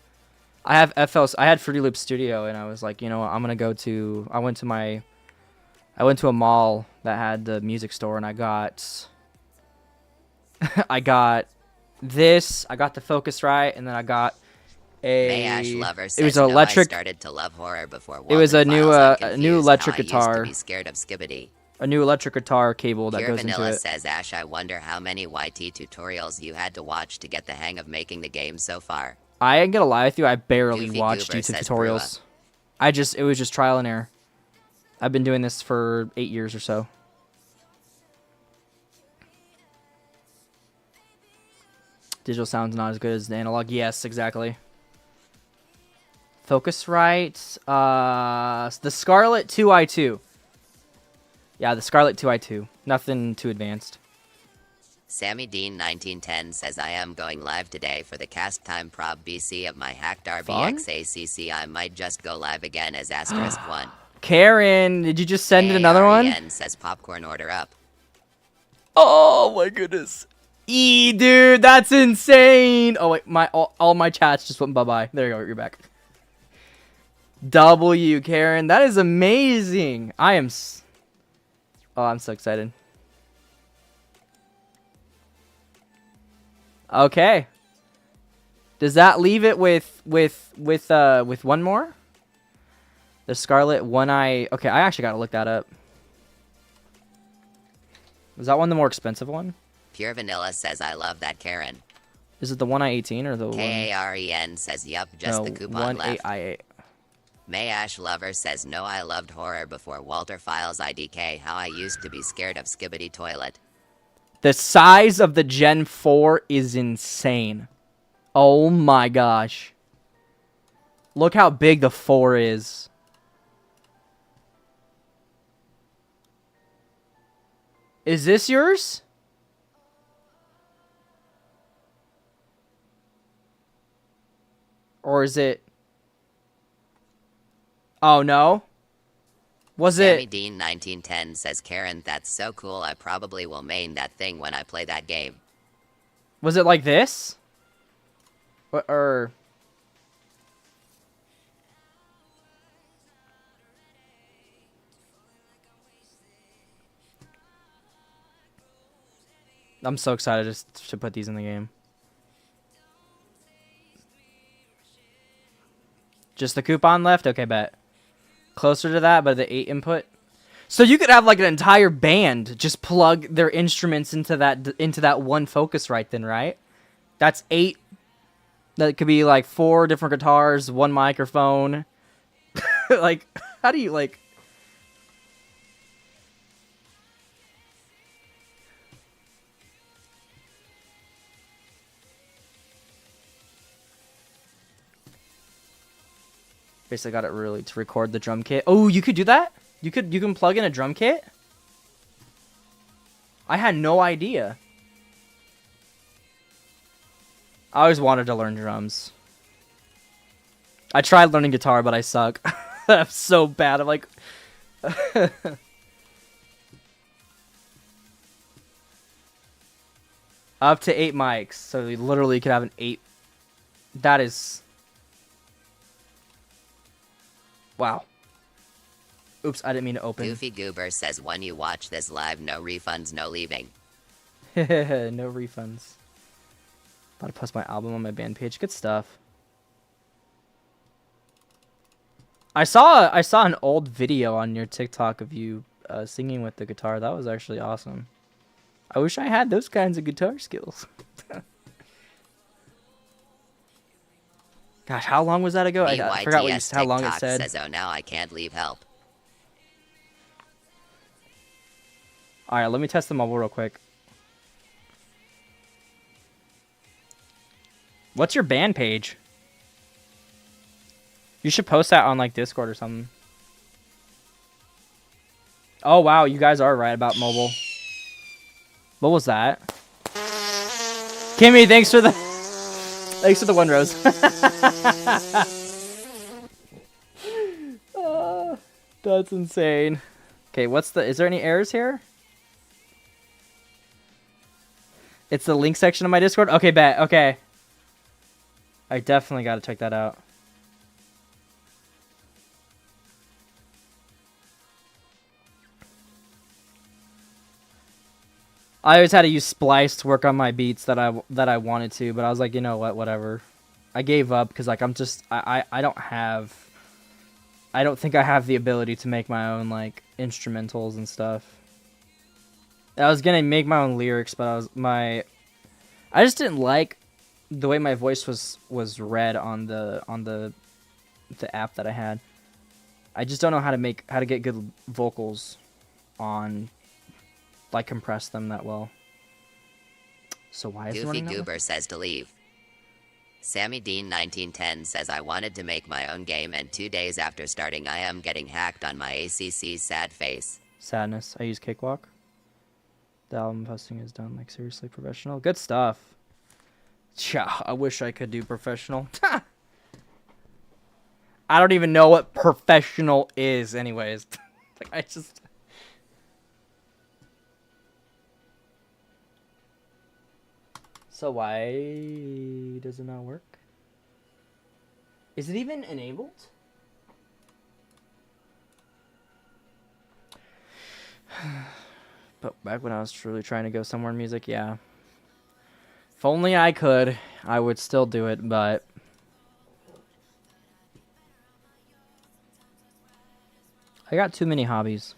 have I had Fruity Loop Studio, and I was like, you know what, I'm gonna go to. I went to a mall that had the music store, and I got. I got this. I got the Focusrite, and then I got a. May Ash Lover says, it was an electric. electric. I started to love horror before. It was a Walton Files. I'm new confused. electric Now I guitar. used to be scared of Skibbity. a new electric guitar cable that Pure goes Vanilla into it. says, Ash, I wonder how many YT tutorials you had to watch to get the hang of making the game so far. I ain't gonna lie with you, I barely Goofy watched Goober YouTube says tutorials. It was just trial and error. I've been doing this for 8 years or so. Digital sound's not as good as the analog. Yes, exactly. Focusrite. The Scarlett 2i2. Yeah, the Scarlett 2i2. Nothing too advanced. Sammy Dean 1910 says, I am going live today for the cast time prob BC of my hacked RBXACC. I might just go live again as *1. Karen, did you just send it another one? AREN says, popcorn order up. Oh my goodness. Dude, that's insane. Oh wait, all my chats just went bye-bye. There you go, you're back. W, Karen, that is amazing. I'm so excited. Okay. Does that leave it with one more? The Scarlet One Eye. Okay, I actually gotta look that up. Was that one the more expensive one? Pure Vanilla says, I love that Karen. Is it the One Eye 18 or the KAREN says, yup, just the coupon left. 1-8-I-8. May Ash Lover says, no, I loved horror before Walter Files IDK, how I used to be scared of Skibbity Toilet. The size of the Gen 4 is insane. Oh my gosh. Look how big the 4 is. Is this yours? Or is it... Oh, no? Was Sammy it... Dean 1910 says, Karen, that's so cool, I probably will main that thing when I play that game. Was it like this? Or... I'm so excited just to put these in the game. Just the coupon left? Okay, bet. Closer to that, but the 8 input. So you could have like an entire band just plug their instruments into that one Focusrite then, right? That's 8. That could be like 4 different guitars, 1 microphone. Like, how do you like... Basically got it really to record the drum kit. Oh, you could do that? You can plug in a drum kit? I had no idea. I always wanted to learn drums. I tried learning guitar, but I suck. I'm so bad. I'm like... Up to 8 mics. So you literally could have an 8... That is... Wow. Oops, I didn't mean to open. Goofy Goober says, when you watch this live, no refunds, no leaving. No refunds. About to post my album on my band page. Good stuff. I saw an old video on your TikTok of you singing with the guitar. That was actually awesome. I wish I had those kinds of guitar skills. Gosh, how long was that ago? I forgot how long it said. Says, oh, now I can't leave help. All right, let me test the mobile real quick. What's your band page? You should post that on like Discord or something. Oh wow, you guys are right about mobile. What was that? Kimmy, thanks for the 1 rose. That's insane. Okay, is there any errors here? It's the link section of my Discord? Okay, bet. Okay. I definitely got to check that out. I always had to use Splice to work on my beats that I wanted to, but I was like, you know what, whatever. I gave up because like I don't think I have the ability to make my own like instrumentals and stuff. I was gonna make my own lyrics, but I just didn't like the way my voice was read on the app that I had. I just don't know how to get good vocals on, like, compress them that well. So why is it Goofy running that way? Goober says to leave. Sammy Dean 1910 says I wanted to make my own game, and 2 days after starting I am getting hacked on my ACC's sad face. Sadness. I use Cakewalk. The album posting is done, like, seriously professional. Good stuff. Yeah, I wish I could do professional. I don't even know what professional is, anyways. Like, I just. So why does it not work? Is it even enabled? But back when I was truly trying to go somewhere in music, yeah. If only I could, I would still do it, but I got too many hobbies.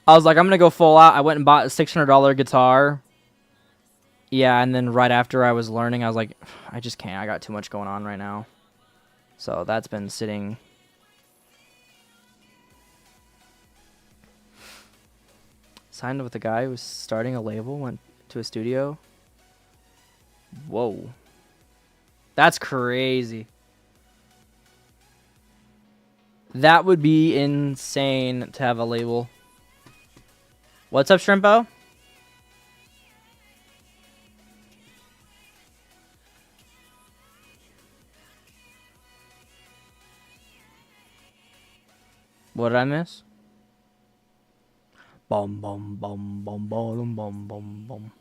I was like, I'm gonna go full out. I went and bought a $600 guitar. Yeah, and then right after I was learning, I was like, I just can't. I got too much going on right now. So that's been sitting. Signed with a guy who was starting a label, went to a studio. Whoa. That's crazy. That would be insane to have a label. What's up, Shrimpo? What did I miss? Bum bum bum bum bum bum bum bum.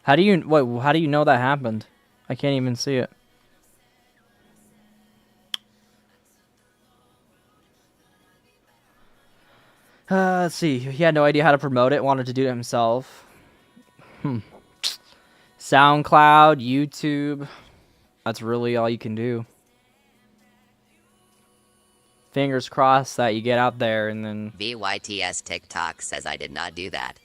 How do you how do you know that happened? I can't even see it. Let's see. He had no idea how to promote it. Wanted to do it himself. SoundCloud, YouTube. That's really all you can do. Fingers crossed that you get out there and then. VYTS TikTok says I did not do that.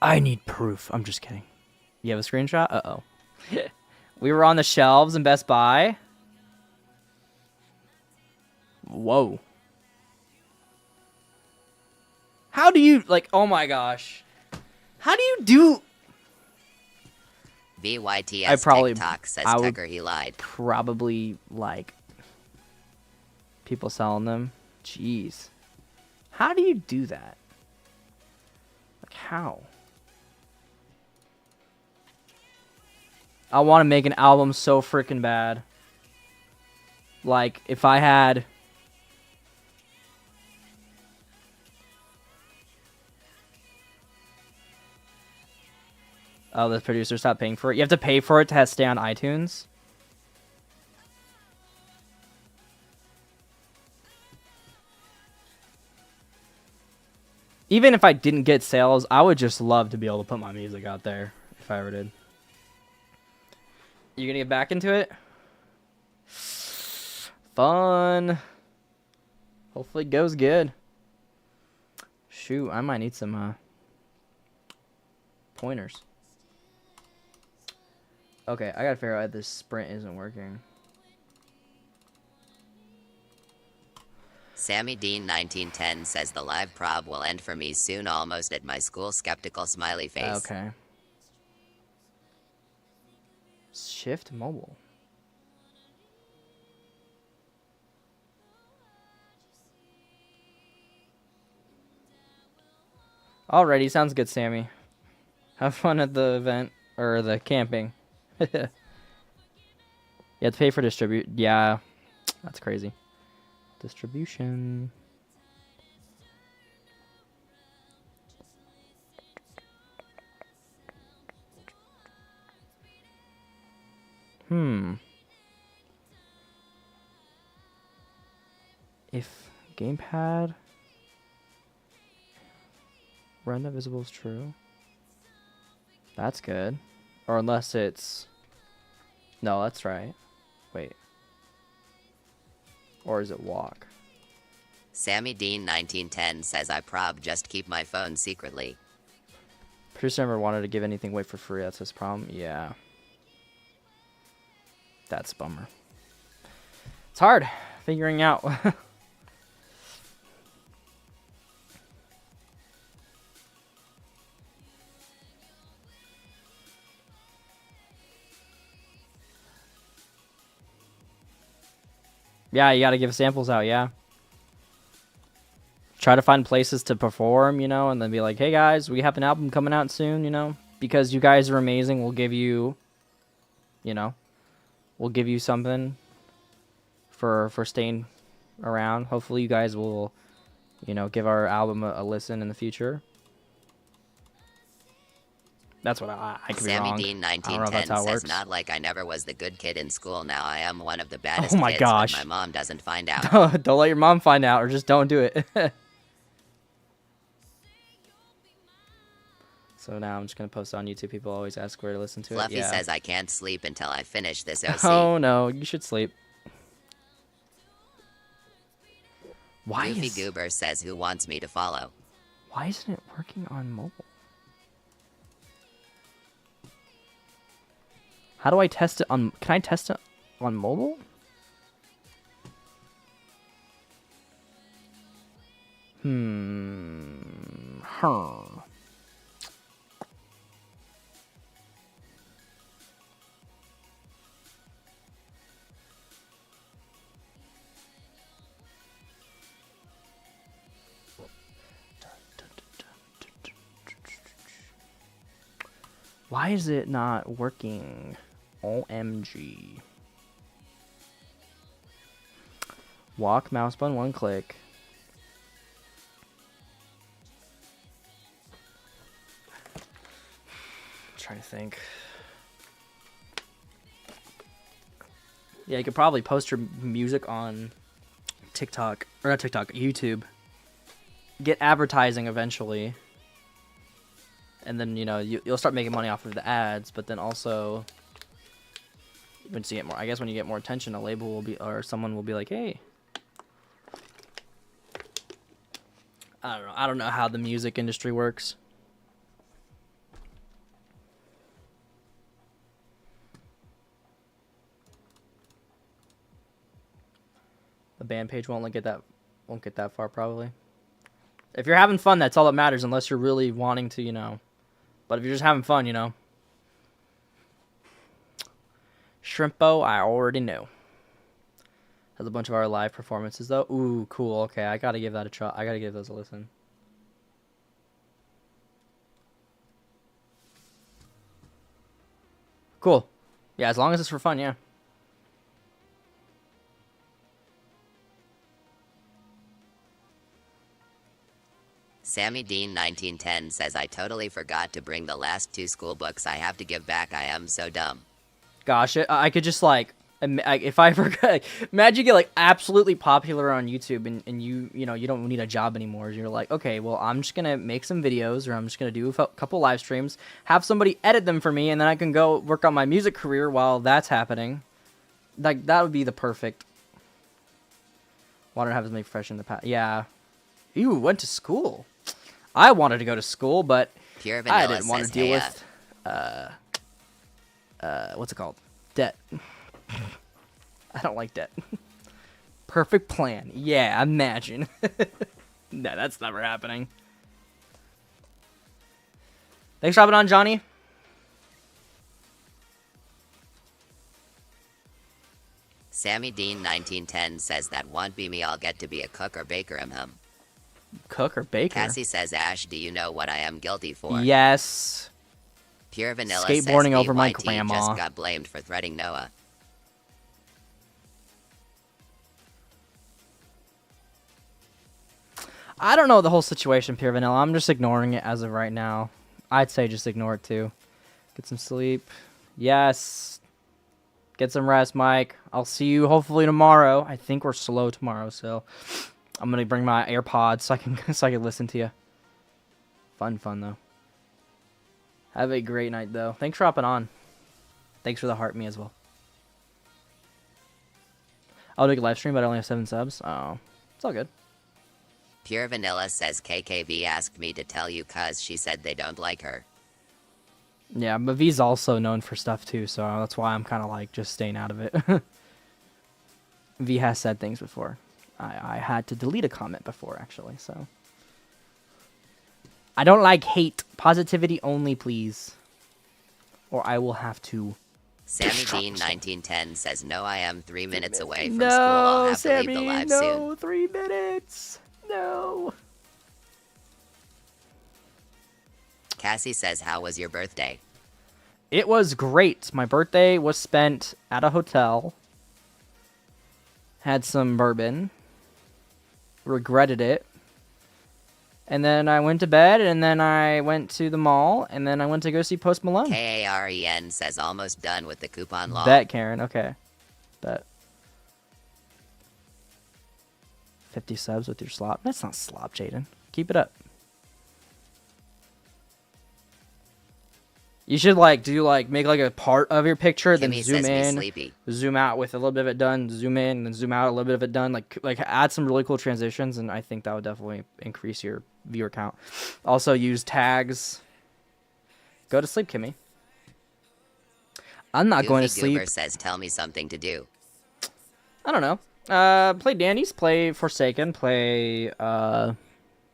I need proof. I'm just kidding. You have a screenshot? Uh-oh. We were on the shelves in Best Buy. Whoa. How do you, like, oh my gosh. How do you do... VYTS TikTok says Tucker he lied. Probably, like, people selling them. Jeez. How do you do that? Like, how? I want to make an album so freaking bad. Like, if I had... Oh, the producer stopped paying for it. You have to pay for it to stay on iTunes? Even if I didn't get sales, I would just love to be able to put my music out there if I ever did. You gonna get back into it? Fun. Hopefully it goes good. Shoot, I might need some pointers. Okay, I gotta figure out if this sprint isn't working. Sammy Dean 1910 says the live prob will end for me soon, almost at my school. Skeptical smiley face. Okay. Shift mobile. Alrighty, sounds good, Sammy. Have fun at the event or the camping. You have to pay for distribute. Yeah, that's crazy. Distribution. If gamepad run visible is true, that's good. Or unless it's... No, that's right. Wait. Or is it walk? Sammy Dean 1910 says I just keep my phone secretly. Producer never wanted to give anything away for free. That's his problem. Yeah. That's a bummer. It's hard figuring out. Yeah, you gotta give samples out, yeah. Try to find places to perform, you know, and then be like, hey guys, we have an album coming out soon, you know, because you guys are amazing. We'll give you, you know, we'll give you something for staying around. Hopefully you guys will, you know, give our album a listen in the future. That's what I could be Sammy wrong. Dean I don't know if that's 1910 how it says works. not like I never was the good kid in school. Now I am one of the baddest Oh my kids, gosh. but my mom doesn't find out. Don't let your mom find out, or just don't do it. So now I'm just gonna post it on YouTube. People always ask where to listen to Fluffy it. Yeah. says I can't sleep until I finish this OC. Oh no, you should sleep. Why Goofy is Goober says who wants me to follow. why isn't it working on mobile? How do I test it on? Can I test it on mobile? Huh. Why is it not working? OMG. Walk, mouse button, one click. Trying to think. Yeah, you could probably post your music on TikTok, or not TikTok, YouTube. Get advertising eventually. And then, you know, you'll start making money off of the ads, but then also, once you get more, I guess when you get more attention, a label will be, or someone will be like, hey. I don't know. I don't know how the music industry works. The band page won't get that far probably. If you're having fun, that's all that matters, unless you're really wanting to, you know. But if you're just having fun, you know. Shrimpo, I already know. Has a bunch of our live performances though. Ooh, cool. Okay, I gotta give that a try. I gotta give those a listen. Cool. Yeah, as long as it's for fun, yeah. Sammy Dean 1910 says I totally forgot to bring the last 2 school books I have to give back. I am so dumb. Gosh, I could just like, if I forgot, imagine you get like absolutely popular on YouTube and you know, you don't need a job anymore. You're like, okay, well, I'm just going to make some videos, or I'm just going to do a couple live streams, have somebody edit them for me, and then I can go work on my music career while that's happening. Like, that would be the perfect. Water have as many fresh in the past. Yeah. You went to school. I wanted to go to school, but Pure Vanilla I didn't want to says, deal "Hey, with what's it called? Debt. I don't like debt. Perfect plan. Yeah, imagine. No, that's never happening. Thanks for hopping on, Johnny. Sammy Dean 1910 says that won't be me. I'll get to be a cook or baker. Cook or baker? Cassie says, Ash, do you know what I am guilty for? Yes. Pure Vanilla Skateboarding says over my BYT grandma. just got blamed for threatening Noah. I don't know the whole situation, Pure Vanilla. I'm just ignoring it as of right now. I'd say just ignore it too. Get some sleep. Yes. Get some rest, Mike. I'll see you hopefully tomorrow. I think we're slow tomorrow, so I'm gonna bring my AirPods so I can listen to you. Fun though. Have a great night though. Thanks for hopping on. Thanks for the heart me as well. I'll do a live stream, but I only have 7 subs. Oh, it's all good. Pure Vanilla says KKV asked me to tell you cuz she said they don't like her. Yeah, but V's also known for stuff too, so that's why I'm kind of like just staying out of it. V has said things before. I had to delete a comment before, actually, so. I don't like hate. Positivity only, please. Or I will have to. Sammy Dean 1910 says no, I am 3 minutes away from school. I'll have to leave the live soon. No, 3 minutes. No. Cassie says, how was your birthday? It was great. My birthday was spent at a hotel. Had some bourbon. Regretted it. And then I went to bed, and then I went to the mall, and then I went to go see Post Malone. Karen says almost done with the coupon law. Bet, Karen. Okay. Bet. 50 subs with your slop. That's not slop, Jaden. Keep it up. You should make like a part of your picture, then Kimmy zoom says me in, sleepy. zoom out with a little bit of it done, zoom in, and then zoom out a little bit of it done. Like add some really cool transitions, and I think that would definitely increase your viewer count. Also use tags. Go to sleep, Kimmy. I'm not going to sleep. Goober says, tell me something to do. I don't know. Play Danny's, play Forsaken, play I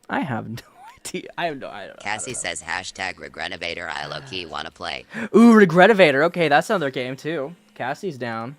have no idea. I don't know. Cassie says hashtag Regrenovator. I low key wanna play. Ooh, Regrenovator. Okay, that's another game too. Cassie's down.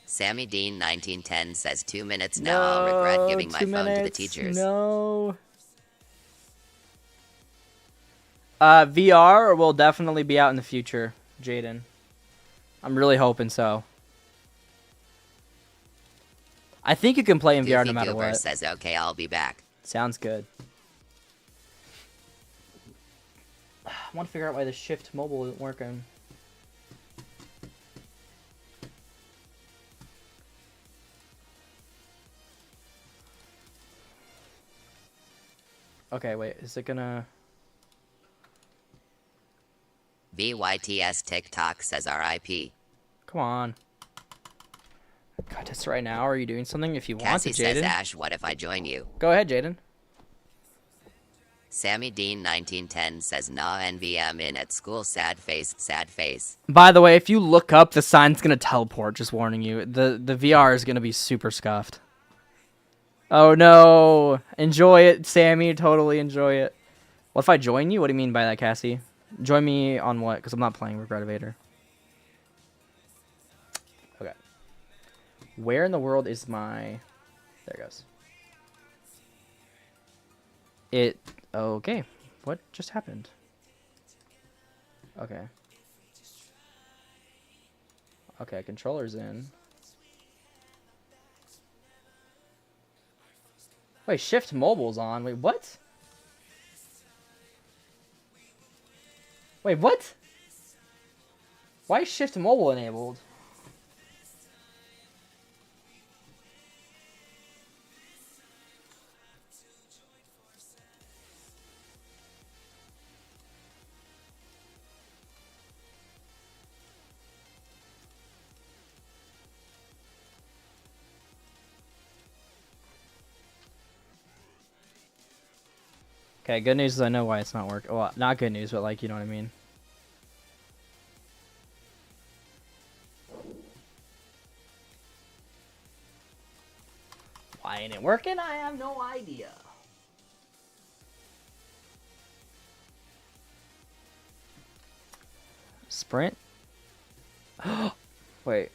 Sammy Dean 1910 says 2 minutes now. I'll regret giving my phone to the teachers. No. VR will definitely be out in the future, Jaden. I'm really hoping so. I think you can play in VR no matter what. Says okay, I'll be back. Sounds good. I want to figure out why the Shift Mobile isn't working. Okay, wait, is it gonna... VYTS TikTok says RIP. Come on. God, just right now. Are you doing something? If you want Cassie to, Jaden. says, Ash, what if I join you? Go ahead, Jaden. Sammy Dean 1910 says, nah, NVM in at school, sad face, sad face. By the way, if you look up, the sign's gonna teleport, just warning you. The VR is gonna be super scuffed. Oh no! Enjoy it, Sammy. Totally enjoy it. What if I join you? What do you mean by that, Cassie? Join me on what? Because I'm not playing Regretovator. Okay. Where in the world is my... There it goes. It... Okay. What just happened? Okay. Okay, controller's in. Wait, Shift Mobile's on. Wait, what? Wait, what? Why is Shift Mobile enabled? Okay, good news is I know why it's not working. Well, not good news, but like, you know what I mean. Why ain't it working? I have no idea. Sprint? Wait. Wait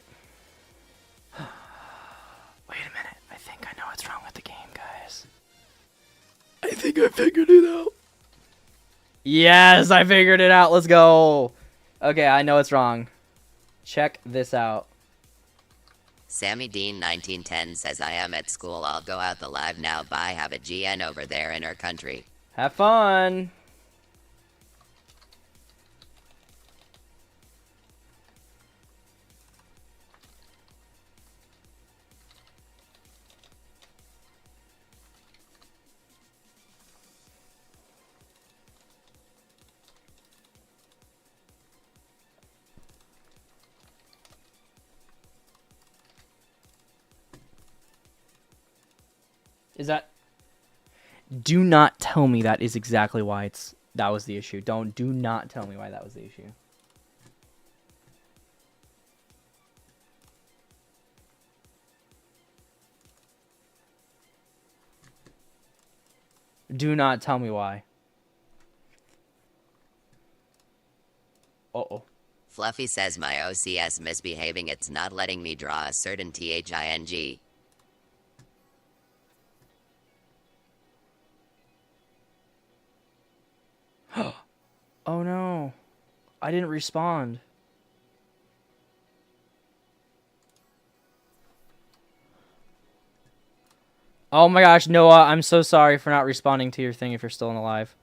a minute. I think I know what's wrong with the game, guys. I think I figured it out. Yes, I figured it out. Let's go. Okay, I know it's wrong. Check this out. Sammy Dean 1910 says I am at school. I'll go out the live now. Bye. Have a GN over there in her country. Have fun. Is that... Do not tell me that is exactly why that was the issue. Do not tell me why that was the issue. Do not tell me why. Uh-oh. Fluffy says my OCS misbehaving. It's not letting me draw a certain THING. Oh no. I didn't respond. Oh my gosh, Noah, I'm so sorry for not responding to your thing if you're still alive.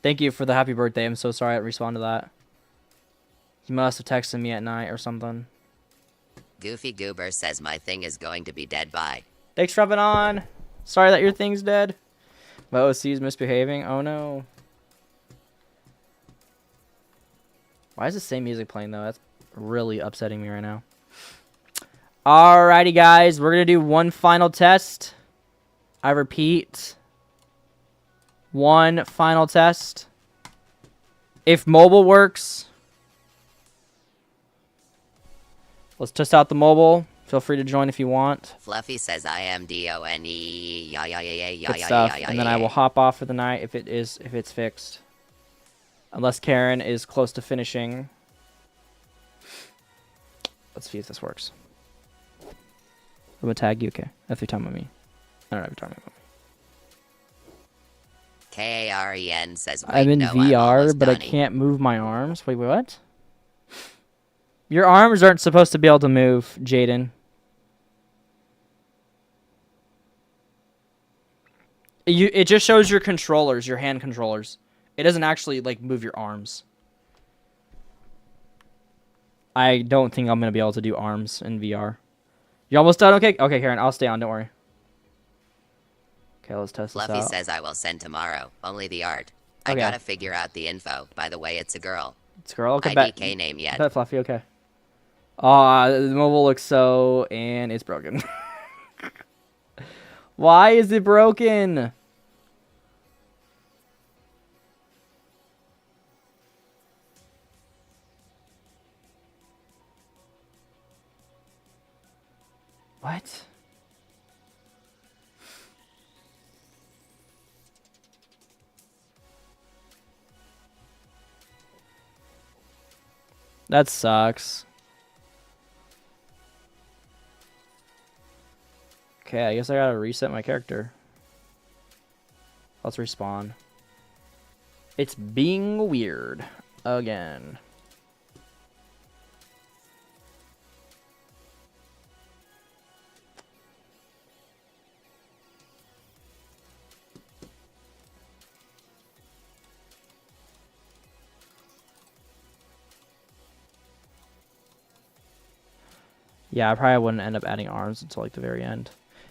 Thank you for the happy birthday. I'm so sorry I didn't respond to that. You must have texted me at night or something. Goofy Goober says my thing is going to be dead. Bye. Thanks for having on. Sorry that your thing's dead. My OC is misbehaving. Oh no. Why is the same music playing though? That's really upsetting me right now. Alrighty guys, we're going to do one final test. I repeat. One final test. If mobile works, let's test out the mobile. Feel free to join if you want. Fluffy says I am DONE. Good stuff. And then I will hop off for the night if it's fixed. Unless Karen is close to finishing. Let's see if this works. I'm gonna tag you, okay? That's your time with me. I don't know if you're talking about me. KAREN says wait, I'm in no, VR, but I can't move my arms. Wait, what? Your arms aren't supposed to be able to move, Jaden. It just shows your controllers, your hand controllers. It doesn't actually, like, move your arms. I don't think I'm going to be able to do arms in VR. You almost done? Okay, okay, Karen, I'll stay on. Don't worry. Okay, let's test this out. Fluffy says I will send tomorrow. Only the art. I Okay. gotta figure out the info. By the way, it's a girl. It's a girl. Okay, IDK name yet. Bet Fluffy, okay. The mobile looks so... And it's broken. Why is it broken? What? That sucks. Okay, I guess I gotta reset my character. Let's respawn. It's being weird again. Yeah, I probably wouldn't end up adding arms until like the very end.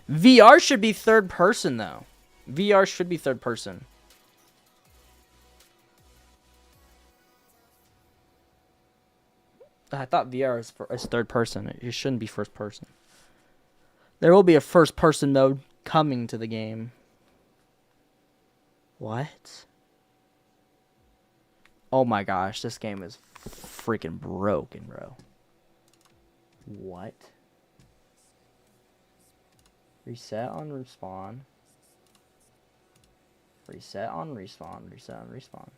VR should be third person though. VR should be third person. I thought VR is third person. It shouldn't be first person. There will be a first person mode coming to the game. What? Oh my gosh, this game is freaking broken, bro. What? Reset on respawn. Reset on respawn. Reset on respawn.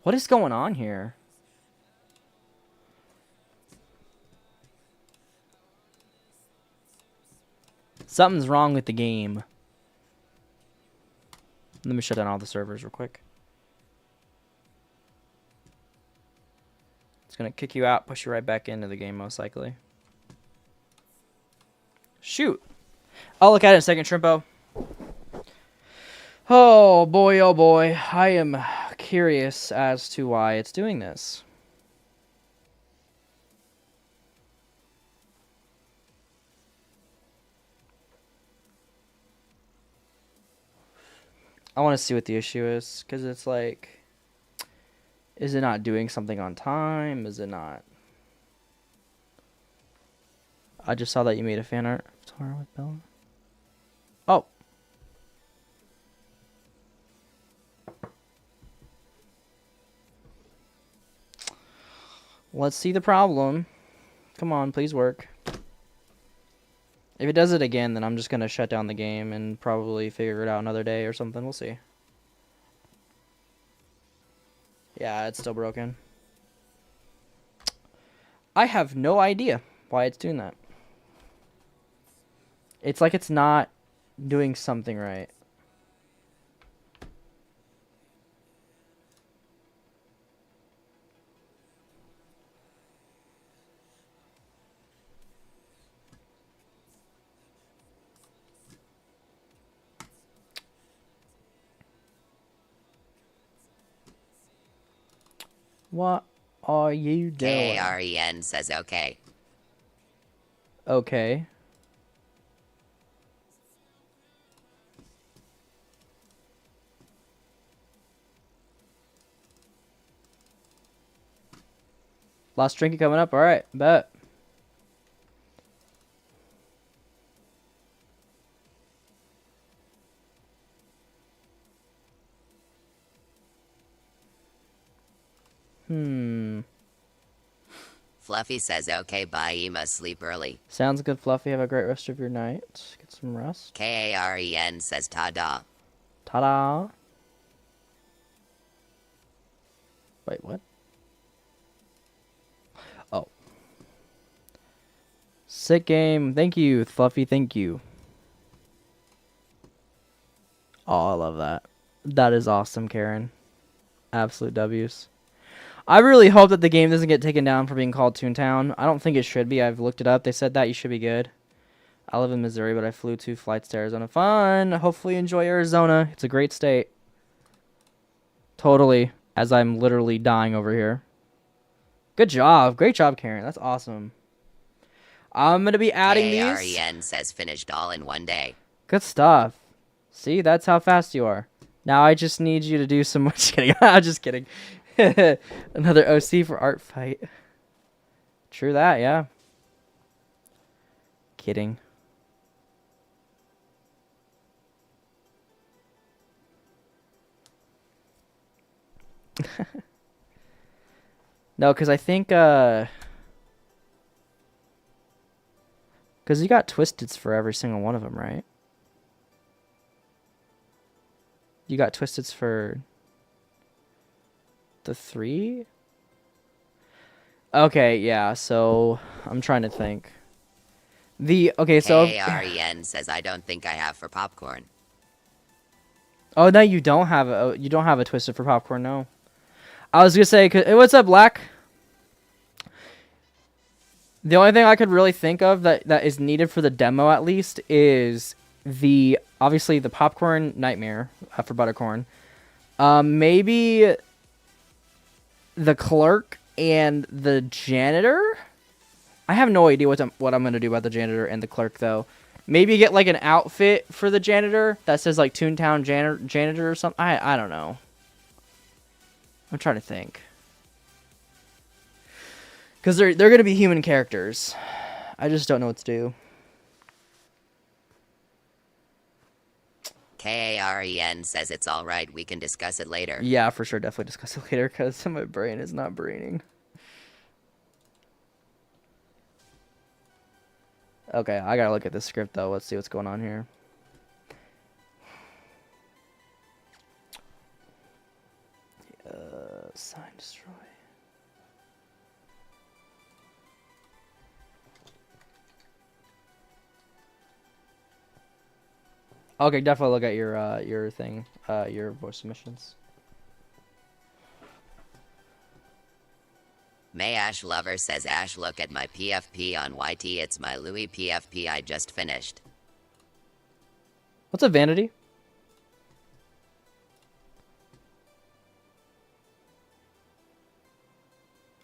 What is going on here? Something's wrong with the game. Let me shut down all the servers real quick. It's gonna kick you out, push you right back into the game most likely. Shoot. I'll look at it in a second, Shrimpo. Oh boy, oh boy. I am curious as to why it's doing this. I want to see what the issue is, because it's like, is it not doing something on time? Is it not? I just saw that you made a fan art of Tara with Bella. Oh. Let's see the problem. Come on, please work. If it does it again, then I'm just going to shut down the game and probably figure it out another day or something. We'll see. Yeah, it's still broken. I have no idea why it's doing that. It's like it's not doing something right. What are you doing? KAREN says okay. Okay. Last trinket coming up. All right, bet. Fluffy says okay, bye Ema, sleep early. Sounds good, Fluffy. Have a great rest of your night. Get some rest. KAREN says ta-da. Ta-da. Wait, what? Oh. Sick game. Thank you, Fluffy. Thank you. Oh, I love that. That is awesome, Karen. Absolute W's. I really hope that the game doesn't get taken down for being called Toontown. I don't think it should be. I've looked it up. They said that you should be good. I live in Missouri, but I flew 2 flights to Arizona. Fun. Hopefully you enjoy Arizona. It's a great state. Totally. As I'm literally dying over here. Good job. Great job, Karen. That's awesome. I'm going to be adding these. KAREN says finished all in one day. Good stuff. See, that's how fast you are. Now I just need you to do some more. Just kidding. I'm just kidding. Another OC for art fight. True that, yeah. Kidding. No, because I think, because you got Twisteds for every single one of them, right? You got Twisteds for the 3? Okay, yeah, so I'm trying to think. Okay, so KAREN says I don't think I have for popcorn. oh no, you don't have a Twisted for popcorn, no. I was gonna say, hey, what's up, Black? The only thing I could really think of that is needed for the demo, at least, is obviously the popcorn nightmare for buttercorn. Maybe the clerk and the janitor. I have no idea what I'm gonna do about the janitor and the clerk though. Maybe get like an outfit for the janitor that says like Toontown janitor or something. I don't know. I'm trying to think. Because they're going to be human characters. I just don't know what to do. KAREN says it's alright, we can discuss it later. Yeah, for sure. Definitely discuss it later because my brain is not braining. Okay, I gotta look at this script though. Let's see what's going on here. Sign destroy. Okay, definitely look at your thing, your voice submissions. May Ash Lover says, Ash, look at my PFP on YT. It's my Louis PFP I just finished. What's up, Vanity?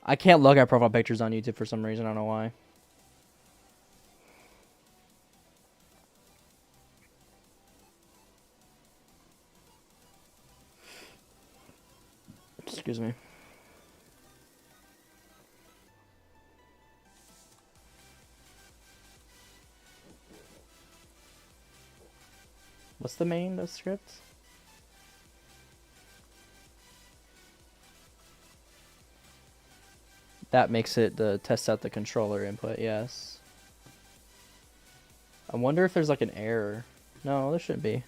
I can't look at profile pictures on YouTube for some reason. I don't know why. Excuse me. What's the main of script? That makes it the test out the controller input, yes. I wonder if there's like an error. No, there shouldn't be.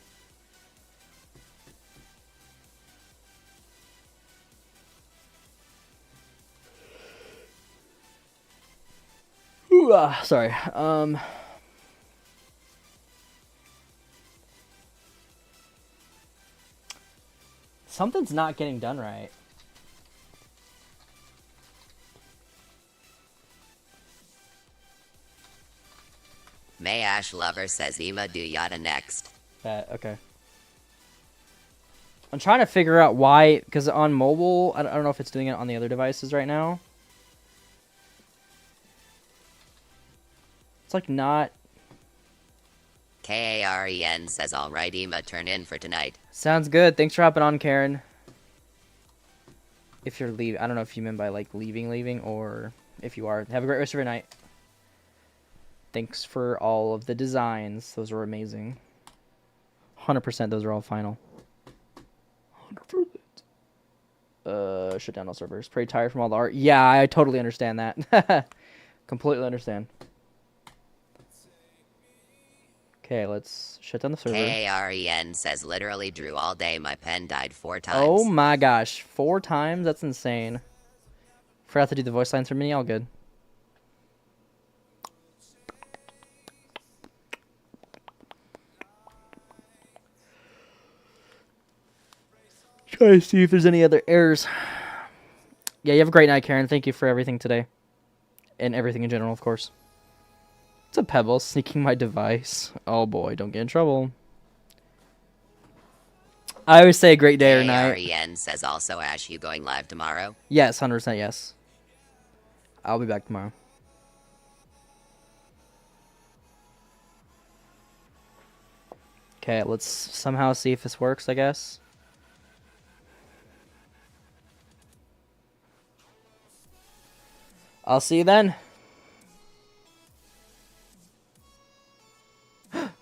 Ooh, sorry. Something's not getting done right. May Ash Lover says, Ema do yada next. Okay. I'm trying to figure out why, because on mobile, I don't know if it's doing it on the other devices right now. It's like not. Karen says, alright, Ema, turn in for tonight. Sounds good. Thanks for hopping on, Karen. If you're leaving, I don't know if you meant by like leaving, or if you are. Have a great rest of your night. Thanks for all of the designs. Those were amazing. 100%, those are all final. 100%. Shut down all servers. Pretty tired from all the art. Yeah, I totally understand that. Completely understand. Okay, let's shut down the server. Karen says, literally drew all day. My pen died 4 times. Oh my gosh. 4 times? That's insane. Forgot to do the voice lines for me. All good. Try to see if there's any other errors. Yeah, you have a great night, Karen. Thank you for everything today. And everything in general, of course. It's a Pebble sneaking my device. Oh boy, don't get in trouble. I always say a great day or night. Karen says, also, Ash, you going live tomorrow? Yes, 100% yes. I'll be back tomorrow. Okay, let's somehow see if this works, I guess. I'll see you then.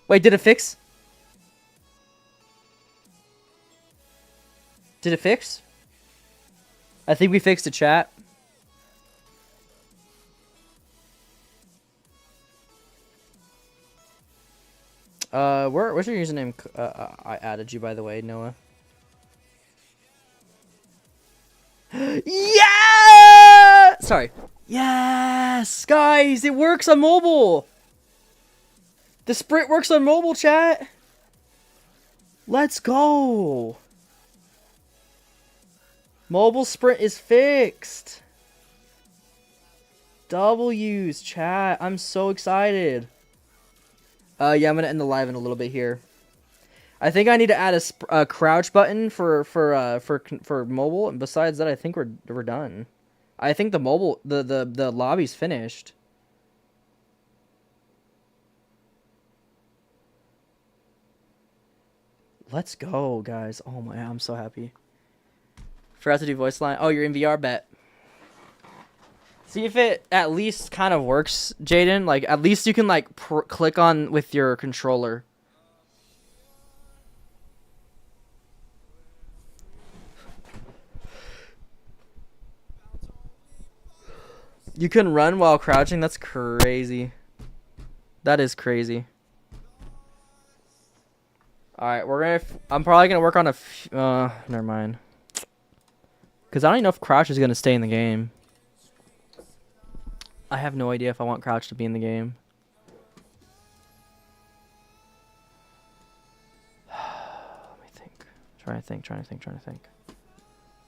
Wait, did it fix? Did it fix? I think we fixed the chat. Where's your username? I added you, by the way, Noah. Yeah! Sorry. Yes! Guys, it works on mobile! The sprint works on mobile, chat! Let's go! Mobile sprint is fixed! W's, chat. I'm so excited. Yeah, I'm gonna end the live in a little bit here. I think I need to add a crouch button for mobile, and besides that, I think we're done. I think the mobile the lobby's finished. Let's go, guys. Oh my, I'm so happy. Forgot to do voice line. Oh, you're in VR, bet. See if it at least kind of works, Jaden. Like, at least you can, like, click on with your controller. You can run while crouching? That's crazy. That is crazy. Alright, I'm probably gonna work on never mind. Because I don't even know if Crouch is gonna stay in the game. I have no idea if I want Crouch to be in the game. Trying to think.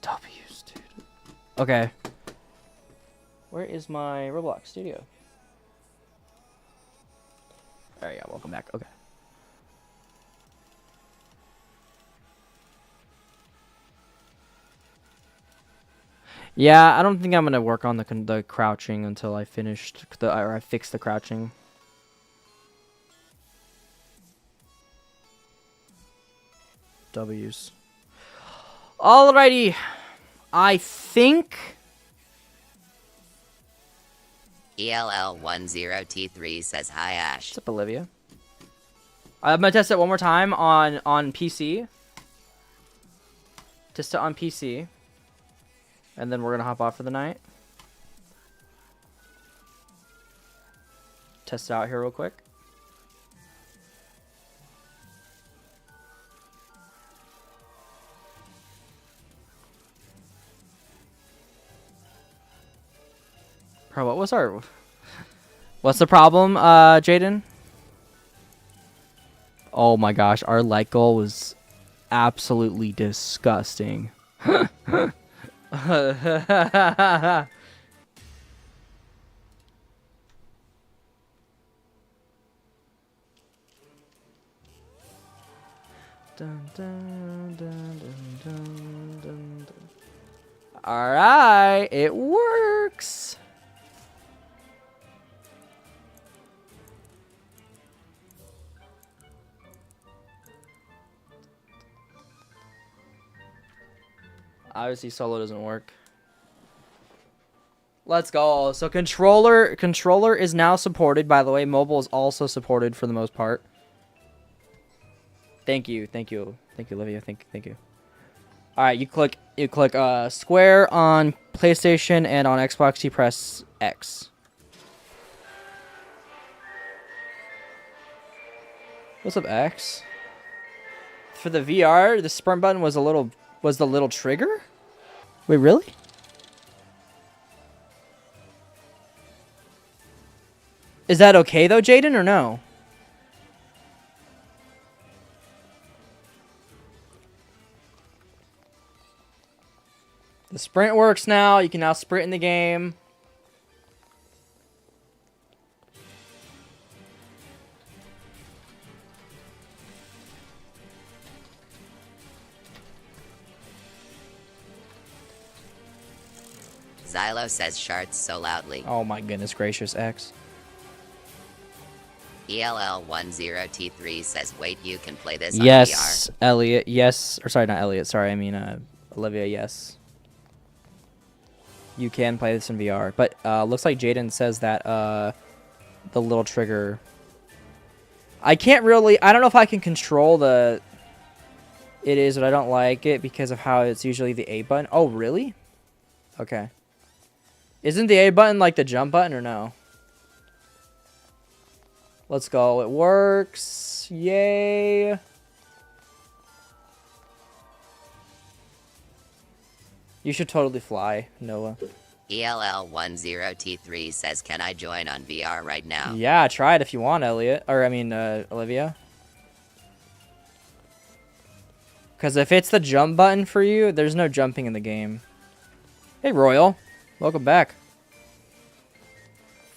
W's, dude. Okay. Where is my Roblox studio? There you go. Welcome back. Okay. Yeah, I don't think I'm gonna work on the crouching until I finished or I fixed the crouching. W's. Alrighty. I think. ELL10T3 says hi Ash. What's up, Olivia? I'm gonna test it one more time on PC. Test it on PC. And then we're gonna hop off for the night. Test it out here real quick. Bro, what's the problem, Jaden? Oh my gosh, our light goal was absolutely disgusting. All right, it works. Obviously, solo doesn't work. Let's go. So controller is now supported. By the way, mobile is also supported for the most part. Thank you, Olivia. Thank you. All right, you click square on PlayStation, and on Xbox you press X. What's up, X? For the VR, the sprint button was the little trigger? Wait, really? Is that okay though, Jaden, or no? The sprint works now. You can now sprint in the game. Xylo says sharts so loudly. Oh my goodness gracious, X. ELL10T3 says wait, you can play this on Yes, VR. Elliot. Yes. Or sorry, not Elliot. Sorry, I mean Olivia. Yes. You can play this in VR. But looks like Jaden says that the little trigger. I don't know if I can control the it is, but I don't like it because of how it's usually the A button. Oh, really? Okay. Isn't the A button like the jump button or no? Let's go. It works. Yay. You should totally fly, Noah. ELL10T3 says, can I join on VR right now? Yeah, try it if you want, Elliot. Or, I mean, Olivia. Because if it's the jump button for you, there's no jumping in the game. Hey, Royal. Welcome back.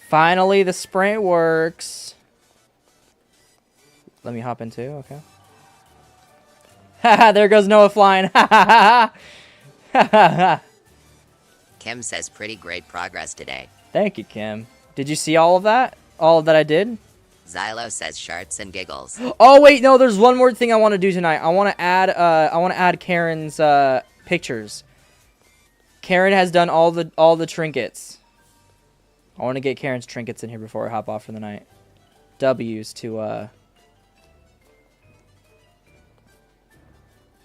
Finally, the sprint works. Let me hop in too, okay. Haha, there goes Noah flying. Ha ha ha. Kim says pretty great progress today. Thank you, Kim. Did you see all of that? All that I did? Xylo says sharts and giggles. Oh wait, no, there's one more thing I want to do tonight. I want to add Karen's pictures. Karen has done all the trinkets. I want to get Karen's trinkets in here before I hop off for the night. W's to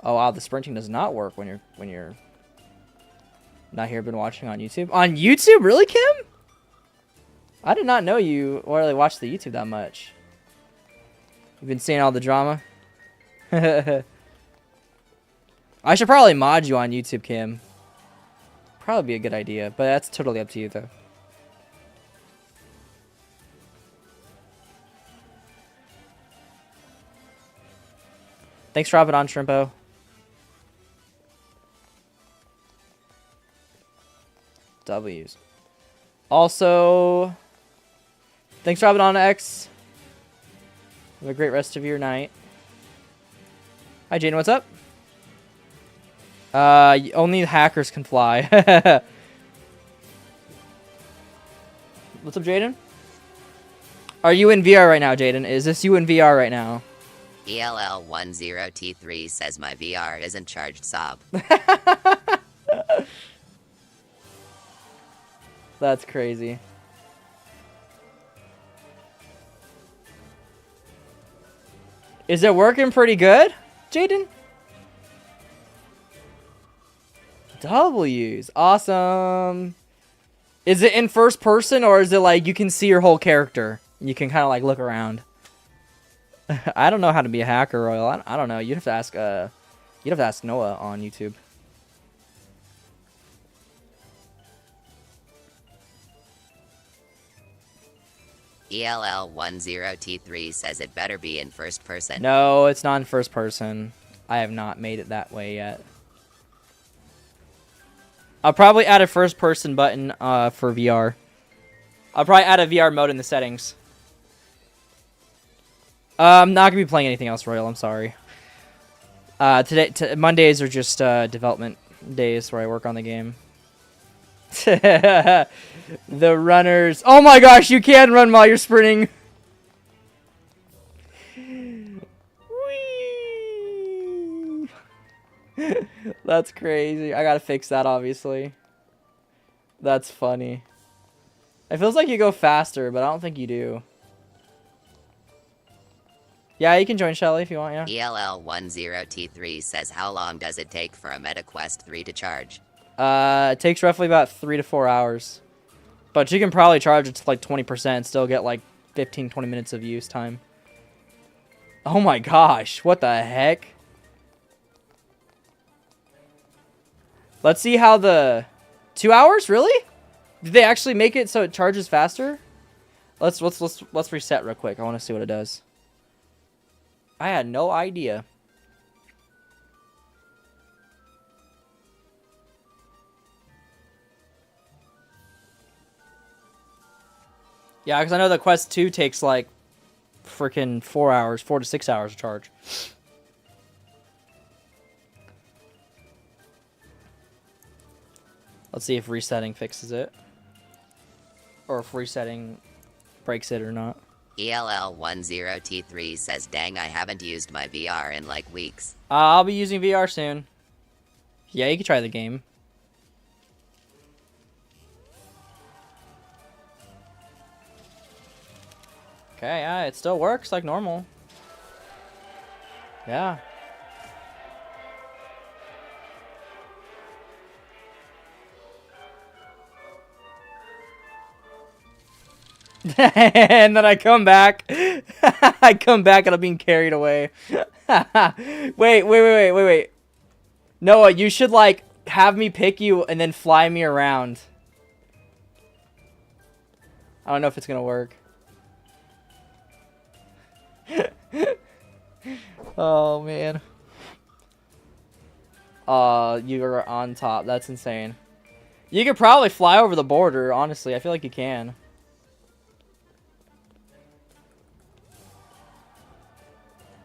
Oh wow, the sprinting does not work when you're not here. Been watching on YouTube. On YouTube, really, Kim? I did not know you really watched the YouTube that much. You've been seeing all the drama. I should probably mod you on YouTube, Kim. Probably be a good idea, but that's totally up to you, though. Thanks for hopping on, Shrimpo. W's. Also, thanks for hopping on, X. Have a great rest of your night. Hi, Jaden. What's up? Only hackers can fly. What's up, Jaden? Are you in VR right now, Jaden? Is this you in VR right now? ELL10T3 says my VR isn't charged, sob. That's crazy. Is it working pretty good, Jaden? W's. Awesome. Is it in first person, or is it like you can see your whole character? You can kind of like look around. I don't know how to be a hacker, Royal. I don't know. You'd have to ask Noah on YouTube. ELL10T3 says it better be in first person. No, it's not in first person. I have not made it that way yet. I'll probably add a first person button for VR. I'll probably add a VR mode in the settings. I'm not gonna be playing anything else, Royal. I'm sorry. Mondays are just development days where I work on the game. The runners. Oh my gosh, you can run while you're sprinting. Whee! That's crazy. I gotta fix that, obviously. That's funny. It feels like you go faster, but I don't think you do. Yeah, you can join Shelly if you want, yeah. ELL10T3 says how long does it take for a MetaQuest 3 to charge? It takes roughly about 3 to 4 hours. But you can probably charge it to like 20% and still get like 15-20 minutes of use time. Oh my gosh, what the heck? Let's see how the 2 hours, really? Did they actually make it so it charges faster? Let's reset real quick. I want to see what it does. I had no idea. Yeah, because I know the Quest 2 takes like freaking 4 hours, 4 to 6 hours to charge. Let's see if resetting fixes it. Or if resetting breaks it or not. ELL10T3 says, dang, I haven't used my VR in like weeks. I'll be using VR soon. Yeah, you can try the game. Okay, yeah, it still works like normal. Yeah. And then I come back. I come back and I'm being carried away. Wait. Noah, you should like have me pick you and then fly me around. I don't know if it's gonna work. Oh man. You are on top. That's insane. You could probably fly over the border, honestly. I feel like you can.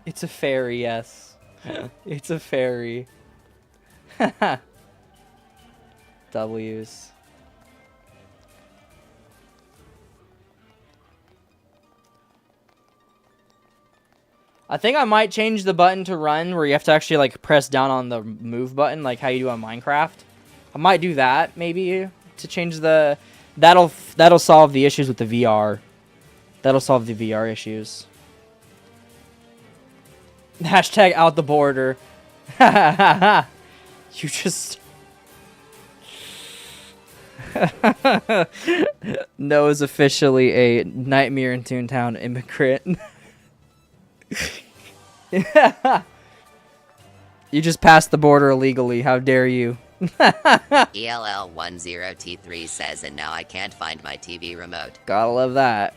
It's a fairy, yes. It's a fairy. W's. I think I might change the button to run where you have to actually like press down on the move button like how you do on Minecraft. I might do that maybe to change the that'll solve the issues with the VR. That'll solve the VR issues. Hashtag out the border. You just... Noah's officially a Nightmare in Toontown immigrant. You just passed the border illegally. How dare you? ELL10T3 says, and now I can't find my TV remote. Gotta love that.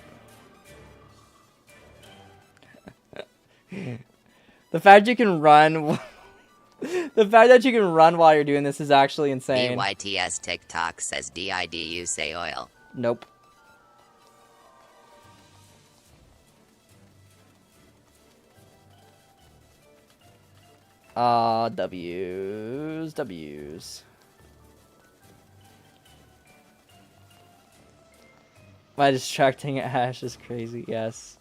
The fact you can run The fact that you can run while you're doing this is actually insane. BYTS TikTok says DIDU say oil. Nope. W's. My distracting Ash is crazy, yes.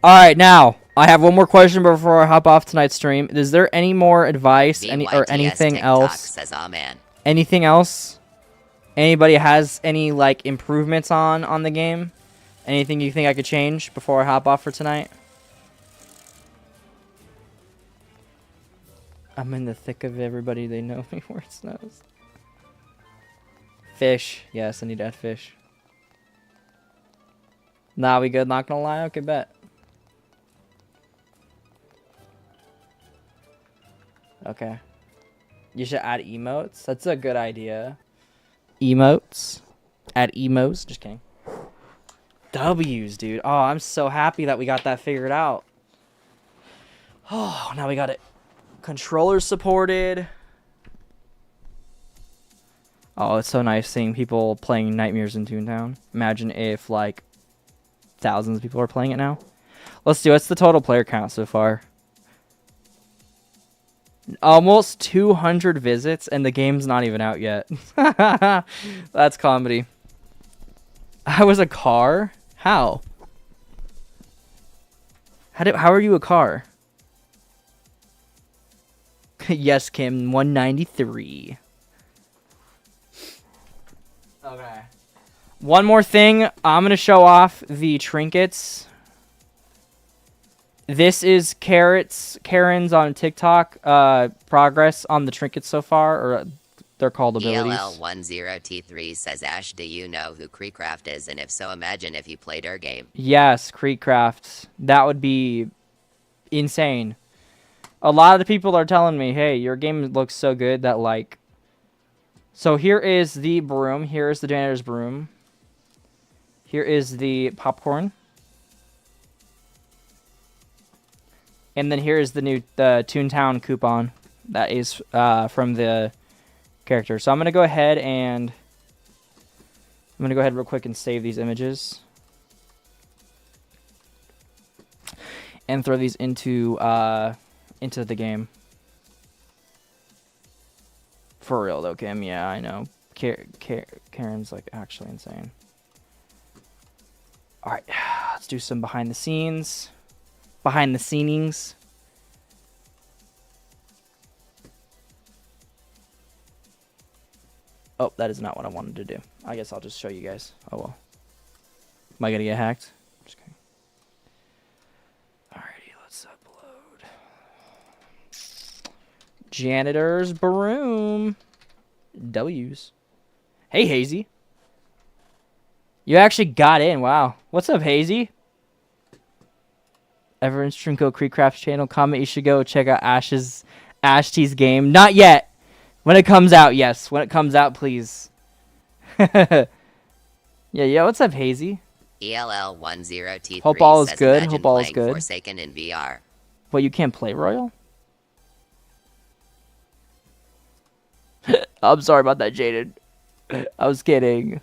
Alright, now, I have one more question before I hop off tonight's stream. Is there any more advice or anything TikTok else? says, oh man. Anything else? Anybody has any, like, improvements on the game? Anything you think I could change before I hop off for tonight? I'm in the thick of everybody. They know me where it snows. Fish. Yes, I need to add fish. Nah, we good? Not gonna lie? Okay, bet. Okay. You should add emotes. That's a good idea. Emotes. Add emos. Just kidding. W's, dude. Oh, I'm so happy that we got that figured out. Oh, now we got it. Controller supported. Oh, it's so nice seeing people playing Nightmares in Toontown. Imagine if, like, thousands of people are playing it now. Let's do it. What's the total player count so far? Almost 200 visits, and the game's not even out yet. That's comedy. I was a car? How? How are you a car? Yes, Kim, 193. Okay. One more thing. I'm going to show off the trinkets. This is Karen's on TikTok. Progress on the trinkets so far, or they're called abilities. ELL10T3 says, Ash, do you know who Creecraft is? And if so, imagine if you played her game. Yes, Creecraft. That would be insane. A lot of the people are telling me, hey, your game looks so good that, like... So here is the broom. Here is the janitor's broom. Here is the popcorn. And then here is the new Toontown coupon. That is from the character. So I'm going to go ahead and... I'm going to go ahead real quick and save these images. And throw these into the game. For real though, Kim. Yeah, I know. Karen's like actually insane. Alright, let's do some behind the scenes. Behind the scenings. Oh, that is not what I wanted to do. I guess I'll just show you guys. Oh well. Am I gonna get hacked? Just kidding. Alrighty, let's upload. Janitor's broom. W's. Hey, Hazy. You actually got in. Wow. What's up, Hazy? Everyone's Trinko Creecraft's channel. Comment you should go check out Ash T's game. Not yet. When it comes out, yes. When it comes out, please. Yeah. What's up, Hazy? ELL10T3 Hope all is says, good. imagine Hope all is playing good. Forsaken in VR. What, you can't play Royal? I'm sorry about that, Jaden. I was kidding.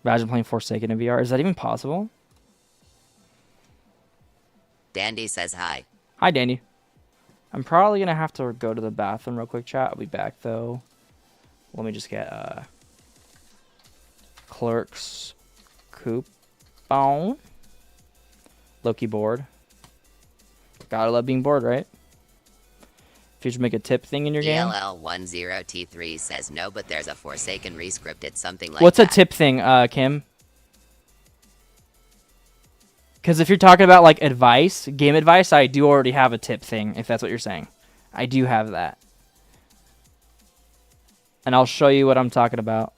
Imagine playing Forsaken in VR. Is that even possible? Dandy says hi. Hi, Danny. I'm probably going to have to go to the bathroom real quick, chat. I'll be back, though. Let me just get Clerk's Coupon. Loki board. Gotta love being bored, right? If you should make a tip thing in your game. ELL10T3 says no, but there's a Forsaken rescripted something like What's that. a tip thing, Kim? Because if you're talking about like advice, game advice, I do already have a tip thing, if that's what you're saying. I do have that. And I'll show you what I'm talking about.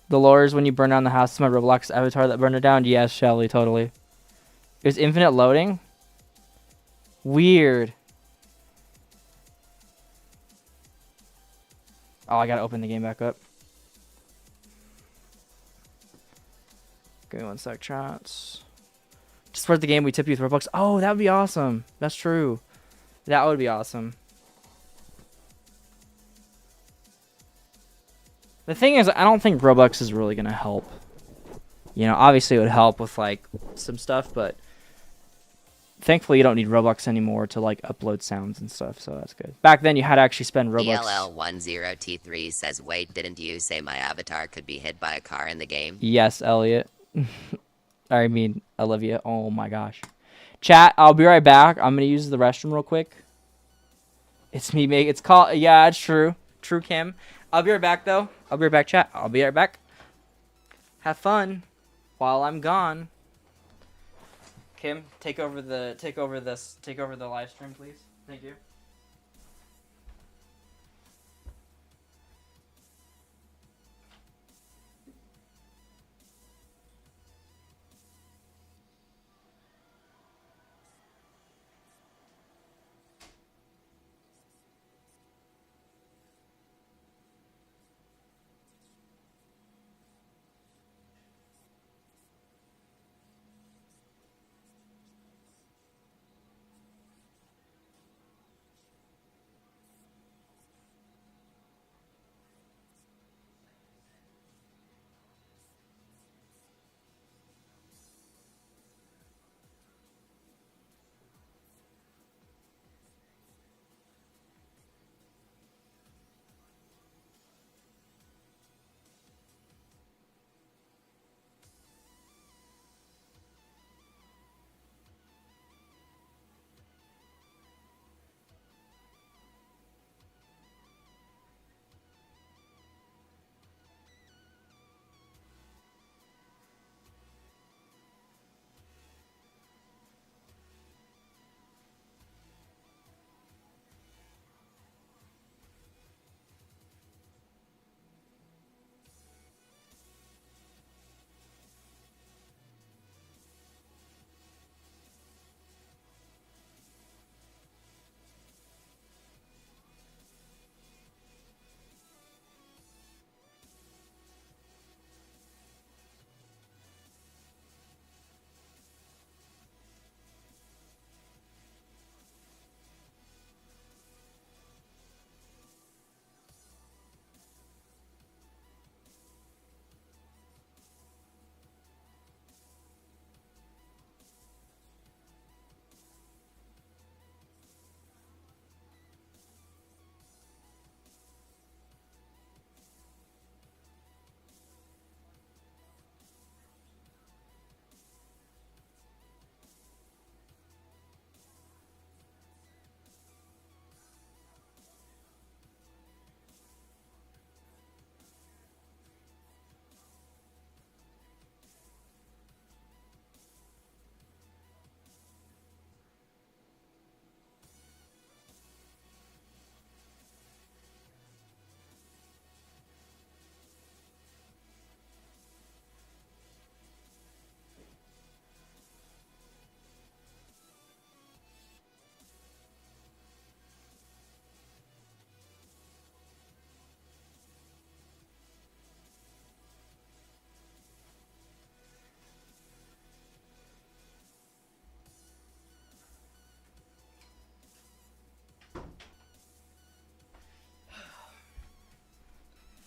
The lore is when you burn down the house. It's my Roblox avatar that burned it down. Yes, Shelly, totally. It was infinite loading? Weird. Oh, I gotta open the game back up. Give me 1 sec, chats. To support the game, we tip you with Robux. Oh, that would be awesome. That's true. That would be awesome. The thing is, I don't think Robux is really gonna help. You know, obviously it would help with like some stuff, but thankfully you don't need Robux anymore to like upload sounds and stuff, so that's good. Back then you had to actually spend Robux. ELL10T3 says, wait, didn't you say my avatar could be hit by a car in the game? Yes, Elliot. I mean, Olivia. Oh my gosh. Chat, I'll be right back. I'm gonna use the restroom real quick. It's me, Meg. It's called. Yeah, it's true. True, Kim. I'll be right back, though. I'll be right back, chat. I'll be right back. Have fun while I'm gone. Kim, take over the live stream, please. Thank you.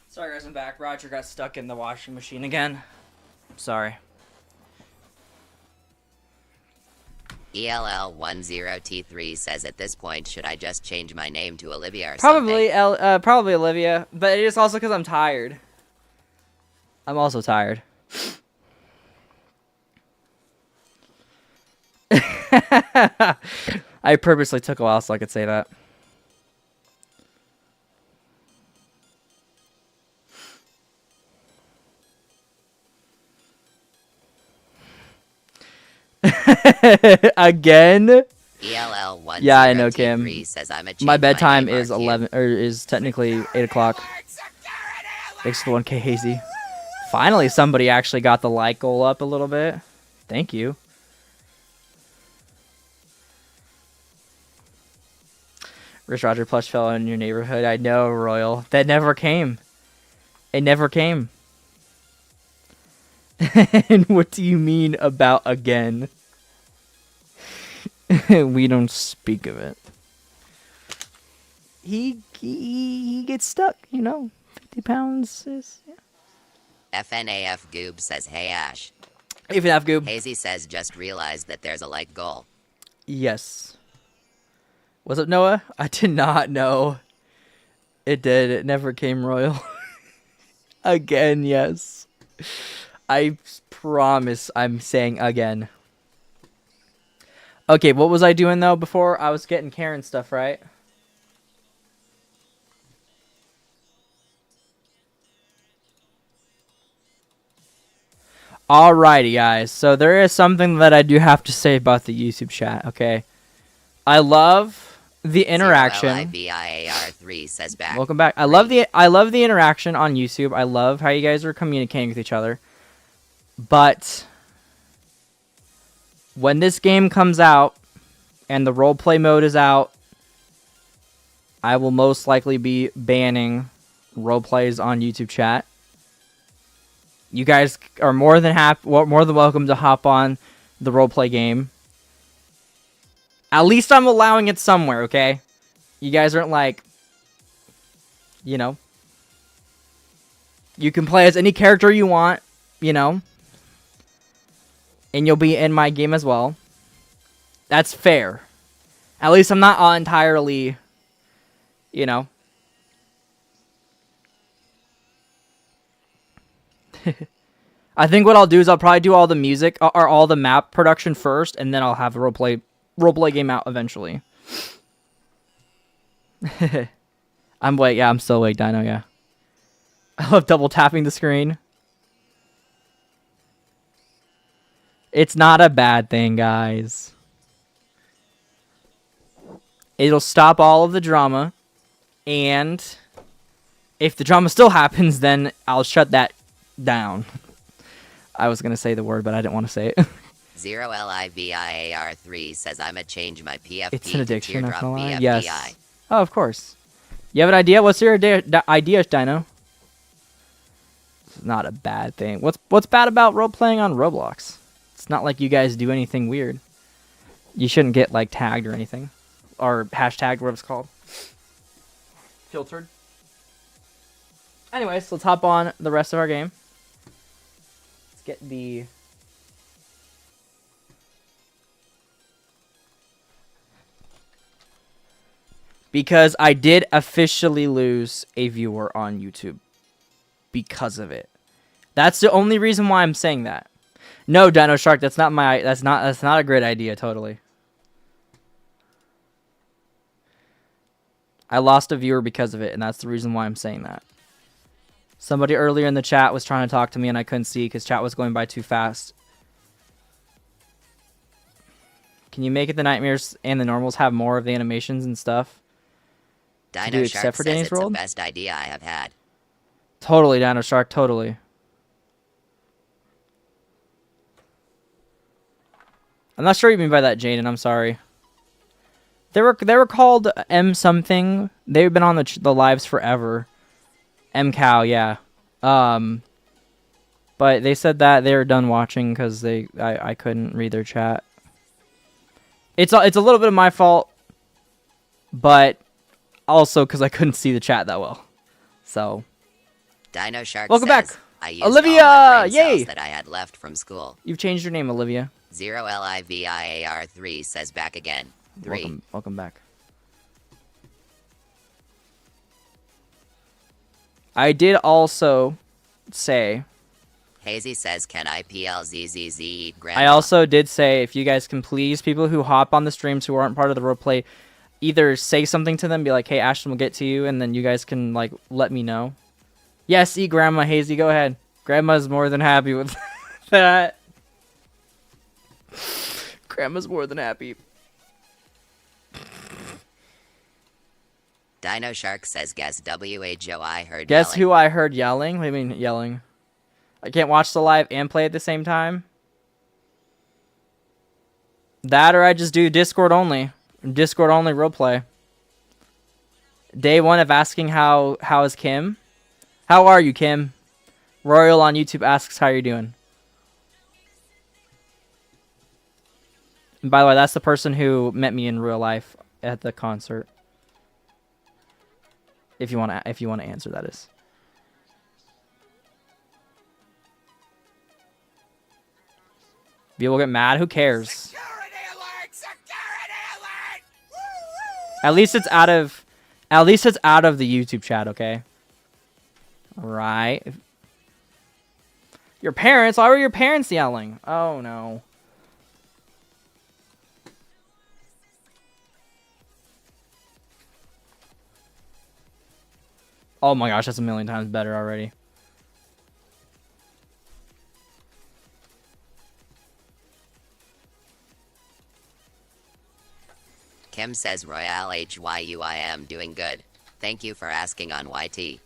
Sorry, guys, I'm back. Roger got stuck in the washing machine again. Sorry. ELL10T3 says, at this point, should I just change my name to Olivia or something? Probably Olivia, but it is also because I'm tired. I'm also tired. I purposely took a while so I could say that. Again? ELL10T3 Yeah, I know, Kim. says, I'm a My bedtime is RQ. 11 or is technically 8 o'clock. Thanks for the 1K hazy. Finally, somebody actually got the like goal up a little bit. Thank you. Rich Roger plush fell in your neighborhood. I know, Royal. That never came. It never came. And what do you mean about again? We don't speak of it. He gets stuck, you know. 50 pounds is... Yeah. FNAF Goob says, hey Ash. Even half goob. Hazy says, just realized that there's a like goal. Yes. What's up, Noah? I did not know. It did. It never came, Royal. Again, yes. I promise I'm saying again. Okay, what was I doing, though, before? I was getting Karen stuff, right? Alrighty, guys. So there is something that I do have to say about the YouTube chat, okay? I love the interaction. LIVIAR3 says back. Welcome back. I love the interaction on YouTube. I love how you guys are communicating with each other. But when this game comes out and the roleplay mode is out, I will most likely be banning roleplays on YouTube chat. You guys are more than welcome to hop on the roleplay game. At least I'm allowing it somewhere, okay? You guys aren't like, you know. You can play as any character you want, you know. And you'll be in my game as well. That's fair. At least I'm not entirely, you know. I think what I'll do is I'll probably do all the music or all the map production first, and then I'll have a roleplay game out eventually. I'm still awake, Dino, yeah. I love double tapping the screen. It's not a bad thing, guys. It'll stop all of the drama, and if the drama still happens, then I'll shut that down. I was going to say the word, but I didn't want to say it. 0LIVIAR3 says, I'm a change my PFP It's an addiction, to not teardrop gonna lie. BFPI. Yes. Oh, of course. You have an idea? What's your idea, Dino? It's not a bad thing. What's bad about role-playing on Roblox? It's not like you guys do anything weird. You shouldn't get, like, tagged or anything. Or hashtagged, whatever it's called. Filtered. Anyways, let's hop on the rest of our game. Let's get the... Because I did officially lose a viewer on YouTube. Because of it. That's the only reason why I'm saying that. No, Dino Shark, that's not a great idea, totally. I lost a viewer because of it, and that's the reason why I'm saying that. Somebody earlier in the chat was trying to talk to me, and I couldn't see because chat was going by too fast. Can you make it the nightmares and the normals have more of the animations and stuff? Dino except Shark for says Danny's it's the World? best idea I have had. Totally, Dino Shark, totally. I'm not sure what you mean by that, Jaden. I'm sorry. They were called M something. They've been on the lives forever. M Cow, yeah. But they said that they were done watching because I couldn't read their chat. It's a little bit of my fault, but also because I couldn't see the chat that well. So. Dino Shark Welcome says, back, I used Olivia. all my brain cells Yay! that I had left from school. You've changed your name, Olivia. 0LIVIAR3 says back again. 3. Welcome back. I did also say... Hazy says, can I PLZZZ eat grandma? I also did say, if you guys can please, people who hop on the streams who aren't part of the roleplay, either say something to them, be like, hey, Ashton will get to you, and then you guys can, like, let me know. Yes, eat grandma, Hazy, go ahead. Grandma's more than happy with that. Grandma's more than happy. Dino Shark says, guess WHO I heard Guess yelling. who I heard yelling? What do you mean yelling? I can't watch the live and play at the same time? That or I just do Discord only. Discord only roleplay. Day one of asking how is Kim? How are you, Kim? Royal on YouTube asks how you're doing. And by the way, that's the person who met me in real life at the concert. If you want to answer, that is. People get mad. Who cares? Security alert! Security alert! At least it's out of the YouTube chat, okay? Right. Your parents? Why were your parents yelling? Oh no. Oh my gosh, that's a million times better already. Kim says Royale HYUIM doing good. Thank you for asking on YT.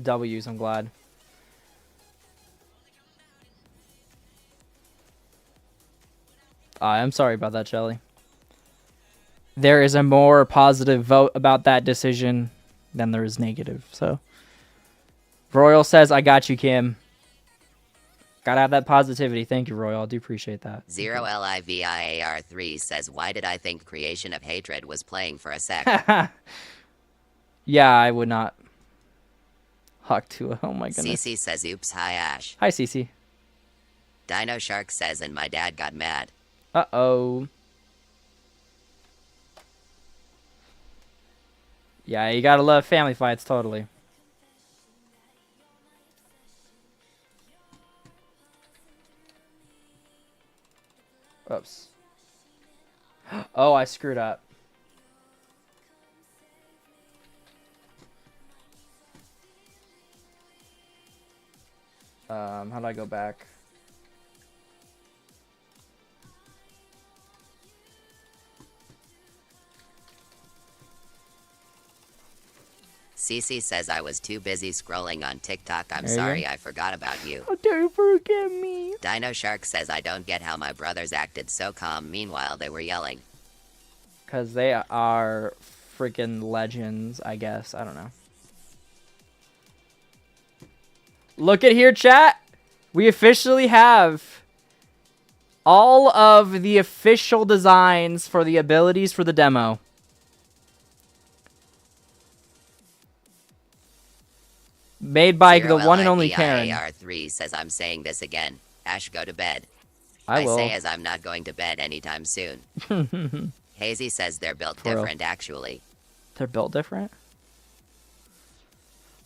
W's, I'm glad. I'm sorry about that, Shelly. There is a more positive vote about that decision than there is negative, so. Royal says, I got you, Kim. Gotta have that positivity. Thank you, Royal. I do appreciate that. 0LIVIAR3 says, why did I think Creation of Hatred was playing for a sec? Yeah, I would not. Hawk to oh my goodness. CC says, oops, hi Ash. Hi, Cece. Dino Shark says, and my dad got mad. Uh-oh. Yeah, you gotta love family fights, totally. Oops. Oh, I screwed up. How do I go back? CC says, I was too busy scrolling on TikTok. I'm There you sorry go. I forgot about you. How dare you forgive me? Dino Shark says, I don't get how my brothers acted so calm. Meanwhile, they were yelling. Because they are freaking legends, I guess. I don't know. Look at here, chat. We officially have all of the official designs for the abilities for the demo. Made by the one and only Karen. 0LIVIAR3 says, I'm saying this again. Ash, go to bed. I will. say as I'm not going to bed anytime soon. Hazy says they're built For real. different, actually. They're built different?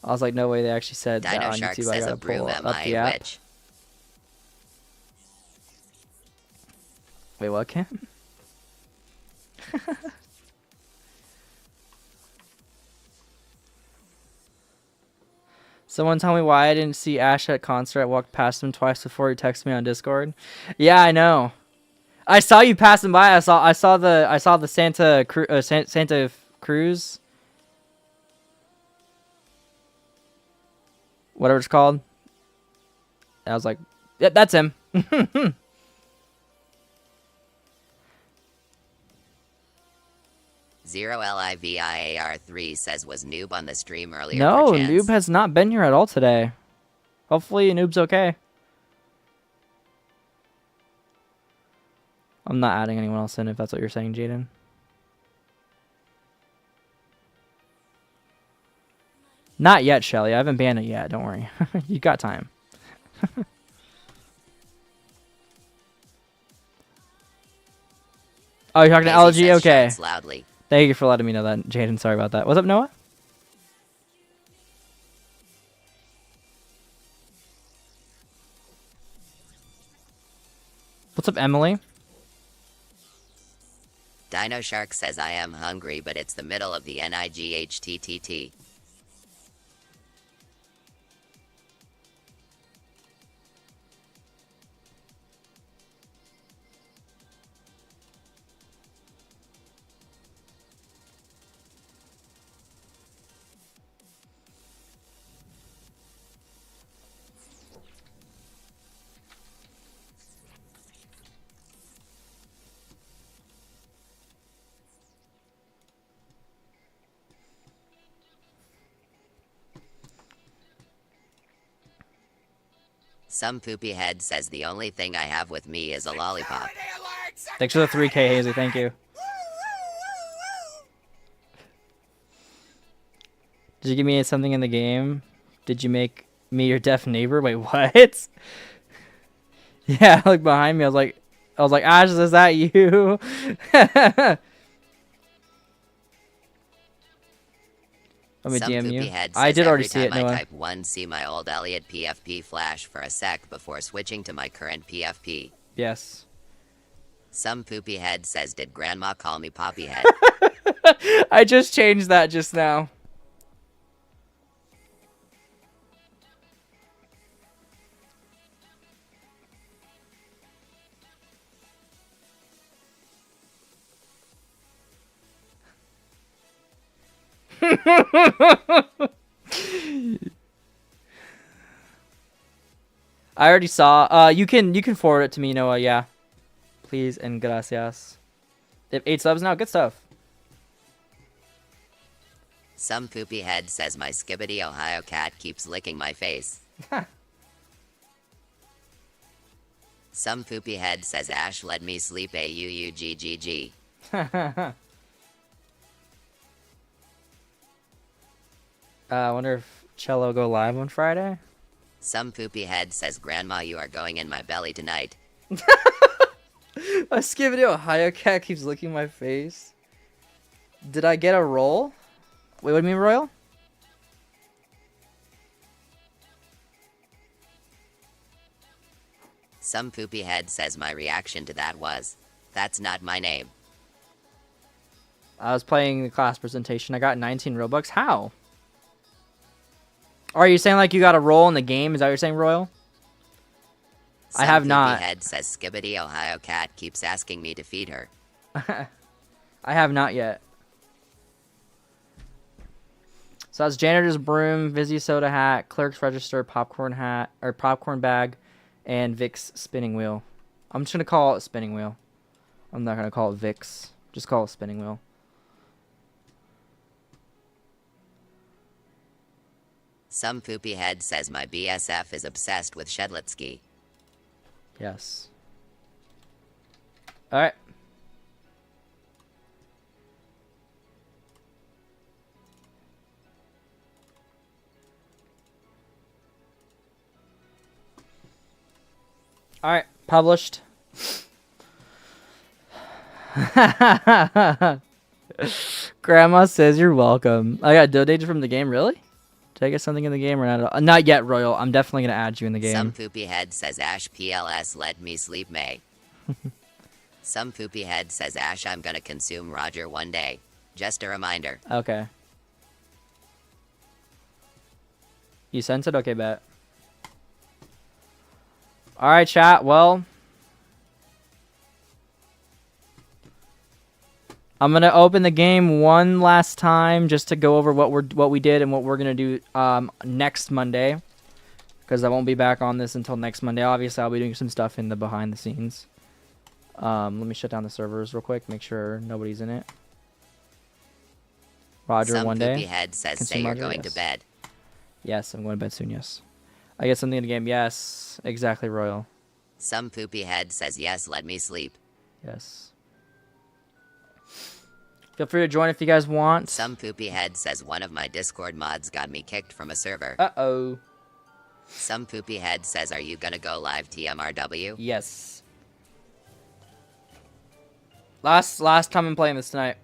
I was like, no way they actually said that Dino on Shark YouTube. I says a gotta broom, pull am up I the a app. witch? Wait, what, Kim? Someone tell me why I didn't see Ash at concert. I walked past him twice before he texted me on Discord. Yeah, I know. I saw you passing by. I saw the Santa Cruz, whatever it's called. And I was like, yeah, that's him. 0LIVIAR3 says was Noob on the stream earlier. No, perchance? Noob has not been here at all today. Hopefully Noob's okay. I'm not adding anyone else in if that's what you're saying, Jaden. Not yet, Shelly. I haven't banned it yet. Don't worry. You got time. Oh, you're talking to Hazy LG? says Okay. shouts loudly. Thank you for letting me know that, Jaden. Sorry about that. What's up, Noah? What's up, Emily? Dino Shark says I am hungry, but it's the middle of the NIGHTTT. Some poopy head says the only thing I have with me is a lollipop. Thanks for the 3K, Hazy. Thank you. Did you give me something in the game? Did you make me your deaf neighbor? Wait, what? Yeah, like behind me, I was like, Ash, is that you? Let me Some DM poopy you. head I says did already every see it, time I Noah. type 1, see my old Elliot PFP flash for a sec before switching to my current PFP. Yes. Some poopy head says, did grandma call me poppy head? I just changed that just now. I already saw. You can forward it to me, Noah. Yeah, please and gracias. If 8 subs now, good stuff. Some poopy head says my skibbity Ohio cat keeps licking my face. Some poopy head says Ash let me sleep AUUGGG. I wonder if Cello go live on Friday. Some poopy head says grandma you are going in my belly tonight. A Skibidi Ohio cat keeps licking my face. Did I get a roll? Wait, what do you mean, Royal? Some poopy head says my reaction to that was, that's not my name. I was playing the class presentation. I got 19 Robux. How? Are you saying like you got a roll in the game? Is that what you're saying, Royal? I have not. Some poopy head says skibbity Ohio cat keeps asking me to feed her. I have not yet. So that's janitor's broom, Vizzy soda hat, clerk's register, popcorn hat or popcorn bag, and Vic's spinning wheel. I'm just gonna call it a spinning wheel. I'm not gonna call it Vic's. Just call it a spinning wheel. Some poopy head says my BSF is obsessed with Shedlitsky. Yes. All right. All right, published. Grandma says you're welcome. I got donated from the game, really? Did I get something in the game or not? Not yet, Royal. I'm definitely going to add you in the game. Some poopy head says Ash PLS let me sleep May. Some poopy head says Ash I'm gonna consume Roger one day. Just a reminder. Okay. You sent it? Okay, bet. Alright, chat. Well, I'm gonna open the game one last time just to go over what we did and what we're gonna do next Monday, because I won't be back on this until next Monday. Obviously, I'll be doing some stuff in the behind the scenes. Let me shut down the servers real quick, make sure nobody's in it. Roger, Some one day. poopy head says Consume say you're Roger, going yes. to bed. Yes, I'm going to bed soon. Yes, I get something in the game. Yes, exactly, Royal. Some poopy head says yes, let me sleep. Yes. Feel free to join if you guys want. Some poopy head says one of my Discord mods got me kicked from a server. Uh-oh. Some poopy head says are you gonna go live TMRW? Yes. Last time I'm playing this tonight.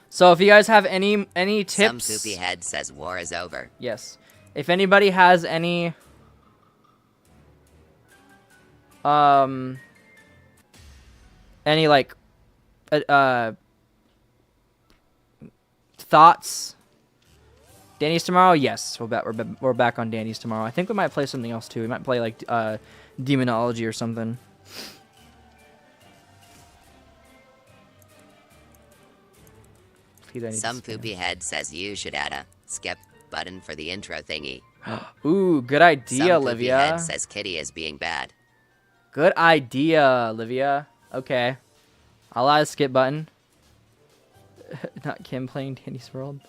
So if you guys have any tips, Some poopy head says war is over. yes. If anybody has any like thoughts, Danny's tomorrow? Yes, we're back on Danny's tomorrow. I think we might play something else too. We might play like Demonology or something. Some poopy head says you should add a skip button for the intro thingy. Ooh, good idea, Some poopy Olivia. head says Kitty is being bad. Good idea, Olivia. Okay. I'll add a skip button. Not Kim playing Danny's World.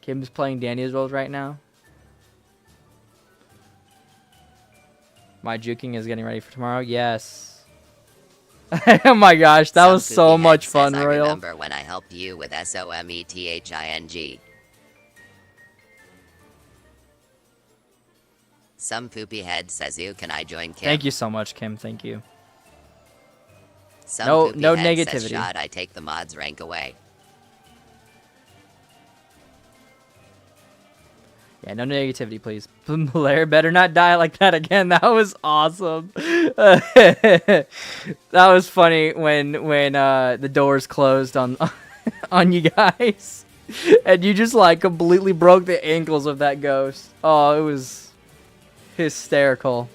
Kim's playing Danny's World right now. My juking is getting ready for tomorrow. Yes. Oh my gosh, that Some was so poopy much head fun, says, I Royal. remember when I helped you with SOMETHING. Some poopy head says, "Ew, can I join Kim?" Thank you so much, Kim. Thank you. Some No- poopy no head says, negativity. "Shot, I take the mods rank away." Yeah, no negativity, please. Blair better not die like that again. That was awesome. That was funny when the doors closed on on you guys, and you just like completely broke the ankles of that ghost. Oh, it was hysterical.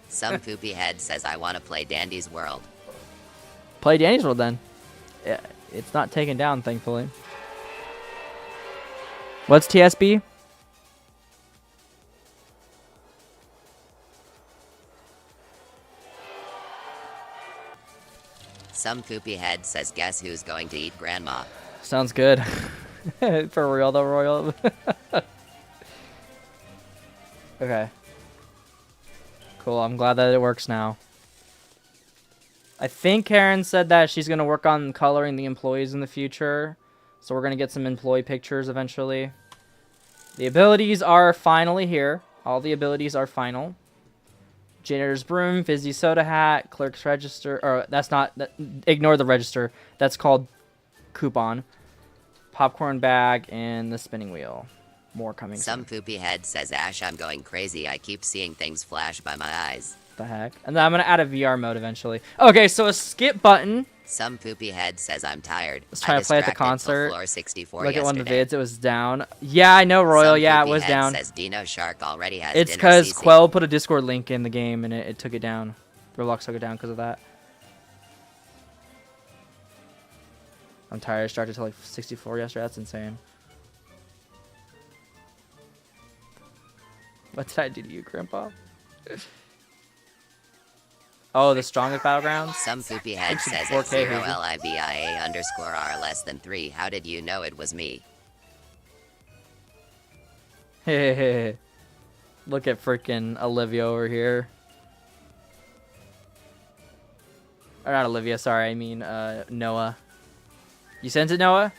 Some poopy head says, "I want to play Dandy's World." Play Danny's World then. Yeah, it's not taken down, thankfully. What's TSB? Some poopy head says, "Guess who's going to eat grandma?" Sounds good. For real though, Royal. Okay. Cool, I'm glad that it works now. I think Karen said that she's going to work on coloring the employees in the future. So we're going to get some employee pictures eventually. The abilities are finally here. All the abilities are final. Janitor's broom, fizzy soda hat, clerk's register. Or that's not... ignore the register. That's called coupon. Popcorn bag and the spinning wheel. More coming Some soon. poopy head says, "Ash, I'm going crazy. I keep seeing things flash by my eyes." The heck? And then I'm going to add a VR mode eventually. Okay, so a skip button. Some poopy head says, "I'm tired. Let's try I to play at the distracted till concert. Floor 64 Look at one of the yesterday." vids. It was down. Yeah, I know, Royal. Some Yeah, it poopy was head down. Says Dino Shark already has It's dinner because CC. Quell put a Discord link in the game and it took it down. Roblox took it down because of that. I'm tired. I started to like 64 yesterday. That's insane. What did I do to you, Grandpa? Oh, the strongest battlegrounds? Some poopy head says, 4K, "It's 0 baby. LIVIA underscore R less than 3. How did you know it was me?" Hey, look at freaking Olivia over here. Or not Olivia, sorry. I mean, Noah. You sent it, Noah?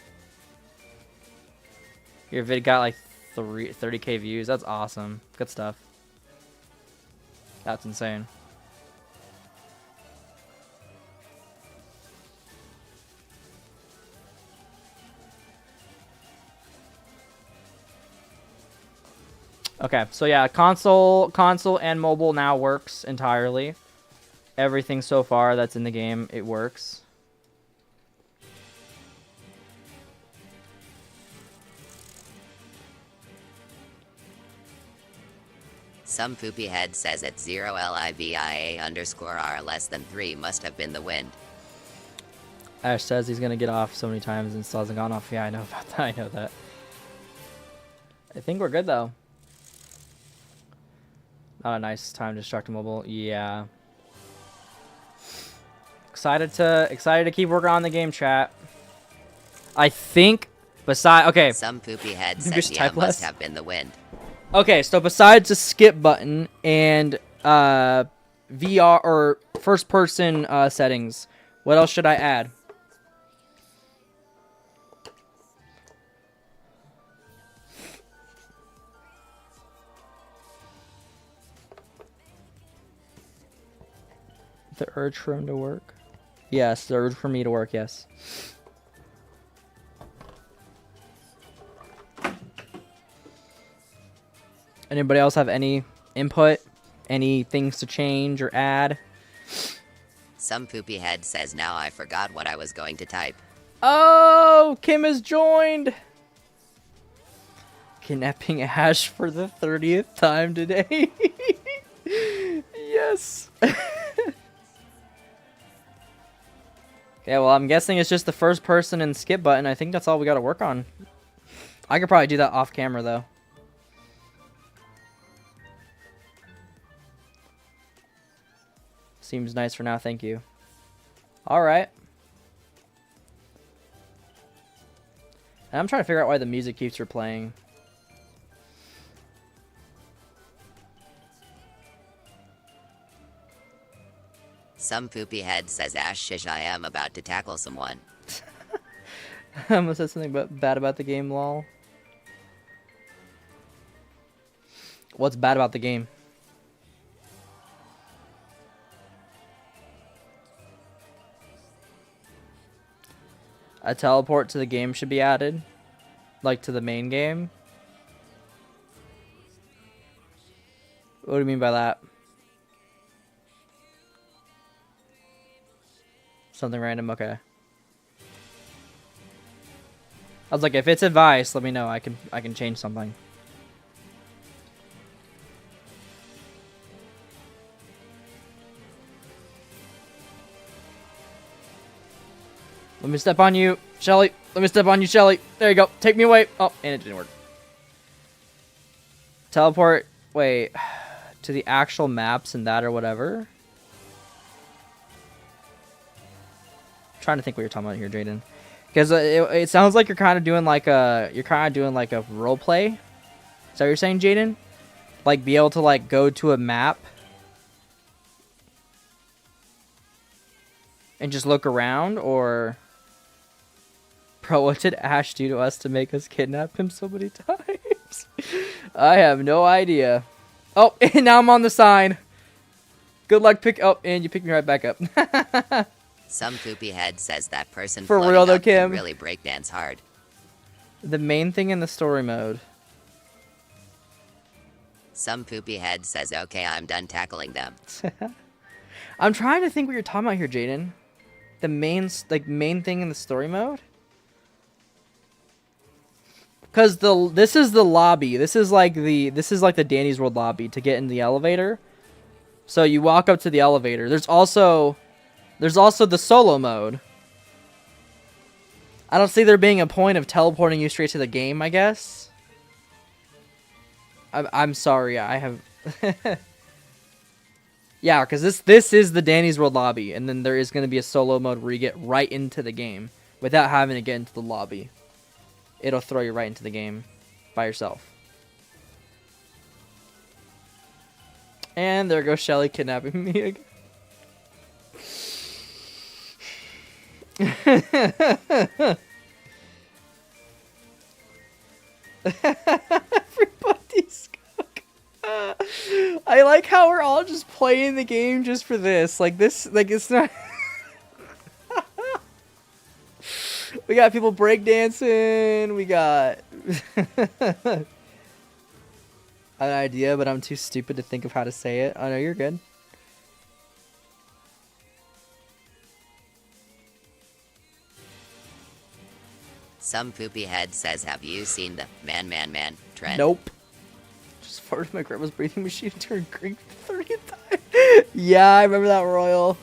Your vid got like 30k views. That's awesome. Good stuff. That's insane. Okay, so yeah, console and mobile now works entirely. Everything so far that's in the game, it works. Some poopy head says, "At 0 LIVIA underscore R less than 3 must have been the wind." Ash says he's gonna get off so many times and still hasn't gone off. Yeah, I know about that. I know that. I think we're good though. Not a nice time to start mobile. Yeah. Excited to keep working on the game, chat. I think okay. Some poopy head You says, just "Yeah, type must less? have been the wind." Okay, so besides the skip button and VR or first person settings, what else should I add? The urge for him to work? Yes, the urge for me to work, yes. Anybody else have any input? Any things to change or add? Some poopy head says, "Now I forgot what I was going to type." Oh, Kim has joined. Kidnapping Ash for the 30th time today. Yes. Yeah, well, I'm guessing it's just the first person and skip button. I think that's all we got to work on. I could probably do that off camera, though. Seems nice for now, thank you. Alright. And I'm trying to figure out why the music keeps replaying. Some poopy head says Ash shish I am about to tackle someone. I almost said something bad about the game, lol. What's bad about the game? A teleport to the game should be added. Like to the main game. What do you mean by that? Something random, okay. I was like, if it's advice, let me know. I can change something. Let me step on you, Shelly. Let me step on you, Shelly. There you go. Take me away. Oh, and it didn't work. Teleport. Wait. To the actual maps and that or whatever. I'm trying to think what you're talking about here, Jaden. Because it sounds like you're kind of doing like a role play. Is that what you're saying, Jaden? Like be able to like go to a map and just look around, or bro, what did Ash do to us to make us kidnap him so many times? I have no idea. Oh, and now I'm on the sign. Good luck oh, and you picked me right back up. Some poopy head says that person For floating real though, up can Kim. really breakdance hard. The main thing in the story mode. Some poopy head says, okay, I'm done tackling them. I'm trying to think what you're talking about here, Jaden. The main thing in the story mode? Because this is the lobby. This is like the Danny's World lobby to get in the elevator. So you walk up to the elevator. There's also the solo mode. I don't see there being a point of teleporting you straight to the game, I guess. I'm sorry, I have... Yeah, because this is the Danny's World lobby, and then there is going to be a solo mode where you get right into the game without having to get into the lobby. It'll throw you right into the game by yourself. And there goes Shelly kidnapping me again. Everybody's cook. I like how we're all just playing the game just for this. Like this, like it's not. We got people breakdancing. We got an idea, but I'm too stupid to think of how to say it. I know you're good. Some poopy head says, have you seen the man trend? Nope. Just farted my grandma's breathing machine and turned green for the 30th time. Yeah, I remember that, Royal.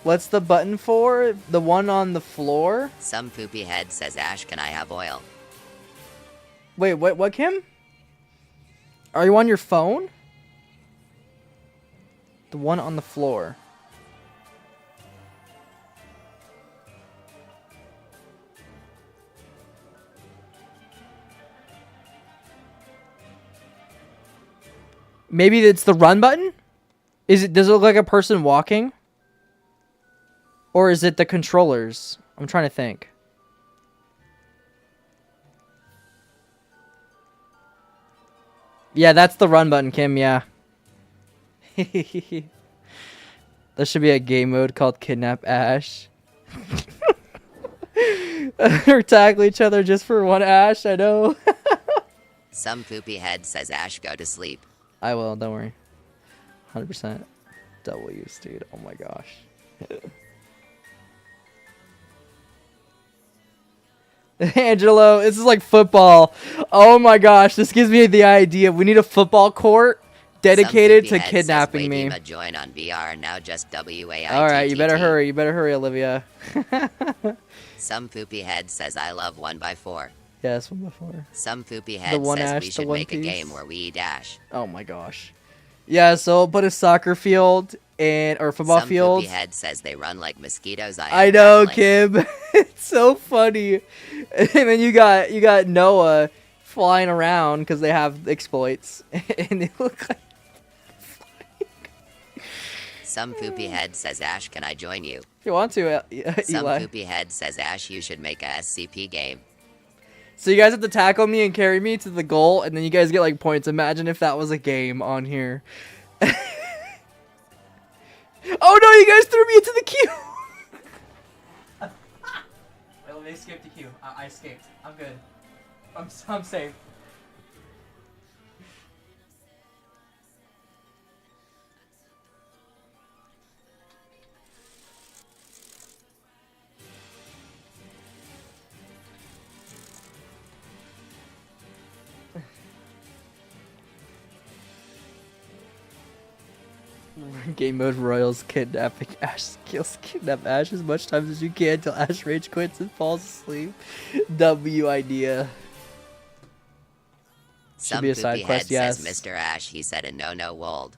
What's the button for? The one on the floor? Some poopy head says, Ash, can I have oil? Wait, what, Kim? Are you on your phone? The one on the floor. Maybe it's the run button? Does it look like a person walking? Or is it the controllers? I'm trying to think. Yeah, that's the run button, Kim, yeah. There should be a game mode called Kidnap Ash. Or tackle each other just for one Ash, I know. Some poopy head says, Ash, go to sleep. I will, don't worry. 100% double use, dude. Oh my gosh. Angelo, this is like football. Oh my gosh, this gives me the idea. We need a football court dedicated to kidnapping me. Join on VR, now just WAITTT. All right, you better hurry. You better hurry, Olivia. Some poopy head says, I love 1x4. Yes, 1x4. Some poopy head one says Ash, we the should one make a piece. game where we eat Ash. Oh my gosh. Yeah, so I'll put a soccer field or football Some field. poopy head says they run like mosquitoes. I know, tackling. Kim. It's so funny. And then you got Noah flying around because they have exploits, and they look like. Some poopy head says, Ash, can I join you? If you want to, Some Eli. poopy head says, Ash, you should make a SCP game. So you guys have to tackle me and carry me to the goal, and then you guys get like points. Imagine if that was a game on here. Oh no, you guys threw me into the queue! Wait, let me escape the queue. I escaped. I'm good. I'm safe. Game mode Royals kidnapping Ash kills kidnap Ash as much times as you can until Ash rage quits and falls asleep. W idea. Should Some be a poopy side head quest, yes. says, Mr. Ash, he said a no wold.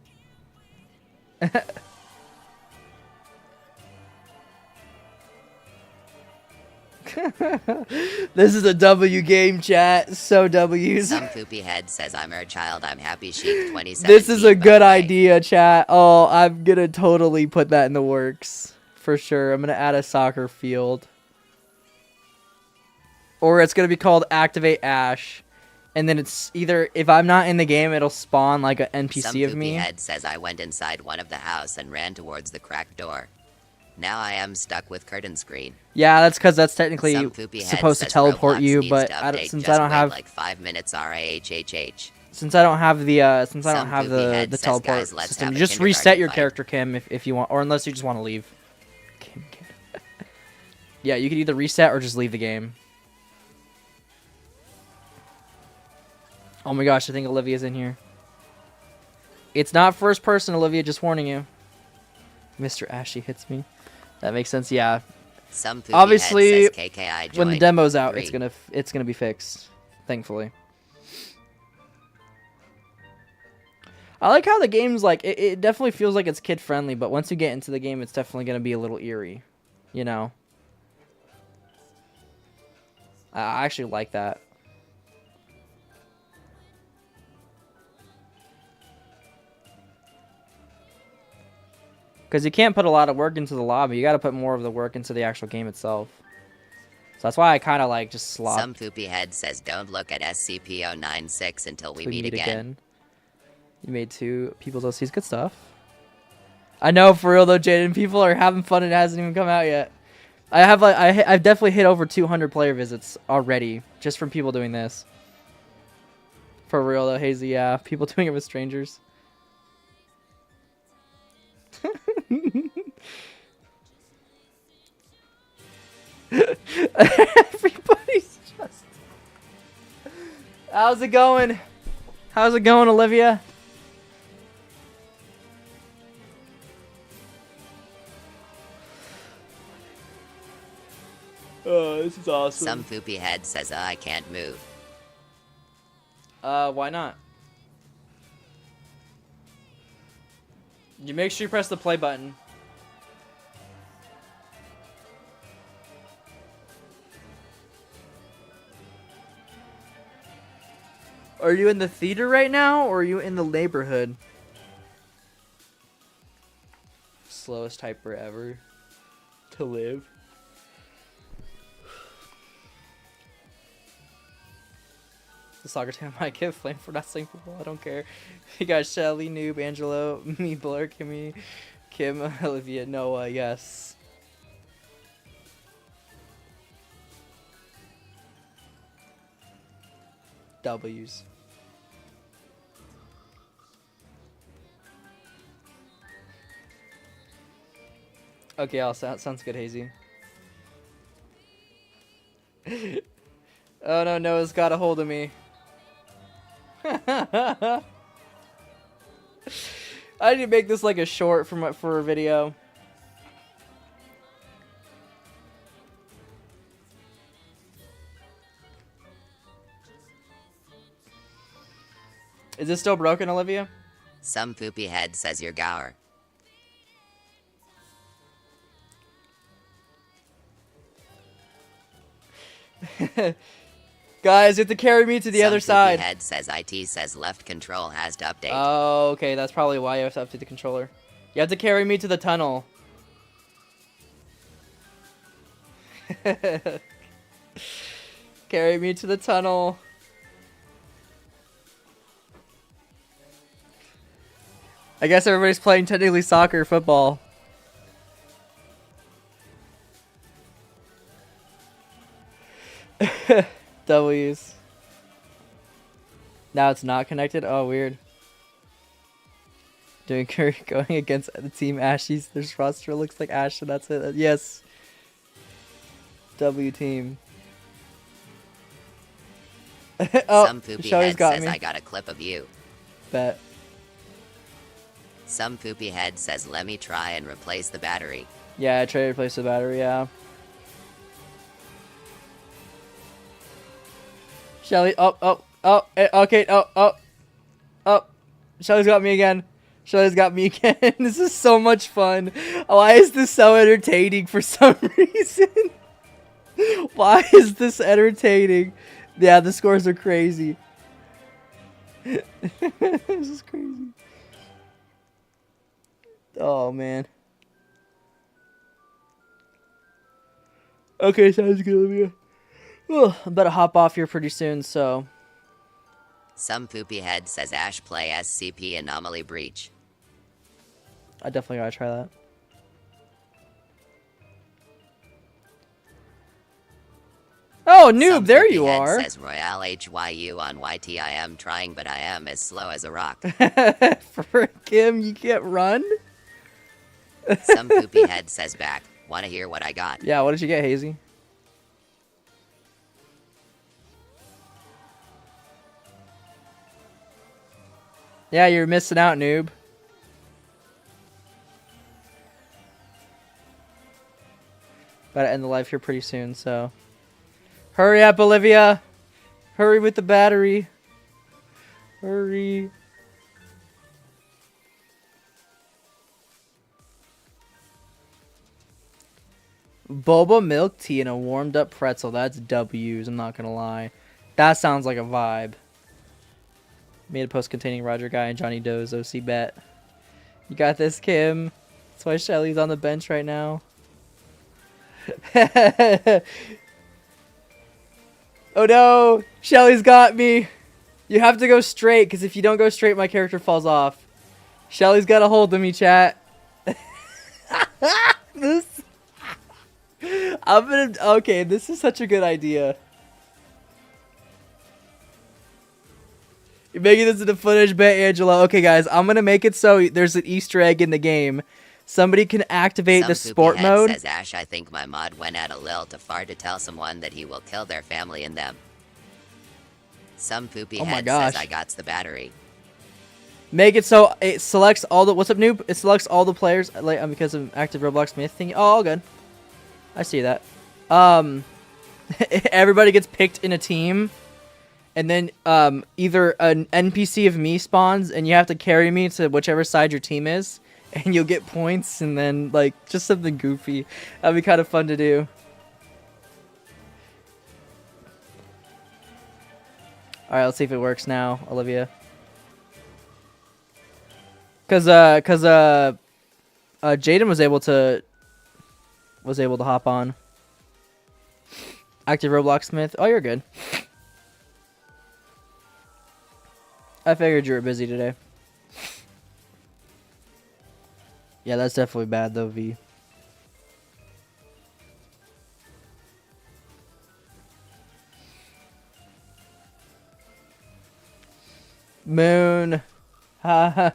This is a W game, chat. So W's. Some poopy head says, I'm her child, I'm happy chic 2017. This is a by good the way. idea, chat. Oh, I'm gonna totally put that in the works. For sure. I'm gonna add a soccer field. Or it's gonna be called Activate Ash. And then it's either, if I'm not in the game, it'll spawn like an Some NPC of poopy me. head says, I went inside one of the house and ran towards the cracked door. Now I am stuck with curtain screen. Yeah, that's because that's technically Some poopy head supposed to says teleport Roblox you, needs but to I don't, update, since just I don't wait have like 5 minutes RAHHH. since I don't have the Some poopy head the says, teleport "Guys, let's system, have you a just reset kindergarten your fight." character, Kim, if you want, or unless you just want to leave. Kim. Yeah, you can either reset or just leave the game. Oh my gosh, I think Olivia's in here. It's not first person, Olivia, just warning you. Mr. Ashy hits me. That makes sense, yeah. Some poopy Obviously, head says, KKI when the joined. demo's out, 3. it's gonna be fixed, thankfully. I like how the game's like, it definitely feels like it's kid friendly, but once you get into the game, it's definitely gonna be a little eerie, you know. I actually like that. Because you can't put a lot of work into the lobby. You got to put more of the work into the actual game itself. So that's why I kind of like just slop. Some poopy head says, don't look at SCP-096 until we meet again. You made 2 people's OCs. Good stuff. I know, for real though, Jaden. People are having fun and it hasn't even come out yet. I have like I've definitely hit over 200 player visits already just from people doing this. For real though, Hazy. Yeah, people doing it with strangers. Everybody's just. How's it going? How's it going, Olivia? Oh, this is awesome. Some poopy head says, I can't move. Why not? You make sure you press the play button. Are you in the theater right now, or are you in the neighborhood? Slowest typer ever to live. The soccer team might give flame for not saying football. I don't care. You got Shelly, Noob, Angelo, me, Blur, Kimmy, Kim, Olivia, Noah. Yes. W's. Okay, sounds good, Hazy. Oh no, Noah's got a hold of me. I need to make this like a short for a video. Is this still broken, Olivia? Some poopy head says, you're Gower. Guys, you have to carry me to the other side. Some poopy head says, IT says left control has to update. Oh, okay, that's probably why you have to update the controller. You have to carry me to the tunnel. Carry me to the tunnel. I guess everybody's playing technically soccer or football. W's. Now it's not connected? Oh, weird. Doing Curry going against the team Ashies. Their roster looks like Ash, so that's it. Yes. W team. Oh, Some poopy Shelly's head got says me. I got a clip of you. Bet. Some poopy head says let me try and replace the battery. Yeah, I traded replace the battery, yeah. Shelly, okay, oh. Shelly's got me again. Shelly's got me again. This is so much fun. Why is this so entertaining for some reason? Why is this entertaining? Yeah, the scores are crazy. This is crazy. Oh, man. Okay, sounds good, Olivia. I'm about to hop off here pretty soon, so... Some poopy head says Ash play SCP Anomaly Breach. I definitely gotta try that. Oh, noob, Some there poopy you head are. Says Royale HYU on YT. I am trying, but I am as slow as a rock. Frick him, you can't run? Some poopy head says back. Want to hear what I got? Yeah, what did you get, Hazy? Yeah, you're missing out, noob. About to end the live here pretty soon, so... Hurry up, Olivia! Hurry with the battery. Hurry. Boba milk tea and a warmed up pretzel. That's W's, I'm not gonna lie. That sounds like a vibe. Made a post containing Roger Guy and Johnny Doe's OC bet. You got this, Kim. That's why Shelly's on the bench right now. Oh no! Shelly's got me! You have to go straight, because if you don't go straight, my character falls off. Shelly's got a hold of me, chat. Okay, this is such a good idea. You're making this into footage, bet, Angela. Okay, guys, I'm gonna make it so there's an Easter egg in the game. Somebody can activate the Some sport poopy head mode. Says Ash, I think my mod went at a little too far to tell someone that he will kill their family and them. Some poopy Oh my head gosh. says I got the battery. Make it so it selects all the... What's up, noob? It selects all the players like, because of active Roblox Myth thing. Oh, all good. I see that. Everybody gets picked in a team. And then either an NPC of me spawns, and you have to carry me to whichever side your team is. And you'll get points, and then, like, just something goofy. That'd be kind of fun to do. Alright, let's see if it works now, Olivia. Cause Jaden was able to hop on. Active Roblox Smith. Oh, you're good. I figured you were busy today. Yeah, that's definitely bad though, V. Moon. Haha.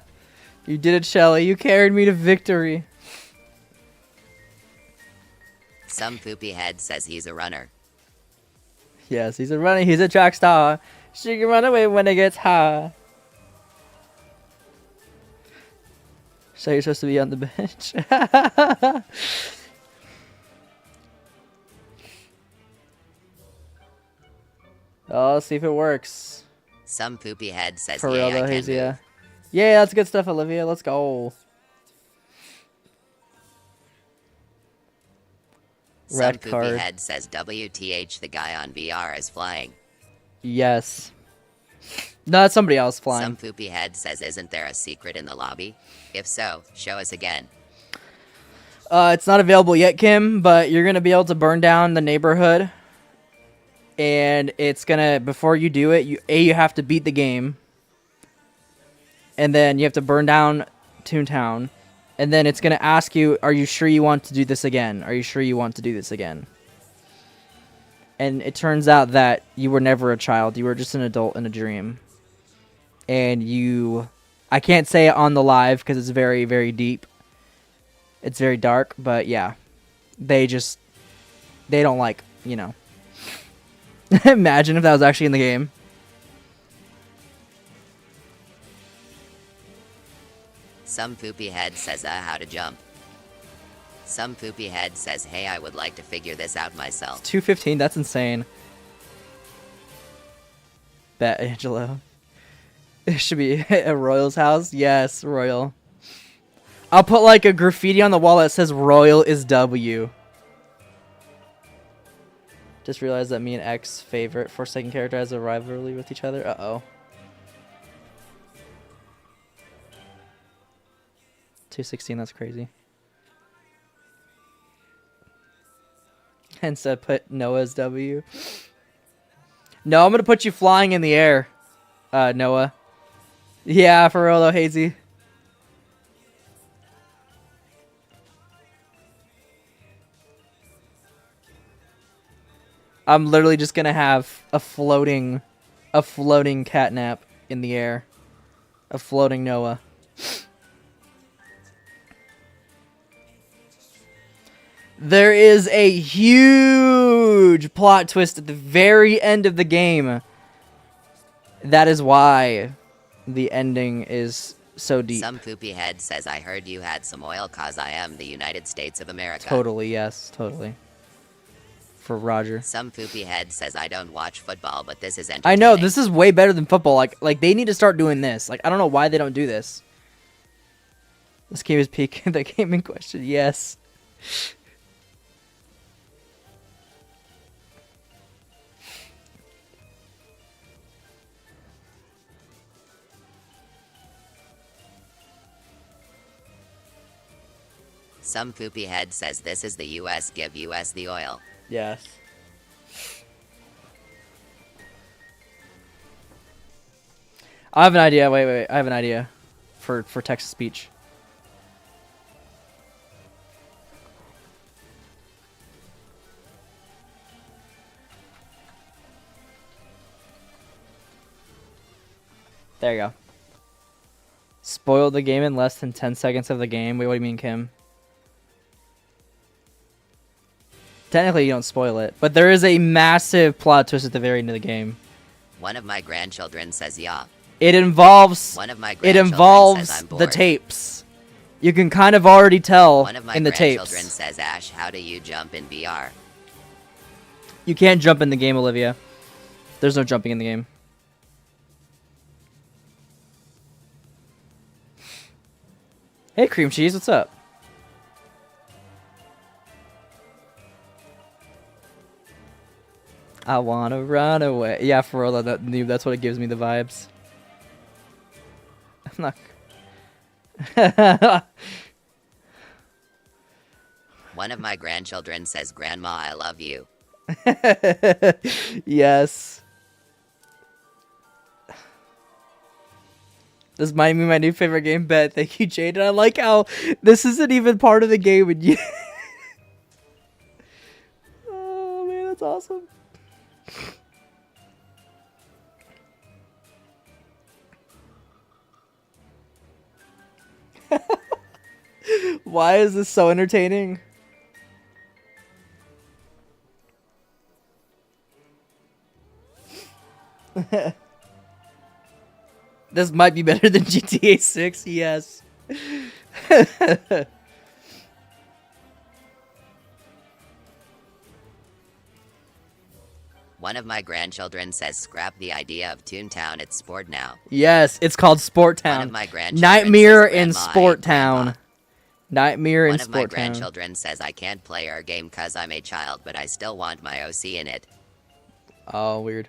You did it, Shelly. You carried me to victory. Some poopy head says he's a runner. Yes, he's a runner. He's a track star. She can run away when it gets high. So you're supposed to be on the bench. Oh, let's see if it works. Some poopy head says For yeah, real though, I can Hazy. move. Yeah, that's good stuff, Olivia. Let's go. Some Red poopy card. head says WTH the guy on VR is flying. Yes. No, that's somebody else Some flying. poopy head says, isn't there a secret in the lobby? If so, show us again. It's not available yet, Kim, but you're gonna be able to burn down the neighborhood, and it's gonna before you do it, you have to beat the game, and then you have to burn down Toontown, and then it's gonna ask you, "Are you sure you want to do this again? Are you sure you want to do this again?" And it turns out that you were never a child; you were just an adult in a dream, and I can't say it on the live because it's very, very deep. It's very dark, but yeah, they don't like, Imagine if that was actually in the game. Some poopy head says, how to jump. Some poopy head says, hey, I would like to figure this out myself. 215, that's insane. Bet, Angelo. It should be at Royal's house. Yes, Royal. I'll put like a graffiti on the wall that says Royal is W. Just realized that me and X favorite Forsaken character has a rivalry with each other. Uh-oh. 216, that's crazy. And said put Noah's W. No, I'm gonna put you flying in the air, Noah. Yeah, for real though, Hazy. I'm literally just gonna have a floating catnap in the air. A floating Noah. There is a huge plot twist at the very end of the game. That is why the ending is so deep. Some poopy head says, I heard you had some oil cause I am the United States of America. Totally, yes, totally. For Roger. Some poopy head says, I don't watch football, but this is I entertaining. know, this is way better than football. Like they need to start doing this. Like, I don't know why they don't do this. This game is peak the game in question. Yes. Some poopy head says, this is the US, give US the oil. Yes. I have an idea. Wait. I have an idea for text to speech. There you go. Spoil the game in less than 10 seconds of the game. Wait, what do you mean, Kim? Technically, you don't spoil it, but there is a massive plot twist at the very end of the game. One of my grandchildren says, yeah. It involves One of my it grandchildren involves says, I'm the bored. tapes. You can kind of already tell One of my in the grandchildren tapes. says, Ash, how do you jump in VR? You can't jump in the game, Olivia. There's no jumping in the game. Hey, cream cheese, what's up? I wanna run away. Yeah, for real, that's what it gives me the vibes. I'm not. One of my grandchildren says, Grandma, I love you. Yes. This might be my new favorite game, Bet. Thank you, Jade. And I like how this isn't even part of the game. And you... Oh, man, that's awesome. Why is this so entertaining? This might be better than GTA 6, yes. One of my grandchildren says, scrap the idea of Toontown, it's sport now. Yes, it's called Sport One Town. of my grandchildren Nightmare says, in Grandma, I Sport hate Town. Grandma. Nightmare in One of my Sport Town. grandchildren says, I can't play our game cause I'm a child, but I still want my OC in it. Oh, weird.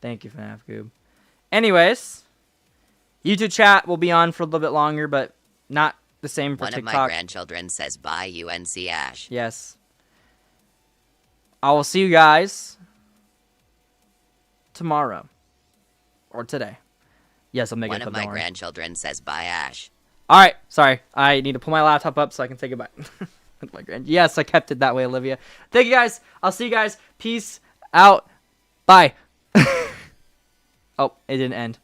Thank you, FNAF Goob. Anyways, YouTube chat will be on for a little bit longer, but not the same for One of my TikTok. grandchildren says bye UNC Ash. Yes. I will see you guys tomorrow. Or today. Yes, I'll make One it of up. my Don't worry. grandchildren says bye Ash. Alright, sorry. I need to pull my laptop up so I can say goodbye. With my yes, I kept it that way, Olivia. Thank you guys. I'll see you guys. Peace out. Bye. Oh, it didn't end.